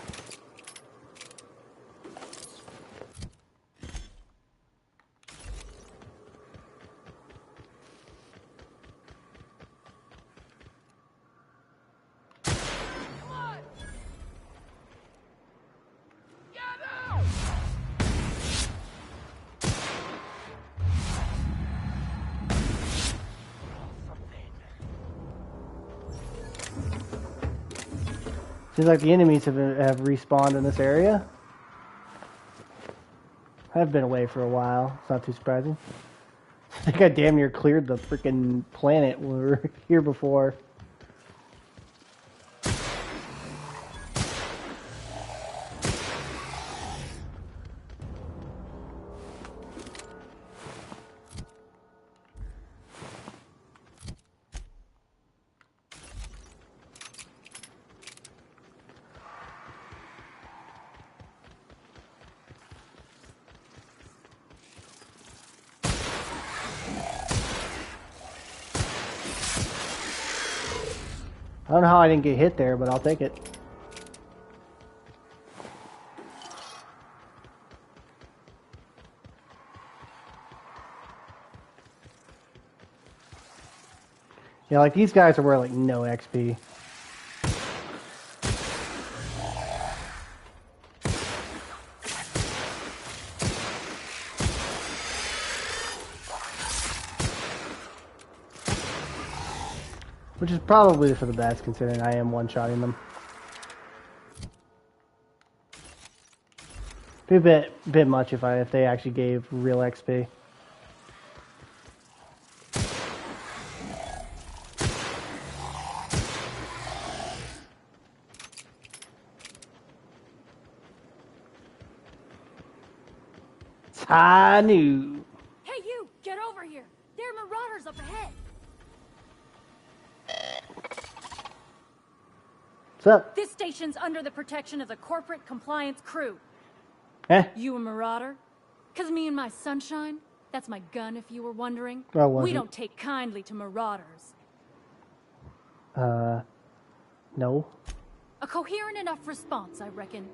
Seems like the enemies have respawned in this area. I've been away for a while. It's not too surprising. I think I damn near cleared the freaking planet when we were here before. I don't know how I didn't get hit there, but I'll take it. Yeah, like these guys are worth like no XP. Which is probably for the best, considering I am one-shotting them. Be a bit much if they actually gave real XP. I knew. Hey, you! Get over here! There are marauders up ahead! What's up? This station's under the protection of the corporate compliance crew. Eh? You a marauder? 'Cause me and my sunshine, that's my gun if you were wondering. I wasn't. We don't take kindly to marauders. No. A coherent enough response, I reckon.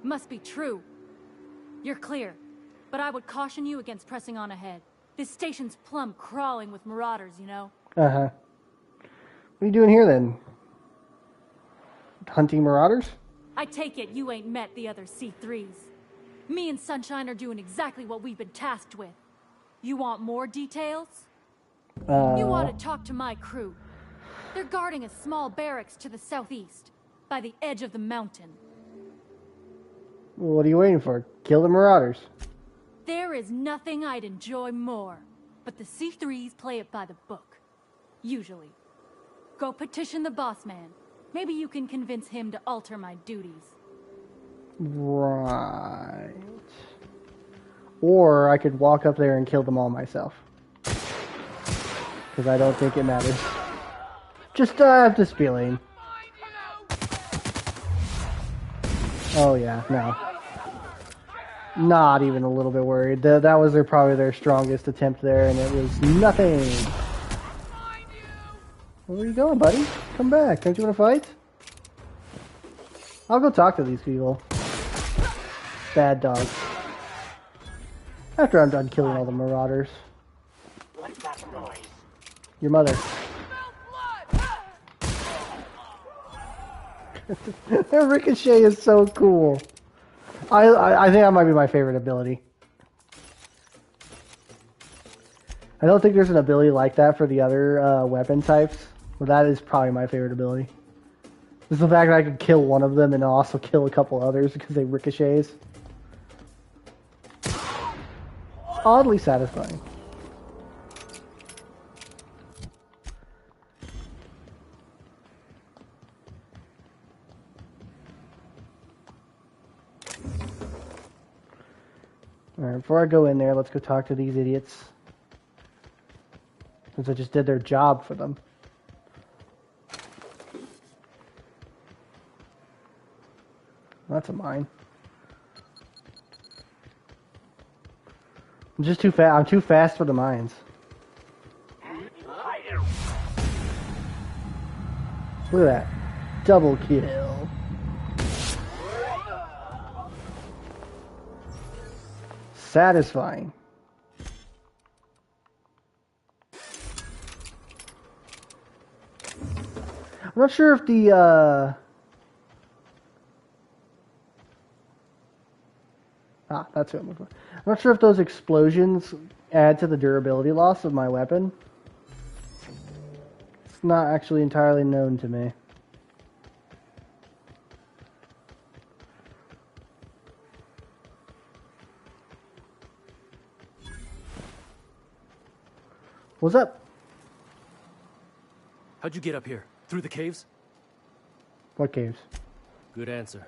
Must be true. You're clear. But I would caution you against pressing on ahead. This station's plumb crawling with marauders, you know? Uh-huh. What are you doing here, then? Hunting marauders? I take it you ain't met the other C3s. Me and Sunshine are doing exactly what we've been tasked with. You want more details? You ought to talk to my crew. They're guarding a small barracks to the southeast, by the edge of the mountain. What are you waiting for? Kill the marauders. There is nothing I'd enjoy more, but the C3s play it by the book. Usually. Go petition the boss man. Maybe you can convince him to alter my duties. Right. Or I could walk up there and kill them all myself. Because I don't think it matters. Just I have this feeling. Oh yeah, no. Not even a little bit worried. That was probably their strongest attempt there, and it was nothing. Where are you going, buddy? Come back. Don't you want to fight? I'll go talk to these people. Bad dogs. After I'm done killing all the marauders. What's that noise? Your mother. Their ricochet is so cool. I think that might be my favorite ability. I don't think there's an ability like that for the other weapon types. But that is probably my favorite ability. Is the fact that I can kill one of them and also kill a couple others because they ricochets. It's oddly satisfying. Alright, before I go in there, let's go talk to these idiots. Since I just did their job for them. That's a mine. I'm just too fast. I'm too fast for the mines. Look at that. Double kill. Satisfying. I'm not sure if the that's what I'm looking for. I'm not sure if those explosions add to the durability loss of my weapon. It's not actually entirely known to me. What's up? How'd you get up here? Through the caves? What caves? Good answer.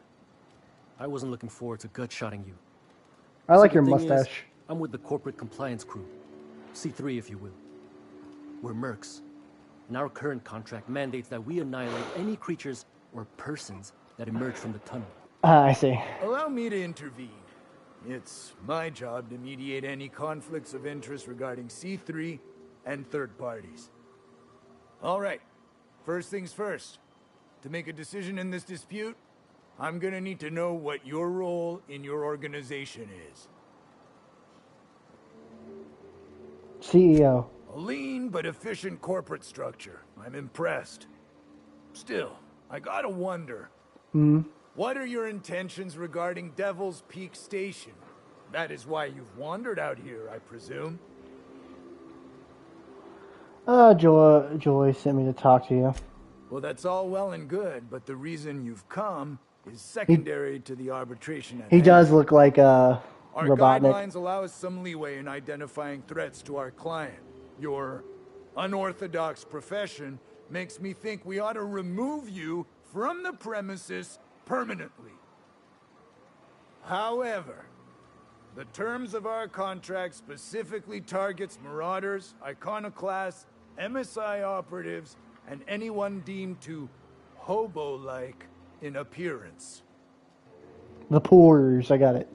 I wasn't looking forward to gut-shotting you. I like your Second thing is, mustache. I'm with the corporate compliance crew. C3, if you will. We're mercs. And our current contract mandates that we annihilate any creatures or persons that emerge from the tunnel. I see. Allow me to intervene. It's my job to mediate any conflicts of interest regarding C3 and third parties. All right. First things first. To make a decision in this dispute, I'm gonna need to know what your role in your organization is. CEO. A lean but efficient corporate structure. I'm impressed. Still, I gotta wonder. What are your intentions regarding Devil's Peak Station? That is why you've wandered out here, I presume. Joy sent me to talk to you. Well, that's all well and good, but the reason you've come is secondary to the arbitration at He hand. does look like Our Robotnik. guidelines allow us some leeway in identifying threats to our client. Your unorthodox profession makes me think we ought to remove you from the premises permanently. However, the terms of our contract specifically targets marauders, iconoclasts, MSI operatives, and anyone deemed to hobo-like in appearance. The Poors, I got it.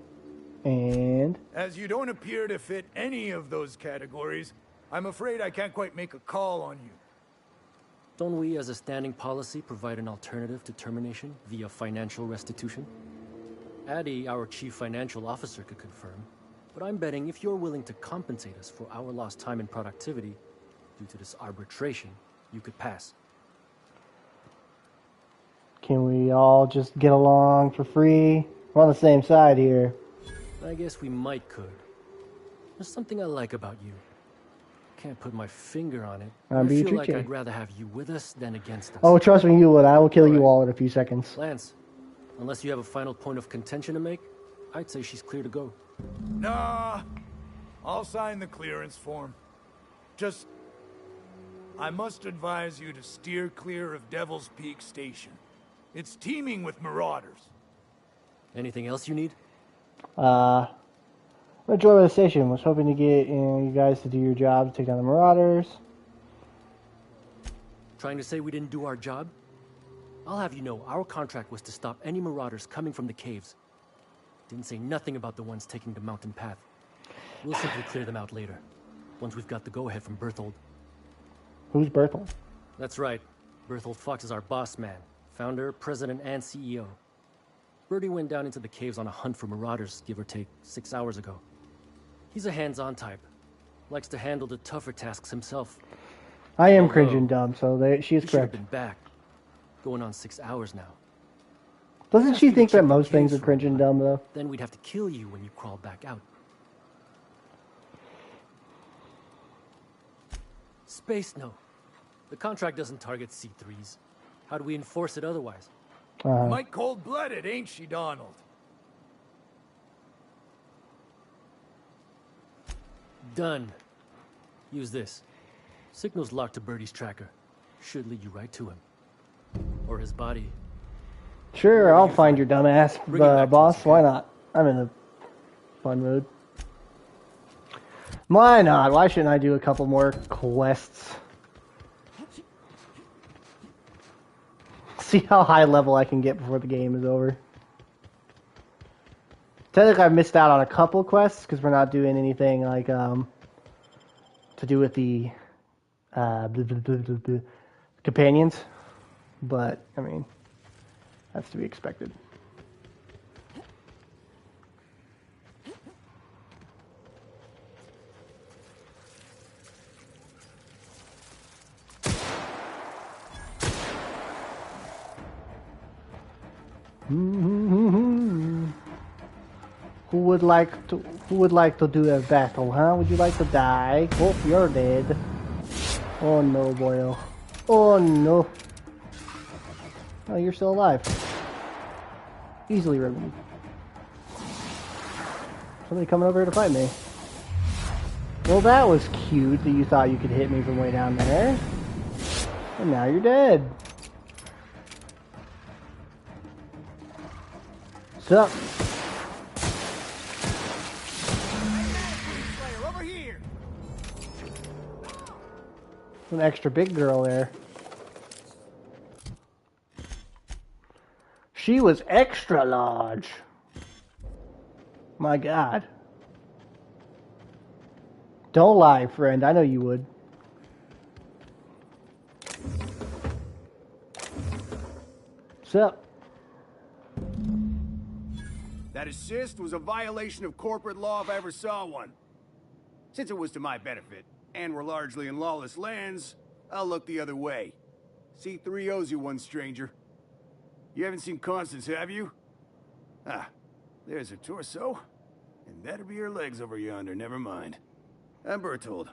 And As you don't appear to fit any of those categories, I'm afraid I can't quite make a call on you. Don't we, as a standing policy, provide an alternative to termination via financial restitution? Addie, our chief financial officer, could confirm, but I'm betting if you're willing to compensate us for our lost time and productivity due to this arbitration, you could pass. can we all just get along for free? We're on the same side here. I guess we might could. There's something I like about you. Can't put my finger on it. I feel like I'd rather have you with us than against us. Oh, trust me, you would. I will kill you all in a few seconds. Lance, unless you have a final point of contention to make, I'd say she's clear to go. Nah, I'll sign the clearance form. Just, I must advise you to steer clear of Devil's Peak Station. It's teeming with marauders. Anything else you need? Enjoy the station. Was hoping to get you guys to do your job to take down the marauders. Trying to say we didn't do our job? I'll have you know, our contract was to stop any marauders coming from the caves. Didn't say nothing about the ones taking the mountain path. We'll simply clear them out later, once we've got the go-ahead from Berthold. Who's Berthold? That's right. Berthold Fox is our boss man. Founder, president, and CEO. Bertie went down into the caves on a hunt for marauders, give or take, 6 hours ago. He's a hands-on type. Likes to handle the tougher tasks himself. I am cringe and dumb, so she is He should have correct. been back. Going on 6 hours now. Doesn't she think that most things are cringe and dumb, though? Then we'd have to kill you when you crawl back out. Space, no. The contract doesn't target C3s. How do we enforce it otherwise? Might cold-blooded, ain't she, Donald? Done. Use this. Signal's locked to Birdie's tracker. Should lead you right to him. Or his body. Sure, I'll find your dumbass, boss. Why not? I'm in a fun mood. Why not? Why shouldn't I do a couple more quests? See how high level I can get before the game is over. Technically, I've missed out on a couple quests because we're not doing anything like to do with the companions. But I mean, that's to be expected. Who would like to do a battle, huh? Would you like to die? Oh, you're dead. Oh no, boyo. Oh no. Oh, you're still alive. Easily removed. Somebody coming over here to fight me. Well, that was cute that you thought you could hit me from way down there. And now you're dead. What's up? Over here. An extra big girl there. She was extra large. My God. Don't lie, friend. I know you would. What's up? That assist was a violation of corporate law if I ever saw one. Since it was to my benefit, and we're largely in lawless lands, I'll look the other way. C3 owes you one, stranger. You haven't seen Constance, have you? Ah, there's her torso. And that'll be her legs over yonder, never mind. I'm Berthold.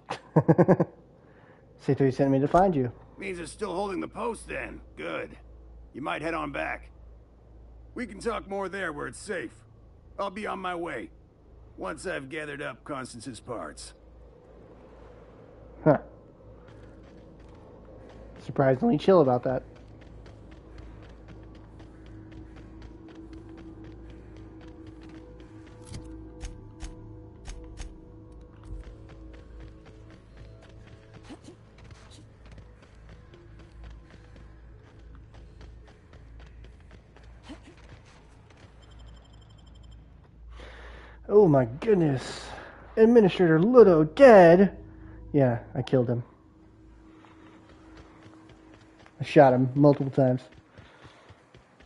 C3 sent me to find you. Means it's still holding the post then. Good. You might head on back. We can talk more there where it's safe. I'll be on my way. Once I've gathered up Constance's parts. Huh. Surprisingly chill about that. Oh my goodness. Administrator Ludo dead? Yeah, I killed him. I shot him multiple times.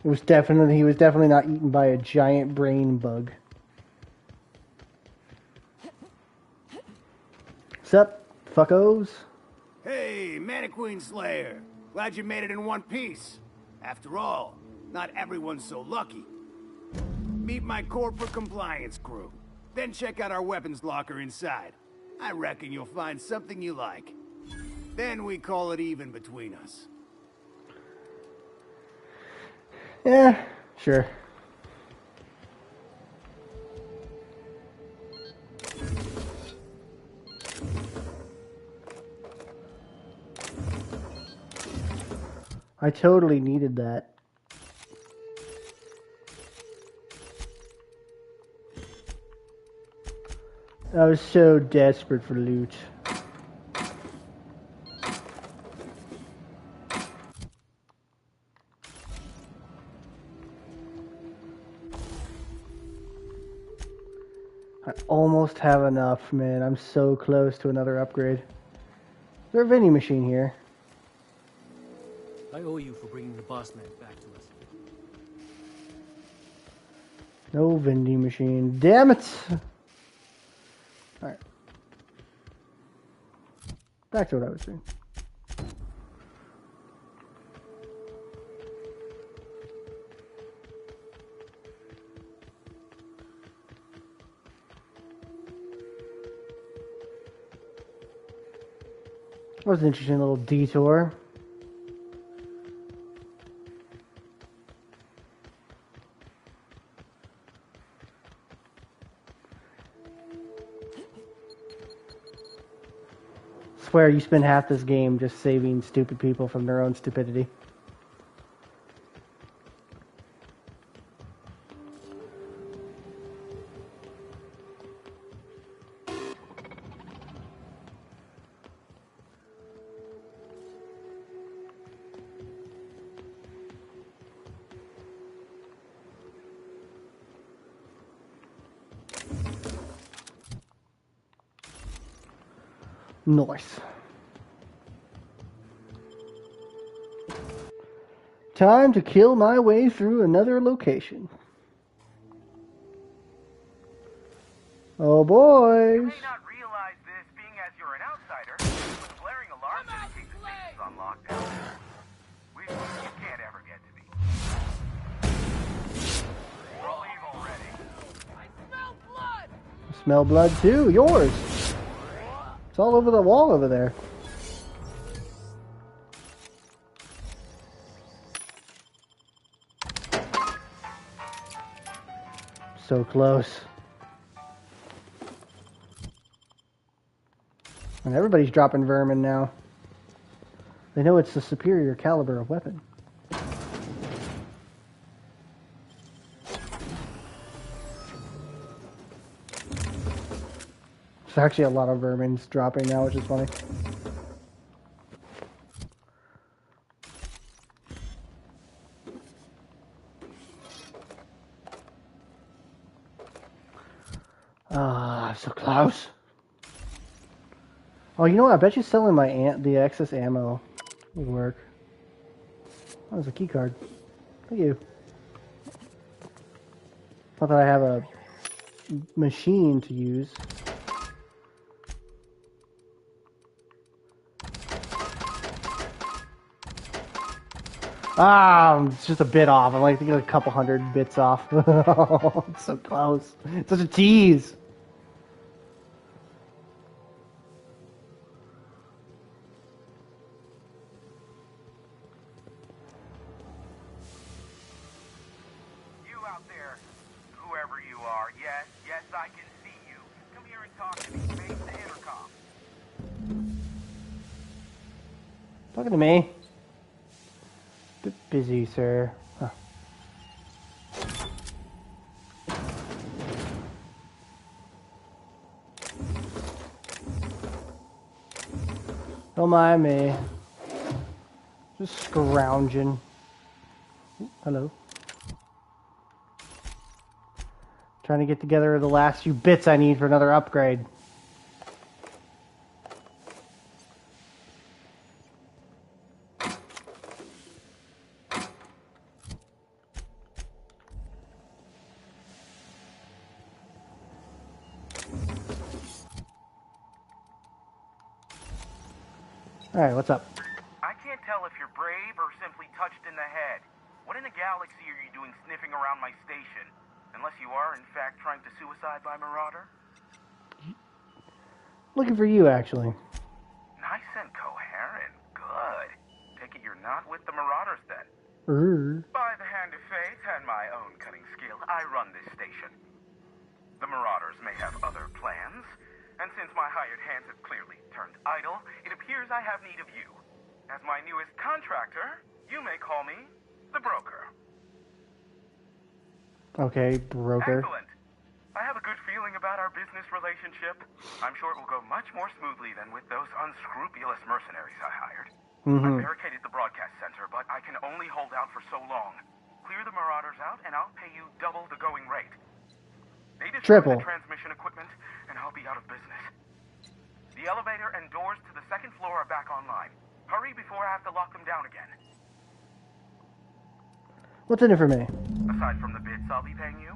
He was definitely not eaten by a giant brain bug. Sup, fuckos? Hey, Mannequin Slayer. Glad you made it in one piece. After all, not everyone's so lucky. Meet my corporate compliance crew. Then check out our weapons locker inside. I reckon you'll find something you like. Then we call it even between us. Yeah, sure. I totally needed that. I was so desperate for loot. I almost have enough, man. I'm so close to another upgrade. Is there a vending machine here? I owe you for bringing the boss man back to us. No vending machine. Damn it! Alright. Back to what I was doing. That was an interesting little detour. Swear you spend half this game just saving stupid people from their own stupidity. Nice. Time to kill my way through another location. Oh boys. You may not realize this being as you're an outsider, but blaring alarms indicate the station's on lockdown. You can't ever get to me. We'll leave already. I smell blood! Smell blood too. Yours. It's all over the wall over there. So close. And everybody's dropping vermin now. They know it's the superior caliber of weapon. There's actually a lot of vermins dropping now, which is funny. Ah, so close. Oh, you know what? I bet you selling the excess ammo would work. Oh, there's a key card. Thank you. Not that I have a machine to use. Ah, it's just a bit off. I'm like a couple hundred bits off. It's so close. It's such a tease. Talking to me. Bit busy, sir. Huh. Don't mind me. Just scrounging. Ooh, hello. Trying to get together the last few bits I need for another upgrade. Alright, what's up? I can't tell if you're brave or simply touched in the head. What in the galaxy are you doing sniffing around my station? Unless you are, in fact, trying to suicide by Marauder? Looking for you, actually. Nice and coherent. Good. Take it you're not with the Marauders, then. By the hand of fate and my own cunning skill, I run this station. The Marauders may have other plans, and since my hired hands have clearly turned idle, it appears I have need of you. As my newest contractor, you may call me the Broker. Okay, broker. Excellent. I have a good feeling about our business relationship. I'm sure it will go much more smoothly than with those unscrupulous mercenaries I hired. I barricaded the broadcast center, but I can only hold out for so long. Clear the Marauders out, and I'll pay you double the going rate. They destroy the transmission equipment, and I'll be out of business. The elevator and doors to the second floor are back online. Hurry before I have to lock them down again. What's in it for me? Aside from the bits I'll be paying you,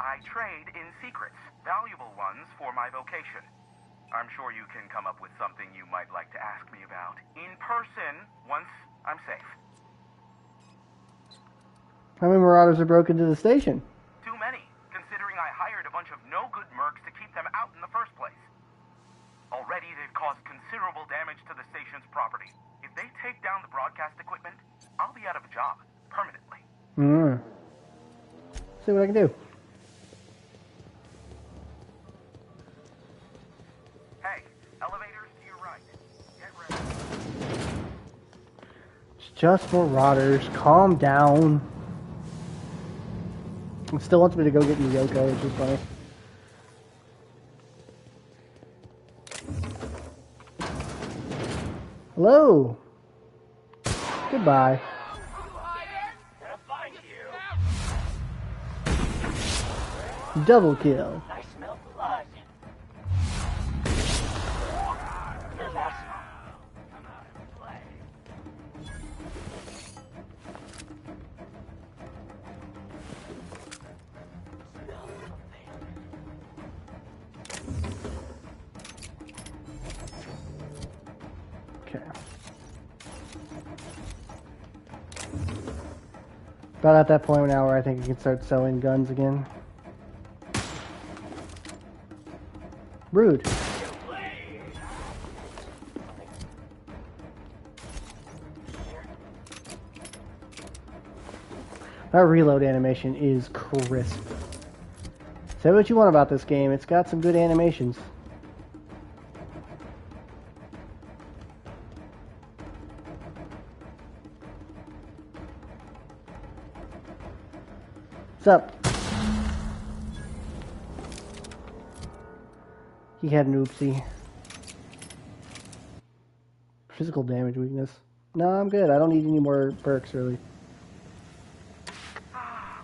I trade in secrets, valuable ones for my vocation. I'm sure you can come up with something you might like to ask me about in person once I'm safe. How many Marauders are broken into the station? Too many, considering I hired a bunch of no-good mercs to keep them out in the first place. Already they've caused considerable damage to the station's property. If they take down the broadcast equipment, I'll be out of a job, permanently. See what I can do. Hey, elevators to your right. Get ready. It's just Marauders. Calm down. It still wants me to go get Nyoka, which is funny. Hello. Goodbye. Double kill. I smell blood. Okay. About at that point now where I think I can start selling guns again. Rude. That reload animation is crisp. Say what you want about this game, it's got some good animations. What's up? He had an oopsie. Physical damage weakness. No, I'm good. I don't need any more perks, really.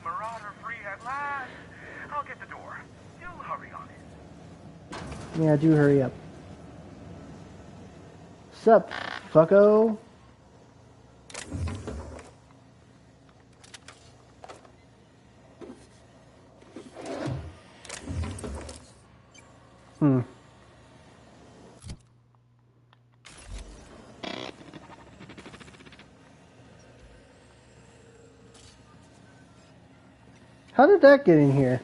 Marauder free at last. I'll get the door. Do hurry on it. Yeah, do hurry up. Sup, fucko? How did that get in here?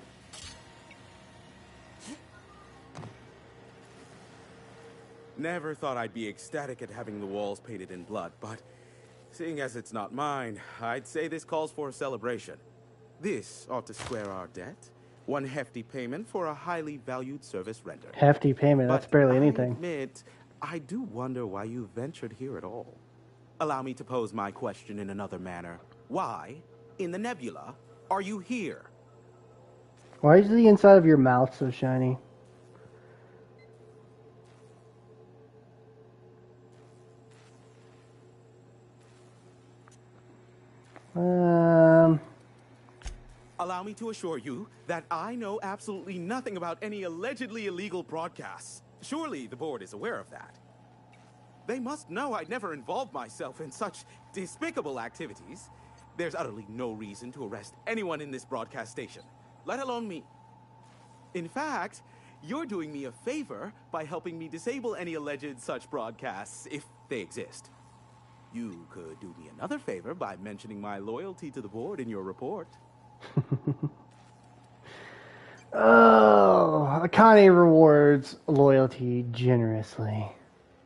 Never thought I'd be ecstatic at having the walls painted in blood, but seeing as it's not mine, I'd say this calls for a celebration. This ought to square our debt. One hefty payment for a highly valued service rendered. Hefty payment, that's barely anything. I admit, I do wonder why you ventured here at all. Allow me to pose my question in another manner. Why, in the nebula, are you here? Why is the inside of your mouth so shiny? Allow me to assure you that I know absolutely nothing about any allegedly illegal broadcasts. Surely the board is aware of that. They must know I'd never involved myself in such despicable activities. There's utterly no reason to arrest anyone in this broadcast station, let alone me. In fact, you're doing me a favor by helping me disable any alleged such broadcasts, if they exist. You could do me another favor by mentioning my loyalty to the board in your report. Oh, Akane rewards loyalty generously.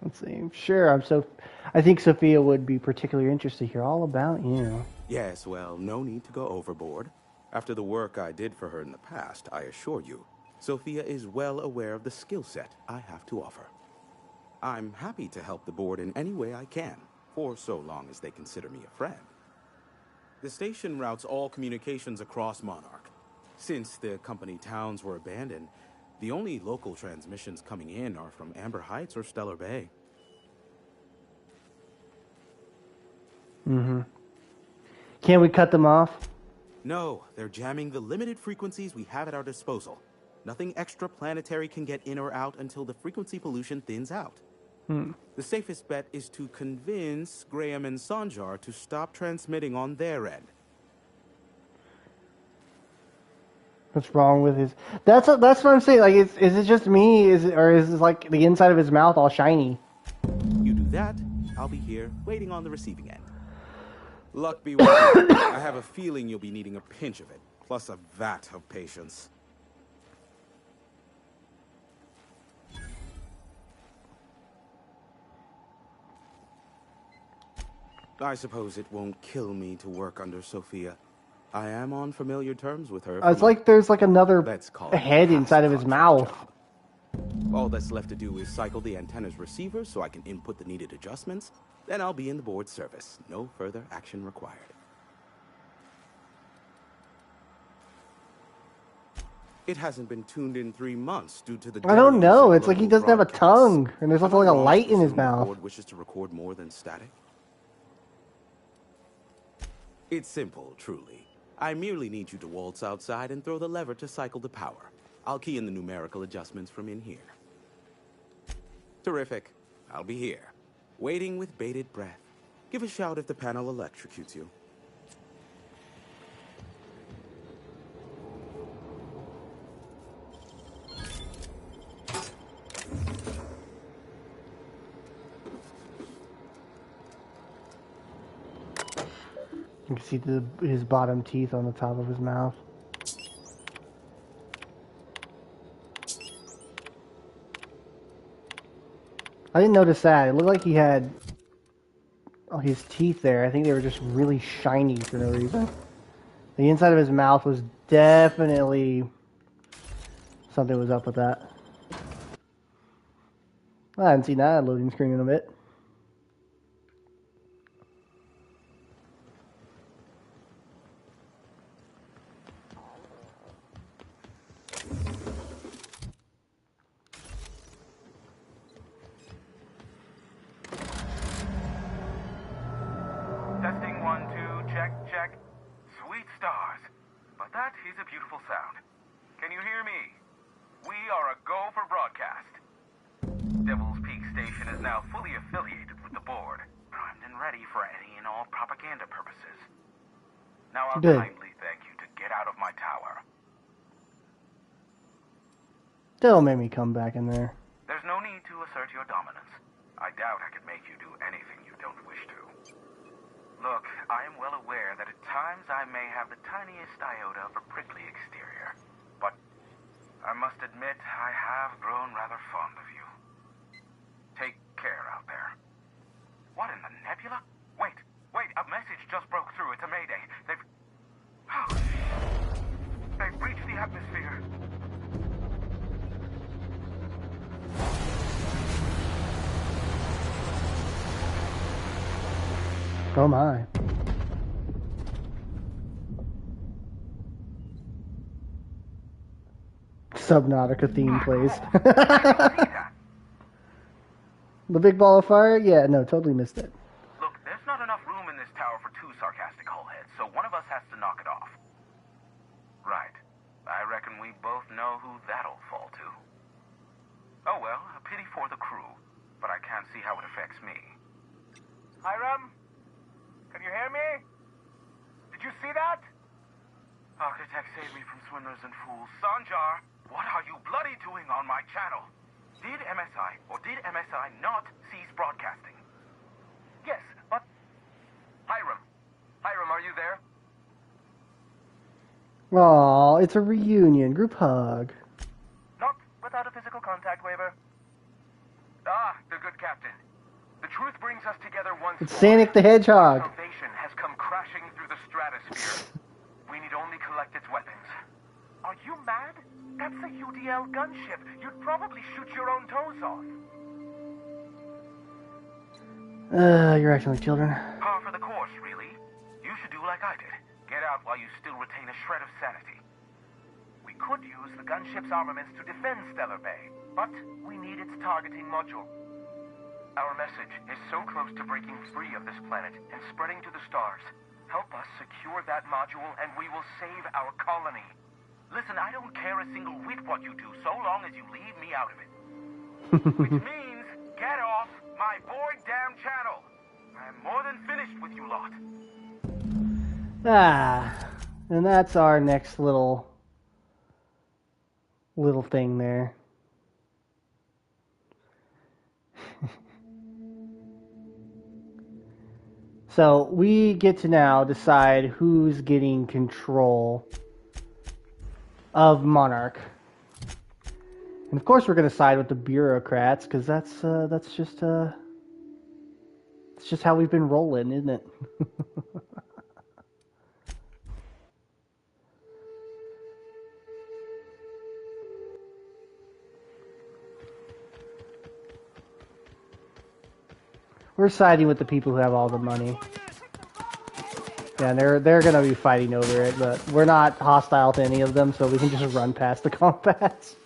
Let's see. Sure, I think Sophia would be particularly interested to hear all about you. Yes, well, no need to go overboard. After the work I did for her in the past, I assure you, Sophia is well aware of the skill set I have to offer. I'm happy to help the board in any way I can, for so long as they consider me a friend. The station routes all communications across Monarch. Since the company towns were abandoned, the only local transmissions coming in are from Amber Heights or Stellar Bay. Mm-hmm. Can we cut them off? No, they're jamming the limited frequencies we have at our disposal. Nothing extraplanetary can get in or out until the frequency pollution thins out. The safest bet is to convince Graham and Sanjar to stop transmitting on their end. What's wrong with his... That's what I'm saying. Like, is it just me? Is it like the inside of his mouth all shiny? You do that, I'll be here, waiting on the receiving end. Luck be with you. I have a feeling you'll be needing a pinch of it, plus a vat of patience. I suppose it won't kill me to work under Sophia. I am on familiar terms with her. It's like there's like another head inside of his mouth. All that's left to do is cycle the antenna's receiver so I can input the needed adjustments. Then I'll be in the board's service. No further action required. It hasn't been tuned in 3 months due to the... I don't know. It's like he doesn't have a tongue, and there's also like a light in his mouth. The board wishes to record more than static. It's simple, truly. I merely need you to waltz outside and throw the lever to cycle the power. I'll key in the numerical adjustments from in here. Terrific. I'll be here, waiting with bated breath. Give a shout if the panel electrocutes you. You can see his bottom teeth on the top of his mouth. I didn't notice that. It looked like he had his teeth there. I think they were just really shiny for no reason. The inside of his mouth was definitely... something was up with that. I hadn't seen that loading screen in a bit. Testing 1, 2, check, check. Sweet stars. But that is a beautiful sound. Can you hear me? We are a go for broadcast. Devil's Peak Station is now fully affiliated with the board, primed and ready for any and all propaganda purposes. Now I'll kindly thank you to get out of my tower. Don't make me come back in there. There's no need to assert your dominance. I doubt I could make you do anything you don't wish to. Look, I am well aware that at times I may have the tiniest iota of a prickly exterior, but I must admit I have grown rather fond of you. Take care out there. What in the nebula? Wait, a message just broke through. It's a mayday. They've breached the atmosphere. Oh my. Subnautica theme plays. The big ball of fire? Yeah, no, totally missed it. Look, there's not enough room in this tower for two sarcastic hullheads, so one of us has to knock it off. Right. I reckon we both know who that'll fall to. Oh well, a pity for the crew, but I can't see how it affects me. Hiram? Can you hear me? Did you see that? Architect, save me from swindlers and fools. Sanjar, what are you bloody doing on my channel? Did MSI or did MSI not cease broadcasting? Yes, but... Hiram, are you there? Aw, it's a reunion. Group hug. Not without a physical contact waiver. Ah, the good captain. The truth brings us together once It's more. Sonic the Hedgehog. Salvation has come crashing through the stratosphere. We need only collect its weapons. Are you mad? That's a UDL gunship. You'd probably shoot your own toes off. You're acting like children. Par for the course, really. You should do like I did. Get out while you still retain a shred of sanity. We could use the gunship's armaments to defend Stellar Bay, but we need its targeting module. Our message is so close to breaking free of this planet and spreading to the stars. Help us secure that module and we will save our colony. Listen, I don't care a single whit what you do, so long as you leave me out of it. Which means, get off my boy damn channel. I am more than finished with you lot. And that's our next little thing there. So we get to now decide who's getting control of Monarch. And of course we're going to side with the bureaucrats, because that's just it's just how we've been rolling, isn't it? We're siding with the people who have all the money. Yeah, they're gonna be fighting over it, but we're not hostile to any of them, so we can just run past the combats.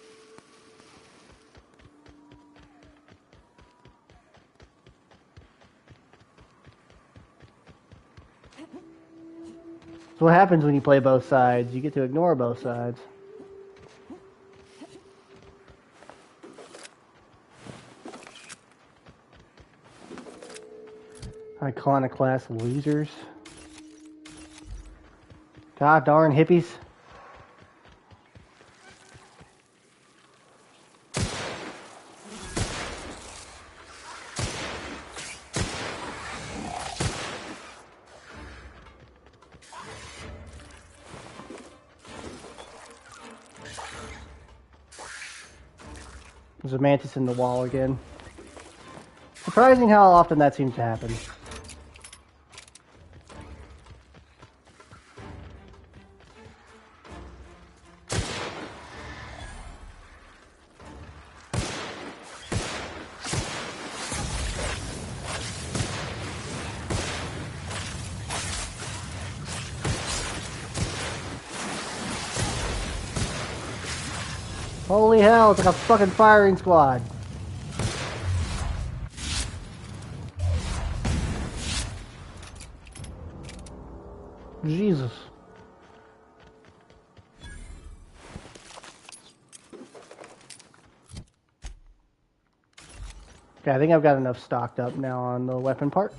So what happens when you play both sides? You get to ignore both sides. Iconoclast losers. God darn hippies. There's a mantis in the wall again. Surprising how often that seems to happen. Holy hell, it's like a fucking firing squad. Jesus. Okay, I think I've got enough stocked up now on the weapon parts.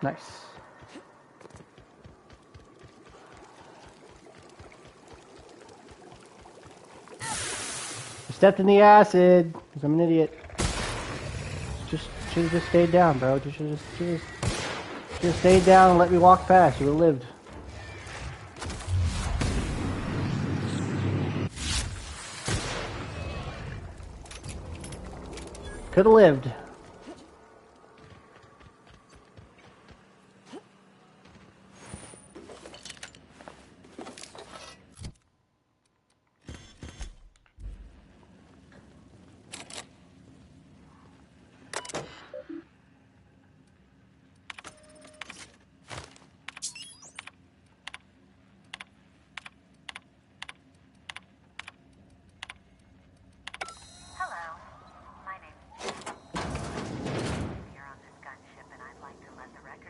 Nice. stepped in the acid because I'm an idiot. Should have just stayed down, bro. Should have stayed down and let me walk past. You would have lived. Could have lived.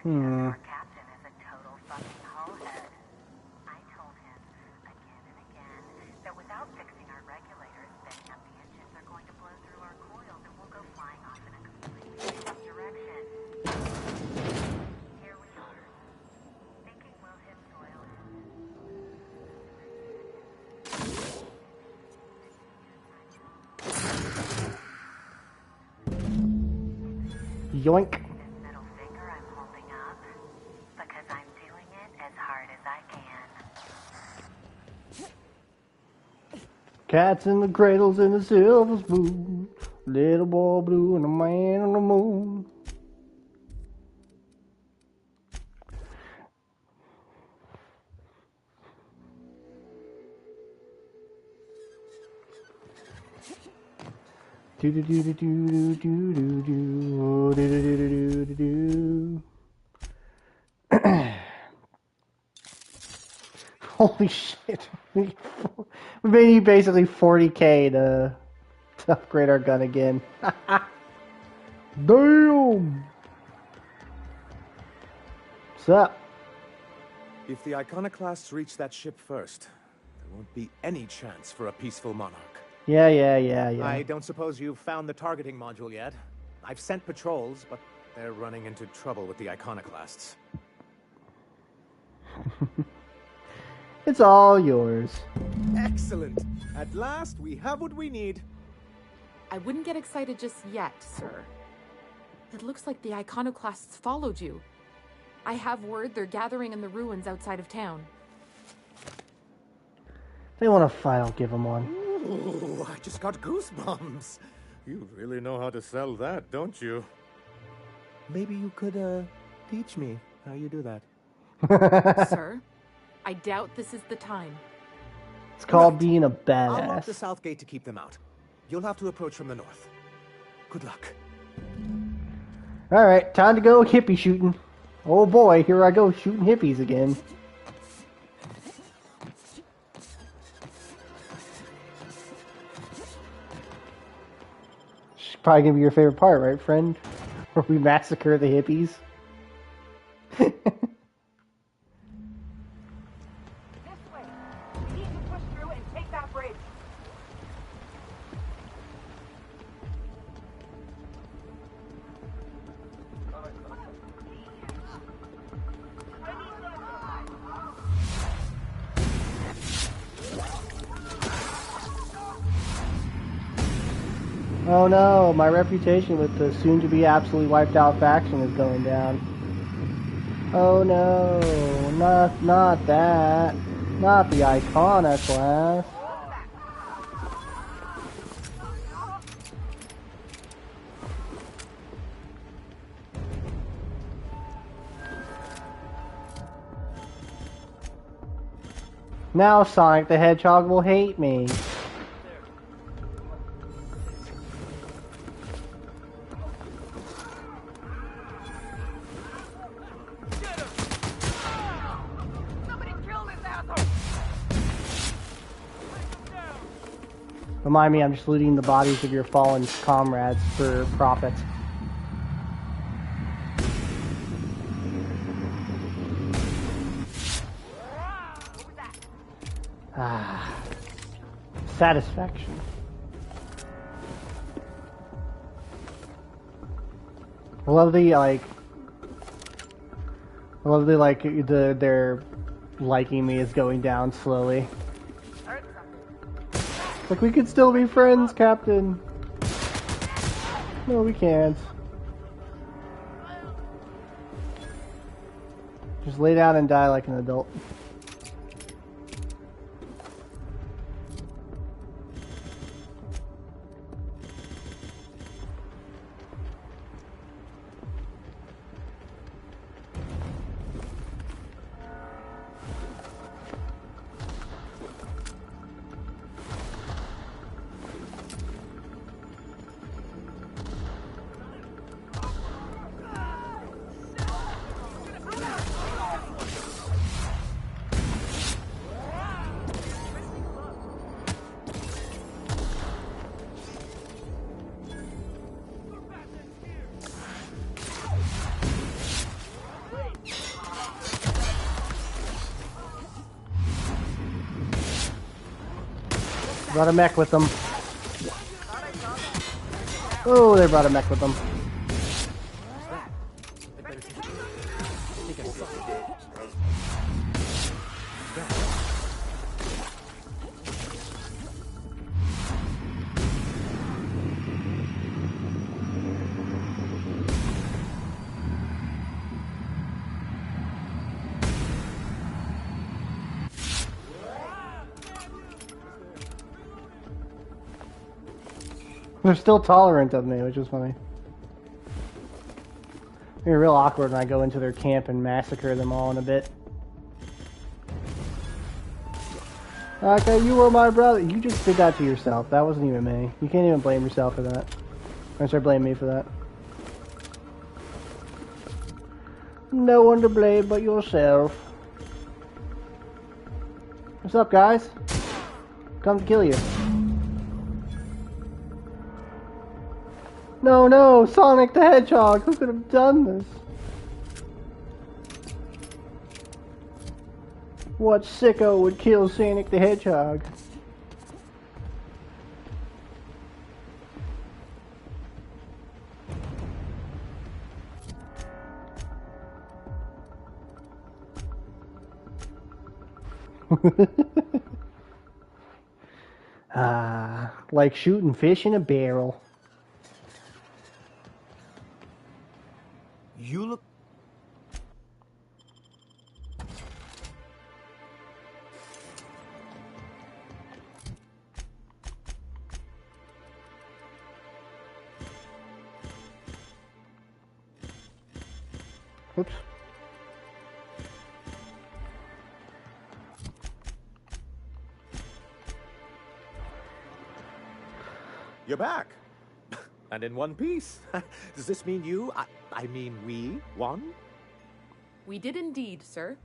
Hmm. Yoink. Cats in the cradles in the silver spoon. Little boy blue and a man on the moon. Do do do do do do do do do do do do do. Holy shit! We may need basically 40k to upgrade our gun again. Damn! What's up? If the Iconoclasts reach that ship first, there won't be any chance for a peaceful monarch. Yeah. I don't suppose you've found the targeting module yet. I've sent patrols, but they're running into trouble with the Iconoclasts. It's all yours. Excellent! At last, we have what we need. I wouldn't get excited just yet, sir. It looks like the Iconoclasts followed you. I have word they're gathering in the ruins outside of town. They want a fight, I'll give them one. Ooh, I just got goosebumps. You really know how to sell that, don't you? Maybe you could, teach me how you do that. Sir, I doubt this is the time. It's called being a I'll lock badass. the south gate to keep them out. You'll have to approach from the north. Good luck. Alright, time to go hippie shooting. Oh boy, here I go shooting hippies again. It's probably gonna be your favorite part, right, friend? Where we massacre the hippies. Oh no, my reputation with the soon-to-be absolutely wiped-out faction is going down. Oh no, not that. Not the Iconoclast. Now Sonic the Hedgehog will hate me. Remind me, I'm just looting the bodies of your fallen comrades for profit. Ah, satisfaction. I love the their liking me is going down slowly. Like, we could still be friends, Captain. No, we can't. Just lay down and die like an adult. Brought a mech with them. Oh, they brought a mech with them. They're still tolerant of me, which is funny. It'd be real awkward when I go into their camp and massacre them all in a bit. Okay, you were my brother. You just did that to yourself. That wasn't even me. You can't even blame yourself for that. Or start blaming me for that. No one to blame but yourself. What's up, guys? Come to kill you. No, no, Sonic the Hedgehog, who could have done this? What sicko would kill Sonic the Hedgehog? Like shooting fish in a barrel. You look... Oops. You're back. And in one piece. Does this mean you, I mean we, won? We did indeed, sir.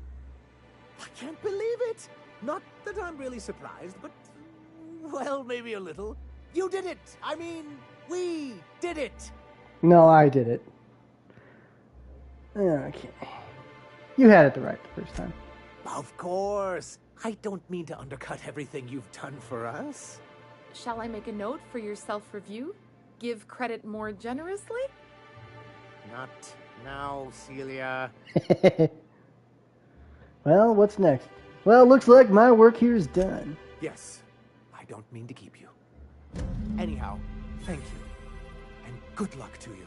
I can't believe it! Not that I'm really surprised, but... well, maybe a little. You did it! I mean, we did it! No, I did it. Okay. You had it right the first time. Of course! I don't mean to undercut everything you've done for us. Shall I make a note for your self-review? Give credit more generously? Not now, Celia. Well, what's next? Well, looks like my work here is done. Yes, I don't mean to keep you. Anyhow, thank you. And good luck to you.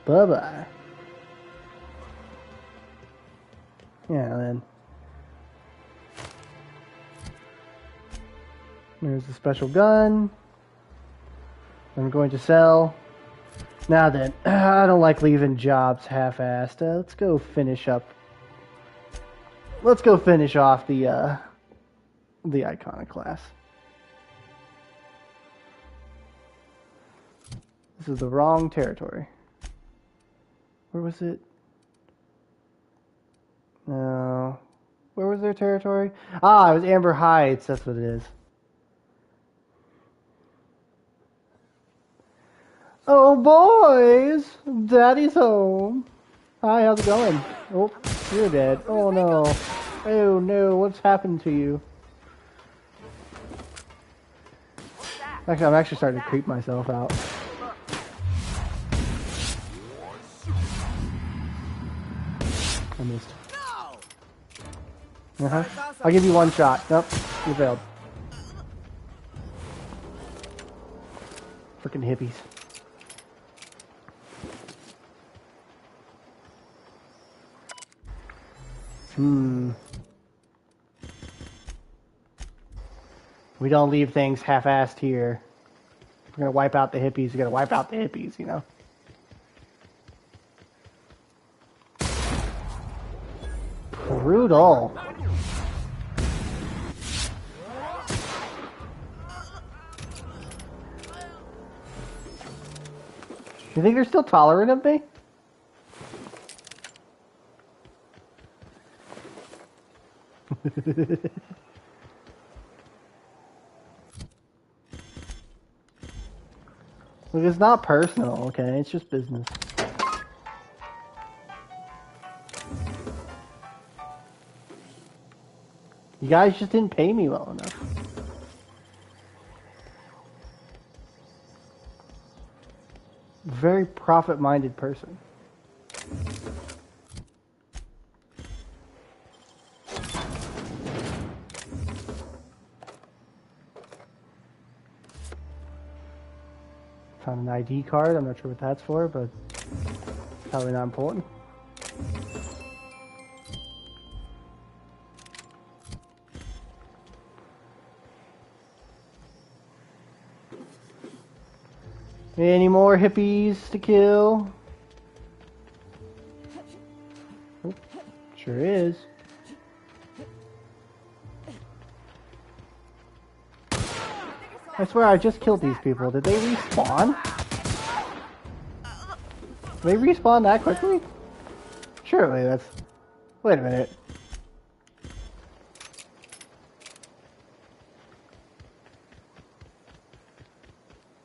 Bye-bye. Yeah, then. There's the special gun. I'm going to sell. Now then, I don't like leaving jobs half-assed. Let's go finish up. Let's go finish off the iconoclast. This is the wrong territory. Where was it? No. Where was their territory? Ah, it was Amber Heights. That's what it is. Oh, boys! Daddy's home. Hi, how's it going? Oh, you're dead. Oh, no. Oh, no. What's happened to you? Actually, I'm actually starting to creep myself out. I missed. I'll give you one shot. Nope, you failed. Freaking hippies. We don't leave things half-assed here. We're gonna wipe out the hippies. We gotta wipe out the hippies, you know. Brutal. You think they're still tolerant of me? Look, it's not personal, okay? It's just business. You guys just didn't pay me well enough. Very profit-minded person. Found an ID card. I'm not sure what that's for, but probably not important. Any more hippies to kill? Oh, sure is. I swear I just killed these people. Did they respawn? Did they respawn that quickly? Surely that's... Wait a minute.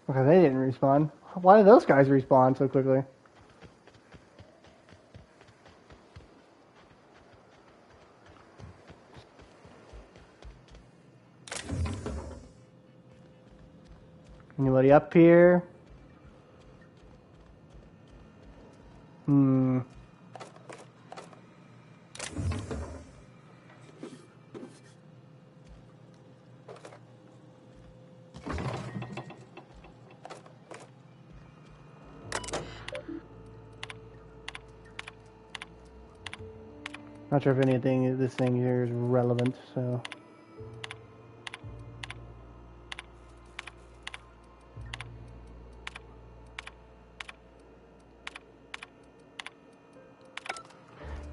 Okay, they didn't respawn. Why did those guys respawn so quickly? Anybody up here? Not sure if anything, this thing here is relevant, so...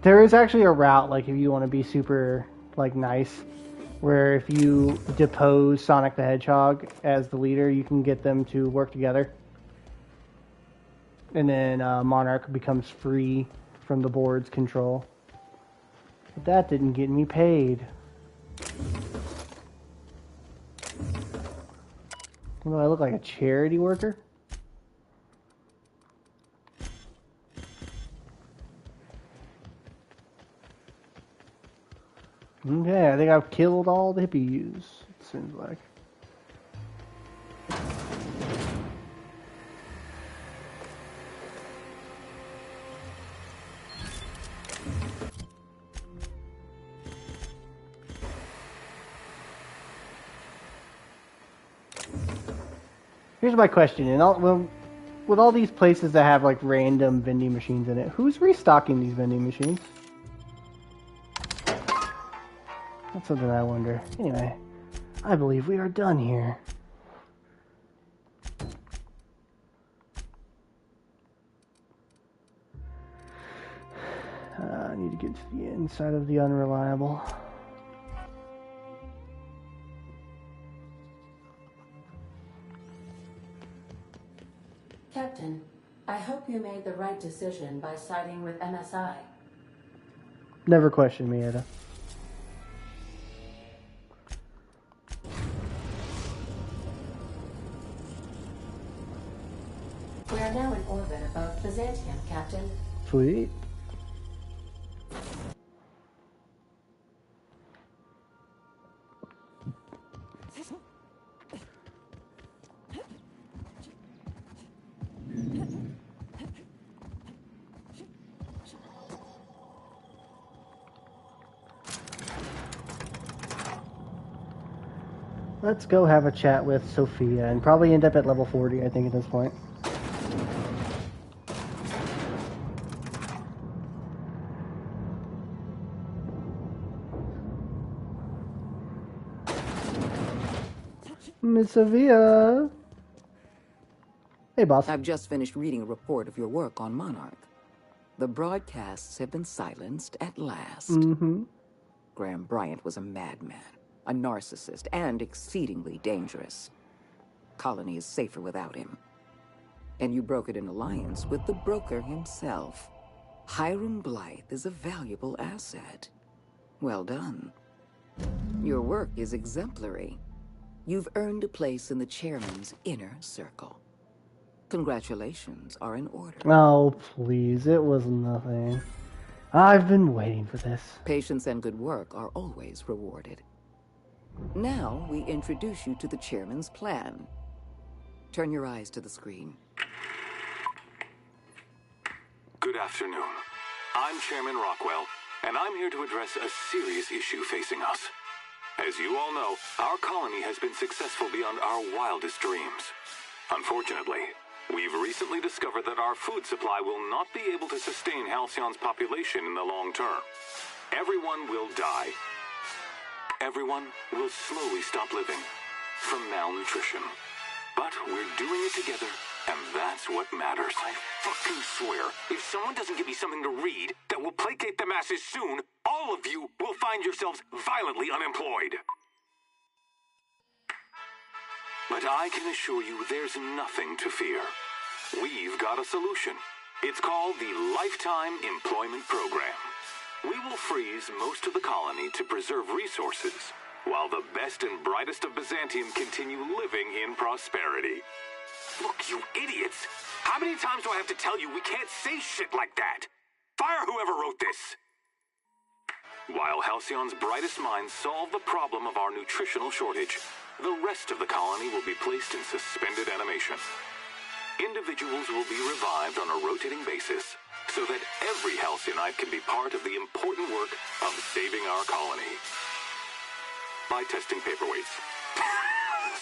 There is actually a route, like, if you want to be super, like, nice, where if you depose Sonic the Hedgehog as the leader, you can get them to work together. And then Monarch becomes free from the board's control. But that didn't get me paid. Do I look like a charity worker? Okay, I think I've killed all the hippies, it seems like. Here's my question, with all these places that have like random vending machines in it, who's restocking these vending machines? That's something I wonder. Anyway, I believe we are done here. I need to get to the inside of the Unreliable. Captain, I hope you made the right decision by siding with MSI. Never question me, Ada. We are now in orbit above Byzantium, Captain. Sweet. Let's go have a chat with Sophia and probably end up at level 40, I think, at this point. Miss Sophia. Hey, boss. I've just finished reading a report of your work on Monarch. The broadcasts have been silenced at last. Mm-hmm. Graham Bryant was a madman, a narcissist, and exceedingly dangerous. Colony is safer without him. And you brokered an alliance with the broker himself. Hiram Blythe is a valuable asset. Well done. Your work is exemplary. You've earned a place in the chairman's inner circle. Congratulations are in order. Oh, please. It was nothing. I've been waiting for this. Patience and good work are always rewarded. Now we introduce you to the chairman's plan. Turn your eyes to the screen. Good afternoon. I'm Chairman Rockwell, and I'm here to address a serious issue facing us. As you all know, our colony has been successful beyond our wildest dreams. Unfortunately, we've recently discovered that our food supply will not be able to sustain Halcyon's population in the long term. Everyone will die. Everyone will slowly stop living from malnutrition. But we're doing it together, and that's what matters. I fucking swear, if someone doesn't give me something to read that will placate the masses soon, all of you will find yourselves violently unemployed. But I can assure you there's nothing to fear. We've got a solution. It's called the Lifetime Employment Program. We will freeze most of the colony to preserve resources, while the best and brightest of Byzantium continue living in prosperity. Look, you idiots! How many times do I have to tell you we can't say shit like that? Fire whoever wrote this! While Halcyon's brightest minds solve the problem of our nutritional shortage, the rest of the colony will be placed in suspended animation. Individuals will be revived on a rotating basis, so that every Halcyonite can be part of the important work of saving our colony. By testing paperweights.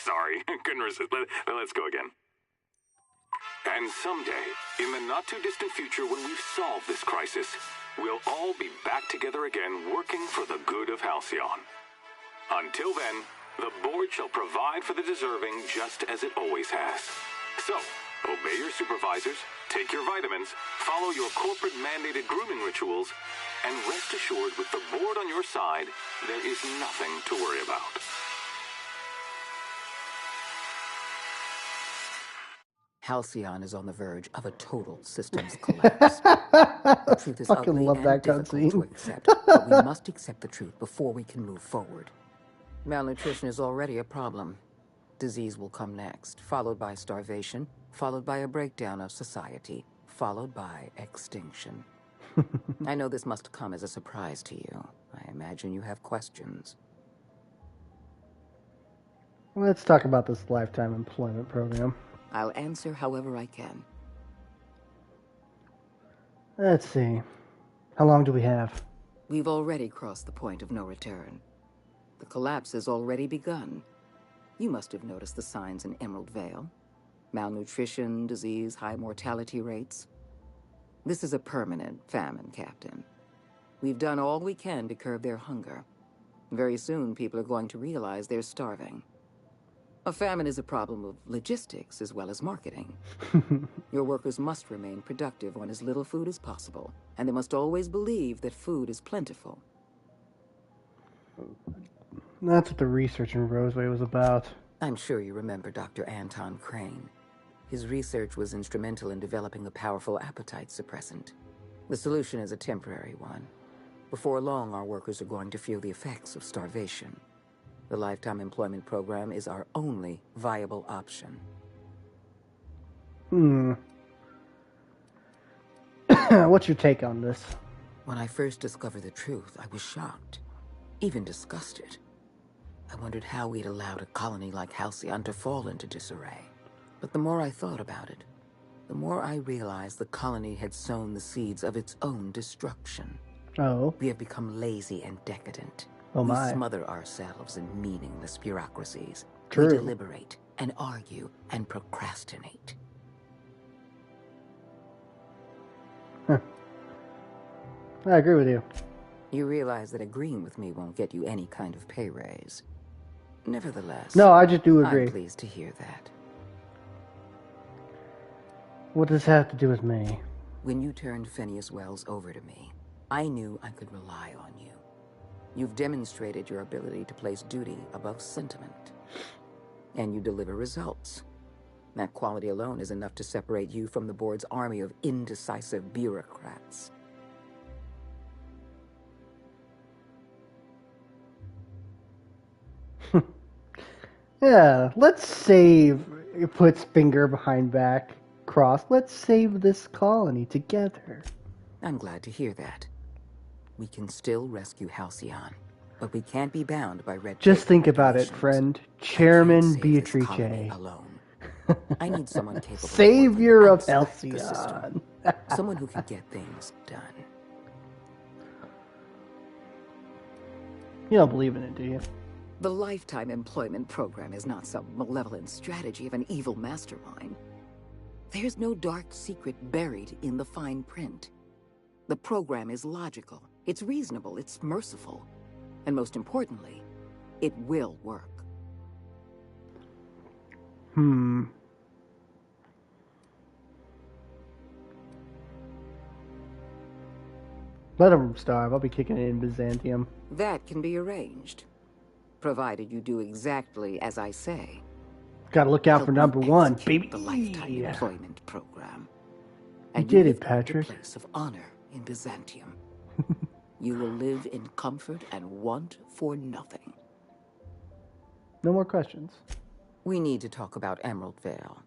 Sorry, couldn't resist. Let's go again. And someday, in the not-too-distant future when we've solved this crisis, we'll all be back together again working for the good of Halcyon. Until then, the board shall provide for the deserving just as it always has. So, obey your supervisors, take your vitamins, follow your corporate-mandated grooming rituals, and rest assured with the board on your side, there is nothing to worry about. Halcyon is on the verge of a total systems collapse. The truth is ugly love and that difficult to cutscene. accept, but we must accept the truth before we can move forward. Malnutrition is already a problem. Disease will come next, followed by starvation, followed by a breakdown of society, followed by extinction. I know this must come as a surprise to you. I imagine you have questions. Let's talk about this Lifetime Employment Program. I'll answer however I can. Let's see. How long do we have? We've already crossed the point of no return. The collapse has already begun. You must have noticed the signs in Emerald Vale. Malnutrition, disease, high mortality rates. This is a permanent famine, Captain. We've done all we can to curb their hunger. Very soon, people are going to realize they're starving. A famine is a problem of logistics as well as marketing. Your workers must remain productive on as little food as possible, and they must always believe that food is plentiful. That's what the research in Roseway was about. I'm sure you remember Dr. Anton Crane. His research was instrumental in developing a powerful appetite suppressant. The solution is a temporary one. Before long, our workers are going to feel the effects of starvation. The Lifetime Employment Program is our only viable option. What's your take on this? When I first discovered the truth, I was shocked, even disgusted. I wondered how we'd allowed a colony like Halcyon to fall into disarray. But the more I thought about it, the more I realized the colony had sown the seeds of its own destruction. Oh. We have become lazy and decadent. Oh We my. smother ourselves in meaningless bureaucracies. True. We deliberate and argue and procrastinate. Huh. I agree with you. You realize that agreeing with me won't get you any kind of pay raise. Nevertheless, No, I just do agree. I'm pleased to hear that. What does this have to do with me? When you turned Phineas Wells over to me, I knew I could rely on you. You've demonstrated your ability to place duty above sentiment. And you deliver results. That quality alone is enough to separate you from the board's army of indecisive bureaucrats. Yeah, let's save. It puts finger behind back, cross. Let's save this colony together. I'm glad to hear that. We can still rescue Halcyon, but we can't be bound by red tape. Just think about it, friend. Chairman Beatrice. Alone. I need someone capable Savior of Halcyon. Someone who can get things done. You don't believe in it, do you? The Lifetime Employment Program is not some malevolent strategy of an evil mastermind. There's no dark secret buried in the fine print. The program is logical, it's reasonable, it's merciful, and most importantly, it will work. Let him starve. I'll be kicking it in Byzantium. That can be arranged, provided you do exactly as I say. Gotta look out for number one, baby. The Lifetime Employment Program. You did it, Patrick. The place of honor in Byzantium. You will live in comfort and want for nothing. No more questions. We need to talk about Emerald Vale.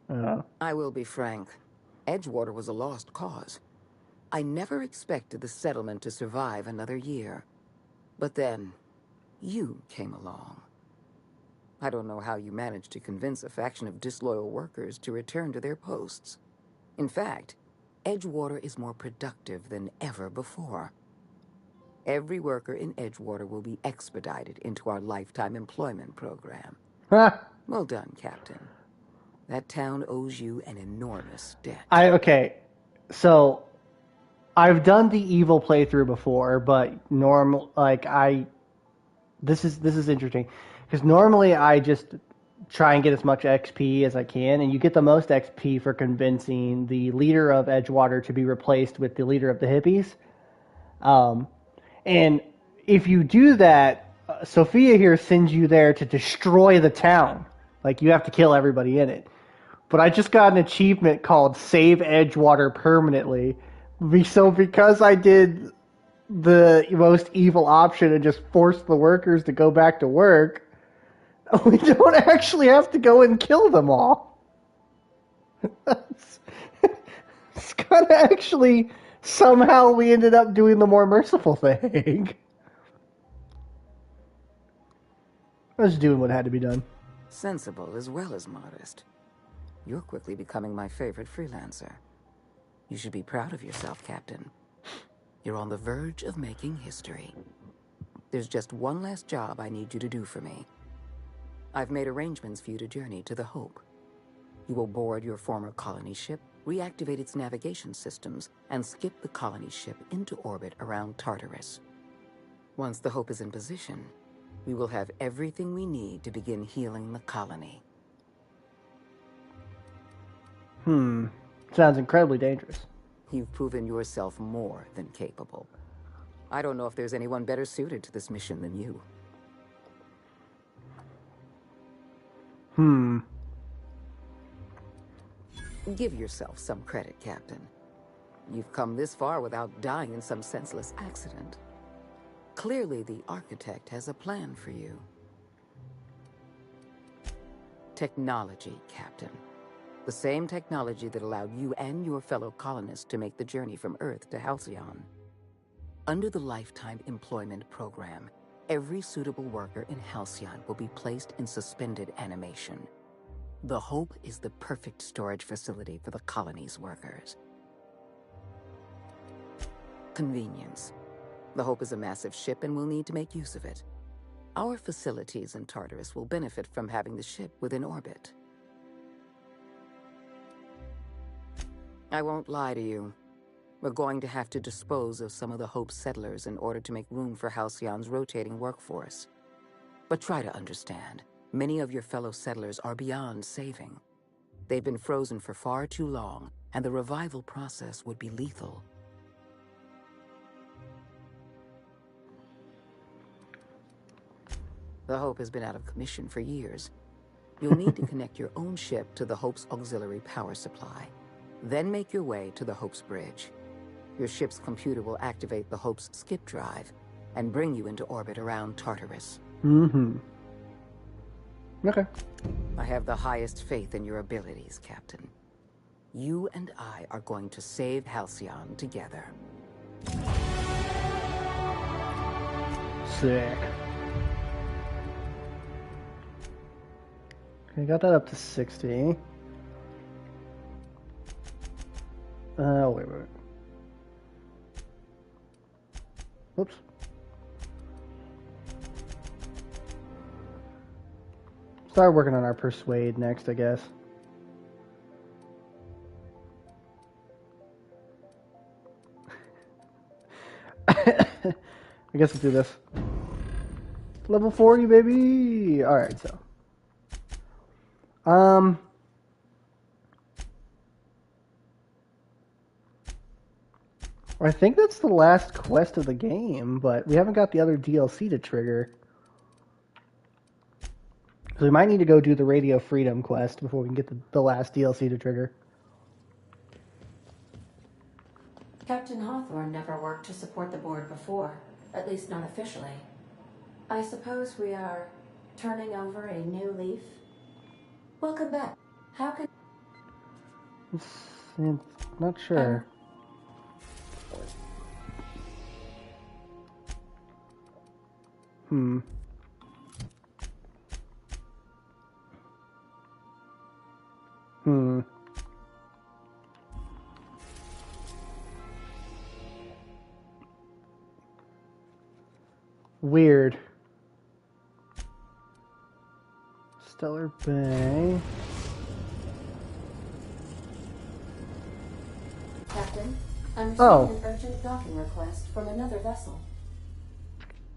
I will be frank. Edgewater was a lost cause. I never expected the settlement to survive another year. But then, you came along. I don't know how you managed to convince a faction of disloyal workers to return to their posts. In fact, Edgewater is more productive than ever before. Every worker in Edgewater will be expedited into our Lifetime Employment Program. Well done, Captain. That town owes you an enormous debt. Okay, so I've done the evil playthrough before, but this is interesting because normally I just try and get as much XP as I can, and you get the most XP for convincing the leader of Edgewater to be replaced with the leader of the hippies. And if you do that, Sophia here sends you there to destroy the town. Like, you have to kill everybody in it. But I just got an achievement called Save Edgewater Permanently. So because I did the most evil option and just forced the workers to go back to work, we don't actually have to go and kill them all. It's kind of actually... Somehow we ended up doing the more merciful thing. I was doing what had to be done. Sensible as well as modest. You're quickly becoming my favorite freelancer. You should be proud of yourself, Captain. You're on the verge of making history. There's just one last job I need you to do for me. I've made arrangements for you to journey to the Hope. You will board your former colony ship, reactivate its navigation systems, and skip the colony ship into orbit around Tartarus. Once the Hope is in position, we will have everything we need to begin healing the colony. Sounds incredibly dangerous. You've proven yourself more than capable. I don't know if there's anyone better suited to this mission than you. Give yourself some credit, Captain. You've come this far without dying in some senseless accident. Clearly, the Architect has a plan for you. Technology, Captain. The same technology that allowed you and your fellow colonists to make the journey from Earth to Halcyon. Under the Lifetime Employment Program, every suitable worker in Halcyon will be placed in suspended animation. The Hope is the perfect storage facility for the colony's workers. Convenience. The Hope is a massive ship and we'll need to make use of it. Our facilities in Tartarus will benefit from having the ship within orbit. I won't lie to you. We're going to have to dispose of some of the Hope settlers in order to make room for Halcyon's rotating workforce. But try to understand, many of your fellow settlers are beyond saving. They've been frozen for far too long, and the revival process would be lethal. The Hope has been out of commission for years. You'll need to connect your own ship to the Hope's auxiliary power supply. Then make your way to the Hope's bridge. Your ship's computer will activate the Hope's skip drive and bring you into orbit around Tartarus. Mm-hmm. Okay. I have the highest faith in your abilities, Captain. You and I are going to save Halcyon together. Sick. Okay, got that up to 60. Wait. Whoops. Start working on our persuade next, I guess. I guess we'll do this. Level 40, baby! Alright, so. I think that's the last quest of the game, but we haven't got the other DLC to trigger. So we might need to go do the Radio Freedom quest before we can get the last DLC to trigger. Captain Hawthorne never worked to support the board before, at least not officially. I suppose we are turning over a new leaf? Welcome back. How can... Not sure. Weird. Stellar Bay. Captain, I'm receiving an urgent docking request from another vessel.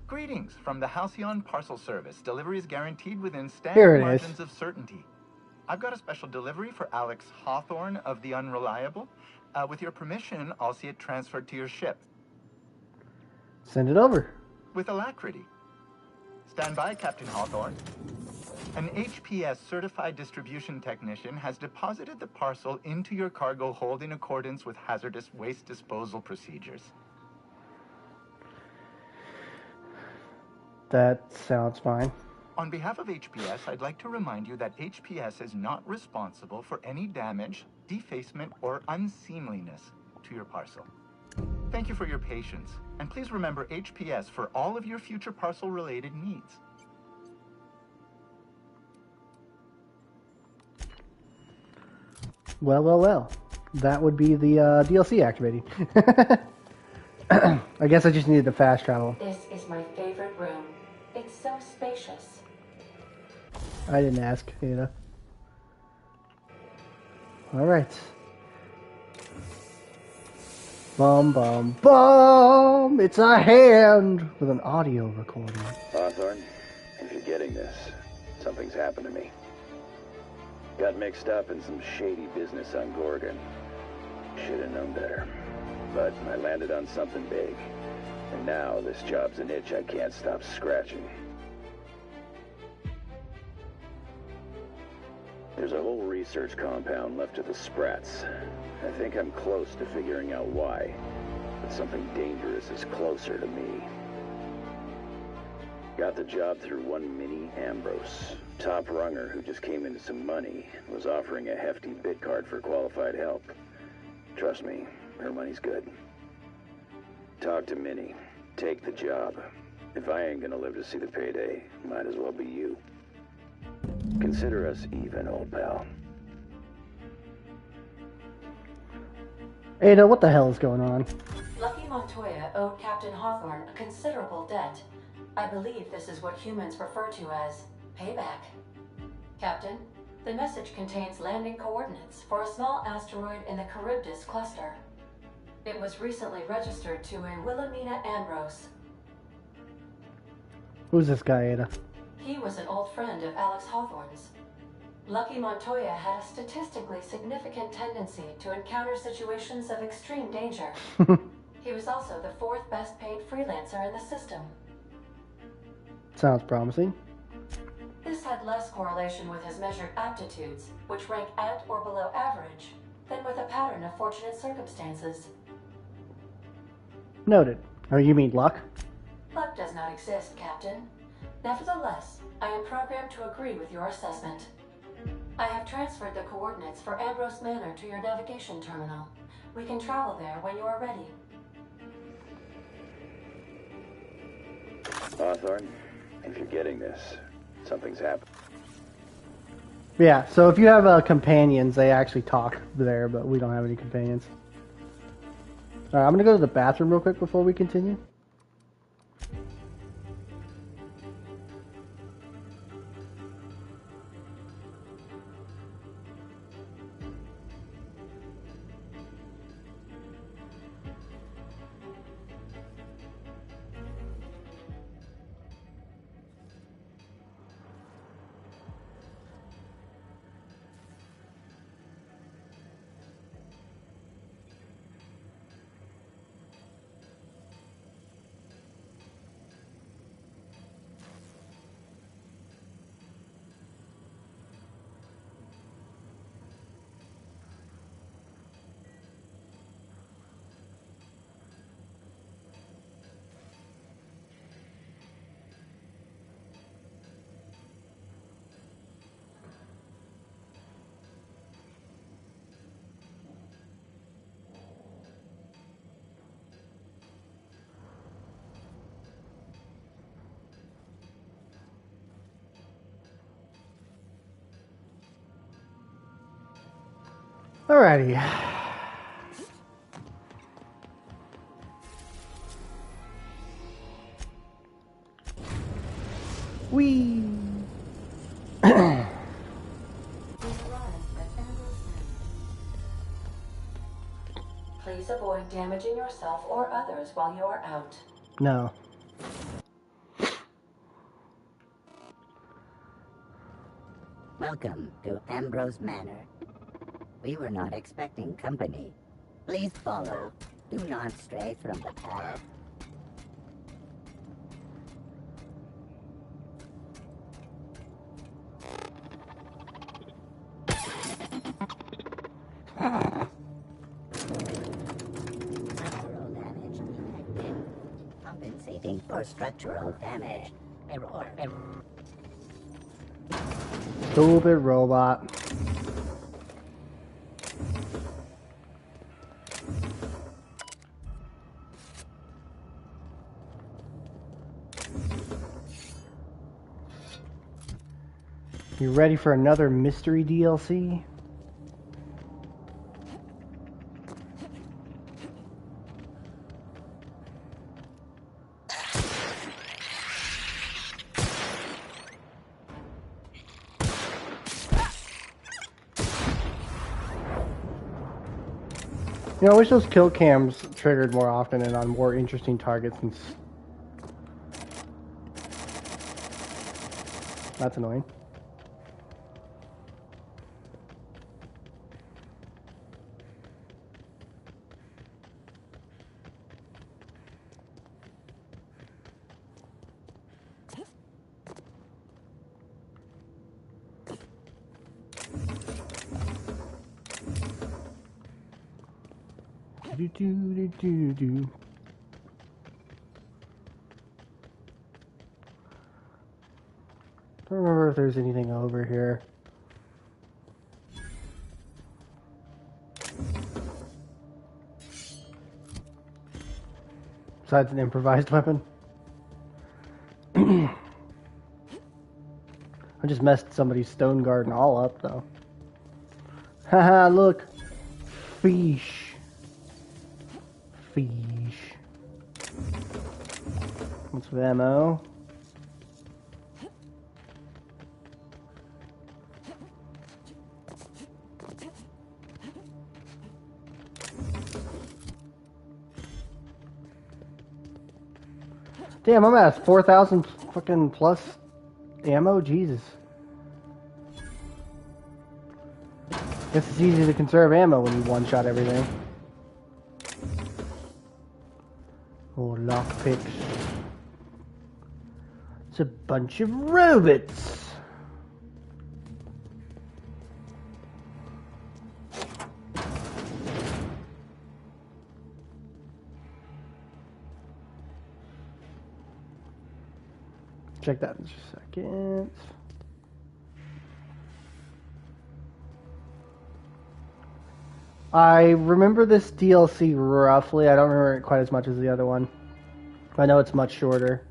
Greetings from the Halcyon Parcel Service. Delivery is guaranteed within Here standard it margins is. of certainty. I've got a special delivery for Alex Hawthorne of the Unreliable. With your permission, I'll see it transferred to your ship. Send it over. With alacrity. Stand by, Captain Hawthorne. An HPS certified distribution technician has deposited the parcel into your cargo hold in accordance with hazardous waste disposal procedures. That sounds fine. On behalf of HPS, I'd like to remind you that HPS is not responsible for any damage, defacement, or unseemliness to your parcel. Thank you for your patience, and please remember HPS for all of your future parcel-related needs. Well. That would be the DLC activating. I guess I just needed to fast travel. This is my favorite room. It's so spacious. I didn't ask, Ada. Alright. Bum bum bum! It's a hand with an audio recording. Hawthorne, if you're getting this, something's happened to me. Got mixed up in some shady business on Gorgon. Should have known better. But I landed on something big. And now this job's an itch I can't stop scratching. There's a whole research compound left of the Sprats. I think I'm close to figuring out why. But something dangerous is closer to me. Got the job through one Minnie Ambrose. Top runger who just came into some money. Was offering a hefty bid card for qualified help. Trust me, her money's good. Talk to Minnie. Take the job. If I ain't gonna live to see the payday, might as well be you. Consider us even, old pal. Ada, what the hell is going on? Lucky Montoya owed Captain Hawthorne a considerable debt. I believe this is what humans refer to as payback. Captain, the message contains landing coordinates for a small asteroid in the Charybdis cluster. It was recently registered to a Wilhelmina Ambrose. Who's this guy, Ada? He was an old friend of Alex Hawthorne's. Lucky Montoya had a statistically significant tendency to encounter situations of extreme danger. He was also the 4th best paid freelancer in the system. Sounds promising. This had less correlation with his measured aptitudes, which rank at or below average, than with a pattern of fortunate circumstances. Noted. Oh, you mean luck? Luck does not exist, Captain. Nevertheless, I am programmed to agree with your assessment. I have transferred the coordinates for Ambrose Manor to your navigation terminal. We can travel there when you are ready. Hawthorne, if you're getting this, something's happened. Yeah, so if you have companions, they actually talk there, but we don't have any companions. Alright, I'm gonna go to the bathroom real quick before we continue. Alrighty. Whee! Please avoid damaging yourself or others while you are out. No. Welcome to Ambrose Manor. We were not expecting company. Please follow. Do not stray from the path. Structural damage detected. Compensating for structural damage. Error. Stupid robot. You ready for another mystery DLC? You know, I wish those kill cams triggered more often and on more interesting targets. And that's annoying. Do. Don't remember if there's anything over here. Besides an improvised weapon. I just messed somebody's stone garden all up, though. Haha, look. Fish. Fish. What's with ammo? Damn, I'm at 4,000 fucking plus ammo. Jesus. Guess it's easy to conserve ammo when you one-shot everything. Oh, lockpicks. It's a bunch of robots. Check that in just a second. I remember this DLC roughly. I don't remember it quite as much as the other one. I know it's much shorter.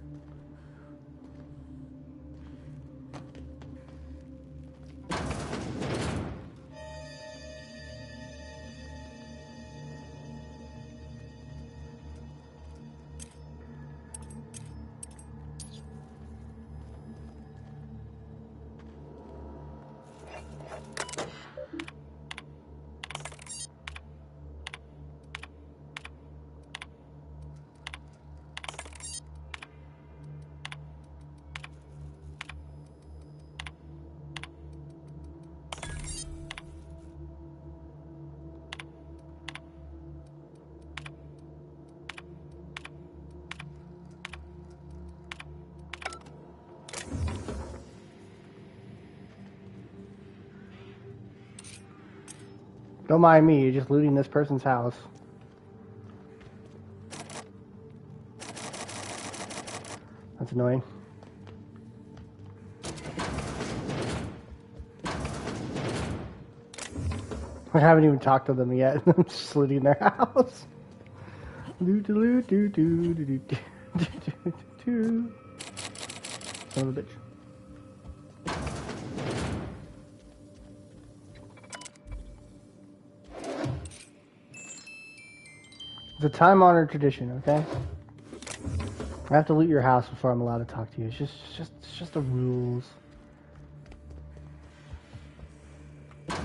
Don't mind me, you're just looting this person's house. That's annoying. I haven't even talked to them yet. I'm just looting their house. Son of a bitch. It's a time-honored tradition, okay? I have to loot your house before I'm allowed to talk to you. It's just the rules. Join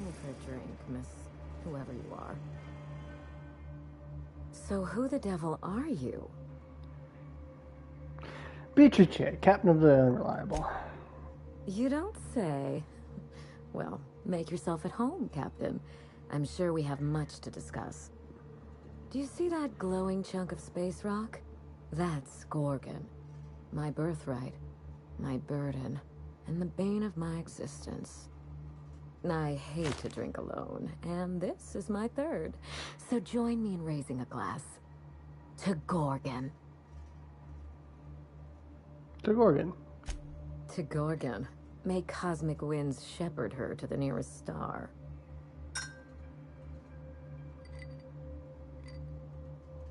me for a drink, Miss whoever you are. So who the devil are you? Beatrice, captain of the Unreliable. You don't say. Well, make yourself at home, Captain. I'm sure we have much to discuss. Do you see that glowing chunk of space rock? That's Gorgon. My birthright, my burden, and the bane of my existence. I hate to drink alone, and this is my third. So join me in raising a glass. To Gorgon. To Gorgon. To Gorgon. May cosmic winds shepherd her to the nearest star.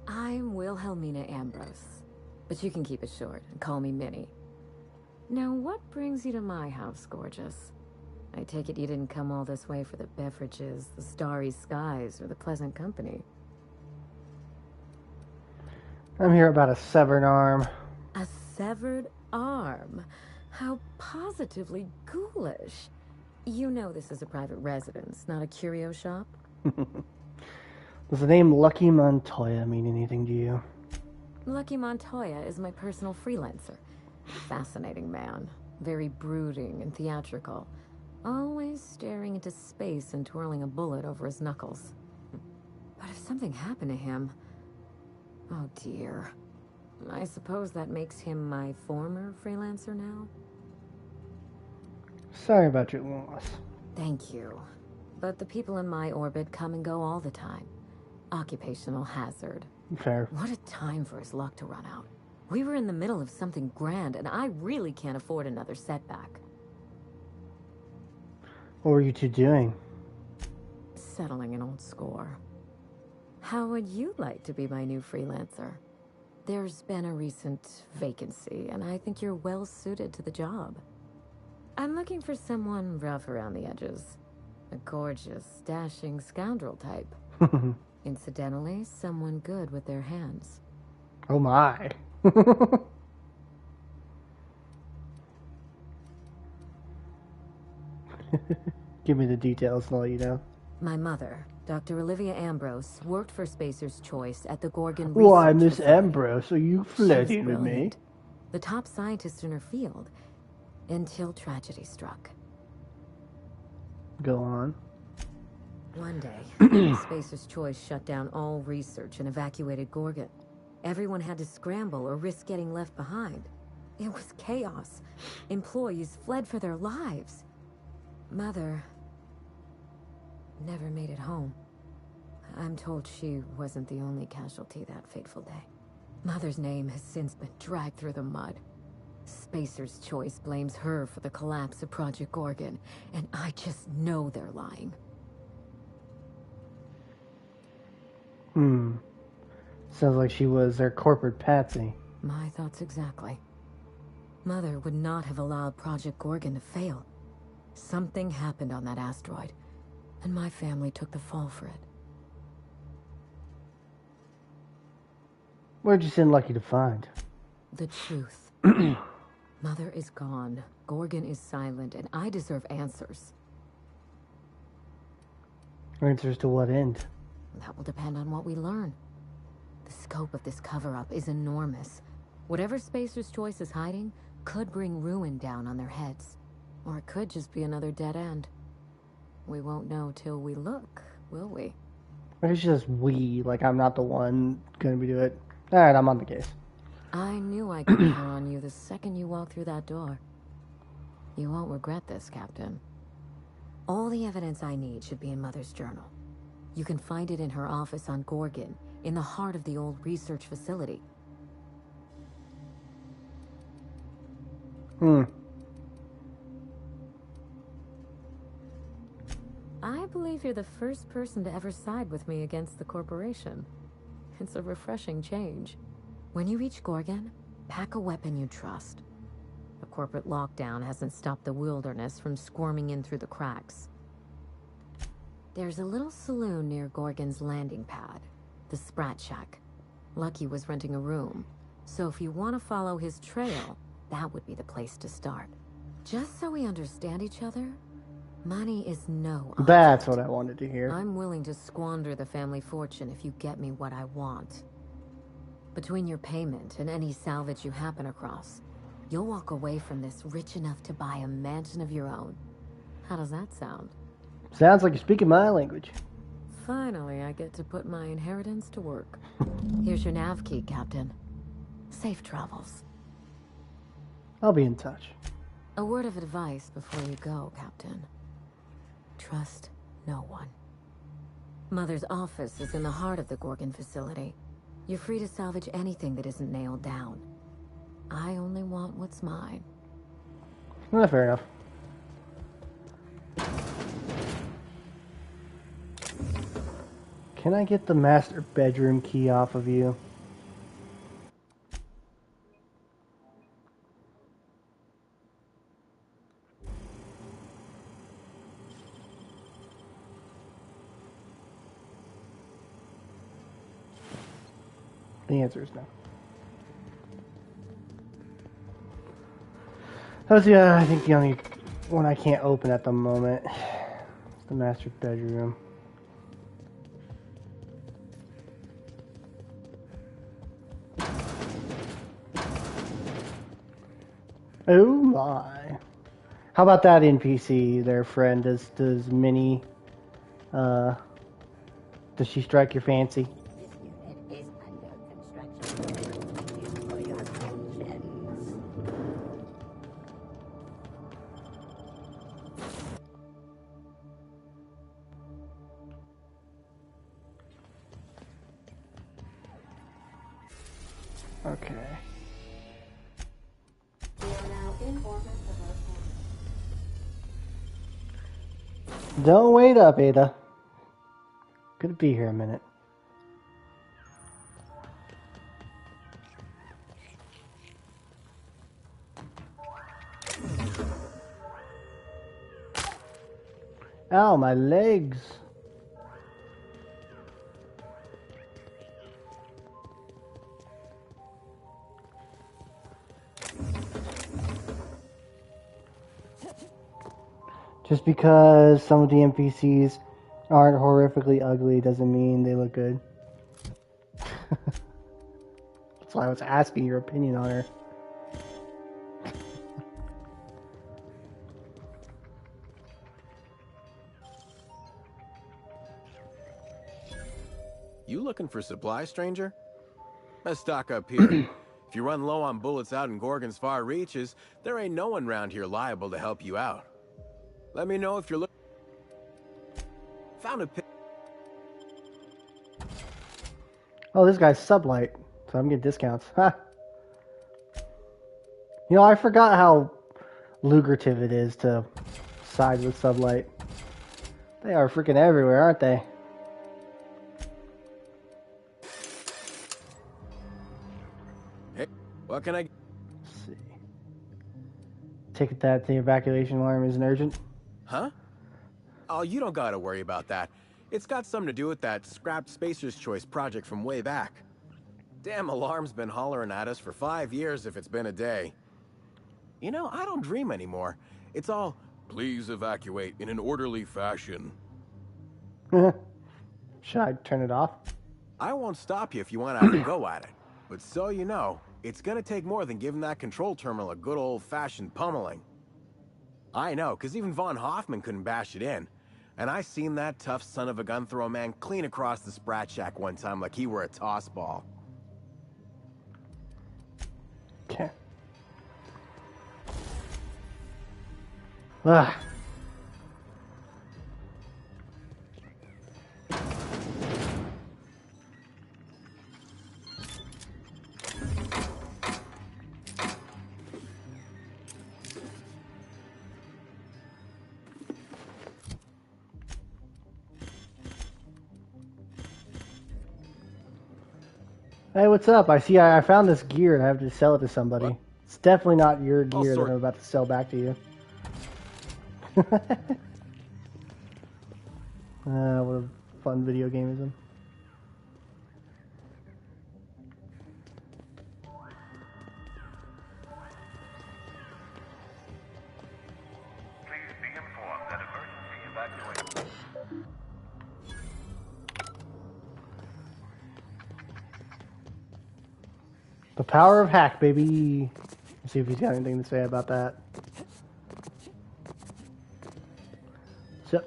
I'm Wilhelmina Ambrose, but you can keep it short and call me Minnie. Now, what brings you to my house, gorgeous? I take it you didn't come all this way for the beverages, the starry skies, or the pleasant company. I'm here about a severed arm. A severed arm? How positively ghoulish. You know this is a private residence, not a curio shop? Does the name Lucky Montoya mean anything to you? Lucky Montoya is my personal freelancer. Fascinating man. Very brooding and theatrical. Always staring into space and twirling a bullet over his knuckles. But if something happened to him... Oh dear. I suppose that makes him my former freelancer now? Sorry about your loss. Thank you. But the people in my orbit come and go all the time. Occupational hazard. Fair. What a time for his luck to run out. We were in the middle of something grand, and I really can't afford another setback. What were you two doing? Settling an old score. How would you like to be my new freelancer? There's been a recent vacancy, and I think you're well suited to the job. I'm looking for someone rough around the edges. A gorgeous, dashing scoundrel type. Incidentally, someone good with their hands. Oh my. Give me the details and I'll let you know. My mother, Dr. Olivia Ambrose worked for Spacer's Choice at the Gorgon Why, Research Miss Facility. Ambrose, are you She's flirting with me? brilliant. The top scientist in her field. Until tragedy struck. Go on. One day, Spacer's Choice shut down all research and evacuated Gorgon. Everyone had to scramble or risk getting left behind. It was chaos. Employees fled for their lives. Mother never made it home. I'm told she wasn't the only casualty that fateful day. Mother's name has since been dragged through the mud. Spacer's Choice blames her for the collapse of Project Gorgon, and I just know they're lying. Sounds like she was their corporate patsy. My thoughts exactly. Mother would not have allowed Project Gorgon to fail. Something happened on that asteroid, and my family took the fall for it. Where'd you send Lucky to find? The truth. Mother is gone, Gorgon is silent, and I deserve answers. Answers to what end? That will depend on what we learn. The scope of this cover-up is enormous. Whatever Spacer's Choice is hiding could bring ruin down on their heads. Or it could just be another dead end. We won't know till we look, will we? It's just we, like I'm not the one gonna be doing it. Alright, I'm on the case. I knew I could count on you the second you walked through that door. You won't regret this, Captain. All the evidence I need should be in Mother's journal. You can find it in her office on Gorgon, in the heart of the old research facility. I believe you're the first person to ever side with me against the corporation. It's a refreshing change. When you reach Gorgon, pack a weapon you trust. The corporate lockdown hasn't stopped the wilderness from squirming in through the cracks. There's a little saloon near Gorgon's landing pad, the Sprat Shack. Lucky was renting a room, so if you want to follow his trail, that would be the place to start. Just so we understand each other, money is no object. That's what I wanted to hear. I'm willing to squander the family fortune if you get me what I want. Between your payment and any salvage you happen across, you'll walk away from this rich enough to buy a mansion of your own. How does that sound? Sounds like you're speaking my language. Finally, I get to put my inheritance to work. Here's your nav key, Captain. Safe travels. I'll be in touch. A word of advice before you go, Captain. Trust no one. Mother's office is in the heart of the Gorgon facility. You're free to salvage anything that isn't nailed down. I only want what's mine. Well, fair enough. Can I get the master bedroom key off of you? The answer is no. That's I think the only one I can't open at the moment. It's the master bedroom. Oh my. How about that NPC there, friend? Does Minnie does she strike your fancy? Okay. We are now in orbit of our Don't wait up, Ada. Gonna be here a minute. Ow, my legs. Just because some of the NPCs aren't horrifically ugly doesn't mean they look good. That's why I was asking your opinion on her. You looking for supply, stranger? Let's stock up here. If you run low on bullets out in Gorgon's far reaches, there ain't no one around here liable to help you out. Let me know if you're looking. Found a pic. Oh, this guy's sublight, so I'm getting discounts. Ha! You know, I forgot how lucrative it is to side with sublight. They are freaking everywhere, aren't they? Hey, what can I... Let's see. Take it that the evacuation alarm isn't urgent. Huh? Oh, you don't gotta worry about that. It's got something to do with that scrapped Spacer's Choice project from way back. Damn alarm's been hollering at us for 5 years if it's been a day. You know, I don't dream anymore. It's all, please evacuate in an orderly fashion. Should I turn it off? I won't stop you if you want to have a go at it. But so you know, it's gonna take more than giving that control terminal a good old-fashioned pummeling. I know, because even Von Hoffman couldn't bash it in. And I seen that tough son of a gun throw a man clean across the Sprat Shack one time like he were a toss ball. Okay. Ugh. Hey, what's up? I see I found this gear and I have to sell it to somebody. What? It's definitely not your gear that I'm about to sell back to you. What a fun video game is it? Please be informed that emergency evacuation. The power of hack, baby. Let's see if he's got anything to say about that. So,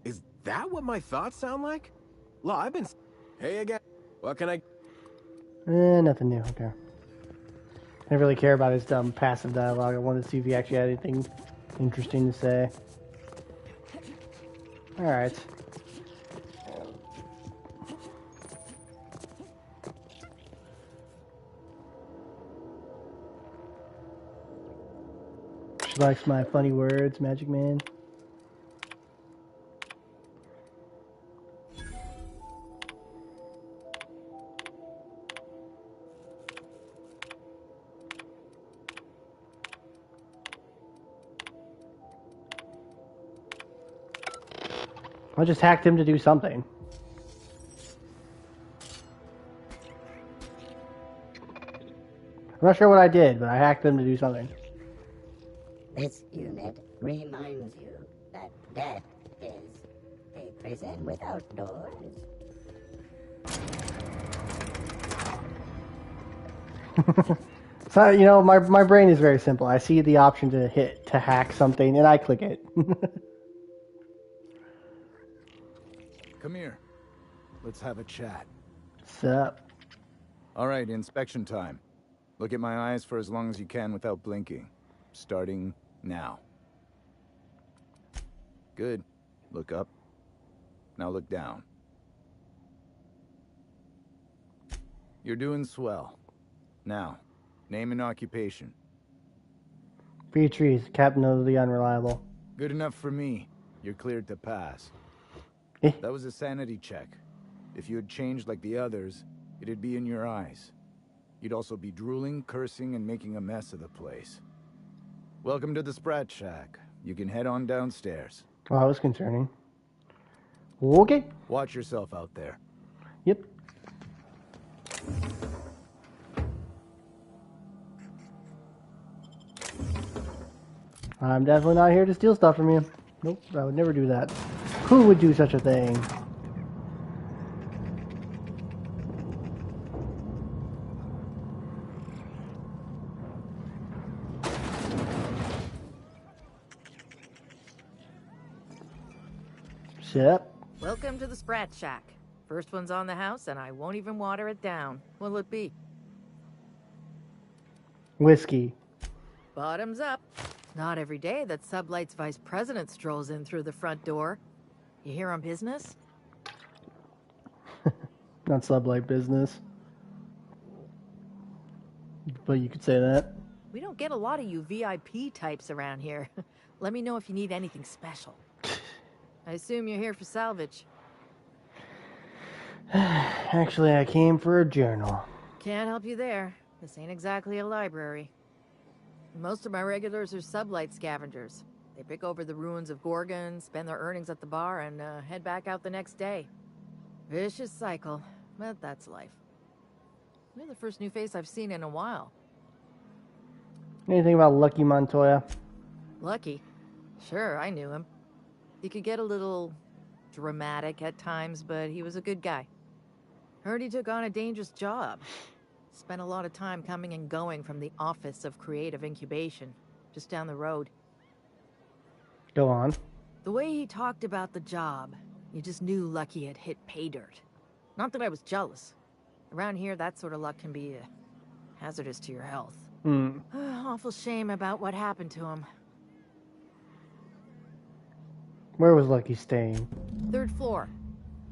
is that what my thoughts sound like? Well, I've been... Hey again. What can I... Nothing new. Okay. I didn't really care about his dumb passive dialogue. I wanted to see if he actually had anything interesting to say. Alright. She likes my funny words, Magic Man. I just hacked him to do something. I'm not sure what I did, but I hacked him to do something. This unit reminds you that death is a prison without doors. So, you know, my brain is very simple. I see the option to hack something, and I click it. Come here. Let's have a chat. What's up? All right, inspection time. Look at my eyes for as long as you can without blinking. Starting now. Good. Look up. Now look down. You're doing swell. Now, name and occupation. Beatrice, Captain of the Unreliable. Good enough for me. You're cleared to pass. That was a sanity check. If you had changed like the others, it'd be in your eyes. You'd also be drooling, cursing, and making a mess of the place. Welcome to the Sprat Shack. You can head on downstairs. Oh, that was concerning. Okay. Watch yourself out there. Yep. I'm definitely not here to steal stuff from you. Nope, I would never do that. Who would do such a thing? Yep. Welcome to the Sprat Shack. First one's on the house, and I won't even water it down. What'll it be? Whiskey. Bottoms up. Not every day that Sublight's vice president strolls in through the front door. You here on business? Not Sublight business. But you could say that. We don't get a lot of you VIP types around here. Let me know if you need anything special. I assume you're here for salvage. Actually, I came for a journal. Can't help you there. This ain't exactly a library. Most of my regulars are Sublight scavengers. They pick over the ruins of Gorgon, spend their earnings at the bar, and head back out the next day. Vicious cycle, but that's life. You're the first new face I've seen in a while. Anything about Lucky Montoya? Lucky? Sure, I knew him. He could get a little dramatic at times, but he was a good guy. Heard he took on a dangerous job. Spent a lot of time coming and going from the Office of Creative Incubation, just down the road. Go on. The way he talked about the job, you just knew Lucky had hit pay dirt. Not that I was jealous. Around here, that sort of luck can be hazardous to your health. Awful shame about what happened to him. Where was Lucky staying? 3rd floor.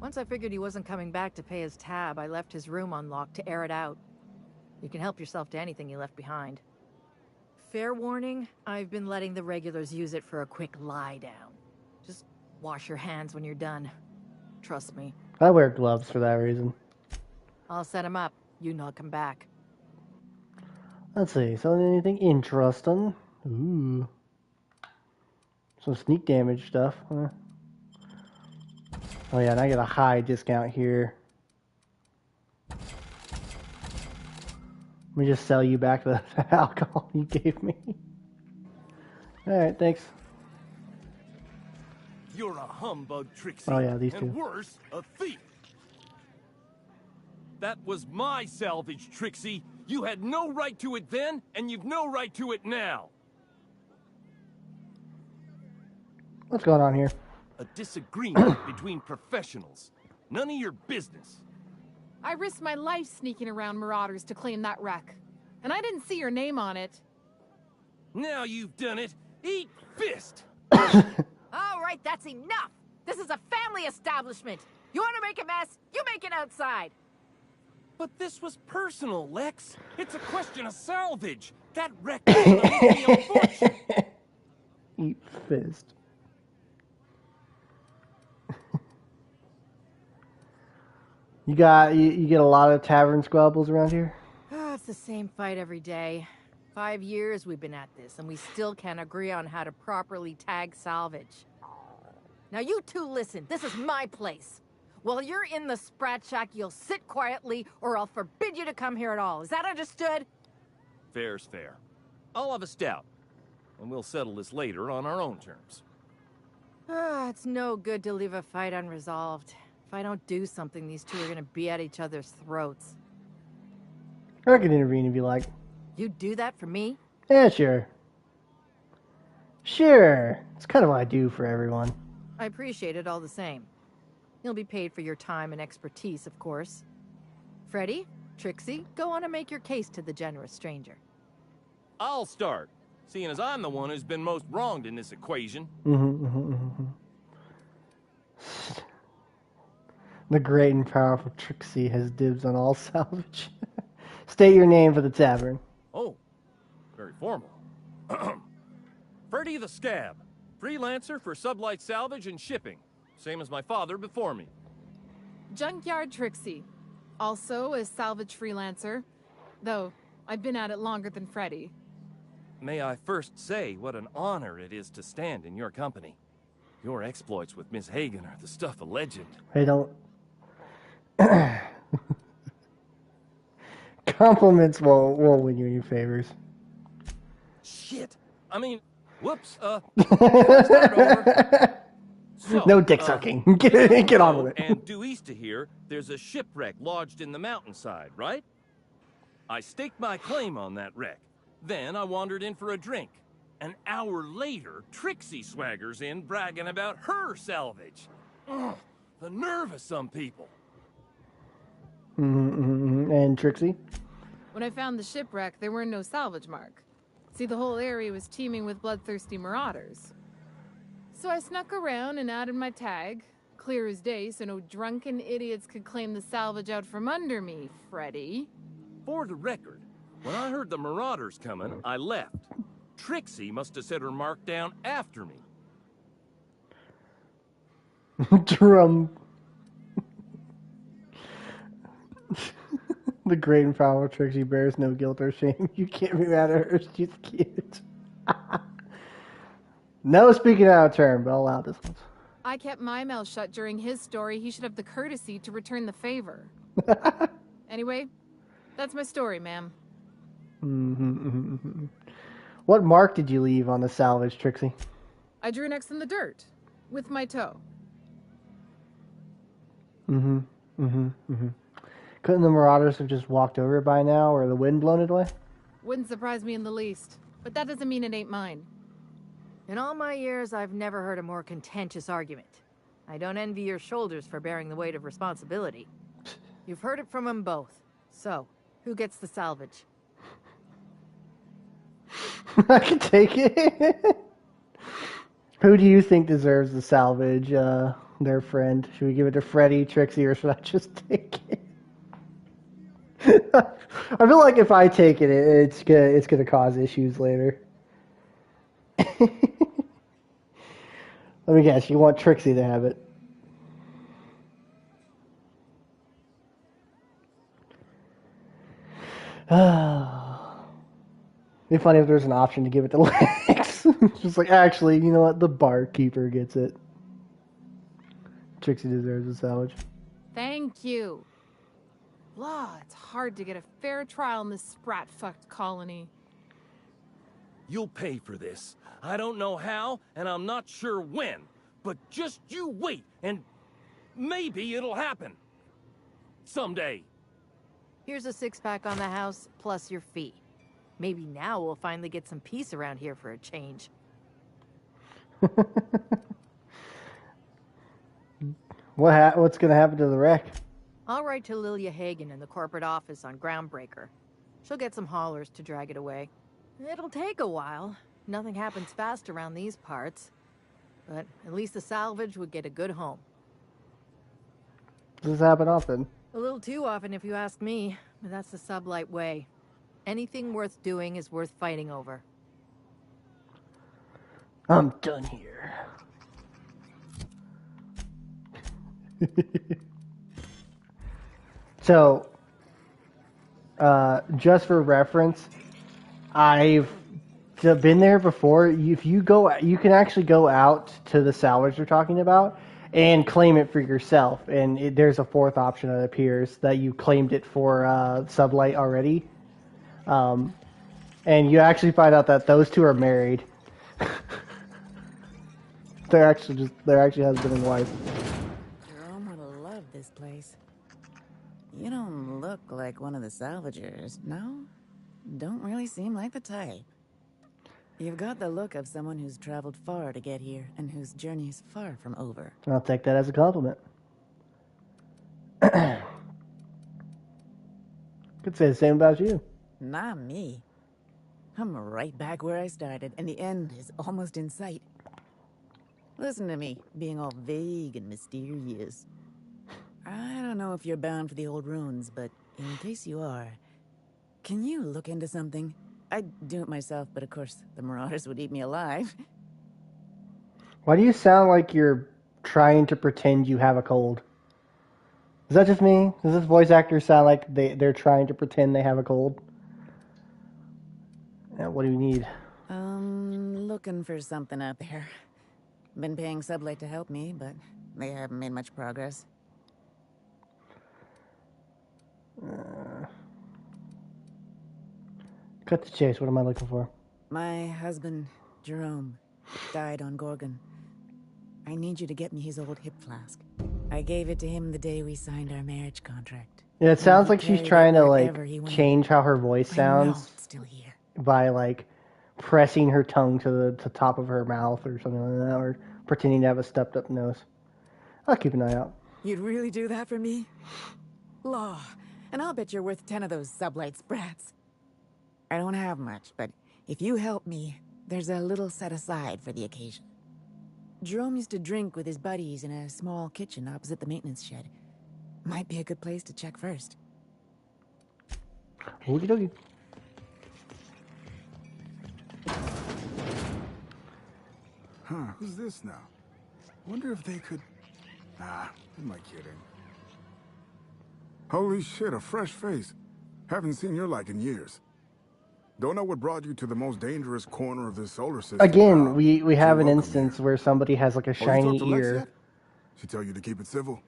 Once I figured he wasn't coming back to pay his tab, I left his room unlocked to air it out. You can help yourself to anything he left behind. Fair warning, I've been letting the regulars use it for a quick lie down. Just wash your hands when you're done. Trust me. I wear gloves for that reason. I'll set him up. You knock him back. Let's see. So anything interesting? Ooh. Some sneak damage stuff. Huh? Oh yeah, and I get a high discount here. Let me just sell you back the alcohol you gave me. Alright, thanks. You're a humbug, Trixie. Oh yeah, these two. And worse, a thief. That was my salvage, Trixie. You had no right to it then, and you've no right to it now. What's going on here? A disagreement between professionals. None of your business. I risked my life sneaking around Marauders to claim that wreck. And I didn't see your name on it. Now you've done it. Eat fist! All right, that's enough! This is a family establishment! You want to make a mess? You make it outside! But this was personal, Lex. It's a question of salvage. That wreck is gonna make me a fortune. Eat fist. You get a lot of tavern squabbles around here? It's the same fight every day. 5 years we've been at this, and we still can't agree on how to properly tag salvage. Now you two listen, this is my place. While you're in the Sprat Shack, you'll sit quietly, or I'll forbid you to come here at all. Is that understood? Fair's fair. I'll have a stout, and we'll settle this later on our own terms. It's no good to leave a fight unresolved. If I don't do something, these two are gonna be at each other's throats. I can intervene if you like. You do that for me? Yeah, sure. Sure. It's kind of what I do for everyone. I appreciate it all the same. You'll be paid for your time and expertise, of course. Freddy, Trixie, go on and make your case to the generous stranger. I'll start, seeing as I'm the one who's been most wronged in this equation. The great and powerful Trixie has dibs on all salvage. State your name for the tavern. Oh, very formal. Freddy the Scab, freelancer for Sublight Salvage and Shipping. Same as my father before me. Junkyard Trixie. Also a salvage freelancer. Though, I've been at it longer than Freddy. May I first say what an honor it is to stand in your company. Your exploits with Miss Hagen are the stuff of legend. Hey, don't... Compliments will win you any favors. Shit! I mean, whoops, can I start over? No dick sucking. Get on with it. And due east of here, there's a shipwreck lodged in the mountainside, right? I staked my claim on that wreck. Then I wandered in for a drink. An hour later, Trixie swaggers in bragging about her salvage. Ugh, the nerve of some people. And Trixie? When I found the shipwreck, there were no salvage mark. See, the whole area was teeming with bloodthirsty marauders. So I snuck around and added my tag, clear as day, so no drunken idiots could claim the salvage out from under me, Freddy. For the record, when I heard the marauders coming, I left. Trixie must have set her mark down after me. Drum. The great and foul Trixie bears no guilt or shame. You can't be mad at her. She's cute. No speaking out of turn, but I'll allow this one. I kept my mouth shut during his story. He should have the courtesy to return the favor. Anyway, that's my story, ma'am. What mark did you leave on the salvage, Trixie? I drew X in the dirt with my toe. Couldn't the marauders have just walked over it by now, or the wind blown it away? Wouldn't surprise me in the least, but that doesn't mean it ain't mine. In all my years, I've never heard a more contentious argument. I don't envy your shoulders for bearing the weight of responsibility. You've heard it from them both. So, who gets the salvage? I can take it. Who do you think deserves the salvage, their friend? Should we give it to Freddy, Trixie, or should I just take it? I feel like if I take it, it's gonna cause issues later. Let me guess, you want Trixie to have it. It'd be funny if there's an option to give it to Lex. Just like, actually, you know what? The barkeeper gets it. Trixie deserves a salvage. Thank you. Blah, it's hard to get a fair trial in this sprat-fucked colony. You'll pay for this. I don't know how, and I'm not sure when. But just you wait, and maybe it'll happen. Someday. Here's a 6-pack on the house, plus your fee. Maybe now we'll finally get some peace around here for a change. What's gonna happen to the wreck? I'll write to Lilia Hagen in the corporate office on Groundbreaker. She'll get some haulers to drag it away. It'll take a while. Nothing happens fast around these parts. But at least the salvage would get a good home. Does this happen often? A little too often if you ask me, but that's the sublight way. Anything worth doing is worth fighting over. I'm done here. So, just for reference, I've been there before. If you go, you can actually go out to the salvage they're talking about and claim it for yourself. And there's a fourth option that appears that you claimed it for Sublight already. And you actually find out that those two are married. They're actually husband and wife. Jerome would have loved this place. You don't look like one of the salvagers, no? Don't really seem like the type. You've got the look of someone who's traveled far to get here and whose journey is far from over. I'll take that as a compliment. Could say the same about you. Not me. I'm right back where I started, and the end is almost in sight. Listen to me, being all vague and mysterious. I don't know if you're bound for the old ruins, but in case you are, can you look into something? I'd do it myself, but of course, the marauders would eat me alive. Why do you sound like you're trying to pretend you have a cold? Is that just me? Does this voice actor sound like they're trying to pretend they have a cold? What do you need? Looking for something out there. Been paying Sublight to help me, but they haven't made much progress. Cut the chase. What am I looking for? My husband, Jerome, died on Gorgon. I need you to get me his old hip flask. I gave it to him the day we signed our marriage contract. Yeah, it sounds like she's trying to like wherever he went. change how her voice I know sounds it's still here. by like pressing her tongue to the top of her mouth or something like that, or pretending to have a stepped up nose. I'll keep an eye out. You'd really do that for me? Law. And I'll bet you're worth 10 of those sublight sprats. I don't have much, but if you help me, there's a little set aside for the occasion. Jerome used to drink with his buddies in a small kitchen opposite the maintenance shed. Might be a good place to check first. Okie dokie. Huh, who's this now? Wonder if they could... Nah, who am I kidding? Holy shit, a fresh face. Haven't seen your like in years. Don't know what brought you to the most dangerous corner of this solar system. Again, we have an instance where somebody has like a Oh, you shiny talked to Lex ear. yet? She tell you to keep it civil?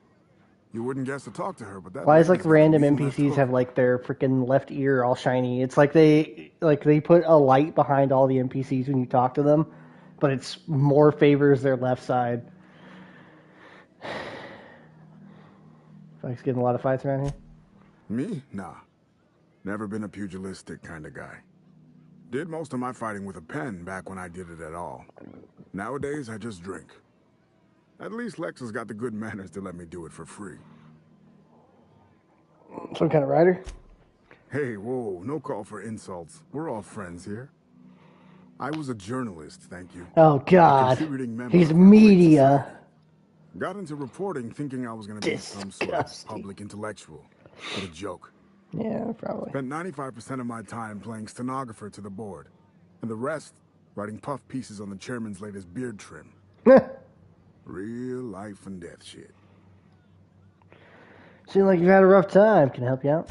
You wouldn't guess to talk to her, but that Why is lady's like got a random mean left NPCs hook. have like their freaking left ear all shiny? It's like they put a light behind all the NPCs when you talk to them, but it's more favors their left side. Like getting a lot of fights around here. Me? Nah. Never been a pugilistic kind of guy. Did most of my fighting with a pen back when I did it at all. Nowadays, I just drink. At least Lex has got the good manners to let me do it for free. Some kind of writer? Hey, whoa, no call for insults. We're all friends here. I was a journalist, thank you. Oh A God, contributing member he's of our great media. society. Got into reporting thinking I was going to be some sort of public intellectual. What a joke. Yeah, probably. Spent 95% of my time playing stenographer to the board, and the rest writing puff pieces on the chairman's latest beard trim. Real life and death shit. Seems like you've had a rough time. Can I help you out?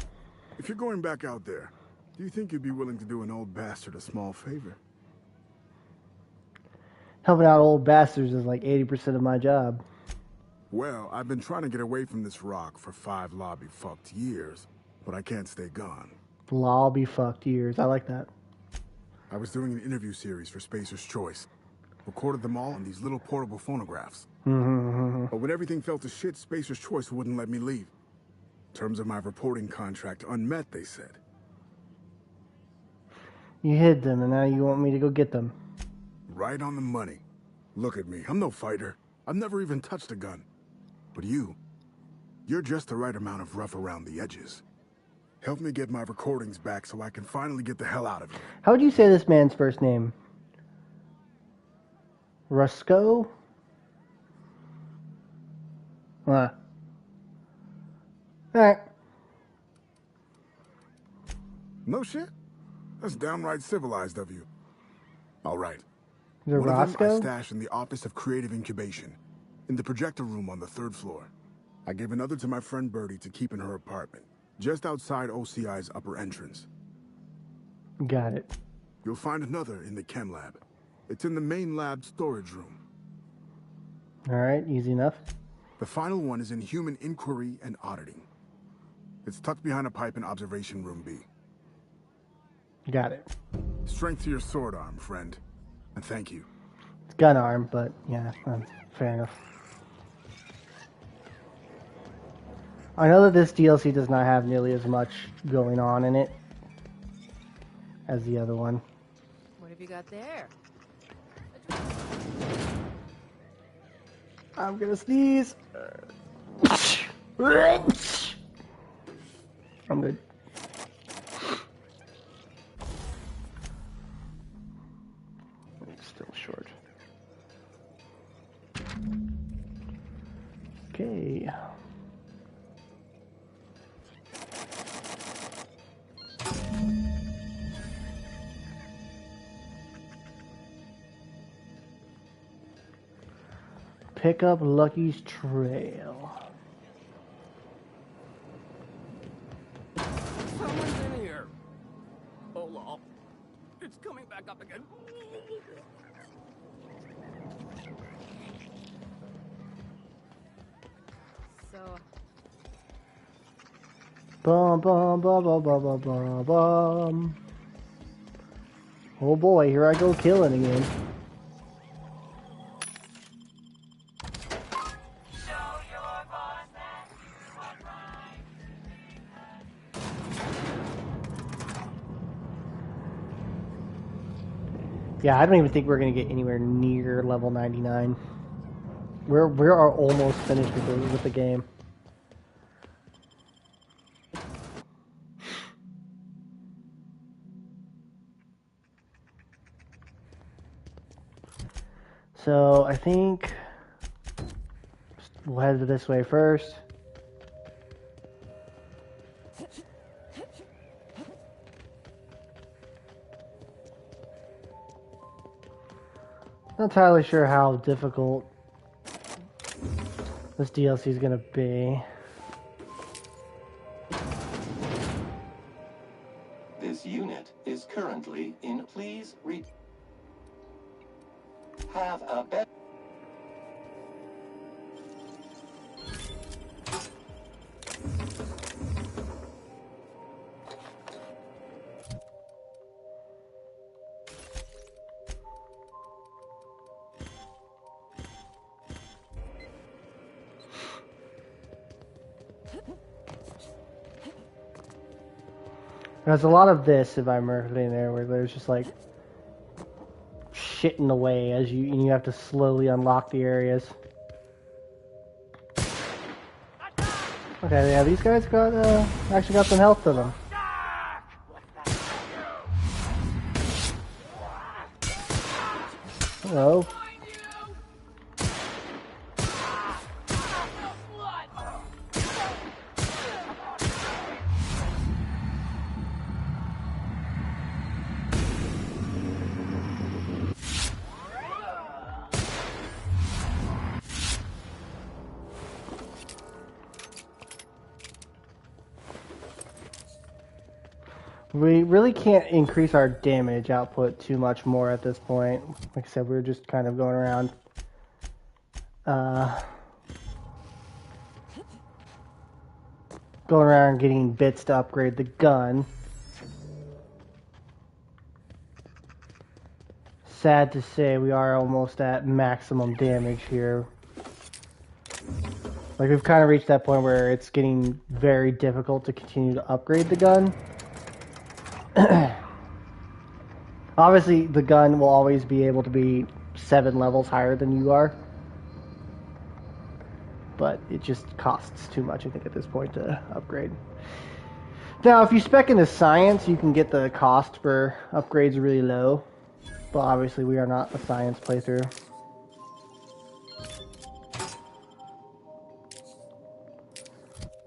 If you're going back out there, do you think you'd be willing to do an old bastard a small favor? Helping out old bastards is like 80% of my job. Well, I've been trying to get away from this rock for 5 lobby-fucked years, but I can't stay gone. Lobby fucked years. I like that. I was doing an interview series for Spacer's Choice. Recorded them all on these little portable phonographs. But when everything fell to shit, Spacer's Choice wouldn't let me leave. Terms of my reporting contract unmet, they said. You hid them, and now you want me to go get them. Right on the money. Look at me, I'm no fighter. I've never even touched a gun. But you're just the right amount of rough around the edges. Help me get my recordings back so I can finally get the hell out of here. How would you say this man's first name? Rusco? Alright. No shit? That's downright civilized of you. All right. The One of them I Roscoe? stashed in the Office of Creative Incubation, in the projector room on the 3rd floor. I gave another to my friend Birdie to keep in her apartment, just outside OCI's upper entrance. Got it. You'll find another in the chem lab. It's in the main lab storage room. Alright, easy enough. The final one is in human inquiry and auditing. It's tucked behind a pipe in observation room B. Got it. Strength to your sword arm, friend. And thank you. It's gun arm, but yeah, fair enough. I know that this DLC does not have nearly as much going on in it as the other one. What have you got there? I'm gonna sneeze. I'm good. It's still short. Okay. Pick up Lucky's trail. Someone's in here. Oh, lol. It's coming back up again. So, Bum bum bum bum bum bum bum bum. Oh boy, here I go killing again. Yeah, I don't even think we're gonna get anywhere near level 99. We are almost finished with the game. So I think we'll head this way first. Not entirely sure how difficult this DLC is gonna be. This unit is currently in. Please have a better. There's a lot of this, if I'm remembering there, where there's just like shit in the way as you have to slowly unlock the areas. Okay, yeah, these guys got actually got some health to them. Hello. We really can't increase our damage output too much more at this point. Like I said, we're just kind of going around. Going around getting bits to upgrade the gun. Sad to say, we are almost at maximum damage here. Like, we've kind of reached that point where it's getting very difficult to continue to upgrade the gun. Obviously, the gun will always be able to be 7 levels higher than you are. But it just costs too much, I think, at this point to upgrade. Now, if you spec into science, you can get the cost for upgrades really low. But obviously, we are not a science playthrough.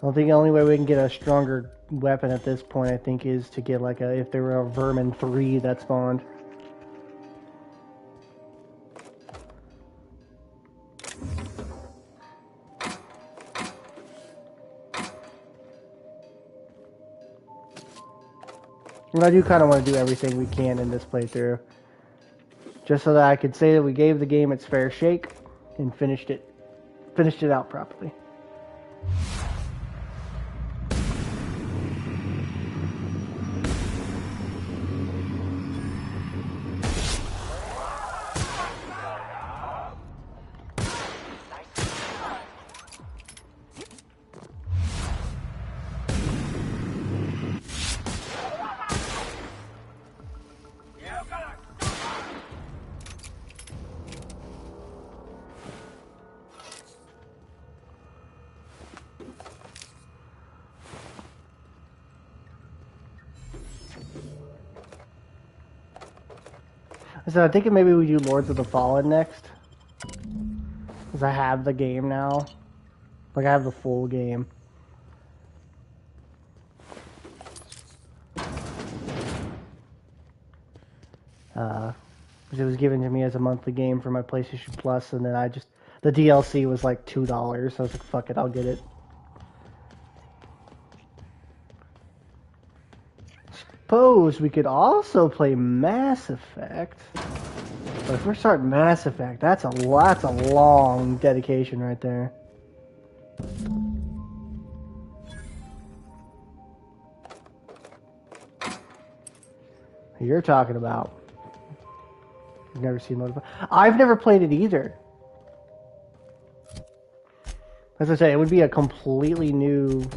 I think the only way we can get a stronger weapon at this point, I think, is to get like if there were a Vermin 3 that spawned. And I do kind of want to do everything we can in this playthrough. Just so that I could say that we gave the game its fair shake and finished it out properly. So I think maybe we do Lords of the Fallen next. Because I have the game now. Like, I have the full game. Because it was given to me as a monthly game for my PlayStation Plus, and then the DLC was like $2, so I was like, fuck it, I'll get it. Suppose we could also play Mass Effect. But if we're starting Mass Effect, that's a long dedication right there. You're talking about. You've never seen Motorfire. I've never played it either. As I say, it would be a completely new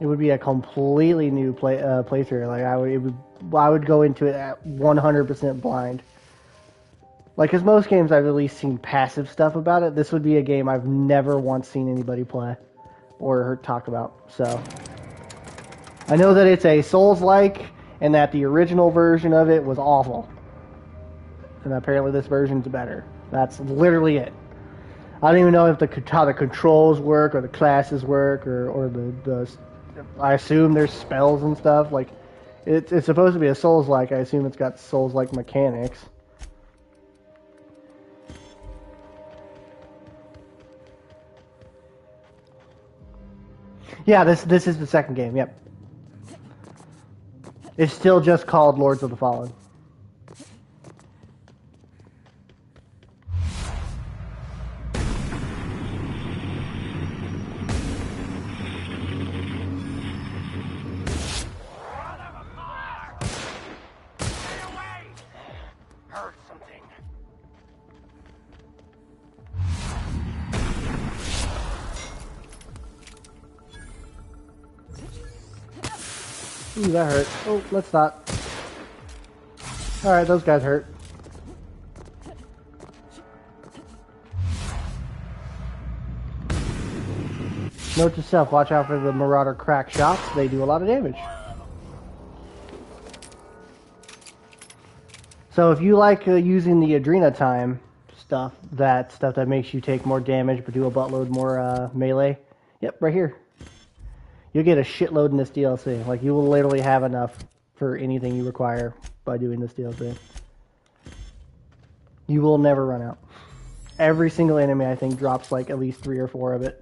It would be a completely new playthrough. Like I would go into it at 100% blind. Like, because most games I've at least seen passive stuff about it. This would be a game I've never once seen anybody play or heard talk about. So I know that it's a Souls-like, and that the original version of it was awful, and apparently this version's better. That's literally it. I don't even know if how the controls work or the classes work or the I assume there's spells and stuff. Like it's supposed to be a Souls-like. I assume it's got Souls-like mechanics. Yeah, this is the second game. Yep. It's still just called Lords of the Fallen. Ooh, that hurt. Oh, let's not. Alright, those guys hurt. Note to self, watch out for the Marauder crack shots. They do a lot of damage. So if you like using the Adrena time stuff that makes you take more damage but do a buttload more melee, yep, right here. You'll get a shitload in this DLC. Like, you will literally have enough for anything you require by doing this DLC. You will never run out. Every single enemy, I think, drops like at least 3 or 4 of it.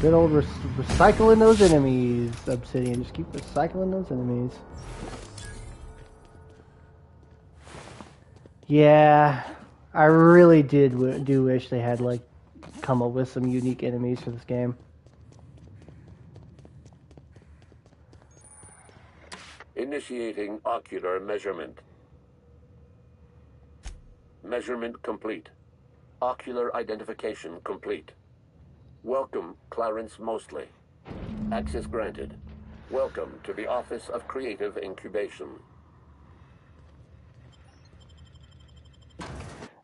Good old recycling those enemies, Obsidian. Just keep recycling those enemies. Yeah, I really do wish they had, like, come up with some unique enemies for this game. Initiating ocular measurement. Measurement complete. Ocular identification complete. Welcome, Clarence Mostly. Access granted. Welcome to the Office of Creative Incubation.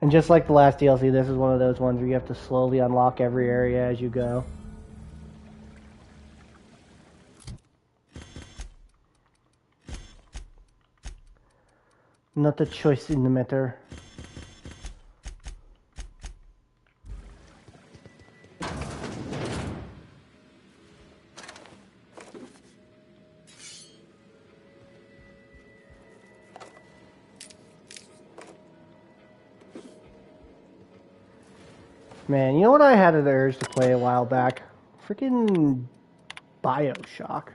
And just like the last DLC, this is one of those ones where you have to slowly unlock every area as you go. Not a choice in the matter. Man, you know what I had an urge to play a while back? Freaking BioShock.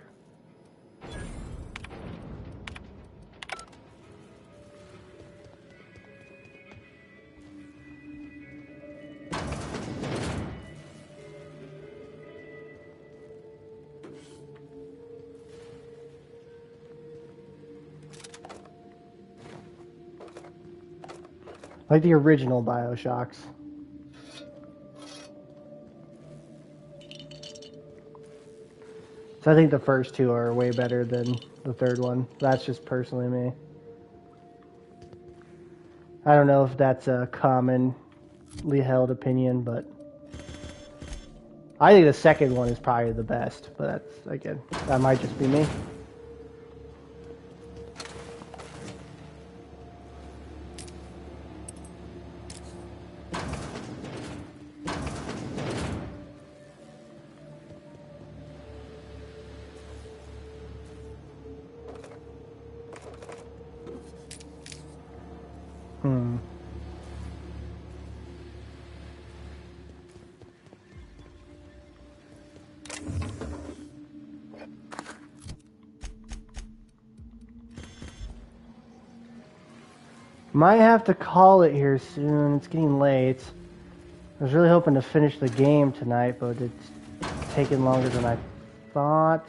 Like the original BioShocks. So I think the first two are way better than the third one. That's just personally me. I don't know if that's a commonly held opinion, but I think the second one is probably the best. But that's, again, that might just be me. Might have to call it here soon. It's getting late. I was really hoping to finish the game tonight, but it's taking longer than I thought.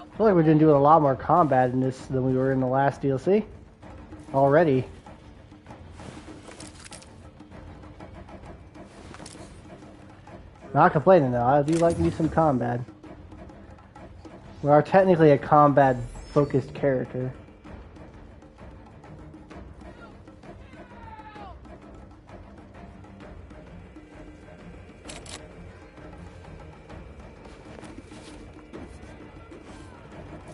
I feel like we've been doing a lot more combat in this than we were in the last DLC already. Not complaining though, I do like me some combat. We are technically a combat focused character.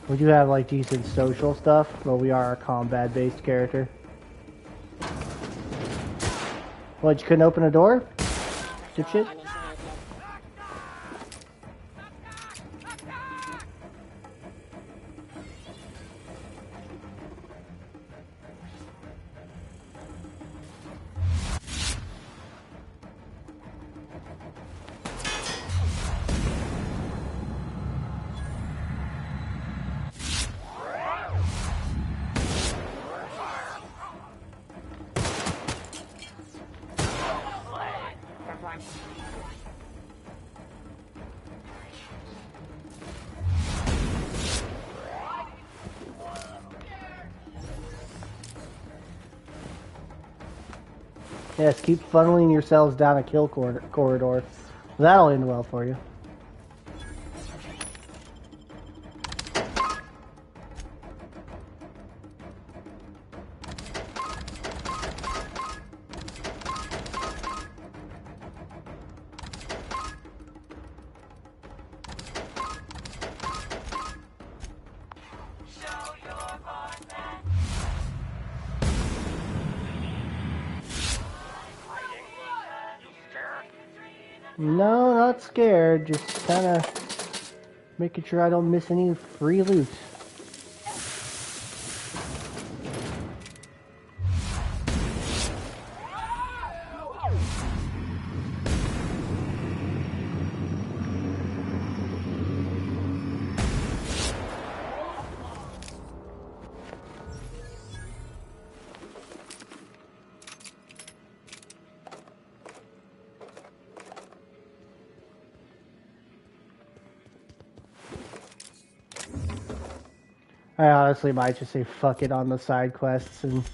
We do have like decent social stuff, but we are a combat based character. What, you couldn't open a door? Dipshit? Yes, keep funneling yourselves down a kill corridor. That'll end well for you. No, not scared. Just kind of making sure I don't miss any free loot. I honestly might just say fuck it on the side quests and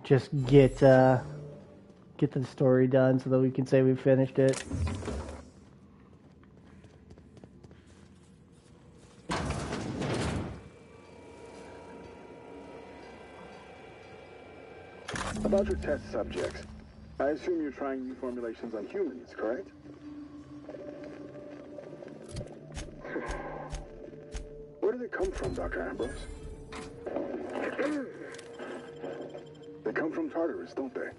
just get the story done so that we can say we finished it. About your test subjects, I assume you're trying new formulations on humans, correct? Where do they come from, Dr. Ambrose? They come from Tartarus, don't they?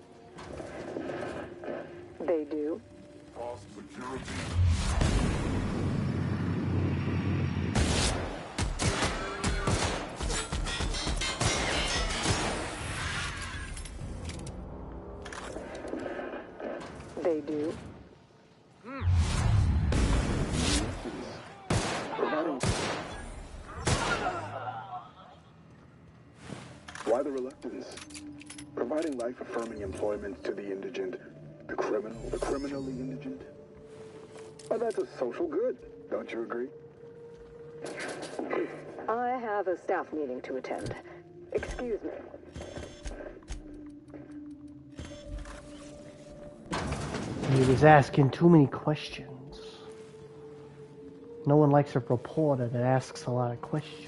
They do. False security. They do. Why the reluctance? Providing life-affirming employment to the indigent, the criminally indigent. Well, that's a social good, don't you agree? I have a staff meeting to attend. Excuse me. He was asking too many questions. No one likes a reporter that asks a lot of questions.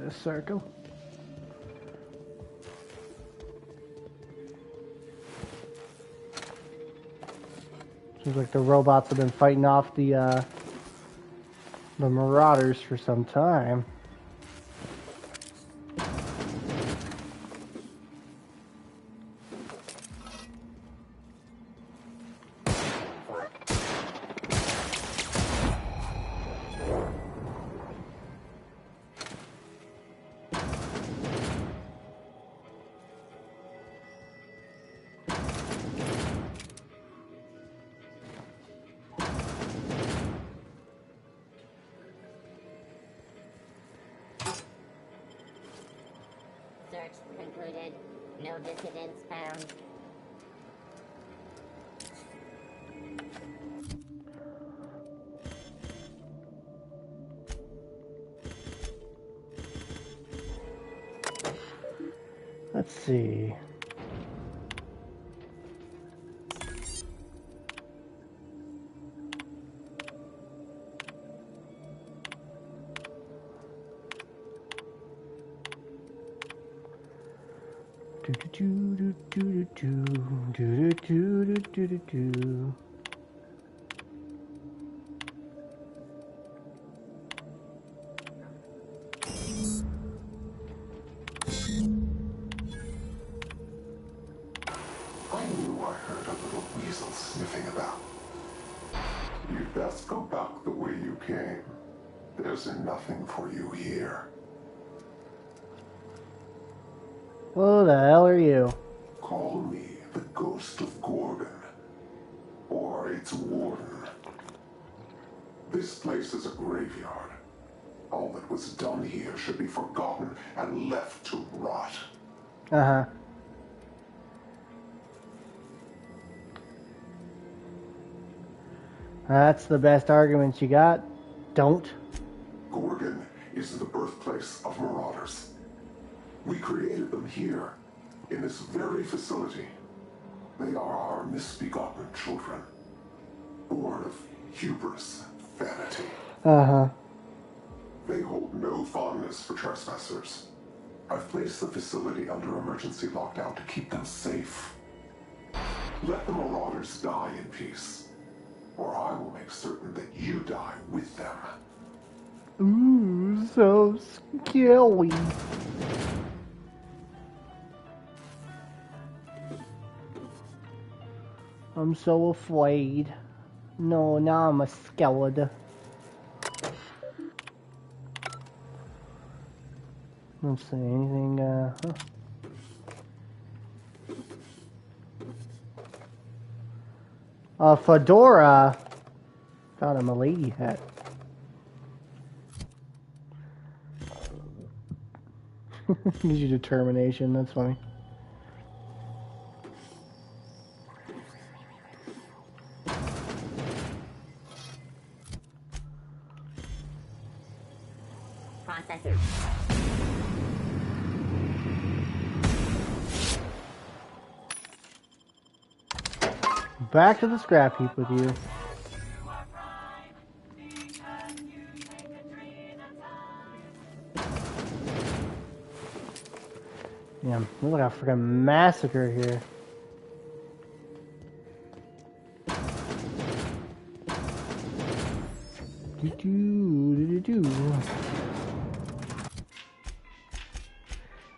a circle. Seems like the robots have been fighting off the Marauders for some time. Search concluded. No dissidents found. Let's see. I knew I heard a little weasel sniffing about. You'd best go back the way you came. There's nothing for you here. Who the hell are you? Call me the Ghost of Gorgon, or its warden. This place is a graveyard. All that was done here should be forgotten and left to rot. Uh-huh. That's the best argument you got. Don't. Gorgon is the birthplace of marauders. We created them here, in this very facility. They are our misbegotten children, born of hubris and vanity. Uh-huh. They hold no fondness for trespassers. I've placed the facility under emergency lockdown to keep them safe. Let the marauders die in peace, or I will make certain that you die with them. Ooh, so scary. I'm so afraid. No, now I'm scared. Let's see, anything, Fedora. Found him a lady hat. Gives you determination, that's funny. Processor. Back to the scrap heap with you. Yeah, look like a freaking massacre here.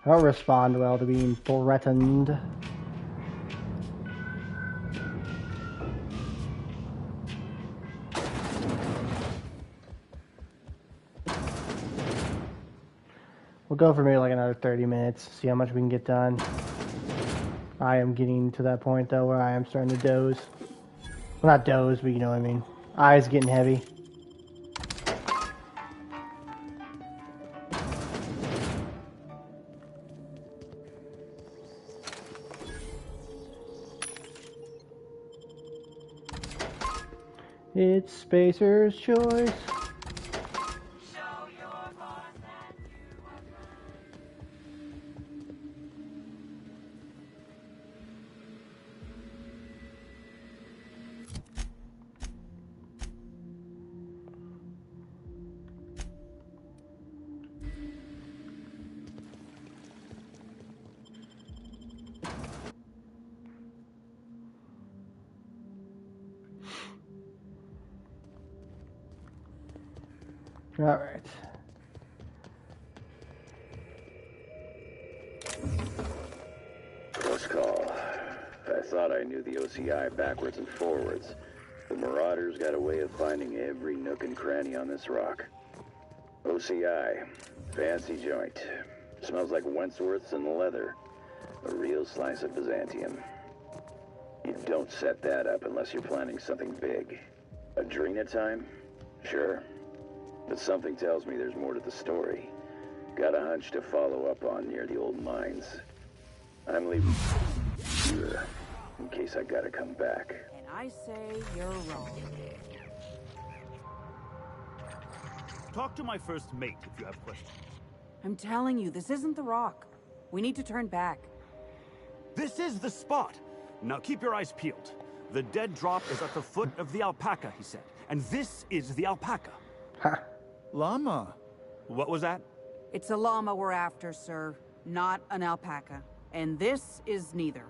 I don't respond well to being threatened. We'll go for maybe like another 30 minutes, see how much we can get done. I am getting to that point though where I am starting to doze. Well, not doze, but you know what I mean. Eyes getting heavy. It's Spacer's choice. All right. Close call. I thought I knew the OCI backwards and forwards. The Marauders got a way of finding every nook and cranny on this rock. OCI. Fancy joint. Smells like Wentworth's and leather. A real slice of Byzantium. You don't set that up unless you're planning something big. Adrena time? Sure. But something tells me there's more to the story. Got a hunch to follow up on near the old mines. I'm leaving here in case I gotta come back. And I say you're wrong. Talk to my first mate if you have questions. I'm telling you, this isn't the rock. We need to turn back. This is the spot. Now keep your eyes peeled. The dead drop is at the foot of the alpaca, he said. And this is the alpaca. Llama. What was that? It's a llama we're after, sir, not an alpaca. And this is neither.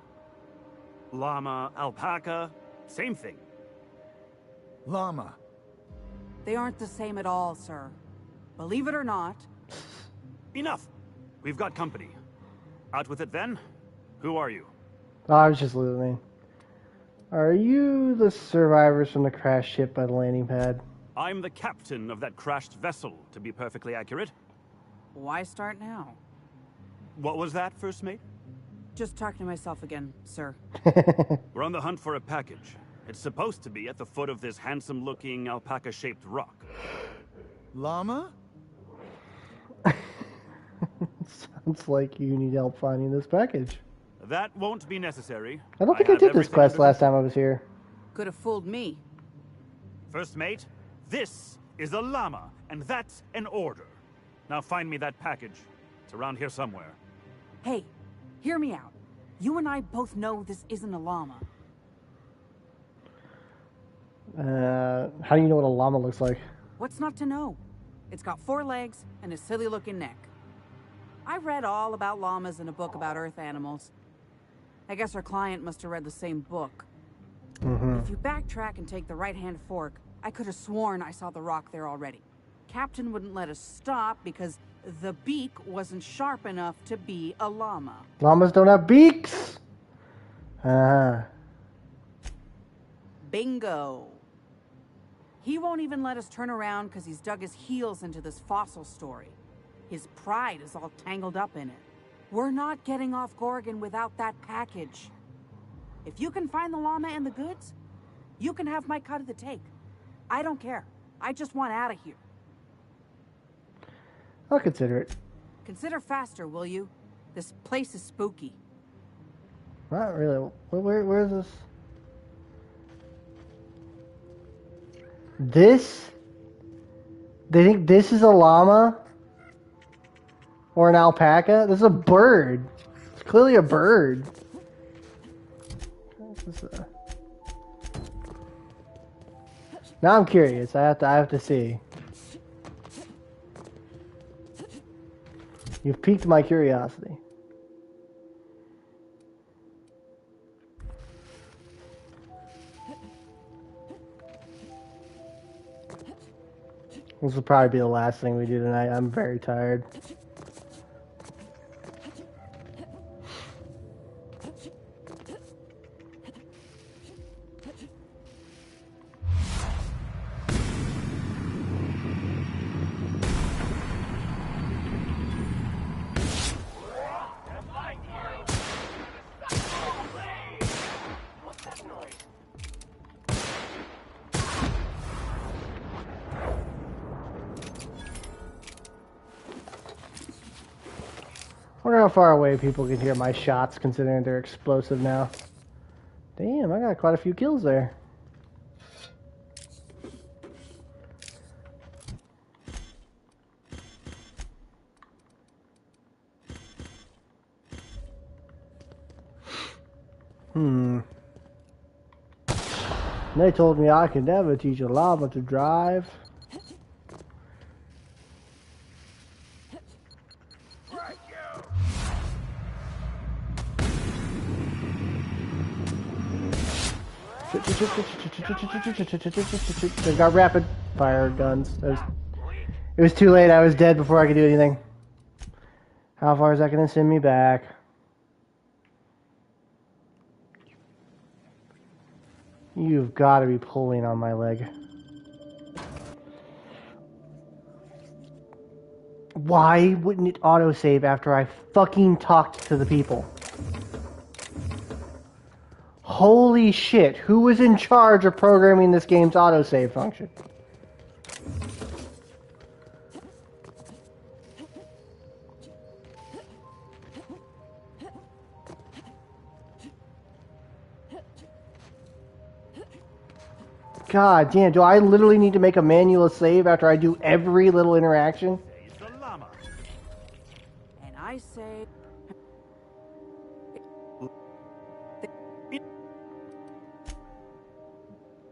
Llama, alpaca, same thing. Llama. They aren't the same at all, sir. Believe it or not. Enough. We've got company. Out with it then. Who are you? Oh, I was just listening. Are you the survivors from the crash ship by the landing pad? I'm the captain of that crashed vessel, to be perfectly accurate. Why start now? What was that, first mate? Just talking to myself again, sir. We're on the hunt for a package. It's supposed to be at the foot of this handsome-looking alpaca-shaped rock. Llama? Sounds like you need help finding this package. That won't be necessary. I don't think I did this quest last time I was here. Could have fooled me. First mate, this is a llama, and that's an order. Now find me that package. It's around here somewhere. Hey, hear me out. You and I both know this isn't a llama. How do you know what a llama looks like? What's not to know? It's got 4 legs and a silly-looking neck. I read all about llamas in a book about Earth animals. I guess our client must have read the same book. If you backtrack and take the right-hand fork, I could have sworn I saw the rock there already. Captain wouldn't let us stop because the beak wasn't sharp enough to be a llama. Llamas don't have beaks! Bingo. He won't even let us turn around because he's dug his heels into this fossil story. His pride is all tangled up in it. We're not getting off Gorgon without that package. If you can find the llama and the goods, you can have my cut of the take. I don't care. I just want out of here. I'll consider it. Consider faster, will you? This place is spooky. Not really. Where is this? This? They think this is a llama? Or an alpaca? This is a bird. It's clearly a bird. Now I'm curious. I have to see. You've piqued my curiosity. This will probably be the last thing we do tonight. I'm very tired. I wonder how far away people can hear my shots, considering they're explosive now. Damn, I got quite a few kills there. They told me I could never teach a llama to drive. They've got rapid fire guns. It was too late. I was dead before I could do anything. How far is that going to send me back? You've got to be pulling on my leg. Why wouldn't it autosave after I fucking talked to the people? Holy shit, who was in charge of programming this game's autosave function? God damn, do I literally need to make a manual save after I do every little interaction? And I say...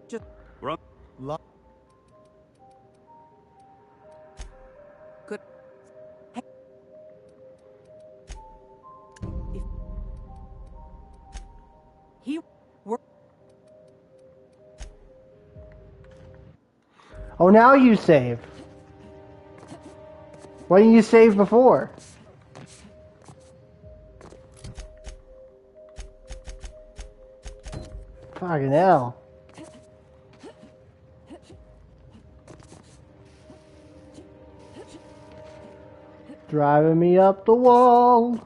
Just... Good. If he were... Oh, now you save. Why didn't you save before? Fucking hell. Driving me up the wall.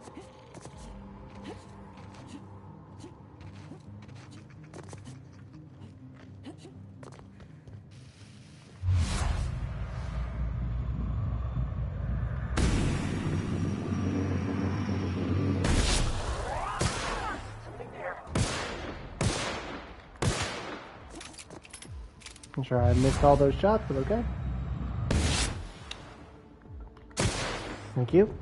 I'm sure I missed all those shots, but okay. Thank you.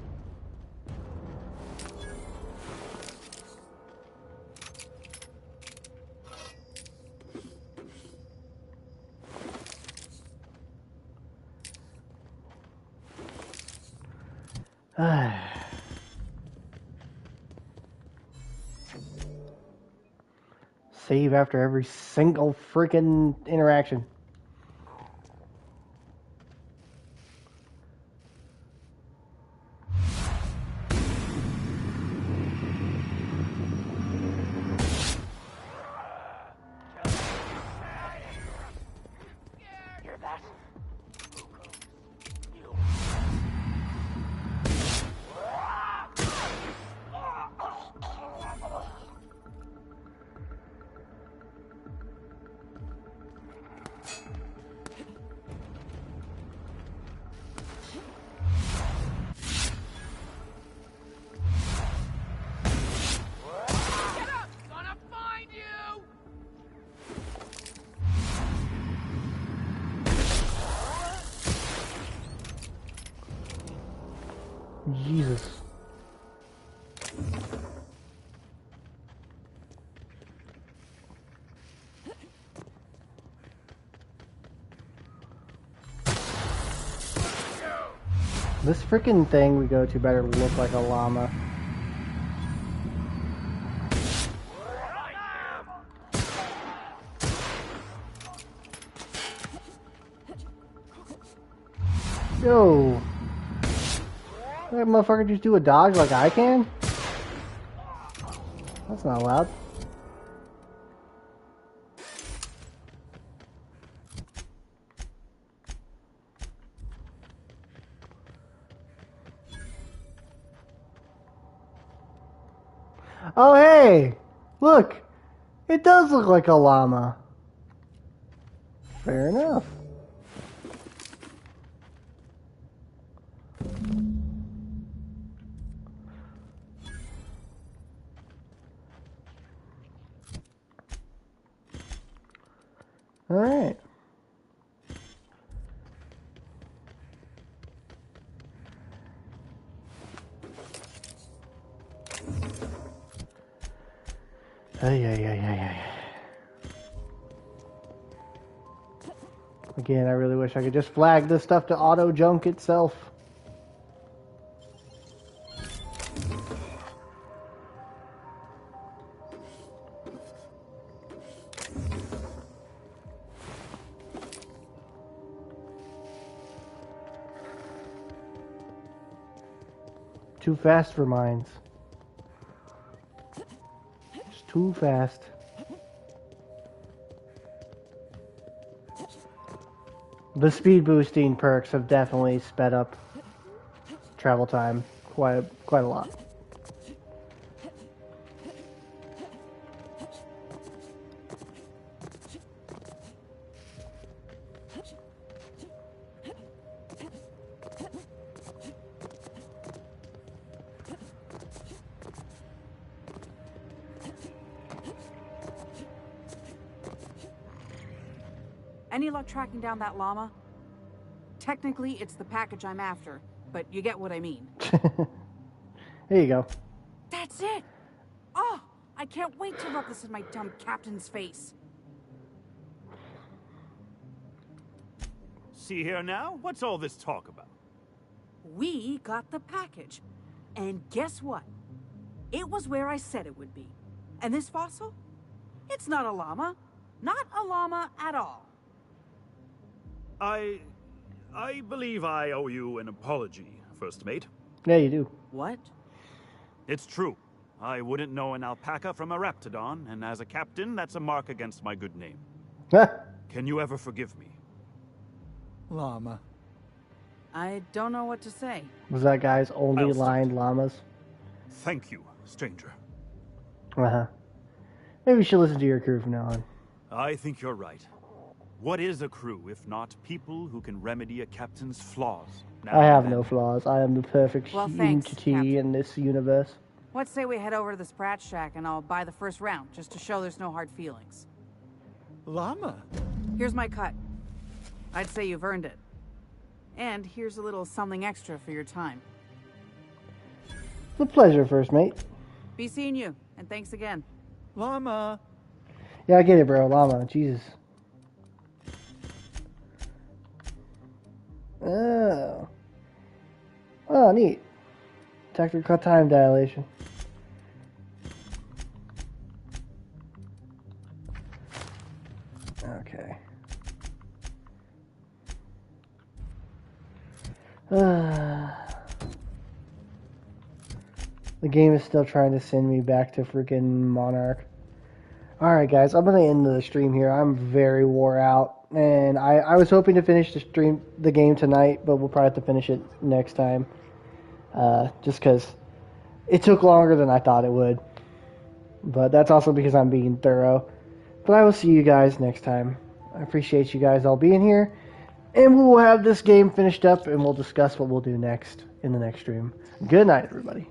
Save after every single freaking interaction. Jesus. This freaking thing we go to better look like a llama. Yo. That motherfucker just do a dodge like I can? That's not allowed. Oh hey! Look! It does look like a llama. Fair enough. Alright. Again, I really wish I could just flag this stuff to auto junk itself. too fast for mines. It's too fast. The speed boosting perks have definitely sped up travel time quite a lot. Any luck tracking down that llama? Technically, it's the package I'm after, but you get what I mean. There you go. That's it! Oh, I can't wait to rub this in my dumb captain's face. See here now? What's all this talk about? We got the package. And guess what? It was where I said it would be. And this fossil? It's not a llama. Not a llama at all. I believe I owe you an apology, First Mate. Yeah, you do. What? It's true. I wouldn't know an alpaca from a raptidon, and as a captain, that's a mark against my good name. Can you ever forgive me? Llama. I don't know what to say. Was that guy's only line llamas? Thank you, stranger. Uh-huh. Maybe you should listen to your crew from now on. I think you're right. What is a crew if not people who can remedy a captain's flaws? I have no flaws. I am the perfect Well, thanks, entity Captain. in this universe. Let's say we head over to the Sprat Shack and I'll buy the first round, just to show there's no hard feelings. Llama? Here's my cut. I'd say you've earned it. And here's a little something extra for your time. It's a pleasure, First Mate. Be seeing you, and thanks again. Llama! Yeah, I get it, bro. Llama. Jesus. Oh. Oh, neat. Tactical time dilation. Okay. The game is still trying to send me back to freaking Monarch. Alright guys, I'm going to end the stream here. I'm very wore out. And I was hoping to finish the game tonight, but we'll probably have to finish it next time. Just because it took longer than I thought it would. But that's also because I'm being thorough. But I will see you guys next time. I appreciate you guys all being here. And we will have this game finished up, and we'll discuss what we'll do next in the next stream. Good night, everybody.